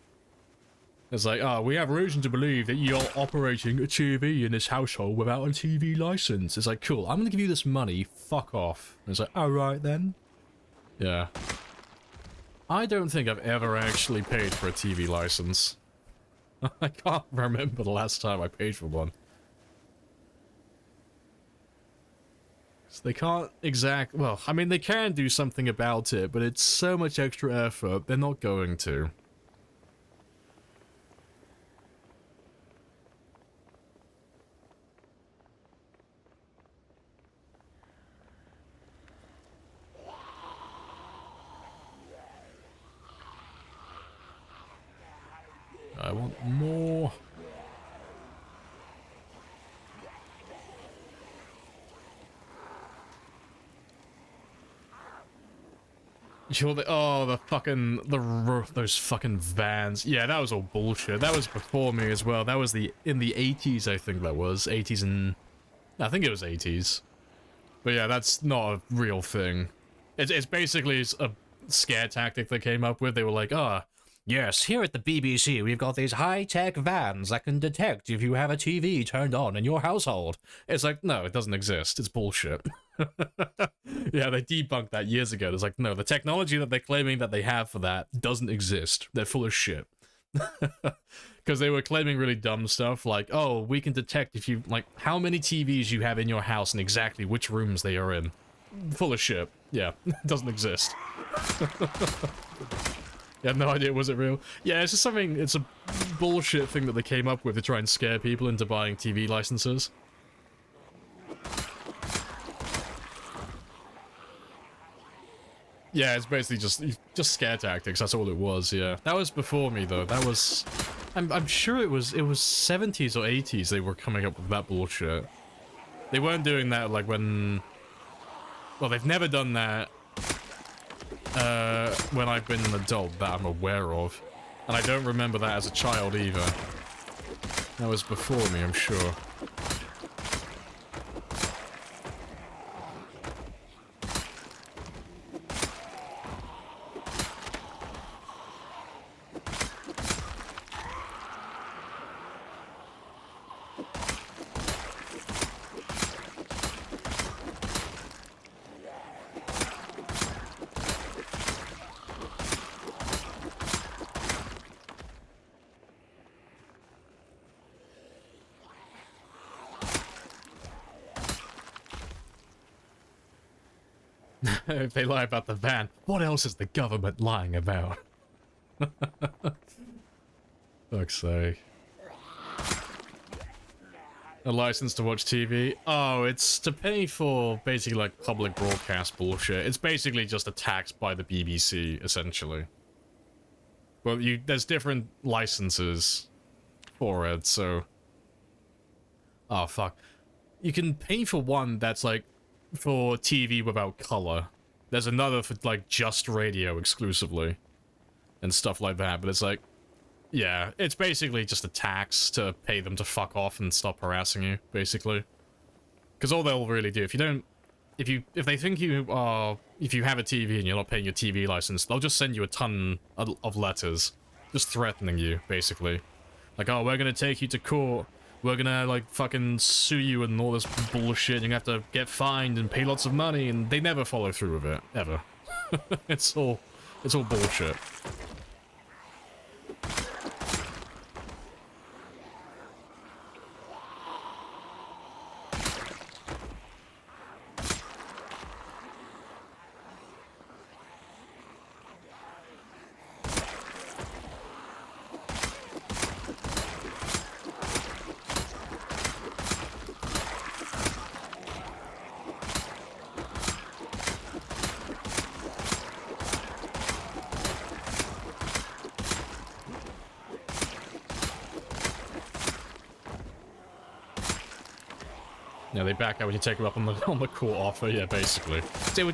It's like, oh, we have reason to believe that you're operating a TV in this household without a TV license. It's like, cool, I'm gonna give you this money, fuck off. And it's like, alright then. Yeah. I don't think I've ever actually paid for a TV license. I can't remember the last time I paid for one. They can't well, I mean, they can do something about it, but it's so much extra effort, they're not going to. I want more. Sure, the fucking, those fucking vans. Yeah, that was all bullshit. That was before me as well. That was in the 80s, I think that was. 80s and... I think it was 80s. But yeah, that's not a real thing. It's basically a scare tactic they came up with. They were like, yes, here at the BBC, we've got these high-tech vans that can detect if you have a TV turned on in your household. It's like, no, it doesn't exist. It's bullshit. Yeah, they debunked that years ago. It's like, no, the technology that they're claiming that they have for that doesn't exist. They're full of shit. Because they were claiming really dumb stuff like, oh, we can detect if you, like, how many TVs you have in your house and exactly which rooms they are in. Full of shit. Yeah, it doesn't exist. You had no idea, was it real? Yeah, it's just something, it's a bullshit thing that they came up with to try and scare people into buying TV licenses. Yeah, it's basically just scare tactics, that's all it was, yeah. That was before me, though. That was... I'm sure it was 70s or 80s they were coming up with that bullshit. They weren't doing that, like, when... Well, they've never done that when I've been an adult that I'm aware of. And I don't remember that as a child either. That was before me, I'm sure. If they lie about the van, what else is the government lying about? Fuck's sake. A license to watch TV? Oh, it's to pay for basically like public broadcast bullshit. It's basically just a tax by the BBC, essentially. Well, there's different licenses for it, so... Oh, fuck. You can pay for one that's like for TV without color. There's another for like just radio exclusively and stuff like that, but it's like, yeah, it's basically just a tax to pay them to fuck off and stop harassing you, basically. Because all they'll really do, if they think you are, if you have a TV and you're not paying your TV license, they'll just send you a ton of letters just threatening you, basically. Like, oh, we're gonna take you to court. We're gonna, like, fucking sue you and all this bullshit. You're gonna have to get fined and pay lots of money, and they never follow through with it. Ever. It's all bullshit. Yeah, they back out when you take them up on the court offer, yeah, basically. So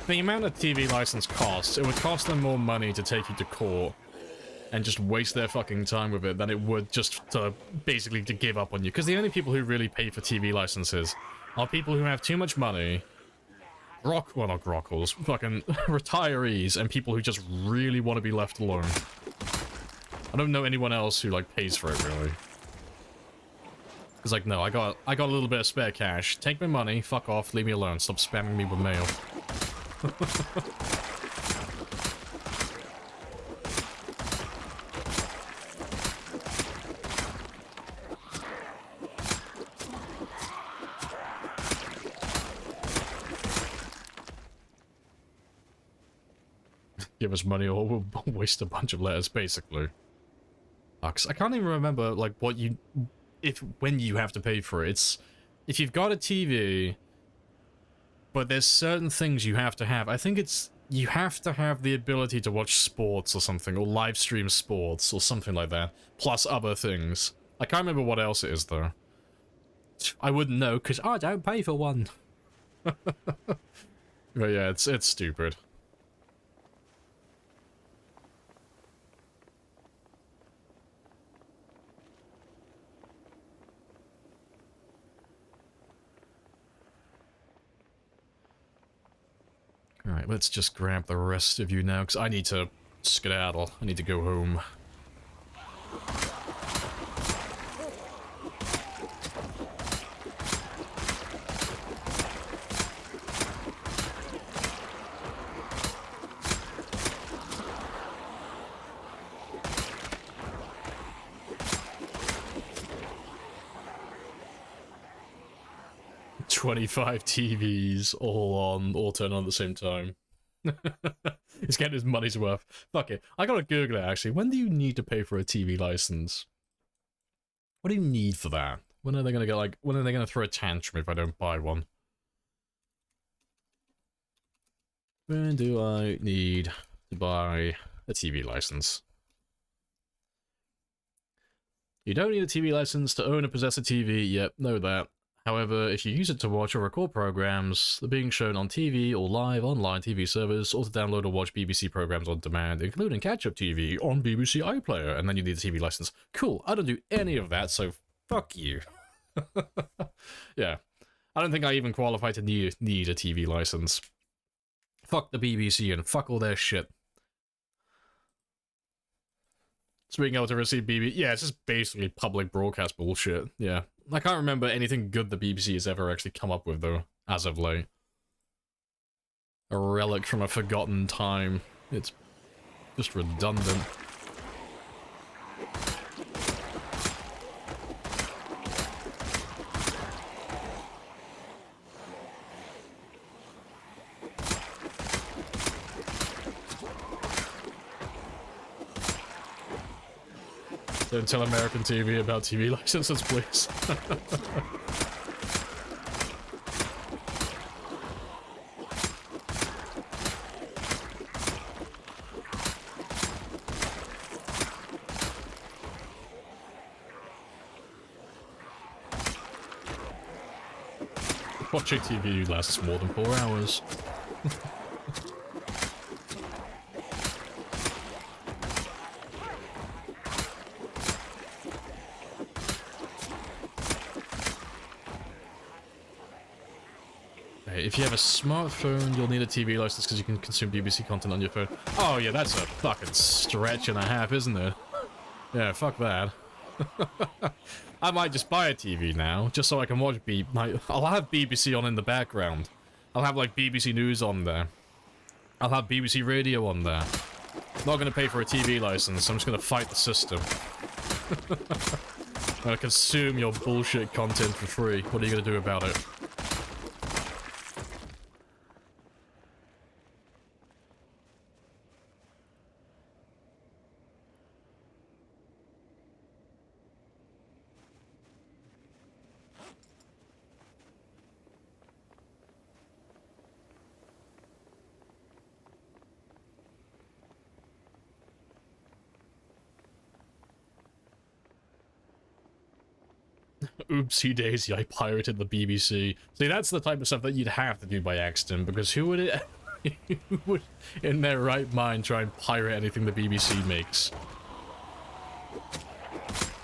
the amount of TV license costs, it would cost them more money to take you to court and just waste their fucking time with it than it would just to basically to give up on you. Because the only people who really pay for TV licenses are people who have too much money, well, not grockles, fucking retirees, and people who just really want to be left alone. I don't know anyone else who, like, pays for it, really. It's like, no, I got a little bit of spare cash. Take my money, fuck off, leave me alone. Stop spamming me with mail. Give us money or we'll waste a bunch of letters, basically. I can't even remember, like, what you... when you have to pay for it. It's if you've got a TV, but there's certain things you have to have. I think it's you have to have the ability to watch sports or something, or live stream sports or something like that, plus other things. I can't remember what else it is though. I wouldn't know because I don't pay for one. But yeah, it's stupid. Alright, let's just grab the rest of you now, because I need to skedaddle. I need to go home. "25 TVs all turn on at the same time." He's getting his money's worth. Fuck it. I gotta Google it actually. When do you need to pay for a TV license? What do you need for that? When are they gonna get like? When are they gonna throw a tantrum if I don't buy one? When do I need to buy a TV license? You don't need a TV license to own and possess a TV. Yep, know that. However, if you use it to watch or record programs that are being shown on TV or live online TV servers, or to download or watch BBC programs on demand, including catch-up TV on BBC iPlayer, and then you need a TV license. Cool, I don't do any of that, so fuck you. Yeah, I don't think I even qualify to need a TV license. Fuck the BBC and fuck all their shit. So being able to receive yeah, it's just basically public broadcast bullshit, yeah. I can't remember anything good the BBC has ever actually come up with, though, as of late. A relic from a forgotten time. It's just redundant. Don't tell American TV about TV licenses, please. Watching TV lasts more than 4 hours. If you have a smartphone, you'll need a TV license because you can consume BBC content on your phone. Oh yeah, that's a fucking stretch and a half, isn't it? Yeah, fuck that. I might just buy a TV now, just so I can watch I'll have BBC on in the background. I'll have, like, BBC News on there. I'll have BBC Radio on there. I'm not gonna pay for a TV license, I'm just gonna fight the system. I'm gonna consume your bullshit content for free. What are you gonna do about it? Oopsie daisy, I pirated the BBC. See, that's the type of stuff that you'd have to do by accident, because who would who would, in their right mind, try and pirate anything the BBC makes?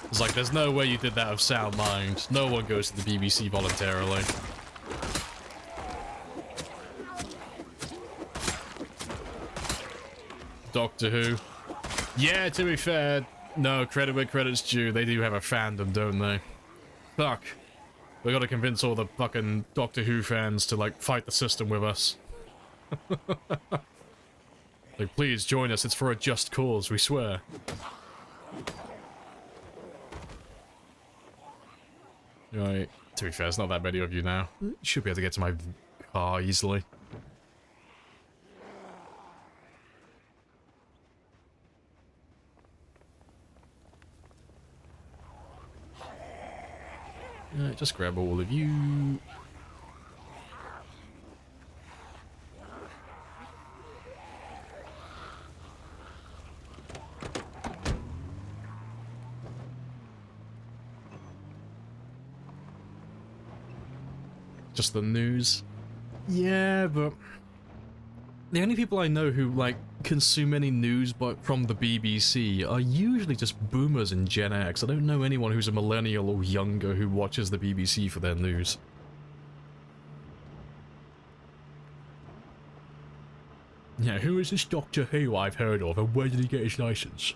It's like, there's no way you did that of sound mind. No one goes to the BBC voluntarily. Doctor Who. Yeah, to be fair, no, credit where credit's due. They do have a fandom, don't they? Fuck. We gotta convince all the fucking Doctor Who fans to, like, fight the system with us. Like, please join us, it's for a just cause, we swear. Right, to be fair, there's not that many of you now. Should be able to get to my car easily. Just grab all of you. Just the news. Yeah, but the only people I know who, like, consume any news from the BBC are usually just boomers and Gen X. I don't know anyone who's a millennial or younger who watches the BBC for their news. Yeah, who is this Doctor Who I've heard of, and where did he get his license?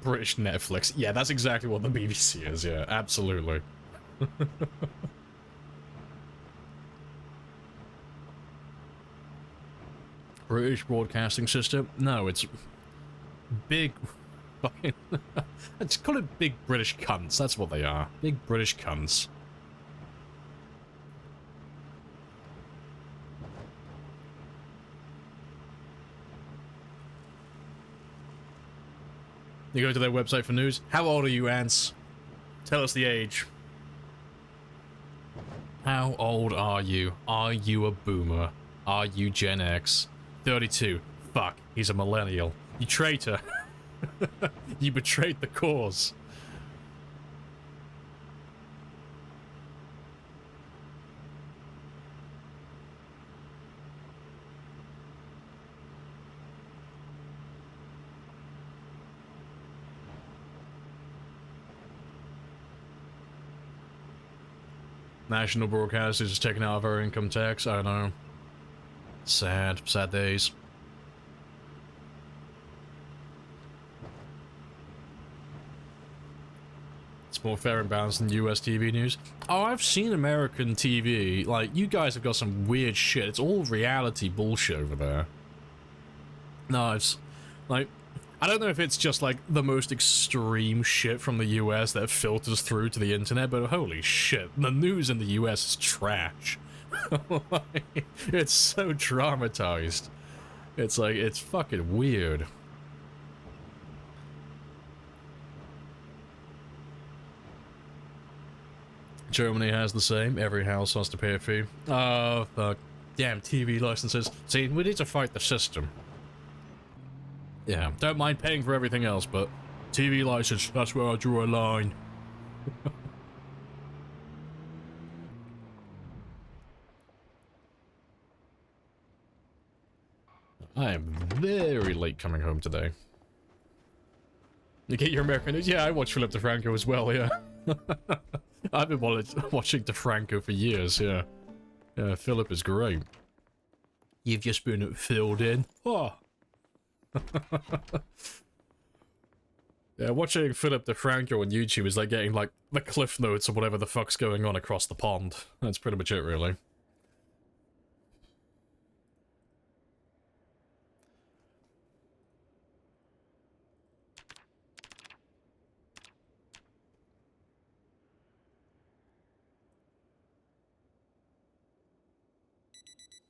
British Netflix. Yeah, that's exactly what the BBC is, yeah, absolutely. British Broadcasting System? No, it's big fucking... Let's call it big British cunts, that's what they are. Big British cunts. You go to their website for news? How old are you, Ants? Tell us the age. How old are you? Are you a boomer? Are you Gen X? 32. Fuck, he's a millennial. You traitor. You betrayed the cause. National broadcasters just taking out of our income tax. I know. Sad, sad days. It's more fair and balanced than US TV news. Oh, I've seen American TV. Like, you guys have got some weird shit. It's all reality bullshit over there. No, it's like, I don't know if it's just like the most extreme shit from the US that filters through to the internet, but holy shit, the news in the US is trash. Like, it's so dramatized. It's like, it's fucking weird. Germany has the same. Every house has to pay a fee. Oh, fuck. Damn TV licenses. See, we need to fight the system. Yeah, don't mind paying for everything else, but TV license, that's where I draw a line. I am very late coming home today. You get your American news? Yeah, I watch Philip DeFranco as well, yeah. I've been watching DeFranco for years, yeah. Yeah, Philip is great. You've just been filled in. Oh. Yeah, watching Philip DeFranco on YouTube is like getting like the cliff notes of whatever the fuck's going on across the pond. That's pretty much it, really.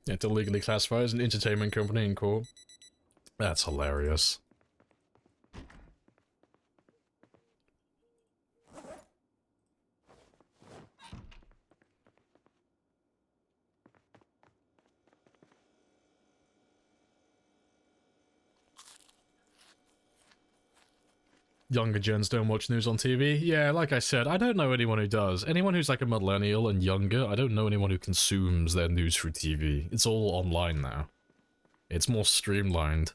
Yeah, to legally classify as an entertainment company in court. That's hilarious. Younger gens don't watch news on TV. Yeah, like I said, I don't know anyone who does. Anyone who's like a millennial and younger, I don't know anyone who consumes their news through TV. It's all online now. It's more streamlined.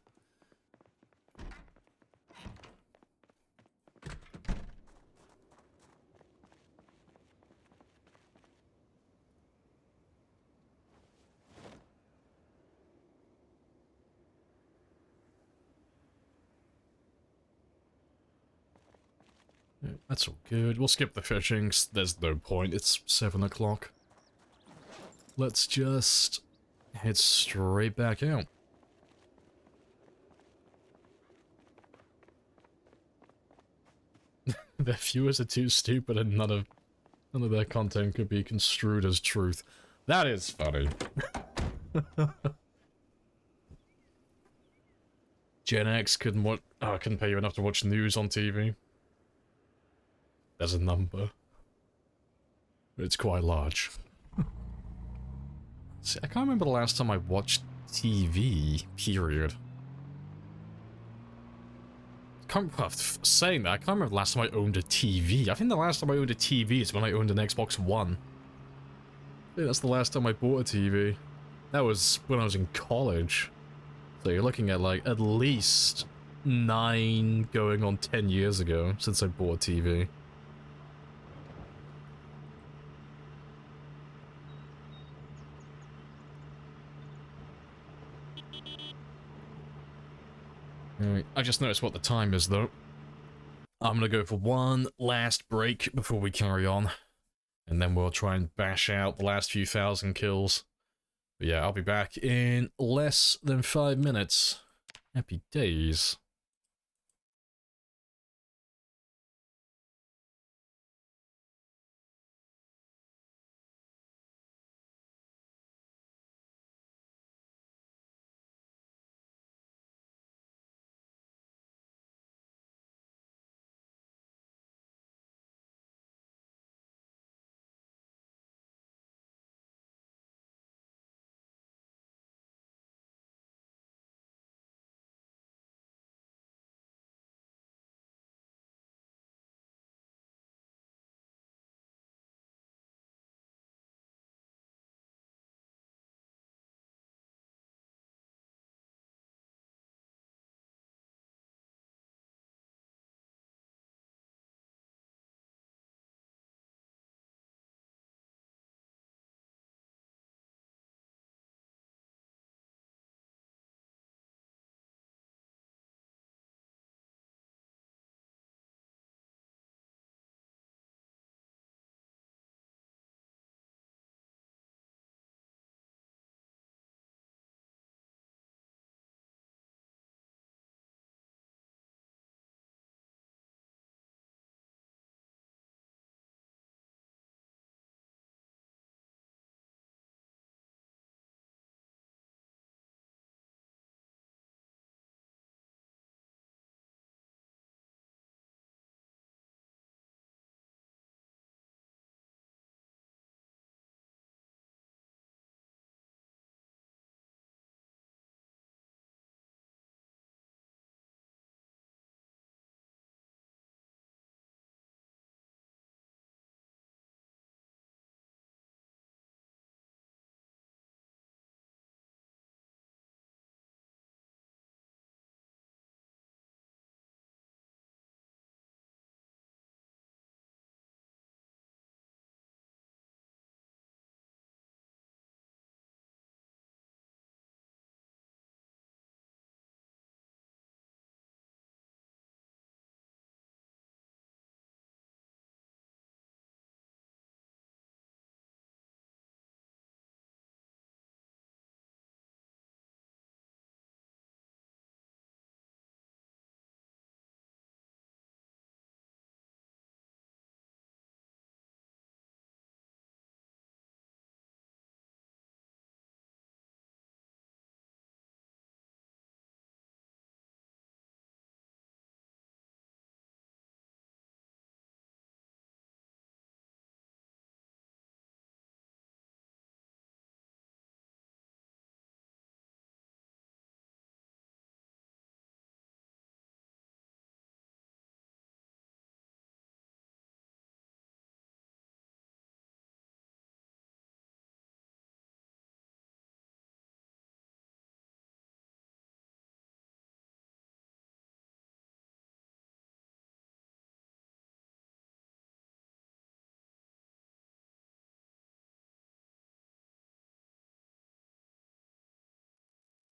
Yeah, that's all good. We'll skip the fishing. There's no point. It's 7 o'clock. Let's just head straight back out. Their viewers are too stupid and none of their content could be construed as truth. That is funny. Gen X couldn't pay you enough to watch news on TV. There's a number. It's quite large. See, I can't remember the last time I watched TV, period. Saying that, I can't remember the last time I owned a TV. I think the last time I owned a TV is when I owned an Xbox One. I think that's the last time I bought a TV. That was when I was in college. So you're looking at like at least 9 going on 10 years ago since I bought a TV. Alright, I just noticed what the time is though. I'm gonna go for one last break before we carry on. And then we'll try and bash out the last few thousand kills. But yeah, I'll be back in less than 5 minutes. Happy days.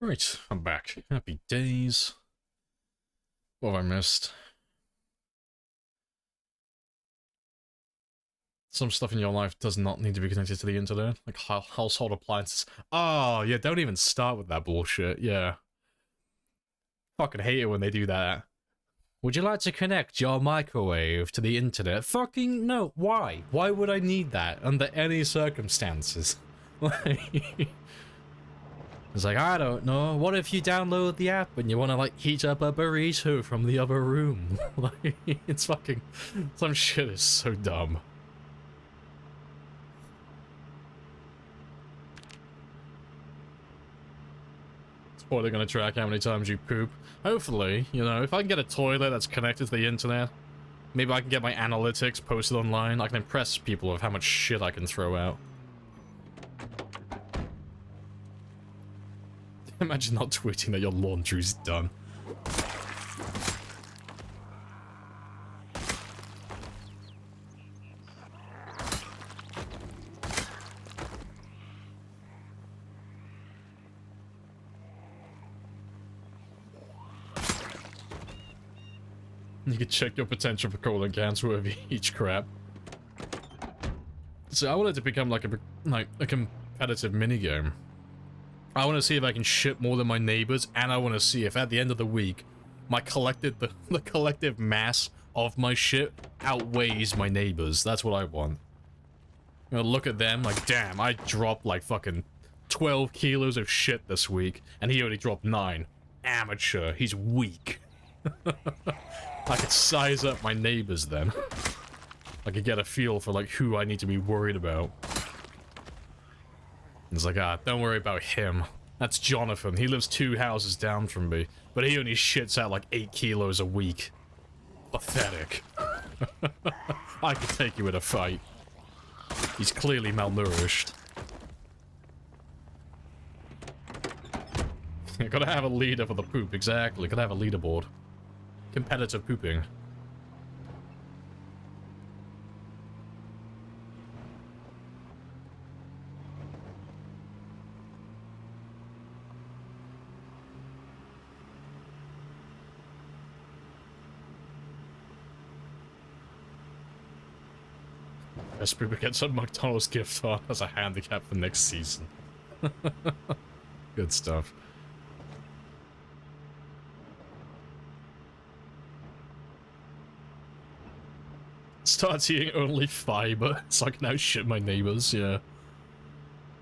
Right, I'm back. Happy days. What have I missed? Some stuff in your life does not need to be connected to the internet, like household appliances. Oh, yeah, don't even start with that bullshit, yeah. Fucking hate it when they do that. Would you like to connect your microwave to the internet? Fucking no, why? Why would I need that under any circumstances? It's like, I don't know, what if you download the app and you want to, like, heat up a burrito from the other room? Like, it's fucking... Some shit is so dumb. Or they're gonna track how many times you poop. Hopefully, you know, if I can get a toilet that's connected to the internet, maybe I can get my analytics posted online. I can impress people with how much shit I can throw out. Imagine not tweeting that your laundry's done. You can check your potential for colon cancer with each crap. So I want it to become like a competitive minigame. I want to see if I can ship more than my neighbors, and I want to see if at the end of the week, my the collective mass of my shit outweighs my neighbors. That's what I want. You know, look at them like, damn, I dropped like fucking 12 kilos of shit this week, and he only dropped 9. Amateur, he's weak. I could size up my neighbors then. I could get a feel for like who I need to be worried about. It's like, ah, don't worry about him. That's Jonathan. He lives 2 houses down from me, but he only shits out like 8 kilos a week. Pathetic. I could take you in a fight. He's clearly malnourished. Gotta have a leader for the poop, exactly. Gotta have a leaderboard. Competitive pooping. Best pooper gets a McDonald's gift card as a handicap for next season. Good stuff. Start eating only fiber so I can outshit my neighbors, yeah.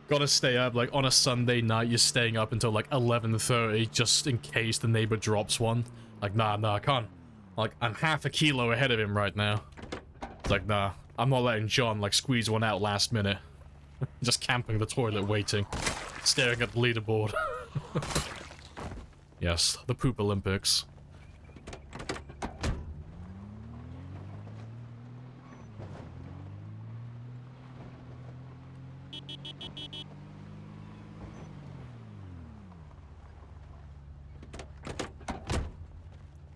Gotta stay up, like, on a Sunday night, you're staying up until, like, 11:30 just in case the neighbor drops one. Like, nah, I can't. Like, I'm half a kilo ahead of him right now. It's like, nah, I'm not letting John, like, squeeze one out last minute. Just camping the toilet waiting. Staring at the leaderboard. Yes, the poop Olympics.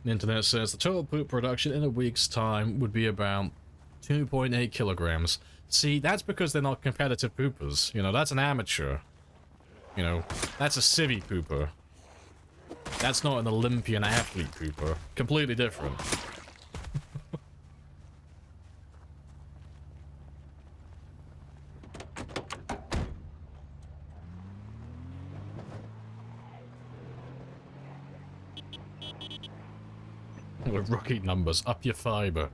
The internet says the total poop production in a week's time would be about 2.8 kilograms. See, that's because they're not competitive poopers. You know, that's an amateur. You know, that's a civvy pooper. That's not an Olympian athlete pooper. Completely different. With rookie numbers, up your fiber.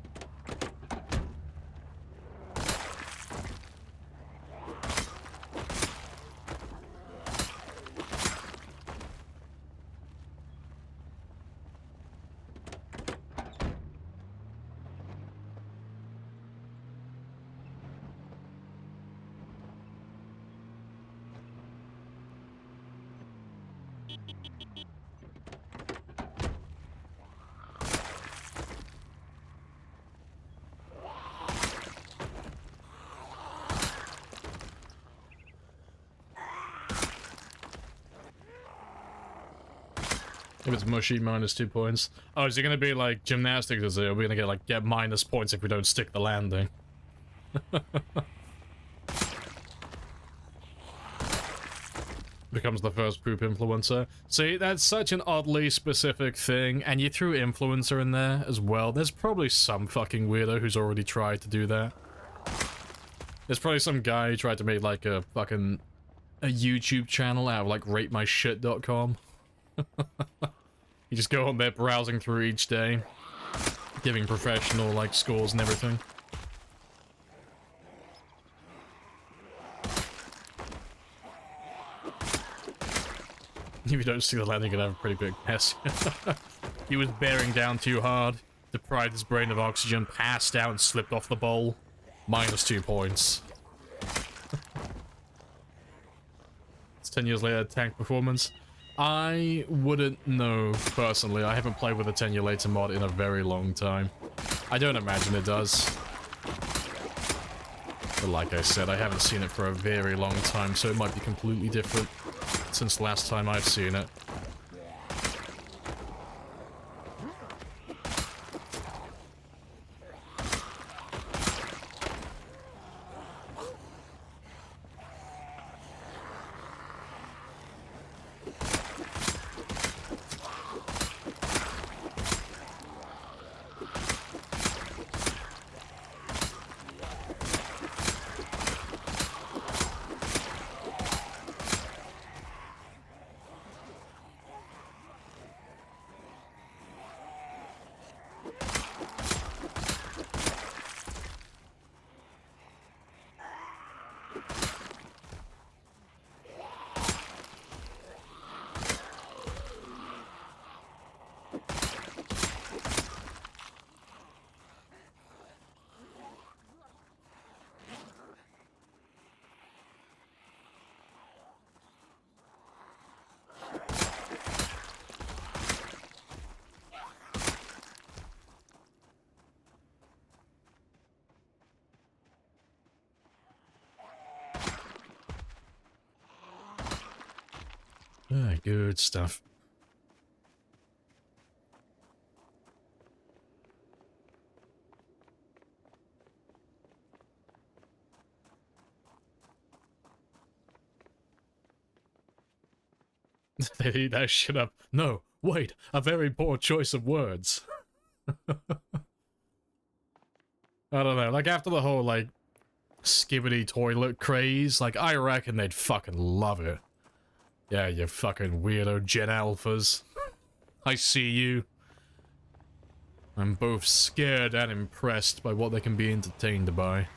If it's mushy, -2 points. Oh, is it gonna be like gymnastics? Is it? Are we gonna get minus points if we don't stick the landing? becomes the first poop influencer. See, that's such an oddly specific thing, and you threw influencer in there as well. There's probably some fucking weirdo who's already tried to do that. There's probably some guy who tried to make like a fucking a YouTube channel out of like ratemyshit.com. You just go on there browsing through each day, giving professional like scores and everything. If you don't see the landing, you're gonna have a pretty big mess. He was bearing down too hard, deprived his brain of oxygen, passed out and slipped off the bowl. -2 points. It's 10 years later, tank performance. I wouldn't know, personally. I haven't played with a 10 year later mod in a very long time. I don't imagine it does. But like I said, I haven't seen it for a very long time, so it might be completely different since the last time I've seen it. Ah, good stuff. They eat that shit up. No, wait, a very poor choice of words. I don't know, like after the whole, like, skibbity toilet craze, like, I reckon they'd fucking love it. Yeah, you fucking weirdo Gen Alphas. I see you. I'm both scared and impressed by what they can be entertained by.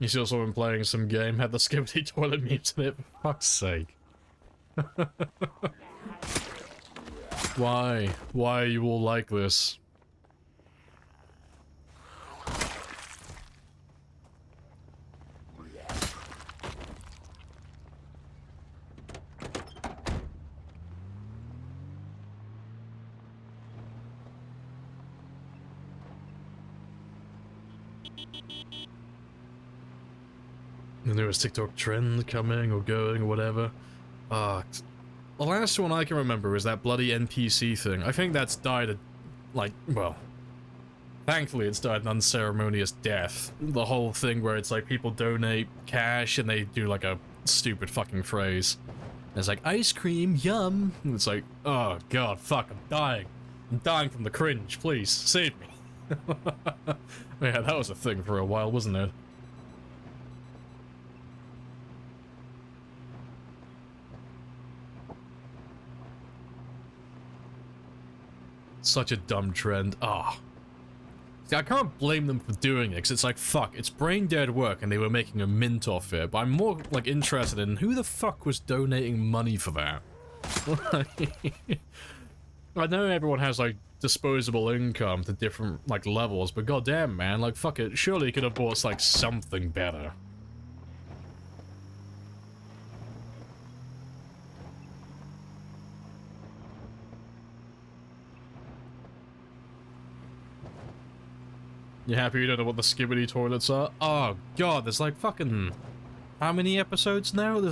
You saw someone playing some game, had the skibbity toilet mute in it, for fuck's sake. Why? Why are you all like this? The newest TikTok trend coming or going or whatever. The last one I can remember is that bloody NPC thing. I think that's died like, well, thankfully it's died an unceremonious death. The whole thing where it's like people donate cash and they do like a stupid fucking phrase. And it's like, ice cream, yum. And it's like, oh god, fuck, I'm dying. I'm dying from the cringe, please, save me. Yeah, that was a thing for a while, wasn't it? Such a dumb trend. Ah. Oh. See, I can't blame them for doing it, because it's like, fuck, it's brain dead work and they were making a mint off it, but I'm more, like, interested in who the fuck was donating money for that? I know everyone has, like, disposable income to different, like, levels, but goddamn, man, like, fuck it, surely you could have bought, like, something better. You happy you don't know what the skibbity toilets are? Oh god, there's like fucking how many episodes now?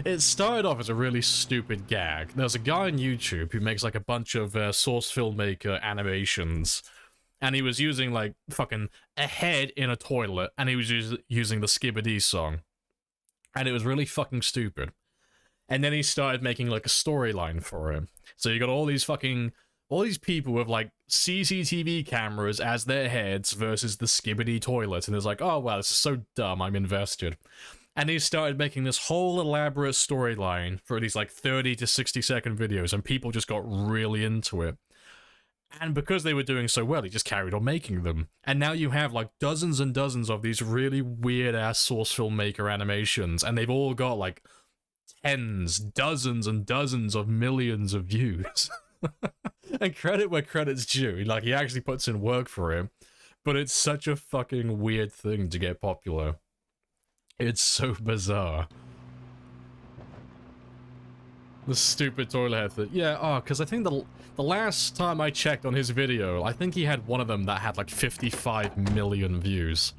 It started off as a really stupid gag. There's a guy on YouTube who makes like a bunch of source filmmaker animations, and he was using like fucking a head in a toilet, and he was using the Skibidi song, and it was really fucking stupid. And then he started making like a storyline for him. So you got all these people with like CCTV cameras as their heads versus the Skibidi toilet, and it's like, oh wow, this is so dumb, I'm invested. And he started making this whole elaborate storyline for these like 30 to 60 second videos, and people just got really into it. And because they were doing so well, he just carried on making them. And now you have like dozens and dozens of these really weird ass source filmmaker animations, and they've all got like tens, dozens and dozens of millions of views. And credit where credit's due, like he actually puts in work for him, but it's such a fucking weird thing to get popular. It's so bizarre. The stupid toilet head thing. Yeah, oh, because I think the last time I checked on his video, I think he had one of them that had like 55 million views.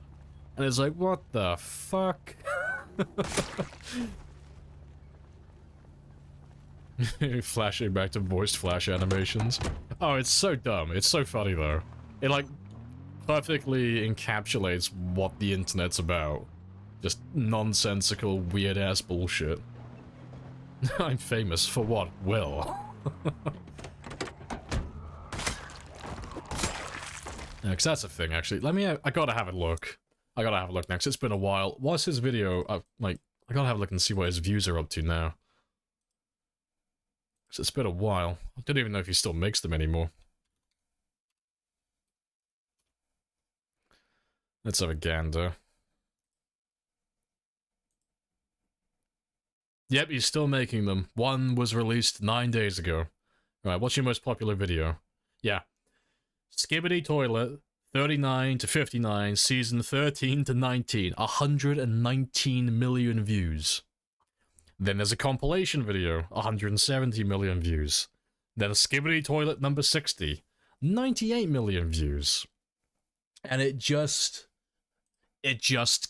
And it's like, what the fuck? Flashing back to voiced flash animations. Oh, it's so dumb. It's so funny though. It like perfectly encapsulates what the internet's about. Just nonsensical, weird-ass bullshit. I'm famous for what? Will. Yeah, cause that's a thing, actually. I gotta have a look. I gotta have a look next. It's been a while. What's his video? I gotta have a look and see what his views are up to now. Cause it's been a while. I don't even know if he still makes them anymore. Let's have a gander. Yep, he's still making them. One was released 9 days ago. Alright, what's your most popular video? Yeah. Skibidi Toilet, 39 to 59, season 13 to 19, 119 million views. Then there's a compilation video, 170 million views. Then a Skibidi Toilet number 60, 98 million views. And it just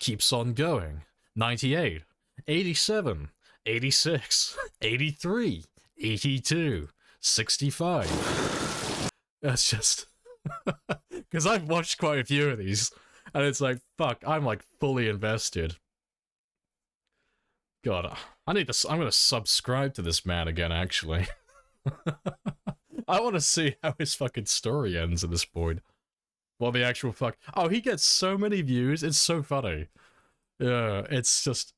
keeps on going. 98, 87, 86, 83, 82, 65. That's just... Because I've watched quite a few of these, and it's like, fuck, I'm like fully invested. God, I'm gonna subscribe to this man again, actually. I want to see how his fucking story ends at this point. Well, the actual fuck... Oh, he gets so many views, it's so funny. Yeah, it's just...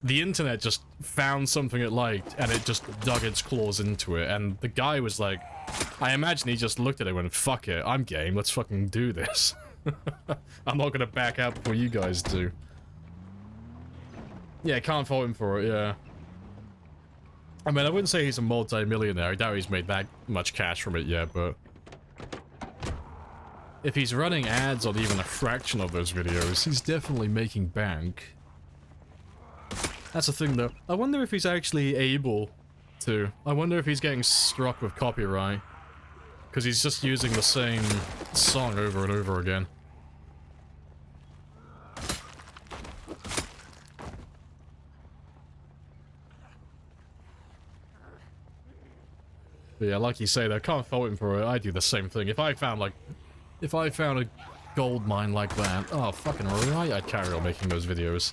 The internet just found something it liked, and it just dug its claws into it, and the guy was like... I imagine he just looked at it and went, fuck it, I'm game, let's fucking do this. I'm not gonna back out before you guys do. Yeah, can't fault him for it, yeah. I mean, I wouldn't say he's a multi-millionaire, I doubt he's made that much cash from it yet, but... If he's running ads on even a fraction of those videos, he's definitely making bank. That's the thing though, I wonder if he's actually able to. I wonder if he's getting struck with copyright. Because he's just using the same song over and over again. But yeah, like you say, I can't fault him for it. I do the same thing. If I found a gold mine like that, oh fucking right, I'd carry on making those videos.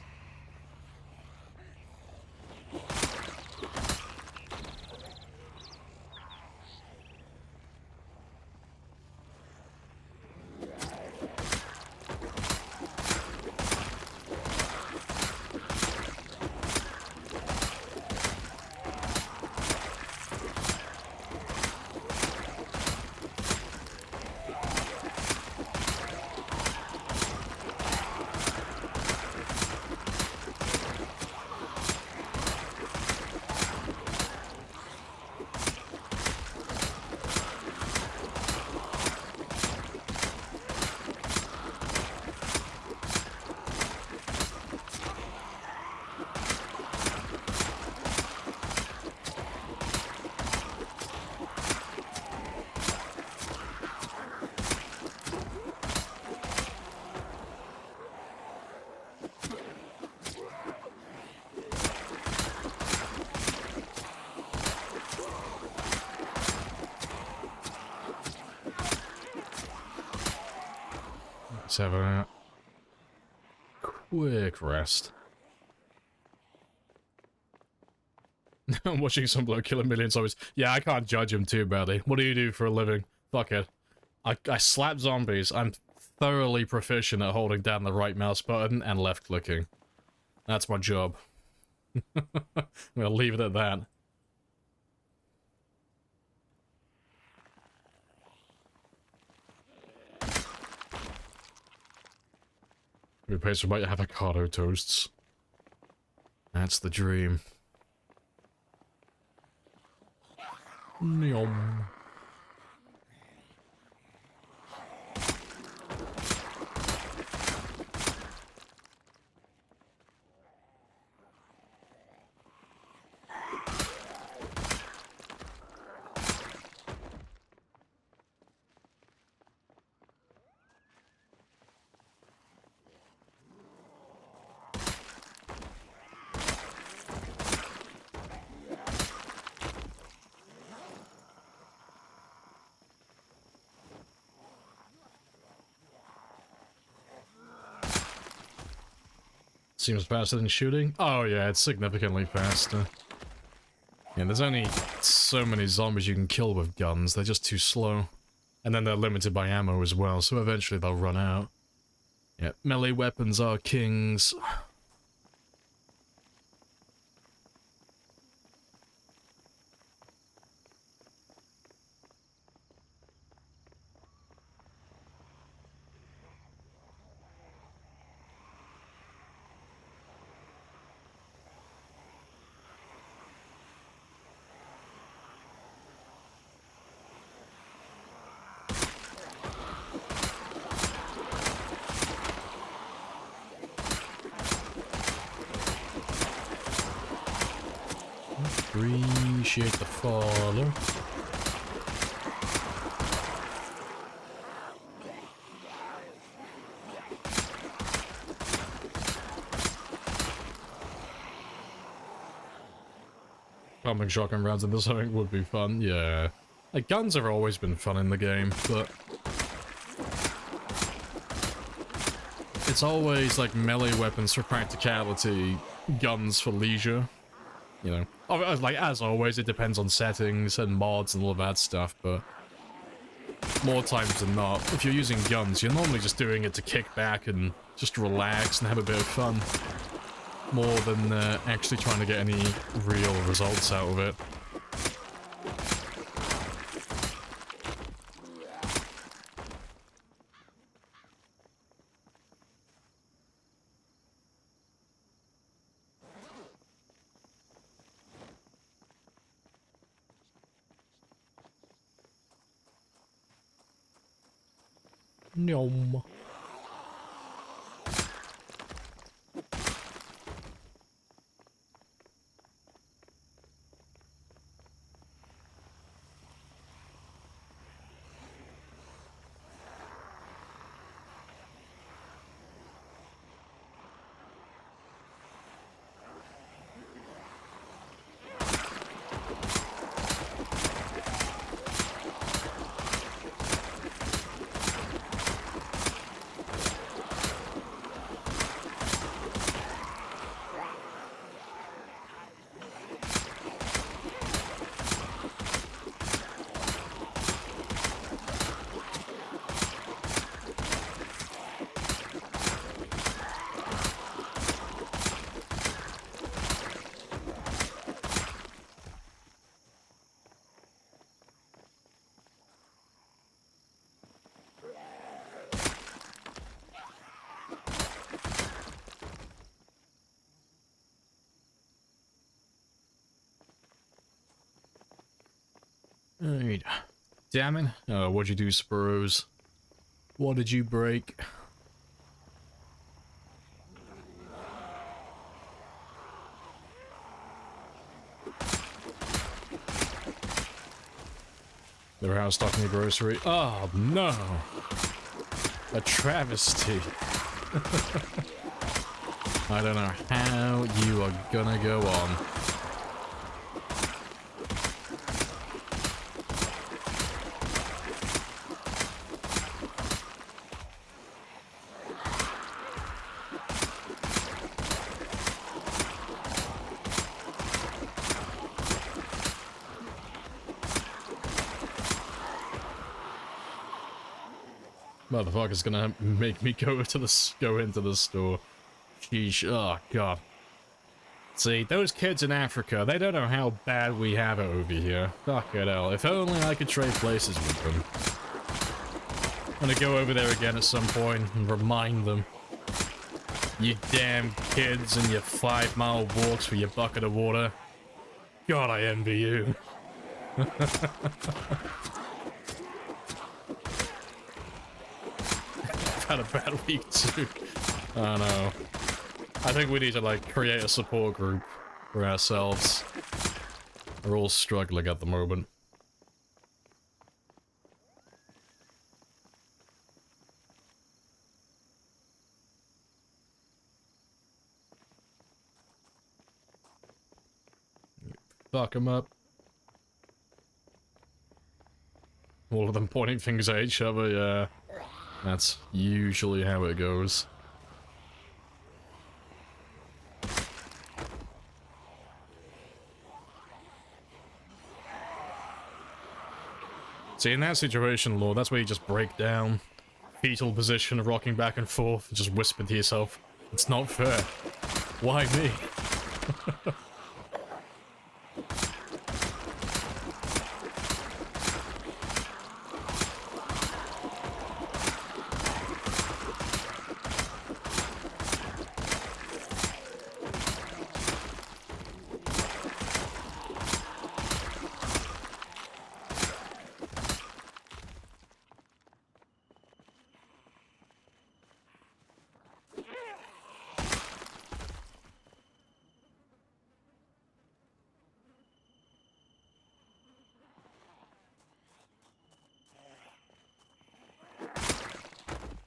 Let's have a quick rest. I'm watching some bloke kill a million zombies. Yeah, I can't judge him too badly. What do you do for a living? Fuck it. I slap zombies. I'm thoroughly proficient at holding down the right mouse button and left clicking. That's my job. I'm gonna leave it at that. Replace for my avocado toasts. That's the dream. Yum. Seems faster than shooting? Oh yeah, it's significantly faster. Yeah, there's only so many zombies you can kill with guns, they're just too slow. And then they're limited by ammo as well, so eventually they'll run out. Yeah, melee weapons are kings. Appreciate the follow. Pumping shotgun rounds in this I think would be fun, yeah. Like, guns have always been fun in the game, but it's always like melee weapons for practicality, guns for leisure. You know, like, as always, it depends on settings and mods and all of that stuff, but more times than not, if you're using guns, you're normally just doing it to kick back and just relax and have a bit of fun, more than actually trying to get any real results out of it. Yum. Alright. Damn it. What'd you do, Sparrows? What did you break? They're out stocking the grocery. Oh no! A travesty. I don't know how you are gonna go on. Motherfucker's gonna make me go into the store. Sheesh. Oh, God. See, those kids in Africa, they don't know how bad we have it over here. Fuck it hell. If only I could trade places with them. I'm gonna go over there again at some point and remind them. You damn kids and your 5-mile walks for your bucket of water. God, I envy you. I've had a bad week too. I know. I think we need to, like, create a support group for ourselves. We're all struggling at the moment. Fuck 'em up. All of them pointing fingers at each other, yeah. That's usually how it goes. See, in that situation, Lord, that's where you just break down. Fetal position, rocking back and forth, and just whisper to yourself, it's not fair. Why me?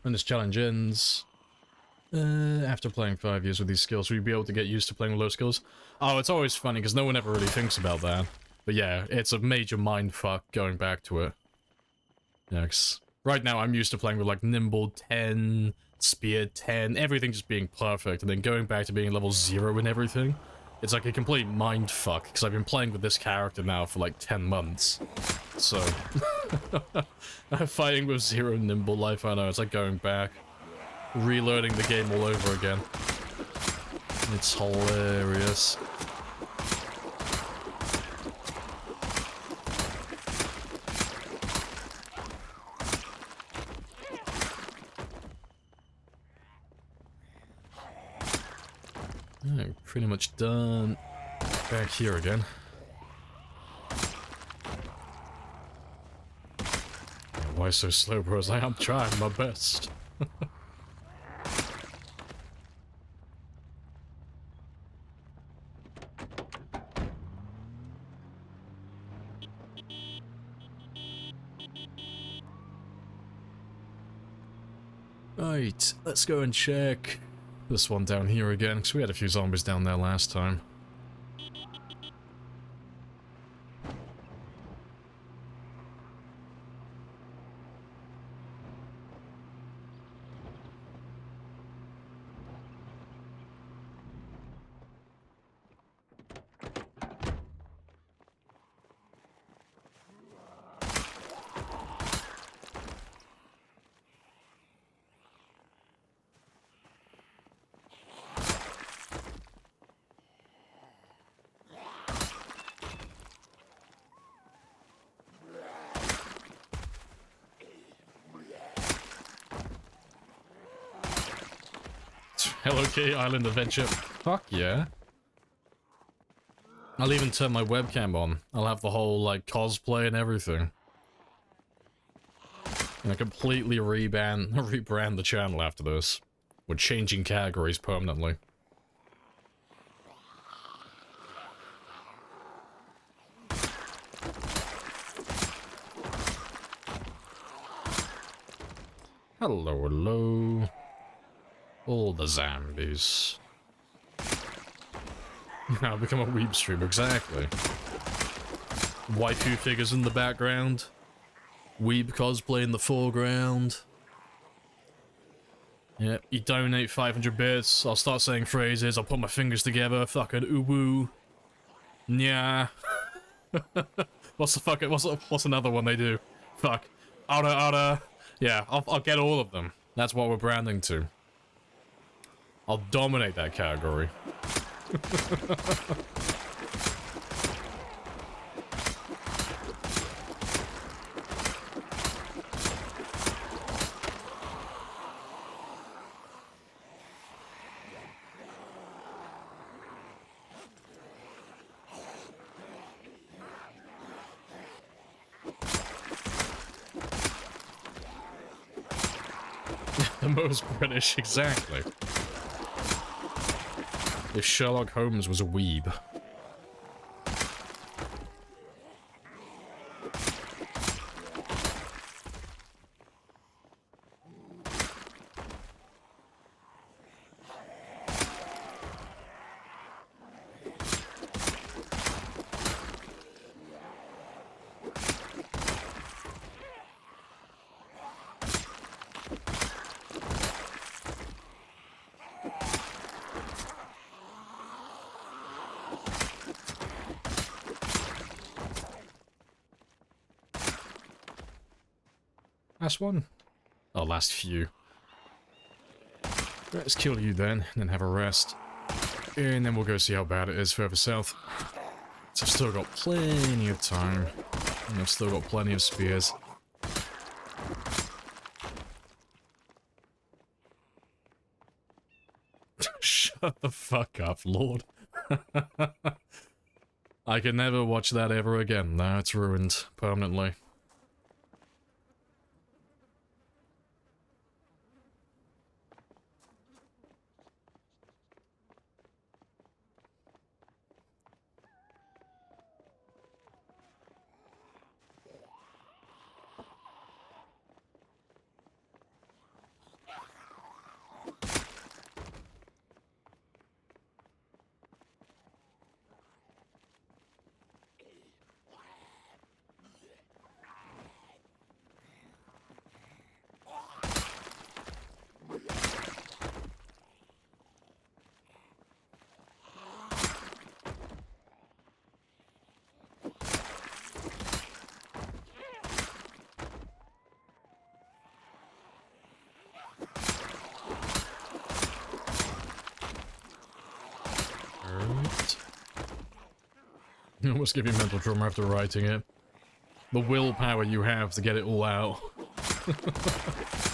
When this challenge ends, after playing 5 years with these skills, will you be able to get used to playing with low skills? Oh, it's always funny, because no one ever really thinks about that. But yeah, it's a major mindfuck going back to it. Yeah, 'cause right now I'm used to playing with, like, Nimble 10, Spear 10, everything just being perfect, and then going back to being level 0 and everything. It's like a complete mindfuck, because I've been playing with this character now for, like, 10 months. So, fighting with 0 Nimble life, I know, it's like going back. Relearning the game all over again. It's hilarious. Oh, pretty much done. Back here again. Why so slow, bros? I'm trying my best. Right, let's go and check this one down here again, because we had a few zombies down there last time. Hello Kitty Island Adventure. Fuck yeah. I'll even turn my webcam on. I'll have the whole, like, cosplay and everything. And I completely rebrand the channel after this. We're changing categories permanently. Hello, hello. All the zombies. Now become a weeb streamer, exactly. Waifu figures in the background. Weeb cosplay in the foreground. Yep, you donate 500 bits, I'll start saying phrases, I'll put my fingers together, fucking ooh-woo. Nya. What's another one they do? Fuck. Ara ara. Yeah, I'll get all of them. That's what we're branding to. I'll dominate that category. The most British, exactly. If Sherlock Holmes was a weeb. Last one. Oh, last few. Let's kill you then have a rest. And then we'll go see how bad it is further south. So I've still got plenty of time. And I've still got plenty of spears. Shut the fuck up, Lord. I can never watch that ever again. Now it's ruined permanently. You almost give you mental trauma after writing it. The willpower you have to get it all out.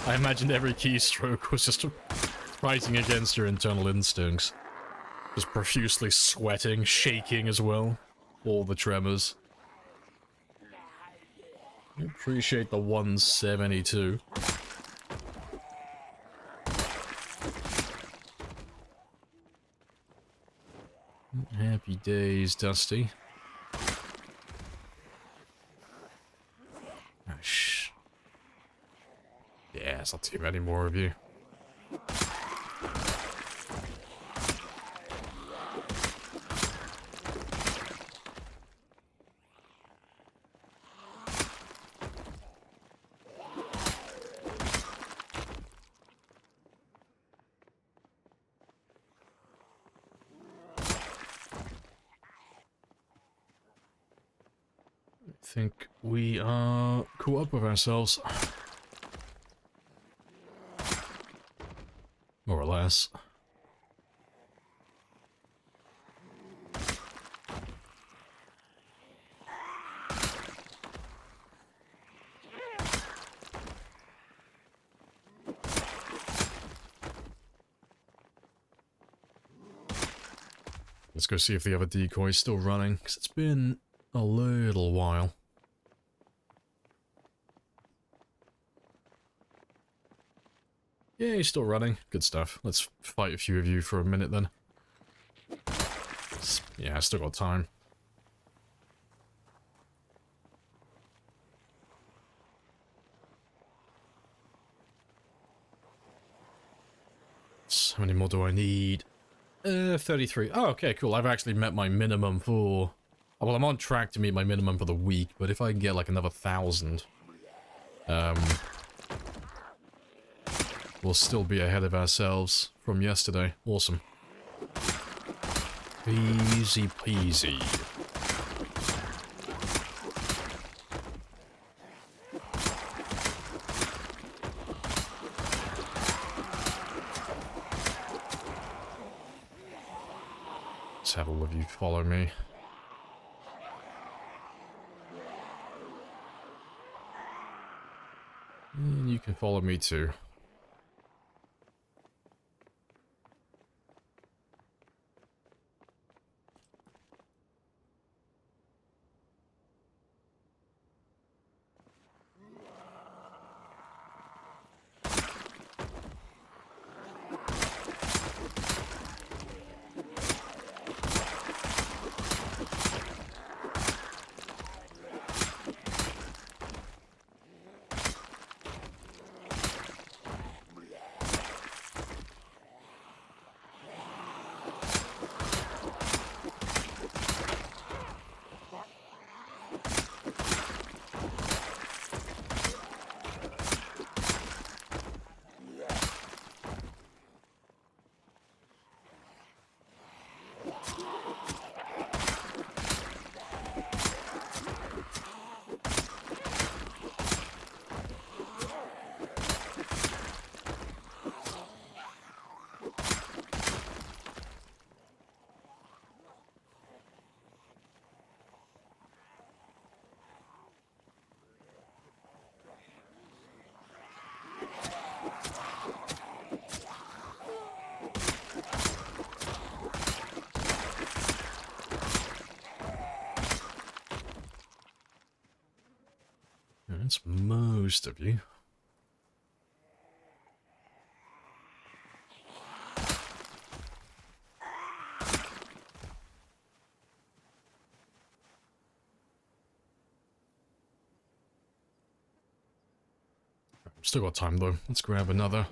I imagined every keystroke was just fighting against your internal instincts. Just profusely sweating, shaking as well. All the tremors. I appreciate the 172. Happy days, Dusty. Oh, shh. Yeah, it's not too many more of you. I think we are caught up with ourselves. More or less. Let's go see if the other decoy's still running, because it's been a little while. Yeah, he's still running. Good stuff. Let's fight a few of you for a minute then. Yeah, I still got time. So how many more do I need? 33. Oh, okay, cool. I've actually met my minimum for... Well, I'm on track to meet my minimum for the week, but if I can get like another 1,000... we'll still be ahead of ourselves from yesterday. Awesome. Easy peasy. Let's have all of you follow me. And you can follow me too. That's most of you. Still got time though. Let's grab another.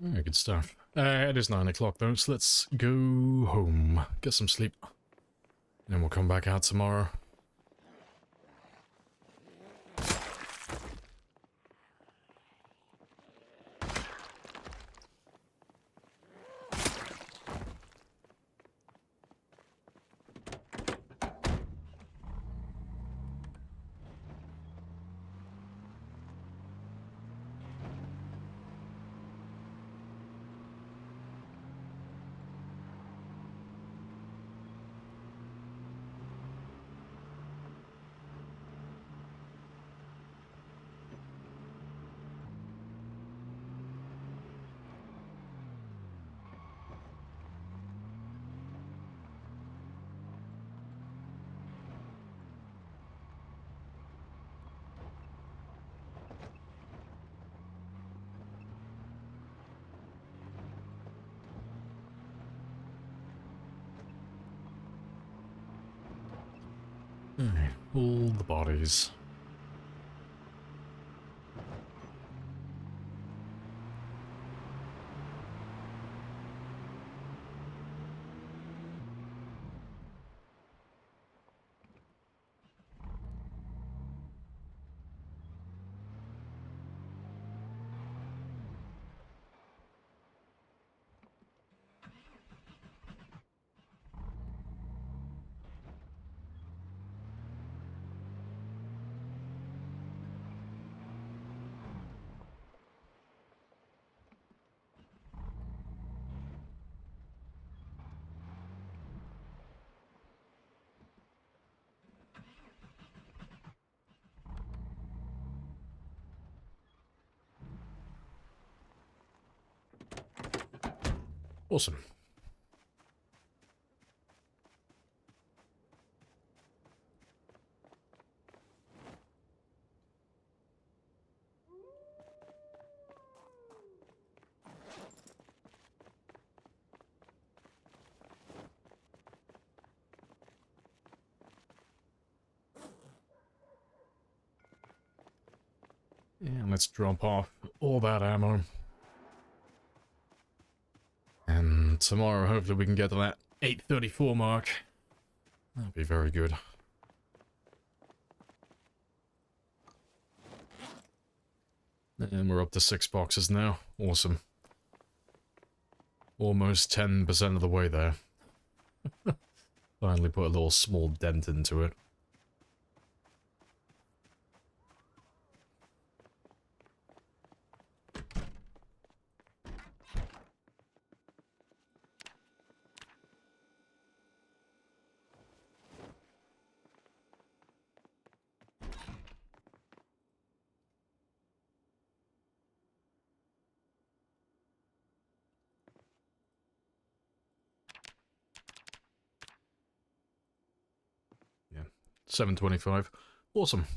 Yeah, good stuff. It is 9 o'clock though, so let's go home, get some sleep, and then we'll come back out tomorrow. Alright, all the bodies. Awesome. And let's drop off all that ammo. And tomorrow, hopefully we can get to that 834 mark. That'd be very good. And we're up to 6 boxes now. Awesome. Almost 10% of the way there. Finally put a little small dent into it. Yeah, 725. Awesome.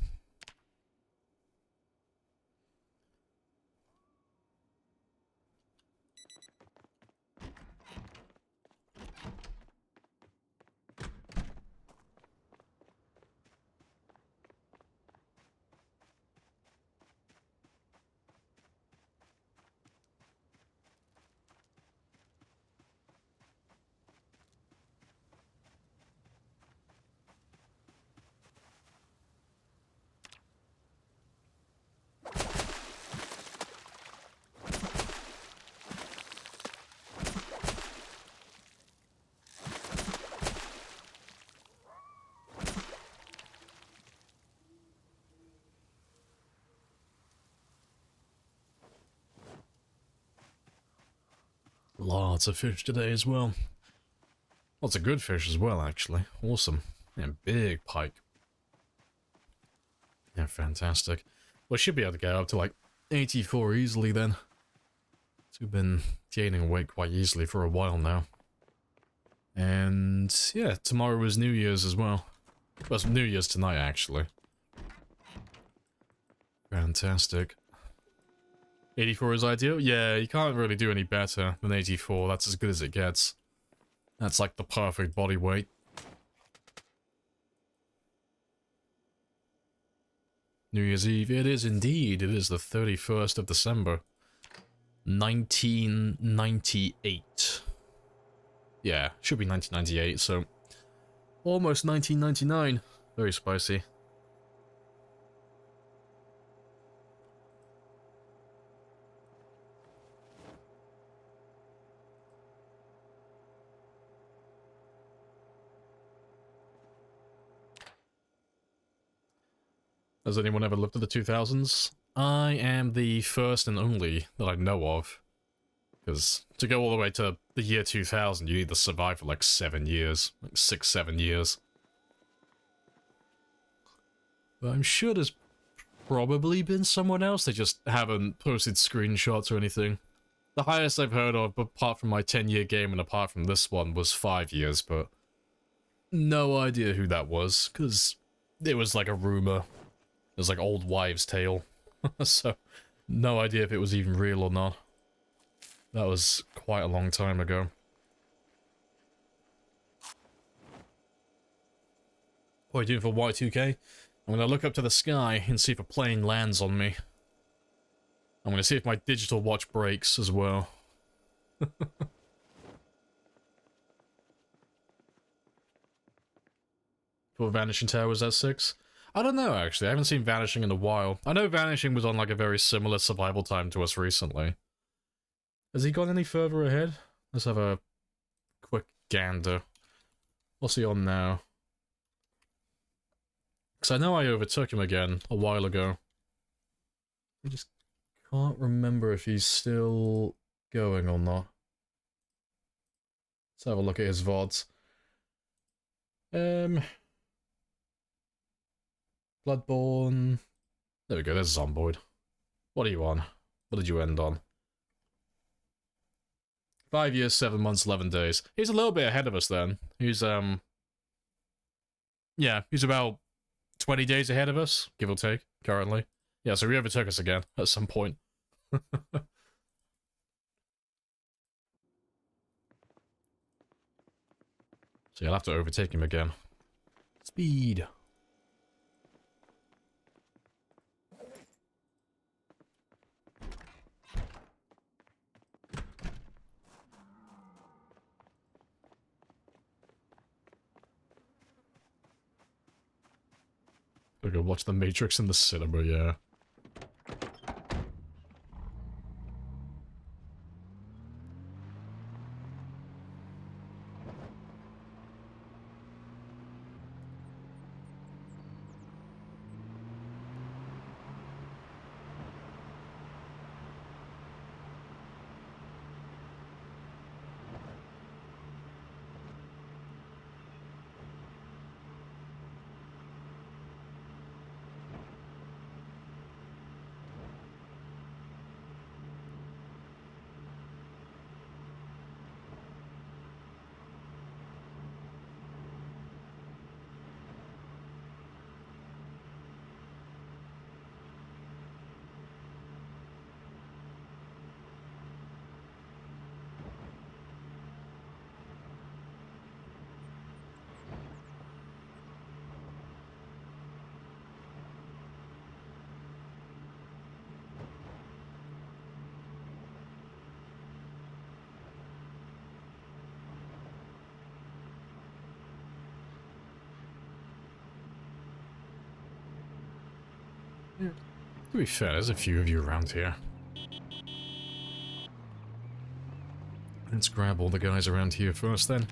Lots of fish today as well. Lots of good fish as well, actually. Awesome. Yeah, big pike. Yeah, fantastic. Well, should be able to get up to like 84 easily then. So we've been gaining weight quite easily for a while now. And yeah, tomorrow is New Year's as well. Well, it's New Year's tonight, actually. Fantastic. 84 is ideal? Yeah, you can't really do any better than 84. That's as good as it gets. That's like the perfect body weight. New Year's Eve. It is indeed. It is the 31st of December. 1998. Yeah, should be 1998, so... almost 1999. Very spicy. Has anyone ever lived to the 2000s? I am the first and only that I know of. Because to go all the way to the year 2000, you need to survive for like 7 years. Like 6, 7 years. But I'm sure there's probably been someone else. They just haven't posted screenshots or anything. The highest I've heard of, apart from my 10-year game and apart from this one, was 5 years, but... no idea who that was, because it was like a rumor. It was like old wives' tale. So, no idea if it was even real or not. That was quite a long time ago. What are you doing for Y2K? I'm gonna look up to the sky and see if a plane lands on me. I'm gonna see if my digital watch breaks as well. For Vanishing Tower, was that 6? I don't know, actually. I haven't seen Vanishing in a while. I know Vanishing was on like a very similar survival time to us recently. Has he gone any further ahead? Let's have a quick gander. What's he on now? Because I know I overtook him again a while ago. I just can't remember if he's still going or not. Let's have a look at his VODs. Bloodborne. There we go, there's Zomboid. What are you on? What did you end on? 5 years, 7 months, 11 days. He's a little bit ahead of us then. He's, yeah, he's about 20 days ahead of us, give or take, currently. Yeah, so he overtook us again at some point. So you'll have to overtake him again. Speed. Gotta go watch The Matrix in the cinema, yeah. To be fair, there's a few of you around here. Let's grab all the guys around here first then.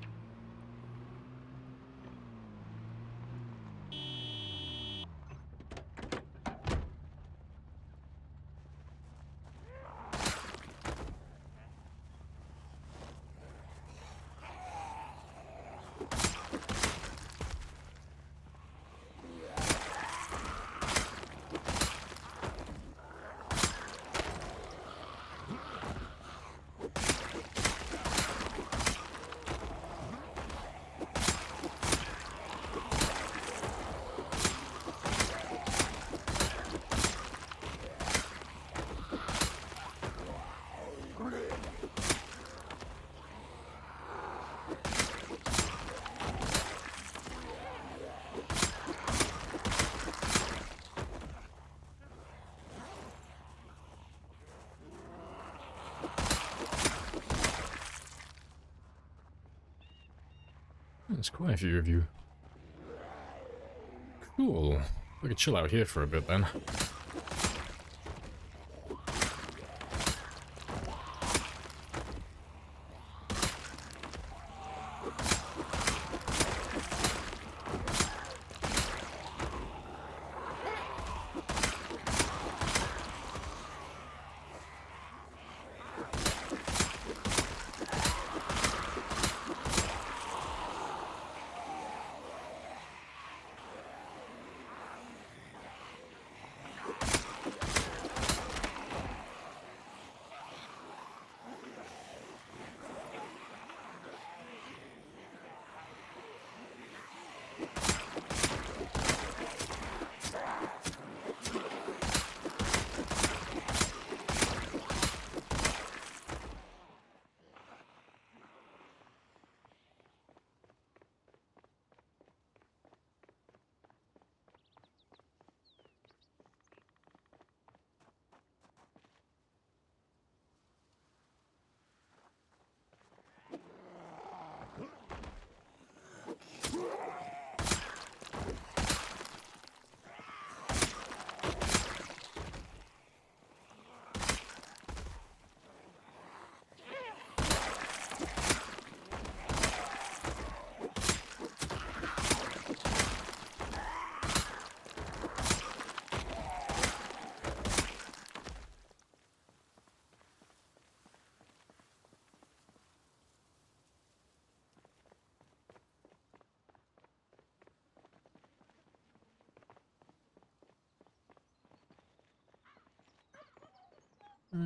There's quite a few of you. Cool. We could chill out here for a bit then.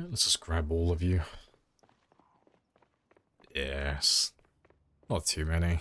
Let's just grab all of you. Yes. Not too many.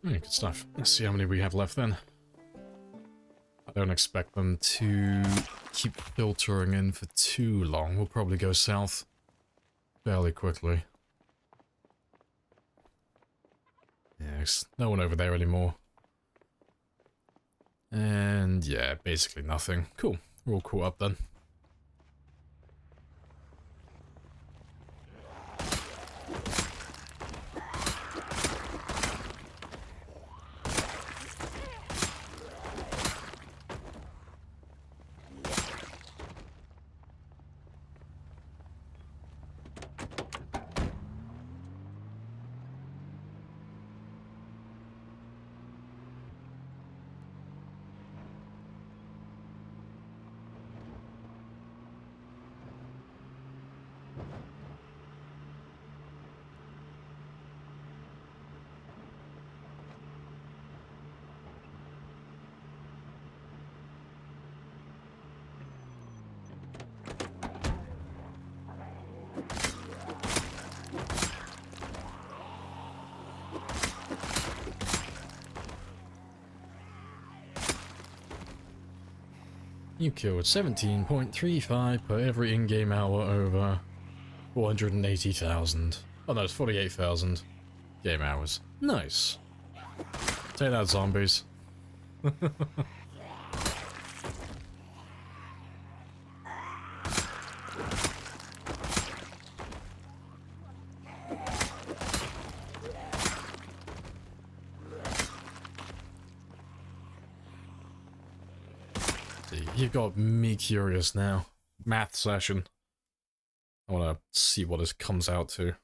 Good stuff. Let's see how many we have left then. I don't expect them to keep filtering in for too long. We'll probably go south fairly quickly. Yeah, there's no one over there anymore. And yeah, basically nothing. Cool. We're all caught up then. You killed 17.35 per every in-game hour over 480,000. Oh no, it's 48,000 game hours. Nice. Take that, zombies. You've got me curious now. Math session. I want to see what this comes out to.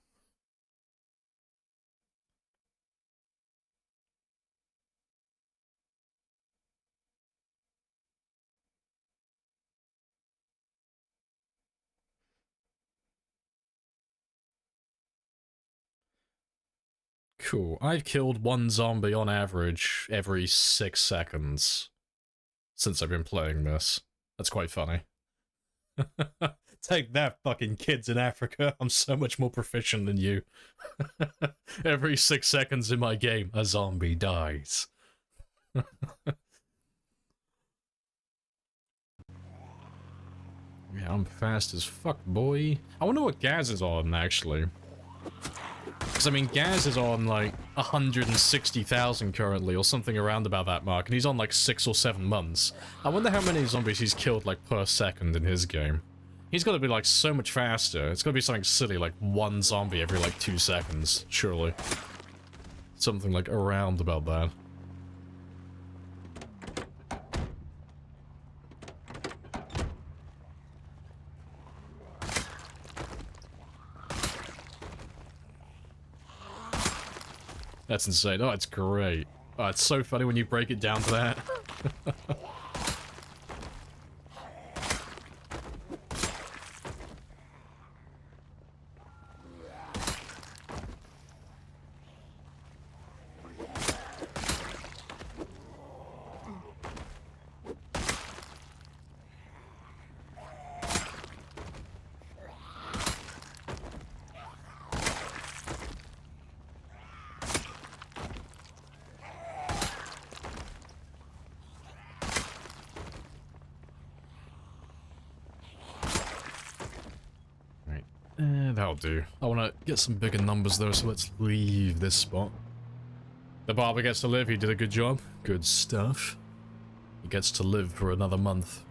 Cool. I've killed one zombie on average every 6 seconds since I've been playing this. That's quite funny. Take that, fucking kids in Africa. I'm so much more proficient than you. Every 6 seconds in my game, a zombie dies. Yeah, I'm fast as fuck, boy. I wonder what Gaz is on, actually. Because, I mean, Gaz is on, like, 160,000 currently, or something around about that mark, and he's on, like, 6 or 7 months. I wonder how many zombies he's killed, like, per second in his game. He's got to be, like, so much faster. It's got to be something silly, like, 1 zombie every, like, 2 seconds, surely. Something, like, around about that. That's insane. Oh, it's great. Oh, it's so funny when you break it down to that. That'll do. I want to get some bigger numbers though, so let's leave this spot. The barber gets to live, he did a good job. Good stuff. He gets to live for another month.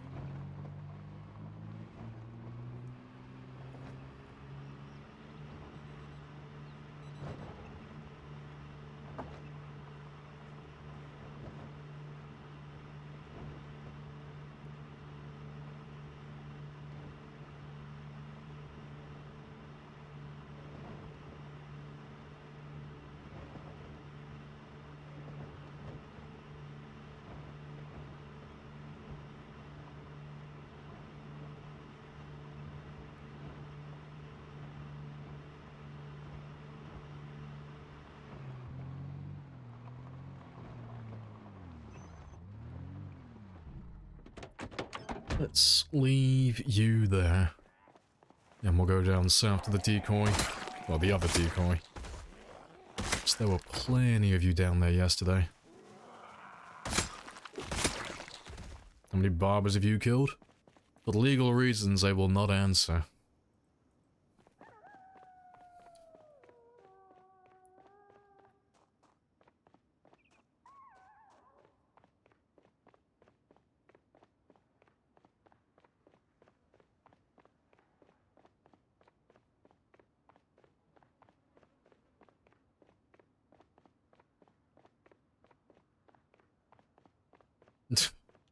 Let's leave you there. And we'll go down south to the decoy. Well, the other decoy. So there were plenty of you down there yesterday. How many barbers have you killed? For legal reasons, I will not answer.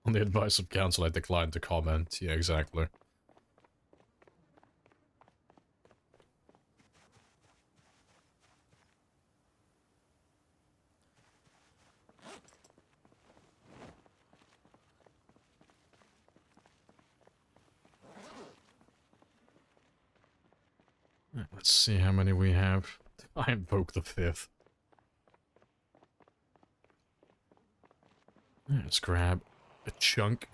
On the advice of counsel, I declined to comment. Yeah, exactly. Right, let's see how many we have. I invoke the 5th. Let's grab a chunk.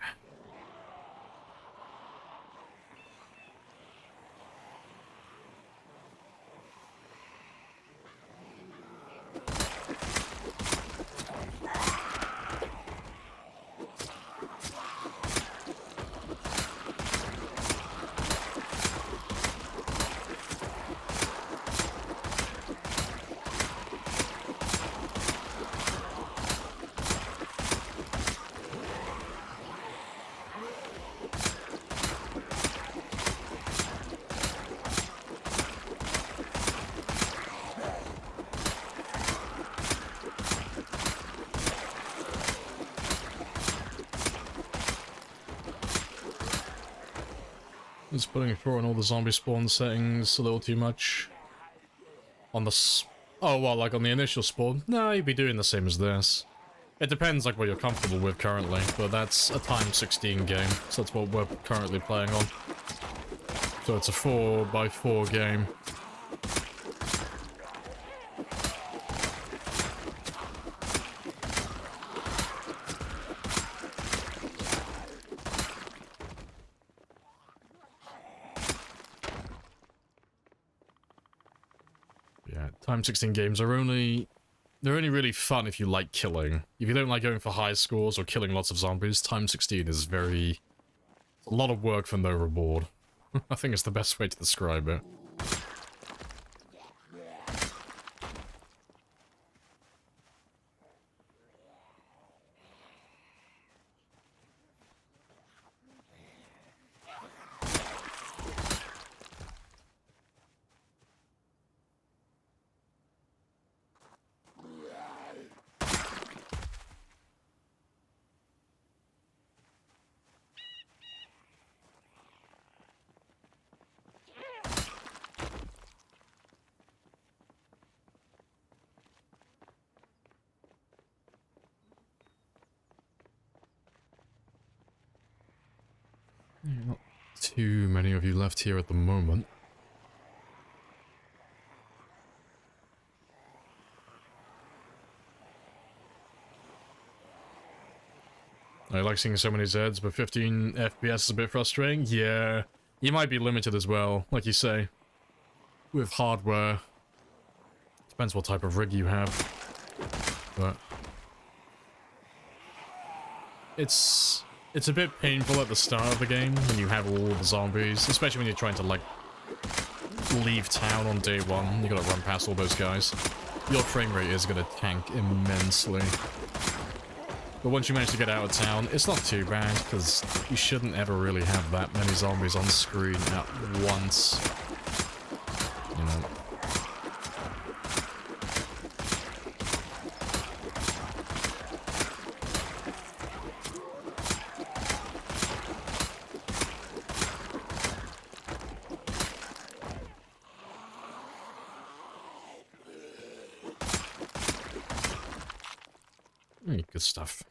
Just putting through on all the zombie spawn settings a little too much. On the oh, well, like on the initial spawn? No, you'd be doing the same as this. It depends like what you're comfortable with currently, but that's a times 16 game, so that's what we're currently playing on. So it's a 4x4 game. Times 16 games are they're only really fun if you like killing. If you don't like going for high scores or killing lots of zombies, times 16 is a lot of work for no reward. I think it's the best way to describe it. Not too many of you left here at the moment. I like seeing so many Zeds, but 15 FPS is a bit frustrating. Yeah, you might be limited as well, like you say, with hardware. Depends what type of rig you have, but it's a bit painful at the start of the game when you have all the zombies, especially when you're trying to like leave town on day one, you gotta run past all those guys, your frame rate is gonna tank immensely. But once you manage to get out of town, it's not too bad, because you shouldn't ever really have that many zombies on screen at once. You know. Good stuff.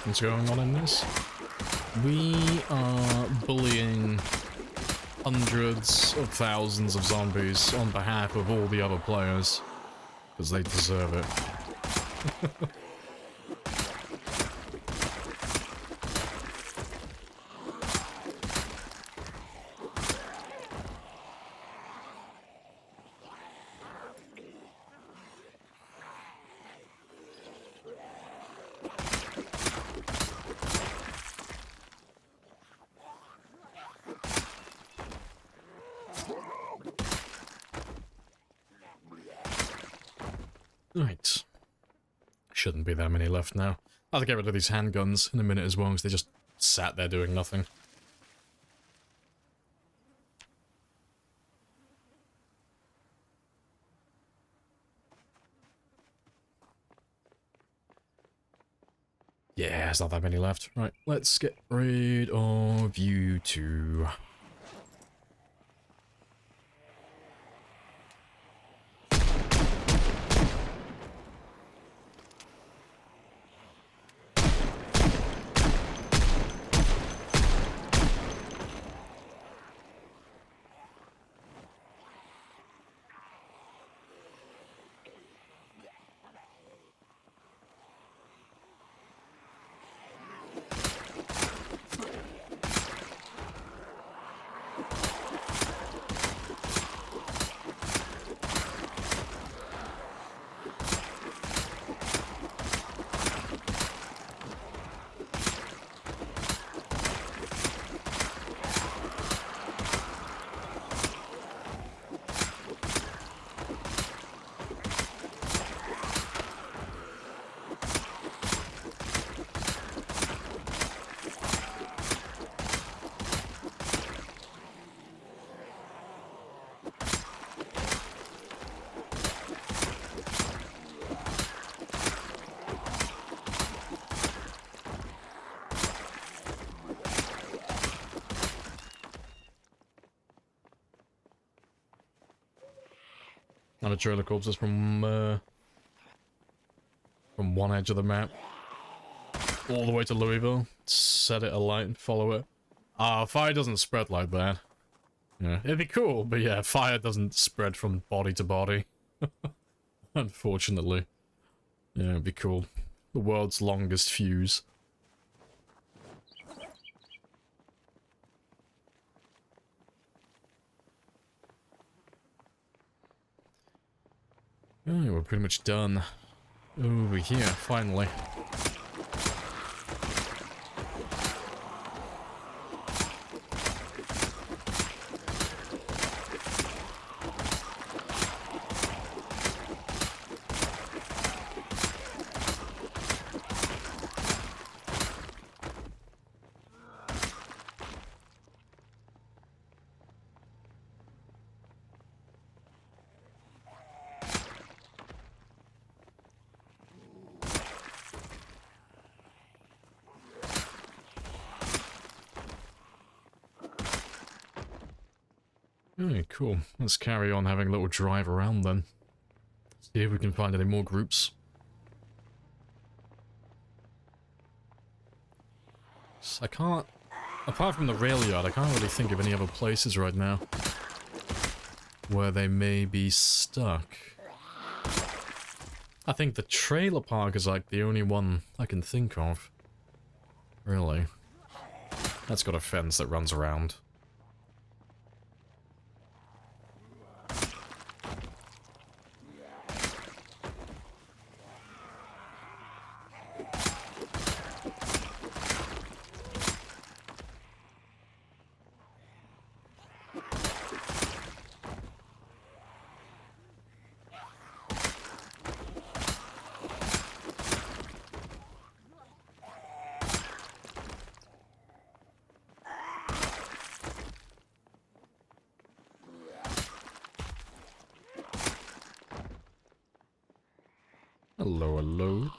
What's going on in this? We are bullying hundreds of thousands of zombies on behalf of all the other players, because they deserve it. Right. Shouldn't be that many left now. I'll have to get rid of these handguns in a minute as well, because they just sat there doing nothing. Yeah, there's not that many left. Right, let's get rid of you two. And a trailer corpses from one edge of the map all the way to Louisville. Set it alight and follow it. Fire doesn't spread like that. Yeah, it'd be cool, but yeah, fire doesn't spread from body to body. Unfortunately. Yeah, it'd be cool. The world's longest fuse. Oh, we're pretty much done. Over here, finally. Okay, cool. Let's carry on having a little drive around then. See if we can find any more groups. So I can't... Apart from the rail yard, I can't really think of any other places right now where they may be stuck. I think the trailer park is like the only one I can think of. Really. That's got a fence that runs around. Hello, hello.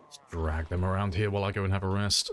Let's drag them around here while I go and have a rest.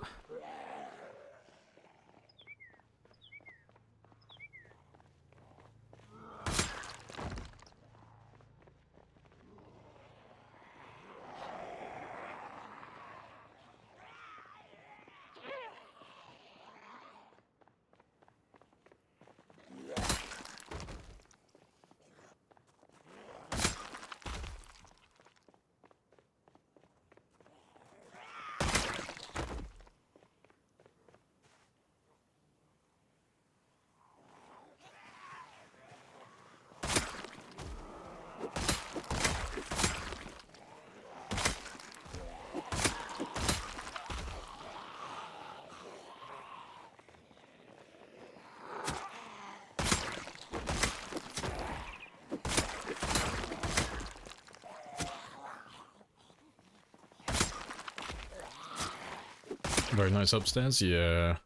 Very nice upstairs, yeah.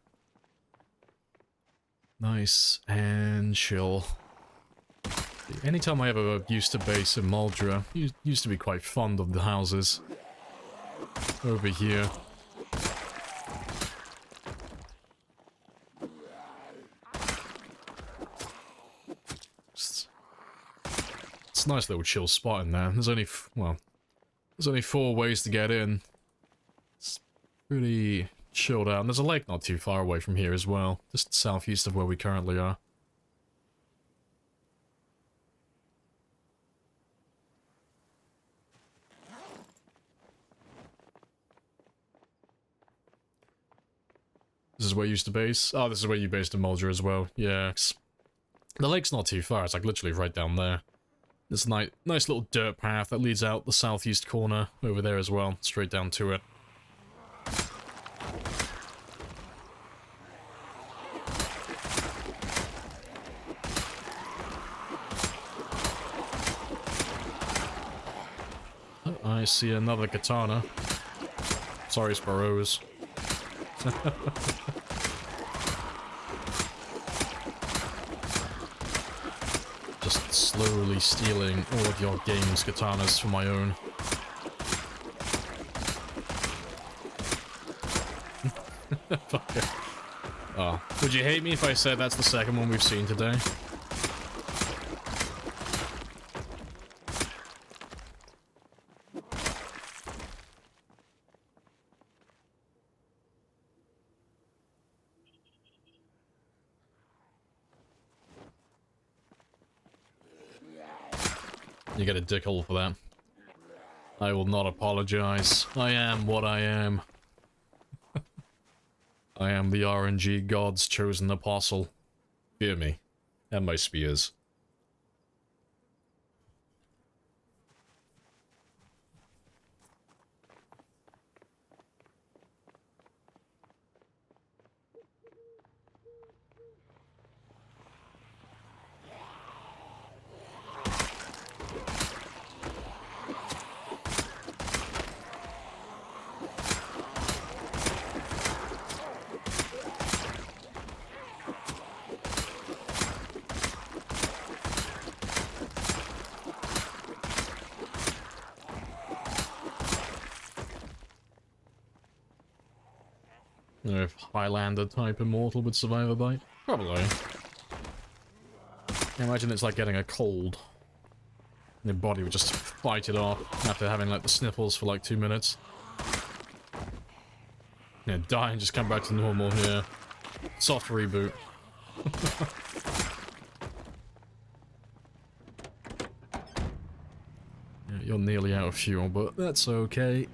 Nice and chill. Anytime I ever used to base in Muldra, used to be quite fond of the houses over here. It's a nice little chill spot in there. There's only, well, there's only 4 ways to get in. It's pretty chilled out. And there's a lake not too far away from here as well, just southeast of where we currently are. This is where you used to base? Oh, this is where you based in Muldra as well. Yeah. The lake's not too far. It's like literally right down there. There's a nice little dirt path that leads out the southeast corner over there as well. Straight down to it. Oh, I see another katana. Sorry, Sparrows. Just slowly stealing all of your game's katanas for my own. Fuck it. Oh, would you hate me if I said that's the second one we've seen today? You get a dickhole for that. I will not apologize. I am what I am. I am the RNG God's chosen apostle. Fear me. And my spears. know if Highlander type immortal would survive a bite. Probably. I imagine it's like getting a cold. Your body would just fight it off after having like the sniffles for like 2 minutes. Yeah, die and just come back to normal, yeah. Soft reboot. Yeah, you're nearly out of fuel, but that's okay.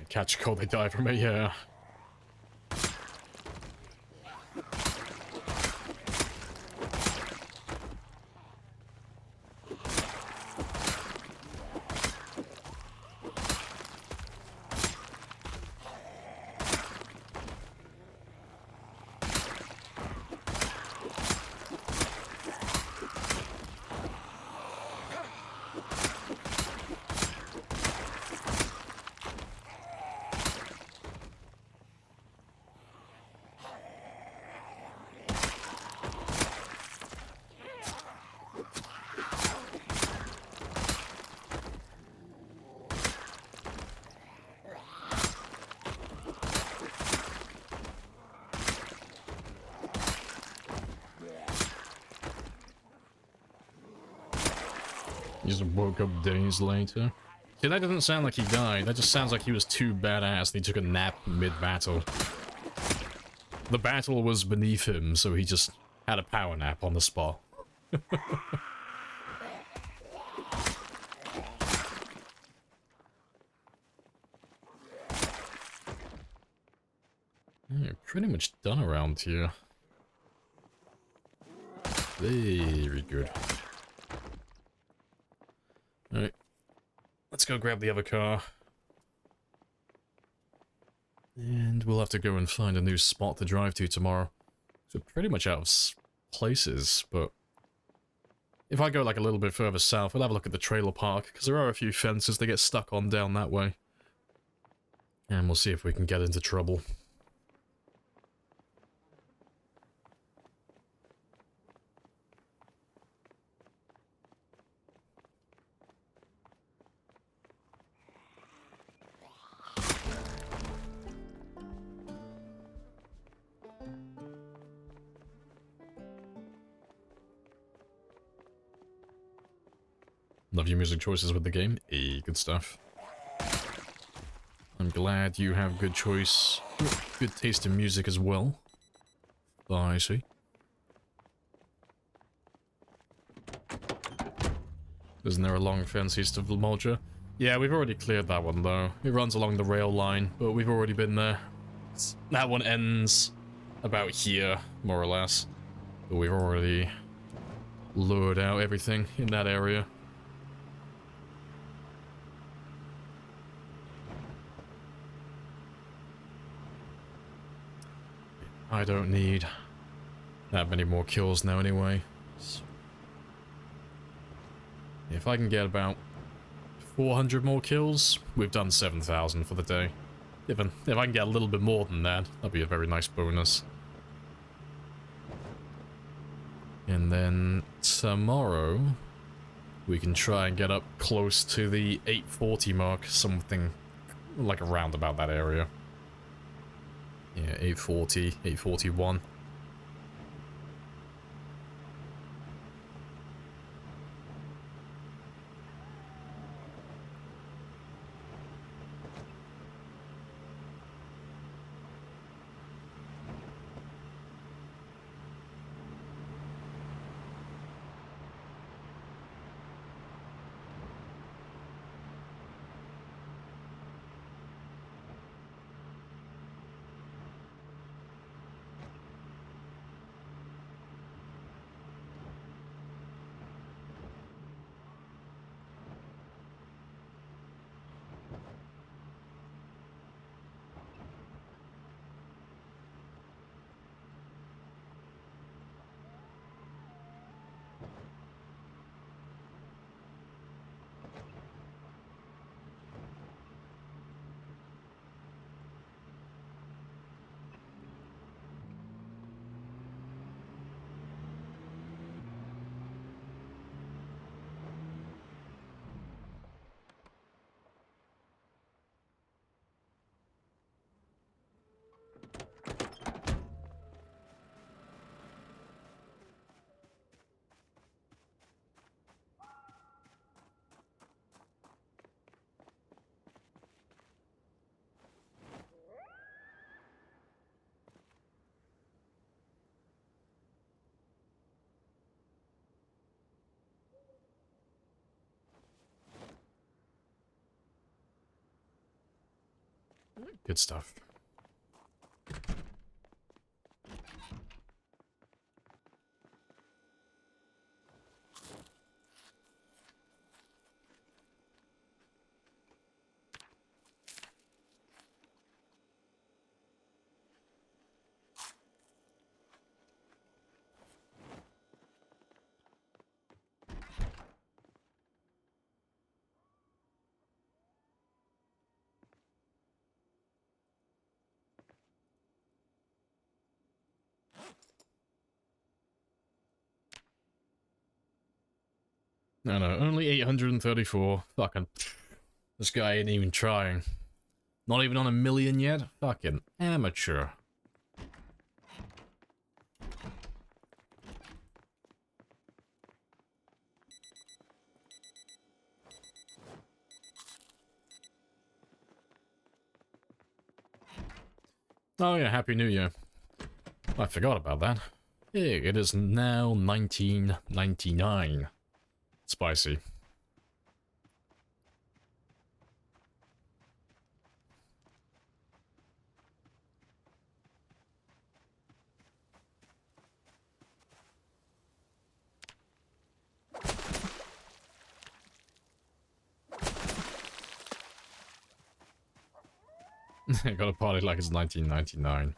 Catch a cold, they die from it, yeah. He just woke up days later. See, that doesn't sound like he died. That just sounds like he was too badass and he took a nap mid-battle. The battle was beneath him, so he just had a power nap on the spot. Yeah, pretty much done around here. Very good. Alright. Let's go grab the other car. And we'll have to go and find a new spot to drive to tomorrow. So pretty much out of places, but... if I go like a little bit further south, we'll have a look at the trailer park, because there are a few fences they get stuck on down that way. And we'll see if we can get into trouble. Love your music choices with the game. Hey, good stuff. I'm glad you have good choice, good taste in music as well. I see. Isn't there a long fence east of Lamprey? Yeah, we've already cleared that one though. It runs along the rail line, but we've already been there. That one ends about here, more or less. But we've already lured out everything in that area. I don't need that many more kills now anyway. If I can get about 400 more kills, we've done 7,000 for the day. If I can get a little bit more than that, that'd be a very nice bonus. And then tomorrow, we can try and get up close to the 840 mark, something like around about that area. Yeah, 840, 841. Good stuff. No, only 834. Fucking. This guy ain't even trying. Not even on 1,000,000 yet? Fucking amateur. Oh yeah, Happy New Year. I forgot about that. Yeah, it is now 1999. Spicy. Got a party like it's 1999.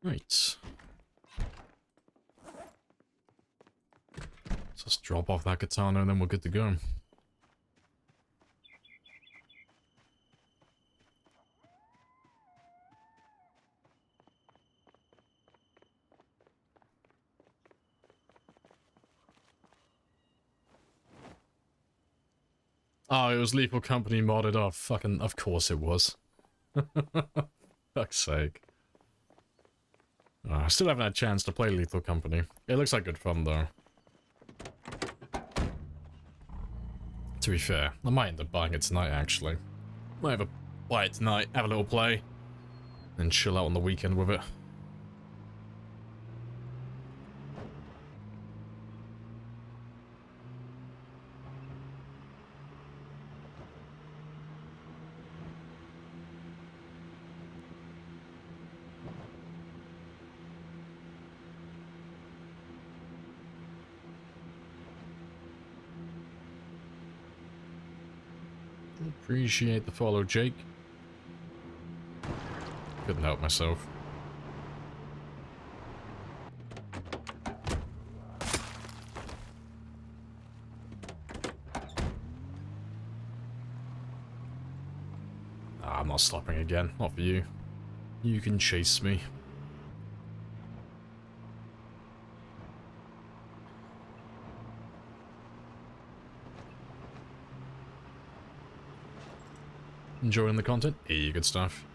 Right. Let's just drop off that katana and then we're good to go. Oh, it was Lethal Company modded. Oh, fucking, of course it was. Fuck's sake. I still haven't had a chance to play Lethal Company. It looks like good fun, though. To be fair, I might end up buying it tonight, actually. Might have a buy it tonight, have a little play, and chill out on the weekend with it. Appreciate the follow, Jake. Couldn't help myself. I'm not stopping again. Not for you. You can chase me. Enjoying the content? Yeah, good stuff.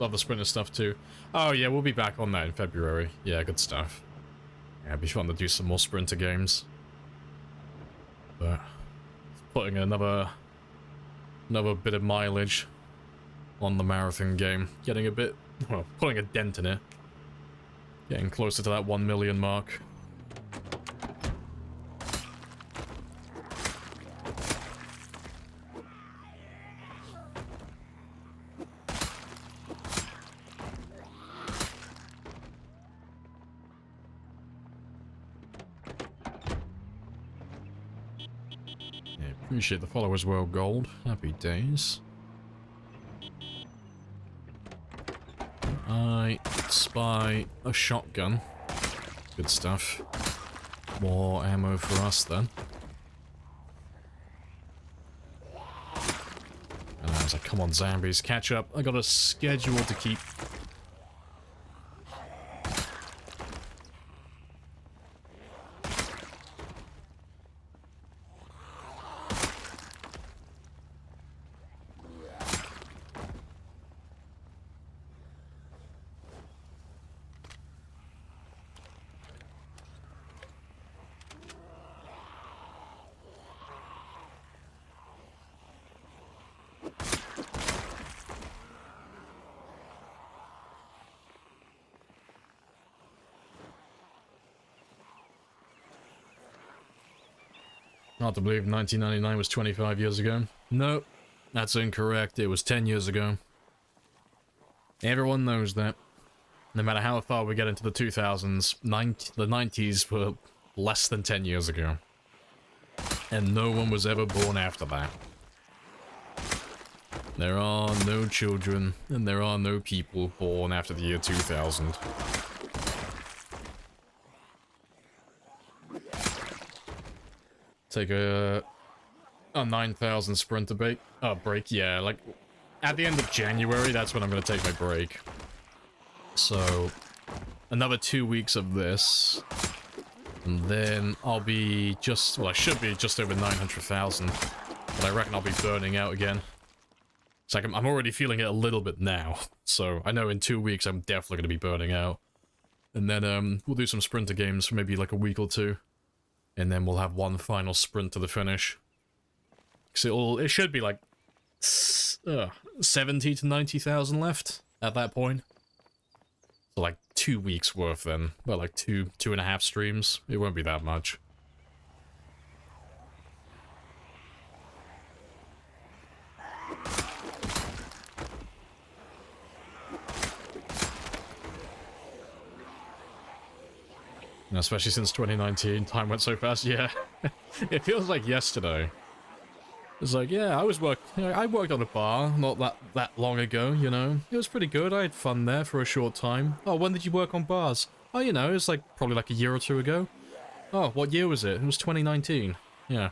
Love the Sprinter stuff too. Oh yeah, we'll be back on that in February. Yeah, good stuff. Yeah, it'd be fun to do some more Sprinter games. But putting another bit of mileage on the marathon game. Getting a bit, well, putting a dent in it. Getting closer to that 1,000,000 mark. Oh shit, the followers were gold. Happy days. I spy a shotgun. Good stuff. More ammo for us then. And I was like, come on zombies, catch up. I got a schedule to keep. Hard to believe 1999 was 25 years ago. No, that's incorrect. It was 10 years ago. Everyone knows that. No matter how far we get into the 2000s, the 90s were less than 10 years ago. And no one was ever born after that. There are no children, and there are no people born after the year 2000. Take a 9,000 sprinter break, yeah, like, at the end of January, that's when I'm gonna take my break. So, another 2 weeks of this, and then I'll be just, well, I should be just over 900,000, but I reckon I'll be burning out again. It's like, I'm already feeling it a little bit now, so I know in 2 weeks I'm definitely gonna be burning out. And then, we'll do some sprinter games for maybe like a week or two. And then we'll have one final sprint to the finish. Because it should be like 70 to 90,000 left at that point. So like 2 weeks worth then. Well, like two and a half streams. It won't be that much. And especially since 2019, time went so fast. Yeah, it feels like yesterday. It's like, yeah, I worked on a bar not that long ago, you know. It was pretty good. I had fun there for a short time. Oh, when did you work on bars? Oh, you know, it's like probably like a year or two ago. Oh, what year was it? It was 2019. Yeah,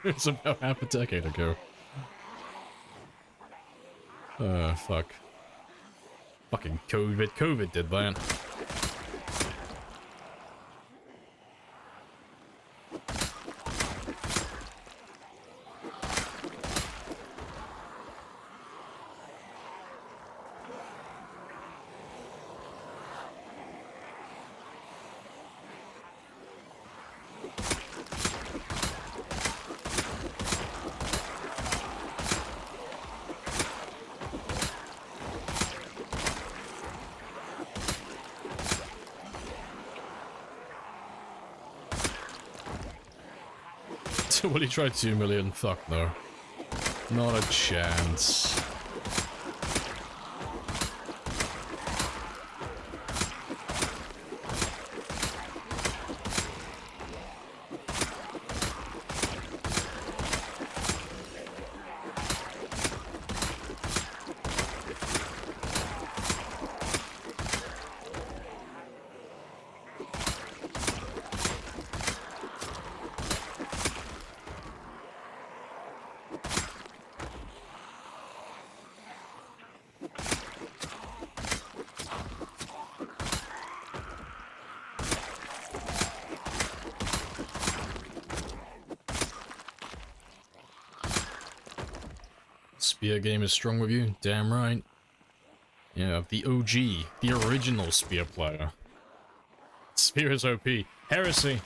it's about half a decade ago. Fuck. Fucking COVID. COVID did that. Will he try 2 million? Fuck no. Not a chance. Spear game is strong with you? Damn right. Yeah, the OG, the original Spear player. Spear is OP. Heresy!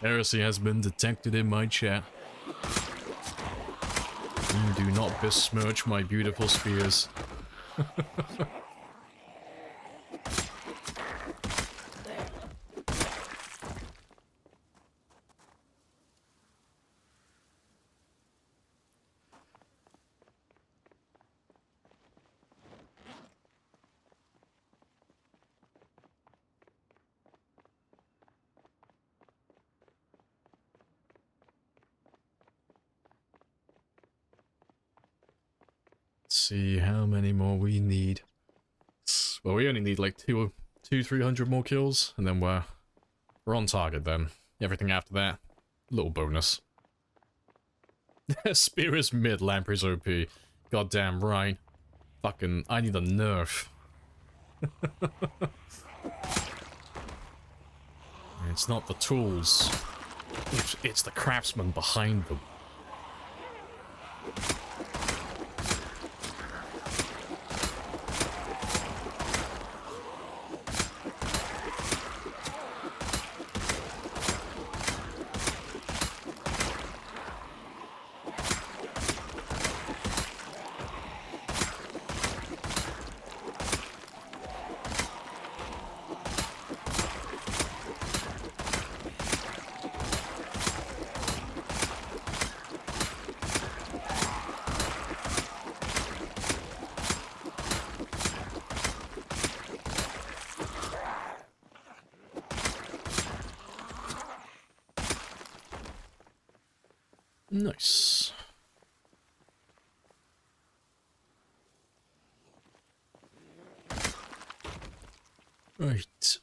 Heresy has been detected in my chat. You do not besmirch my beautiful spears. see how many more we need. Well, we only need like 300 more kills, and then we're on target then. Everything after that, little bonus. Spear is mid, Lamprey's OP. Goddamn right. Fucking, I need a nerf. It's not the tools. It's the craftsman behind them. Nice. Right.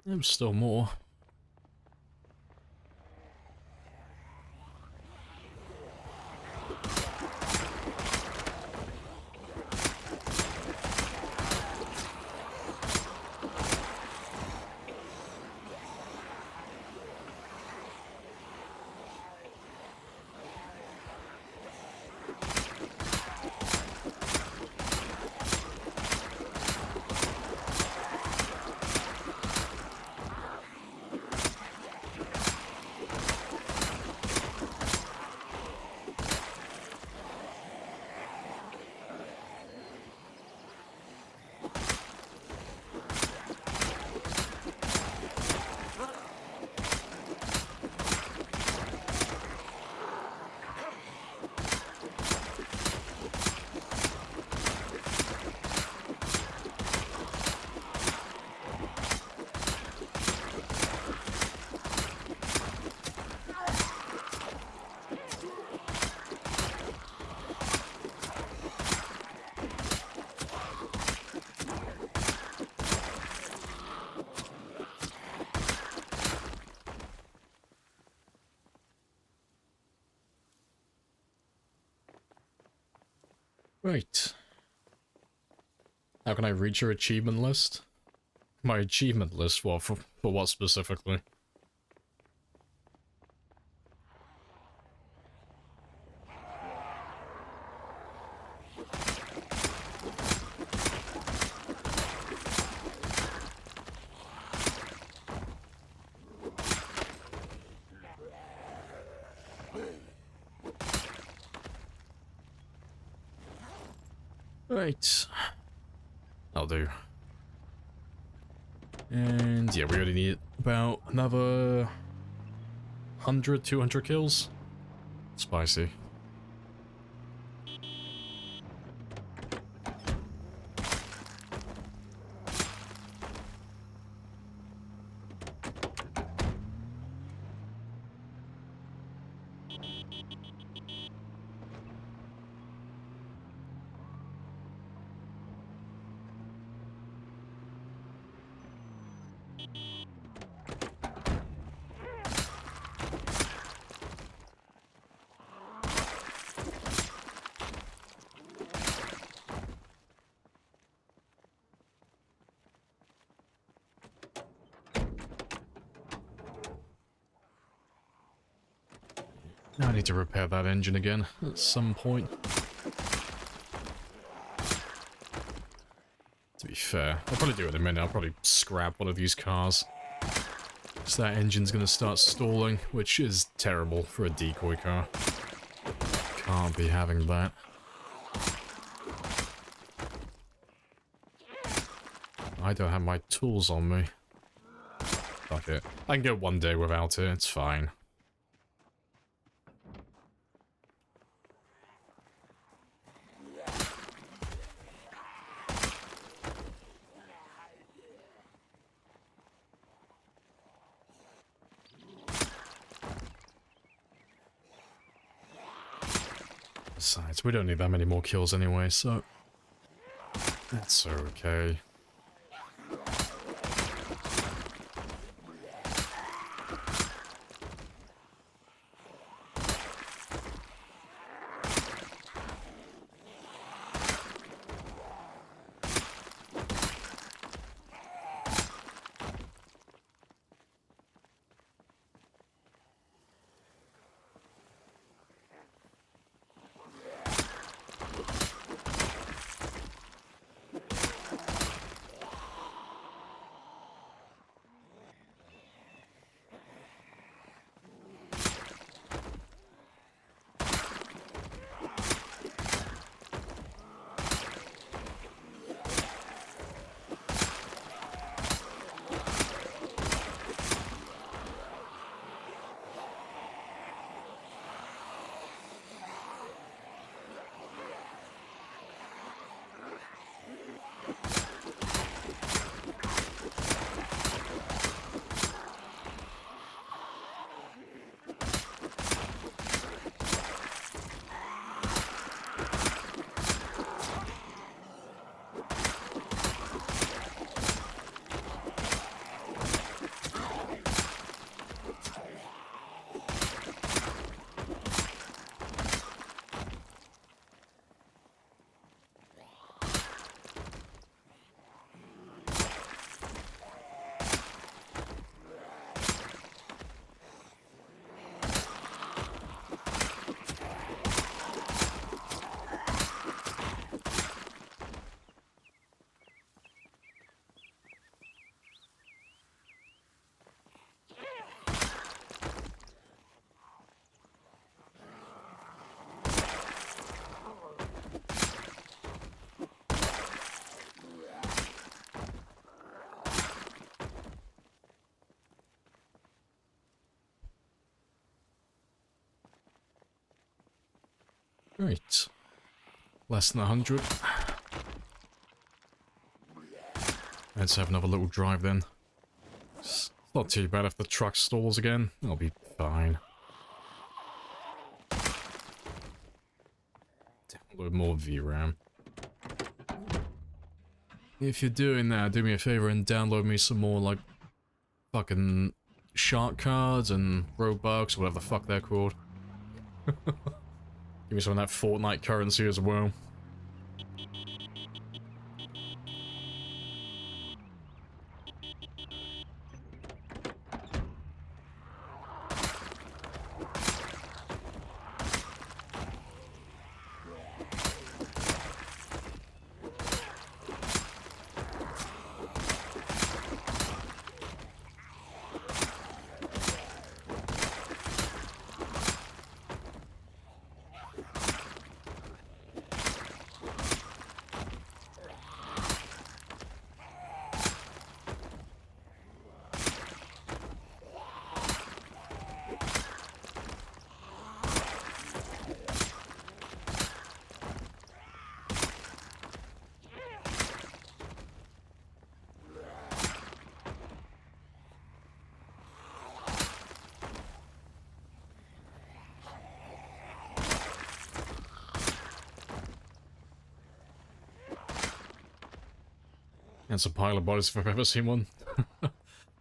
There's still more. Right. How can I reach your achievement list? My achievement list? Well, for what specifically? Right. I'll do. And yeah, we already need about another 100, 200 kills. Spicy. I need to repair that engine again at some point. To be fair, I'll probably do it in a minute. I'll probably scrap one of these cars. Because that engine's going to start stalling, which is terrible for a decoy car. Can't be having that. I don't have my tools on me. Fuck it. I can go one day without it, it's fine. Besides, we don't need that many more kills anyway, so that's okay. Right. Less than 100. Let's have another little drive then. It's not too bad if the truck stalls again. I'll be fine. Download more VRAM. If you're doing that, do me a favor and download me some more, like, fucking shark cards and Robux, or whatever the fuck they're called. Give me some of that Fortnite currency as well. That's a pile of bodies if I've ever seen one.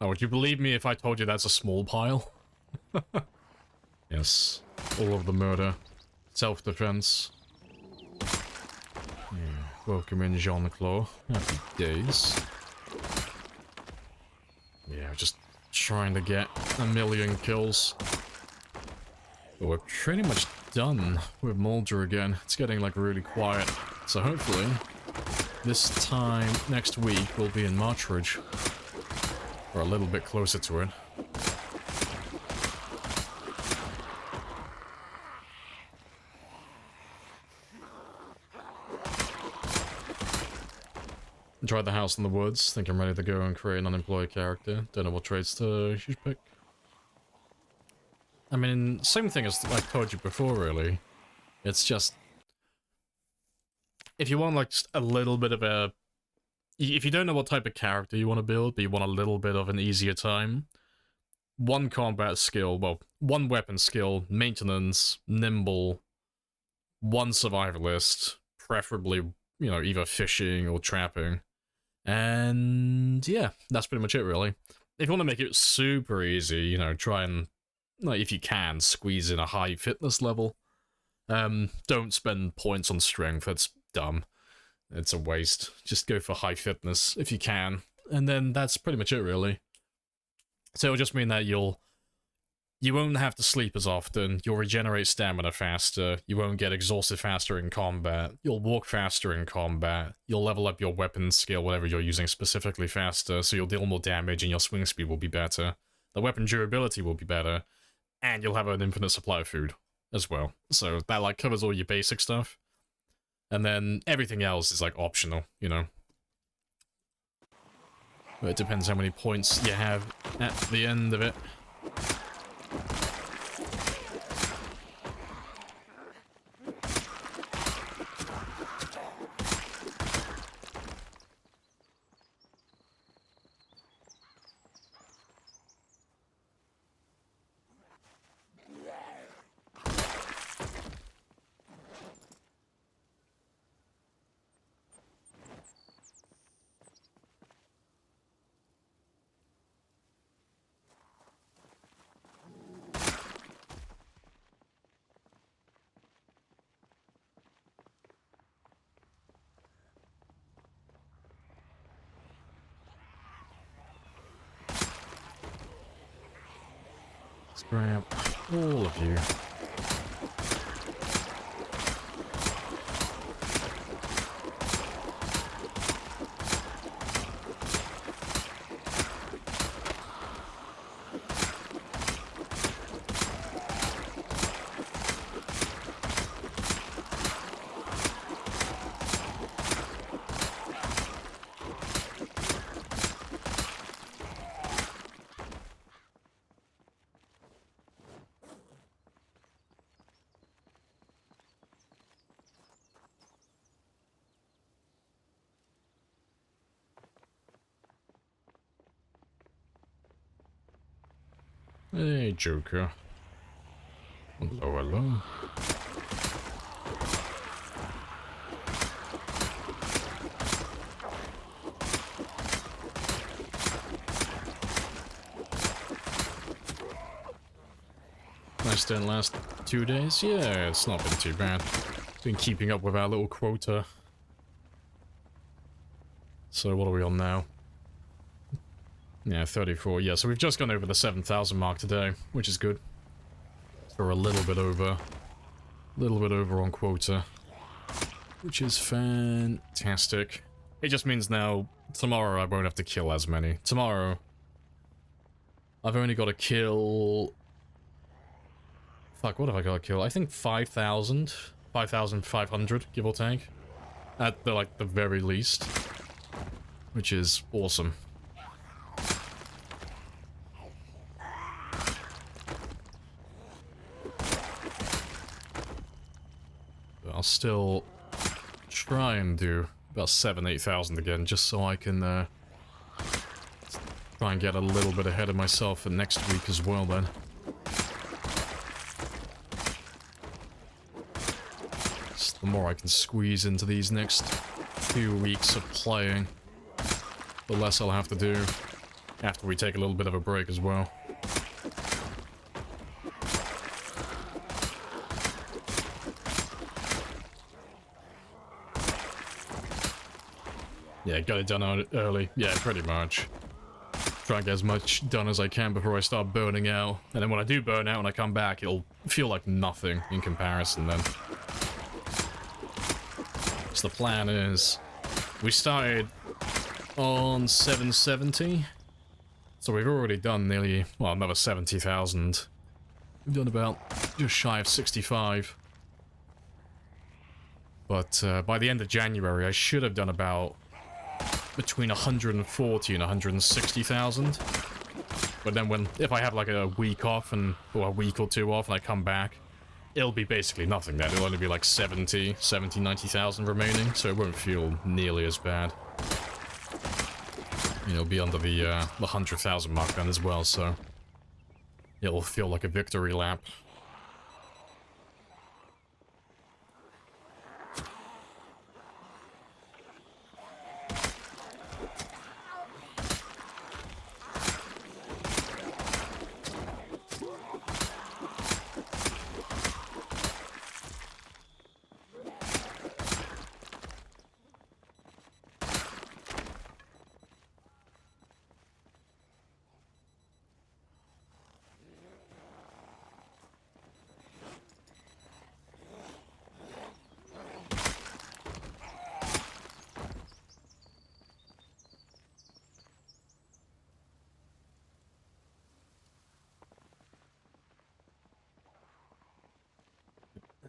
Now, would you believe me if I told you that's a small pile? Yes. All of the murder. Self-defense. Yeah. Welcome in, Jean-Claude. Happy days. Yeah, just trying to get a million kills. But we're pretty much done with Mulder again. It's getting, like, really quiet. So hopefully, this time next week we'll be in Marchridge. Or a little bit closer to it. Tried the house in the woods. Think I'm ready to go and create an unemployed character. Don't know what traits to should pick. I mean, same thing as I told you before, really. It's just... if you want, like, just a little bit of a... if you don't know what type of character you want to build, but you want a little bit of an easier time, one combat skill, well, one weapon skill, maintenance, nimble, one survivalist, preferably, you know, either fishing or trapping. And yeah, that's pretty much it, really. If you want to make it super easy, you know, try and, like, if you can, squeeze in a high fitness level. Don't spend points on strength, that's dumb. It's a waste. Just go for high fitness if you can. And then that's pretty much it, really. So it'll just mean that you won't have to sleep as often, you'll regenerate stamina faster, you won't get exhausted faster in combat, you'll walk faster in combat, you'll level up your weapon skill, whatever you're using specifically faster, so you'll deal more damage and your swing speed will be better, the weapon durability will be better, and you'll have an infinite supply of food as well. So that, like, covers all your basic stuff. And then everything else is, like, optional, you know? But it depends how many points you have at the end of it. Grab all of you. Hey, Joker. Hello, hello. Nice didn't last 2 days? Yeah, it's not been too bad. Been keeping up with our little quota. So what are we on now? Yeah, 34. Yeah, so we've just gone over the 7,000 mark today, which is good. We're a little bit over on quota, which is fantastic. It just means now, tomorrow I won't have to kill as many. Tomorrow, I've only got to kill... Fuck, what have I got to kill? I think 5,000? 5,500, give or take. At the, like, the very least. Which is awesome. I'll still try and do about 8,000 again, just so I can try and get a little bit ahead of myself for next week as well then. Just the more I can squeeze into these next 2 weeks of playing, the less I'll have to do after we take a little bit of a break as well. Yeah, got it done early. Yeah, pretty much. Try and get as much done as I can before I start burning out. And then when I do burn out and I come back, it'll feel like nothing in comparison then. So the plan is, we started on 770. So we've already done nearly, well, another 70,000. We've done about just shy of 65. But by the end of January, I should have done about between 140 and 160,000. But then if I have like a week off or a week or two off and I come back, it'll be basically nothing then. It'll only be like 90,000 remaining, so it won't feel nearly as bad. You know, it'll be under the 100,000 mark then as well, so it'll feel like a victory lap.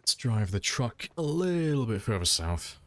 Let's drive the truck a little bit further south.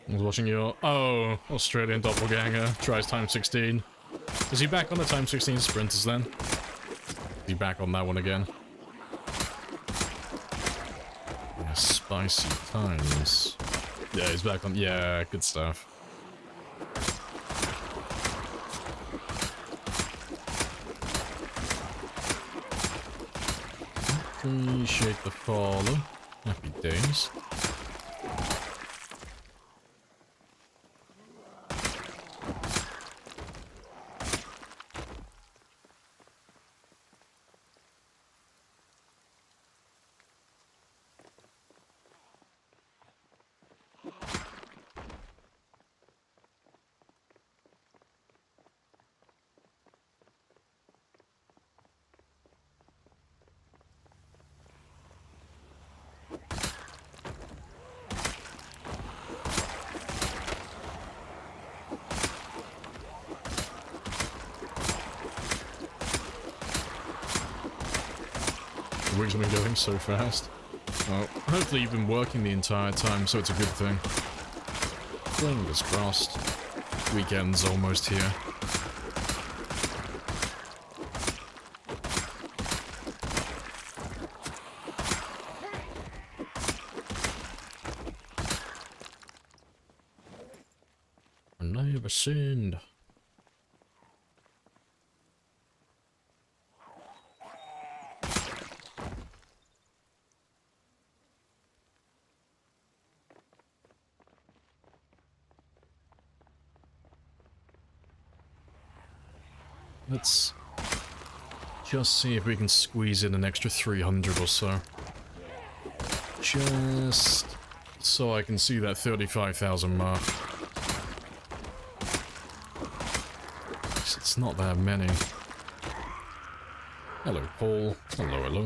I was watching your... Oh, Australian doppelganger tries time 16. Is he back on the time 16 sprinters then? Is he back on that one again? Yeah, spicy times. Yeah, he's back on... Yeah, good stuff. Appreciate the follow. Happy days. The weeks have been going so fast. Well, hopefully you've been working the entire time, so it's a good thing. Fingers crossed. Weekend's almost here. I never sinned. Let's just see if we can squeeze in an extra 300 or so. Just so I can see that 35,000 mark. It's not that many. Hello, Paul. Hello, hello.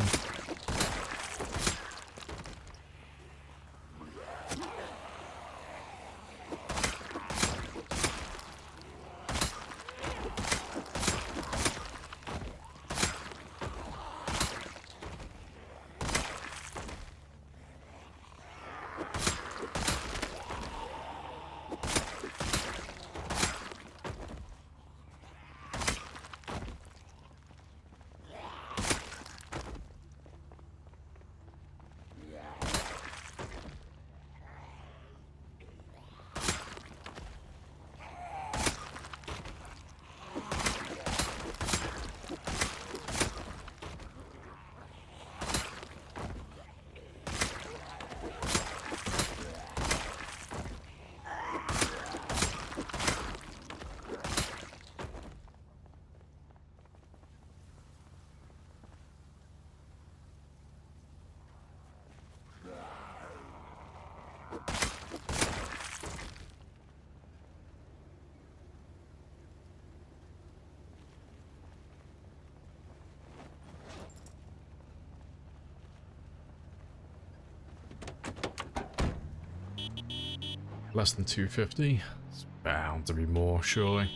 Less than 250. It's bound to be more, surely.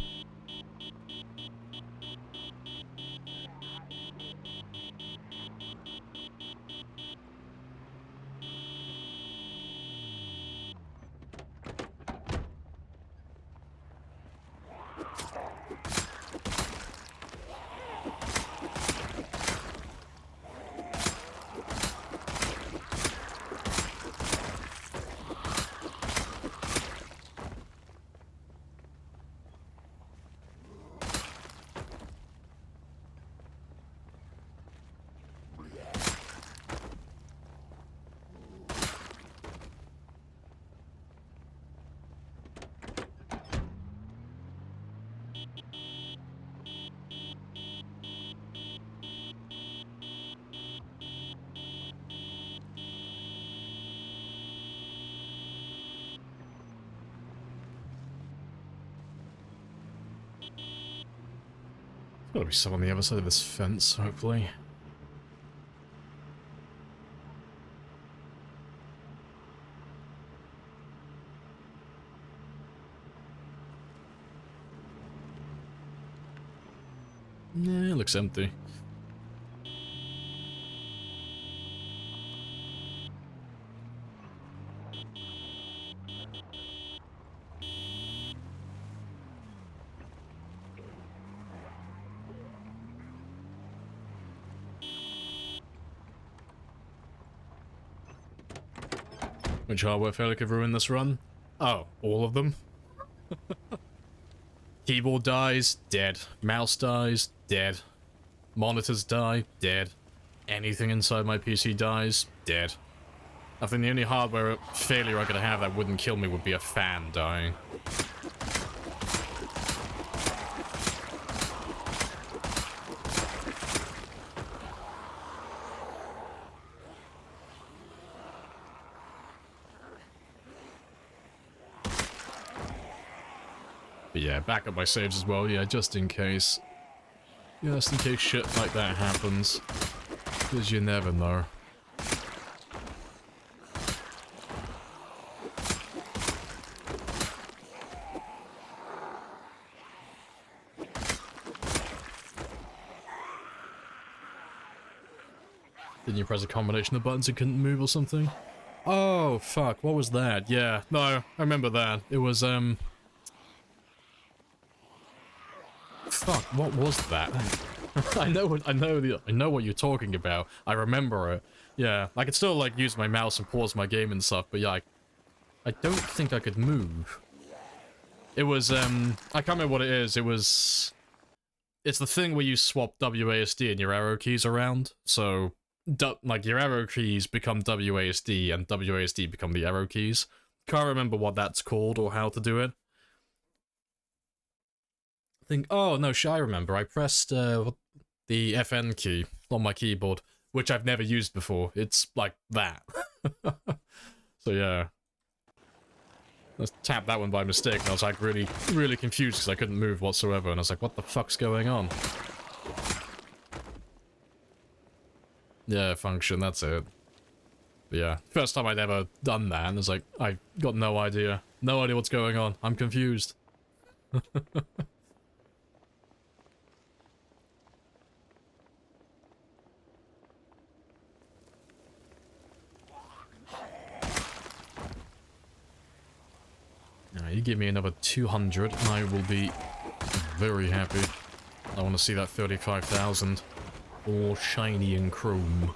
Gotta be someone on the other side of this fence, hopefully. Nah, it looks empty. Which hardware failure could ruin this run? Oh, all of them? Keyboard dies, dead. Mouse dies, dead. Monitors die, dead. Anything inside my PC dies, dead. I think the only hardware failure I could have that wouldn't kill me would be a fan dying. But yeah, back up my saves as well, yeah, just in case. Just in case shit like that happens. Because you never know. Didn't you press a combination of buttons and couldn't move or something? Oh, fuck, what was that? Yeah, no, I remember that. It was, fuck, what was that? I know what you're talking about. I remember it. Yeah, I could still, like, use my mouse and pause my game and stuff, but yeah, I don't think I could move. It was, I can't remember what it is. It's the thing where you swap WASD and your arrow keys around, so like, your arrow keys become WASD, and WASD become the arrow keys. Can't remember what that's called or how to do it. I think, oh, no, I remember. I pressed, the FN key on my keyboard, which I've never used before. It's like that. So, yeah. I tapped that one by mistake, and I was, like, really, really confused because I couldn't move whatsoever, and I was like, what the fuck's going on? Yeah, function, that's it. But yeah, first time I'd ever done that, and it's like, I got no idea. No idea what's going on. I'm confused. Now, you give me another 200, and I will be very happy. I want to see that 35,000. All shiny and chrome.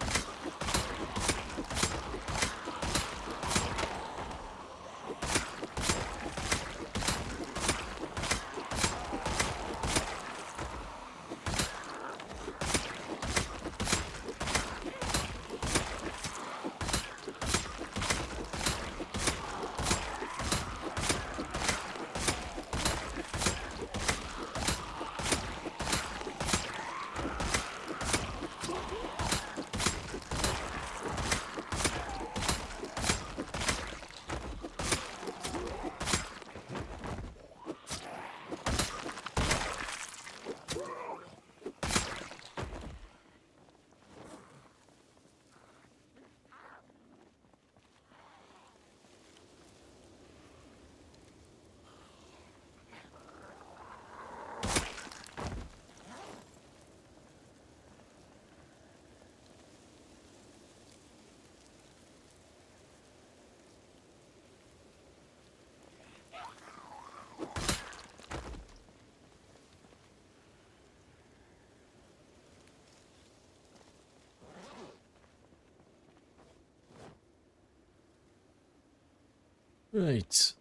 Right.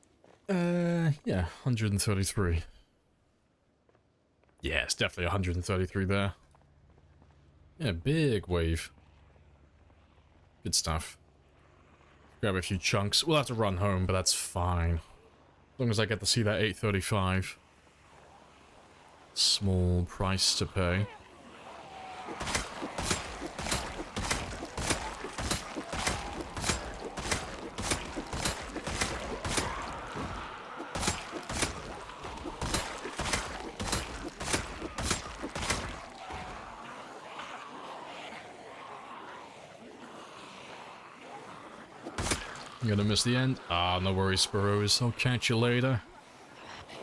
Yeah, 133. Yeah, it's definitely 133 there. Yeah, big wave. Good stuff. Grab a few chunks. We'll have to run home, but that's fine. As long as I get to see that 835. Small price to pay. I'm gonna miss the end. Ah, no worries, Sparrows. I'll catch you later.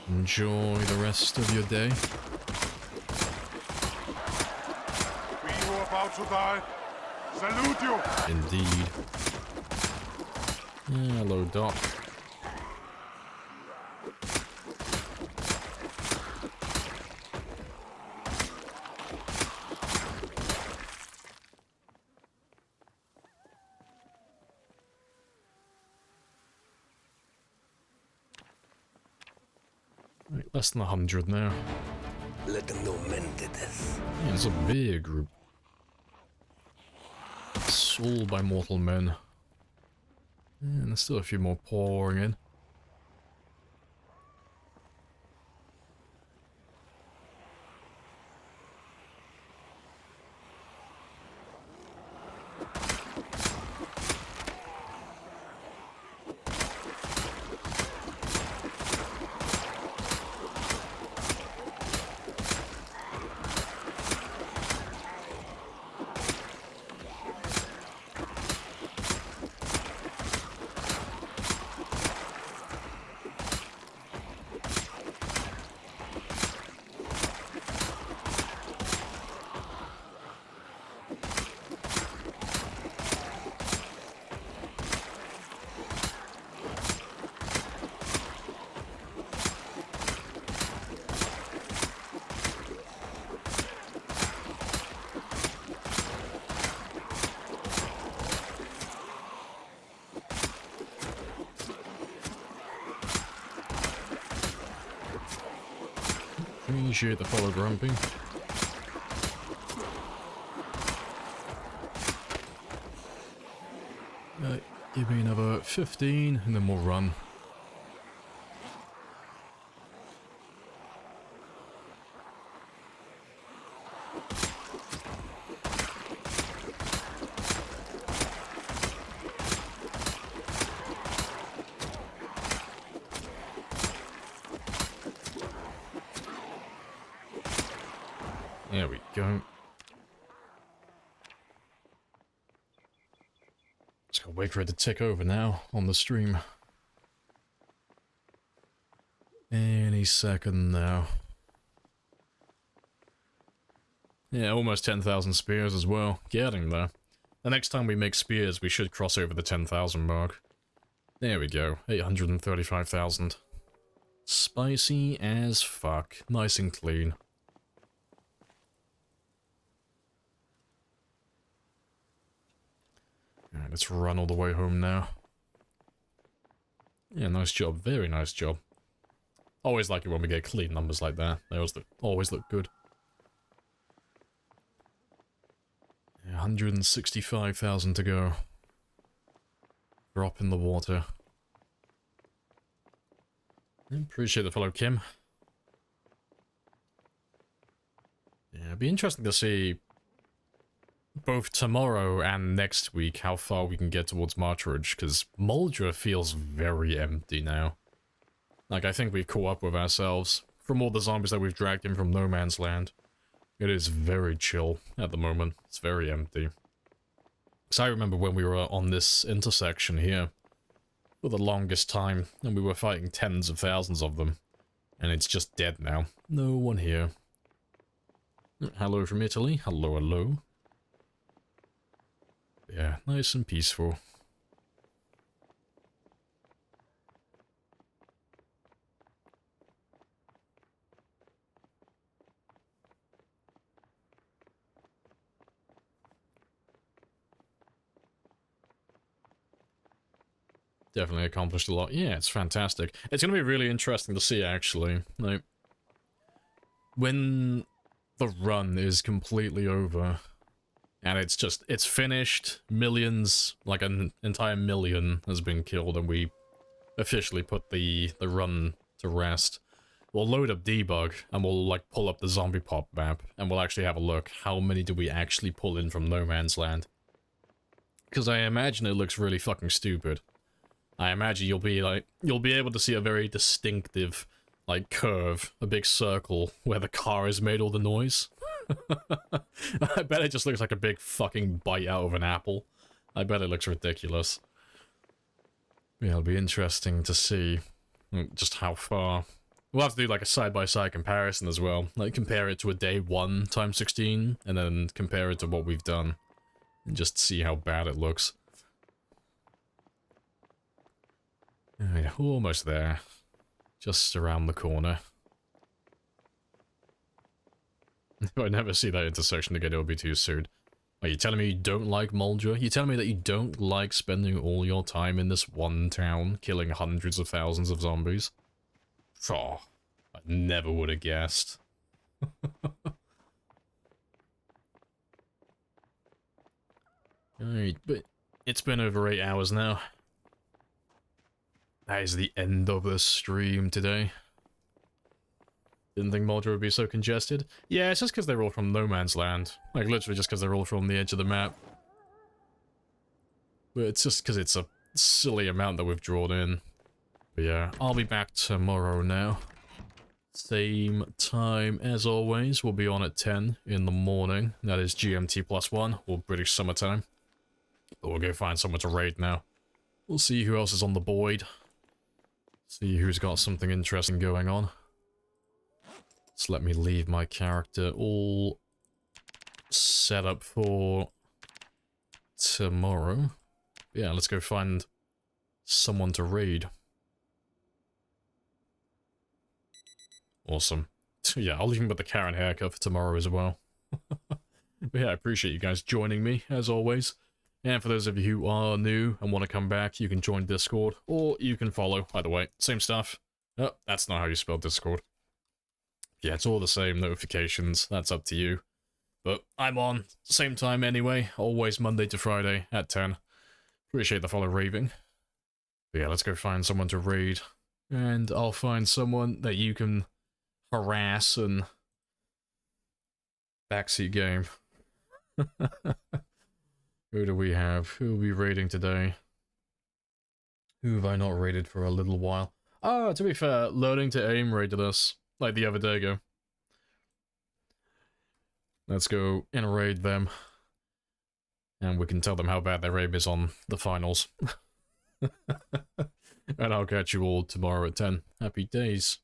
Enjoy the rest of your day. We who are about to die, salute you! Indeed. Yeah, hello, Doc. Right, less than 100 now. Let them know men did this. Yeah, it's a big group. Sold by mortal men. And there's still a few more pouring in. Appreciate the follow, Grumpy. Give me another 15 and then we'll run. There we go. Just gotta wait for it to tick over now on the stream. Any second now. Yeah, almost 10,000 spears as well. Getting there. The next time we make spears, we should cross over the 10,000 mark. There we go. 835,000. Spicy as fuck. Nice and clean. Alright, let's run all the way home now. Yeah, nice job. Very nice job. Always like it when we get clean numbers like that. They always look good. Yeah, 165,000 to go. Drop in the water. Appreciate the follow, Kim. Yeah, it'd be interesting to see both tomorrow and next week how far we can get towards Marchridge, because Muldra feels very empty now. Like, I think we've caught up with ourselves. From all the zombies that we've dragged in from No Man's Land, it is very chill at the moment. It's very empty. Because I remember when we were on this intersection here for the longest time, and we were fighting tens of thousands of them, and it's just dead now. No one here. Hello from Italy. Hello, hello. Yeah, nice and peaceful. Definitely accomplished a lot. Yeah, it's fantastic. It's going to be really interesting to see, actually. Like, when the run is completely over, and it's finished, millions, like an entire million has been killed, and we officially put the run to rest. We'll load up debug, and we'll, like, pull up the zombie pop map, and we'll actually have a look. How many do we actually pull in from No Man's Land? Because I imagine it looks really fucking stupid. I imagine you'll be able to see a very distinctive, like, curve, a big circle, where the car has made all the noise. I bet it just looks like a big fucking bite out of an apple. I bet it looks ridiculous. Yeah, it'll be interesting to see just how far. We'll have to do like a side-by-side comparison as well. Like compare it to a day 1 times 16, and then compare it to what we've done. And just see how bad it looks. Alright, almost there. Just around the corner. If I never see that intersection again, it'll be too soon. Are you telling me you don't like Moldra? You telling me that you don't like spending all your time in this one town, killing hundreds of thousands of zombies? Oh, I never would have guessed. Alright, but it's been over 8 hours now. That is the end of the stream today. Didn't think Moldra would be so congested. Yeah, it's just because they're all from No Man's Land. Like, literally just because they're all from the edge of the map. But it's just because it's a silly amount that we've drawn in. But yeah, I'll be back tomorrow now. Same time as always. We'll be on at 10 in the morning. That is GMT +1, or British summertime. But we'll go find someone to raid now. We'll see who else is on the board. See who's got something interesting going on. So let me leave my character all set up for tomorrow. Yeah, let's go find someone to raid. Awesome. Yeah, I'll leave him with the Karen haircut for tomorrow as well. But yeah, I appreciate you guys joining me, as always. And for those of you who are new and want to come back, you can join Discord, or you can follow. Either way, same stuff. Oh, that's not how you spell Discord. Yeah, it's all the same, notifications, that's up to you. But I'm on, same time anyway, always Monday to Friday at 10. Appreciate the follow raving. But yeah, let's go find someone to raid. And I'll find someone that you can harass and backseat game. Who do we have? Who are we raiding today? Who have I not raided for a little while? Oh, to be fair, Learning to Aim raided us, like the other day ago. Let's go and raid them. And we can tell them how bad their aim is on the finals. And I'll catch you all tomorrow at 10. Happy days.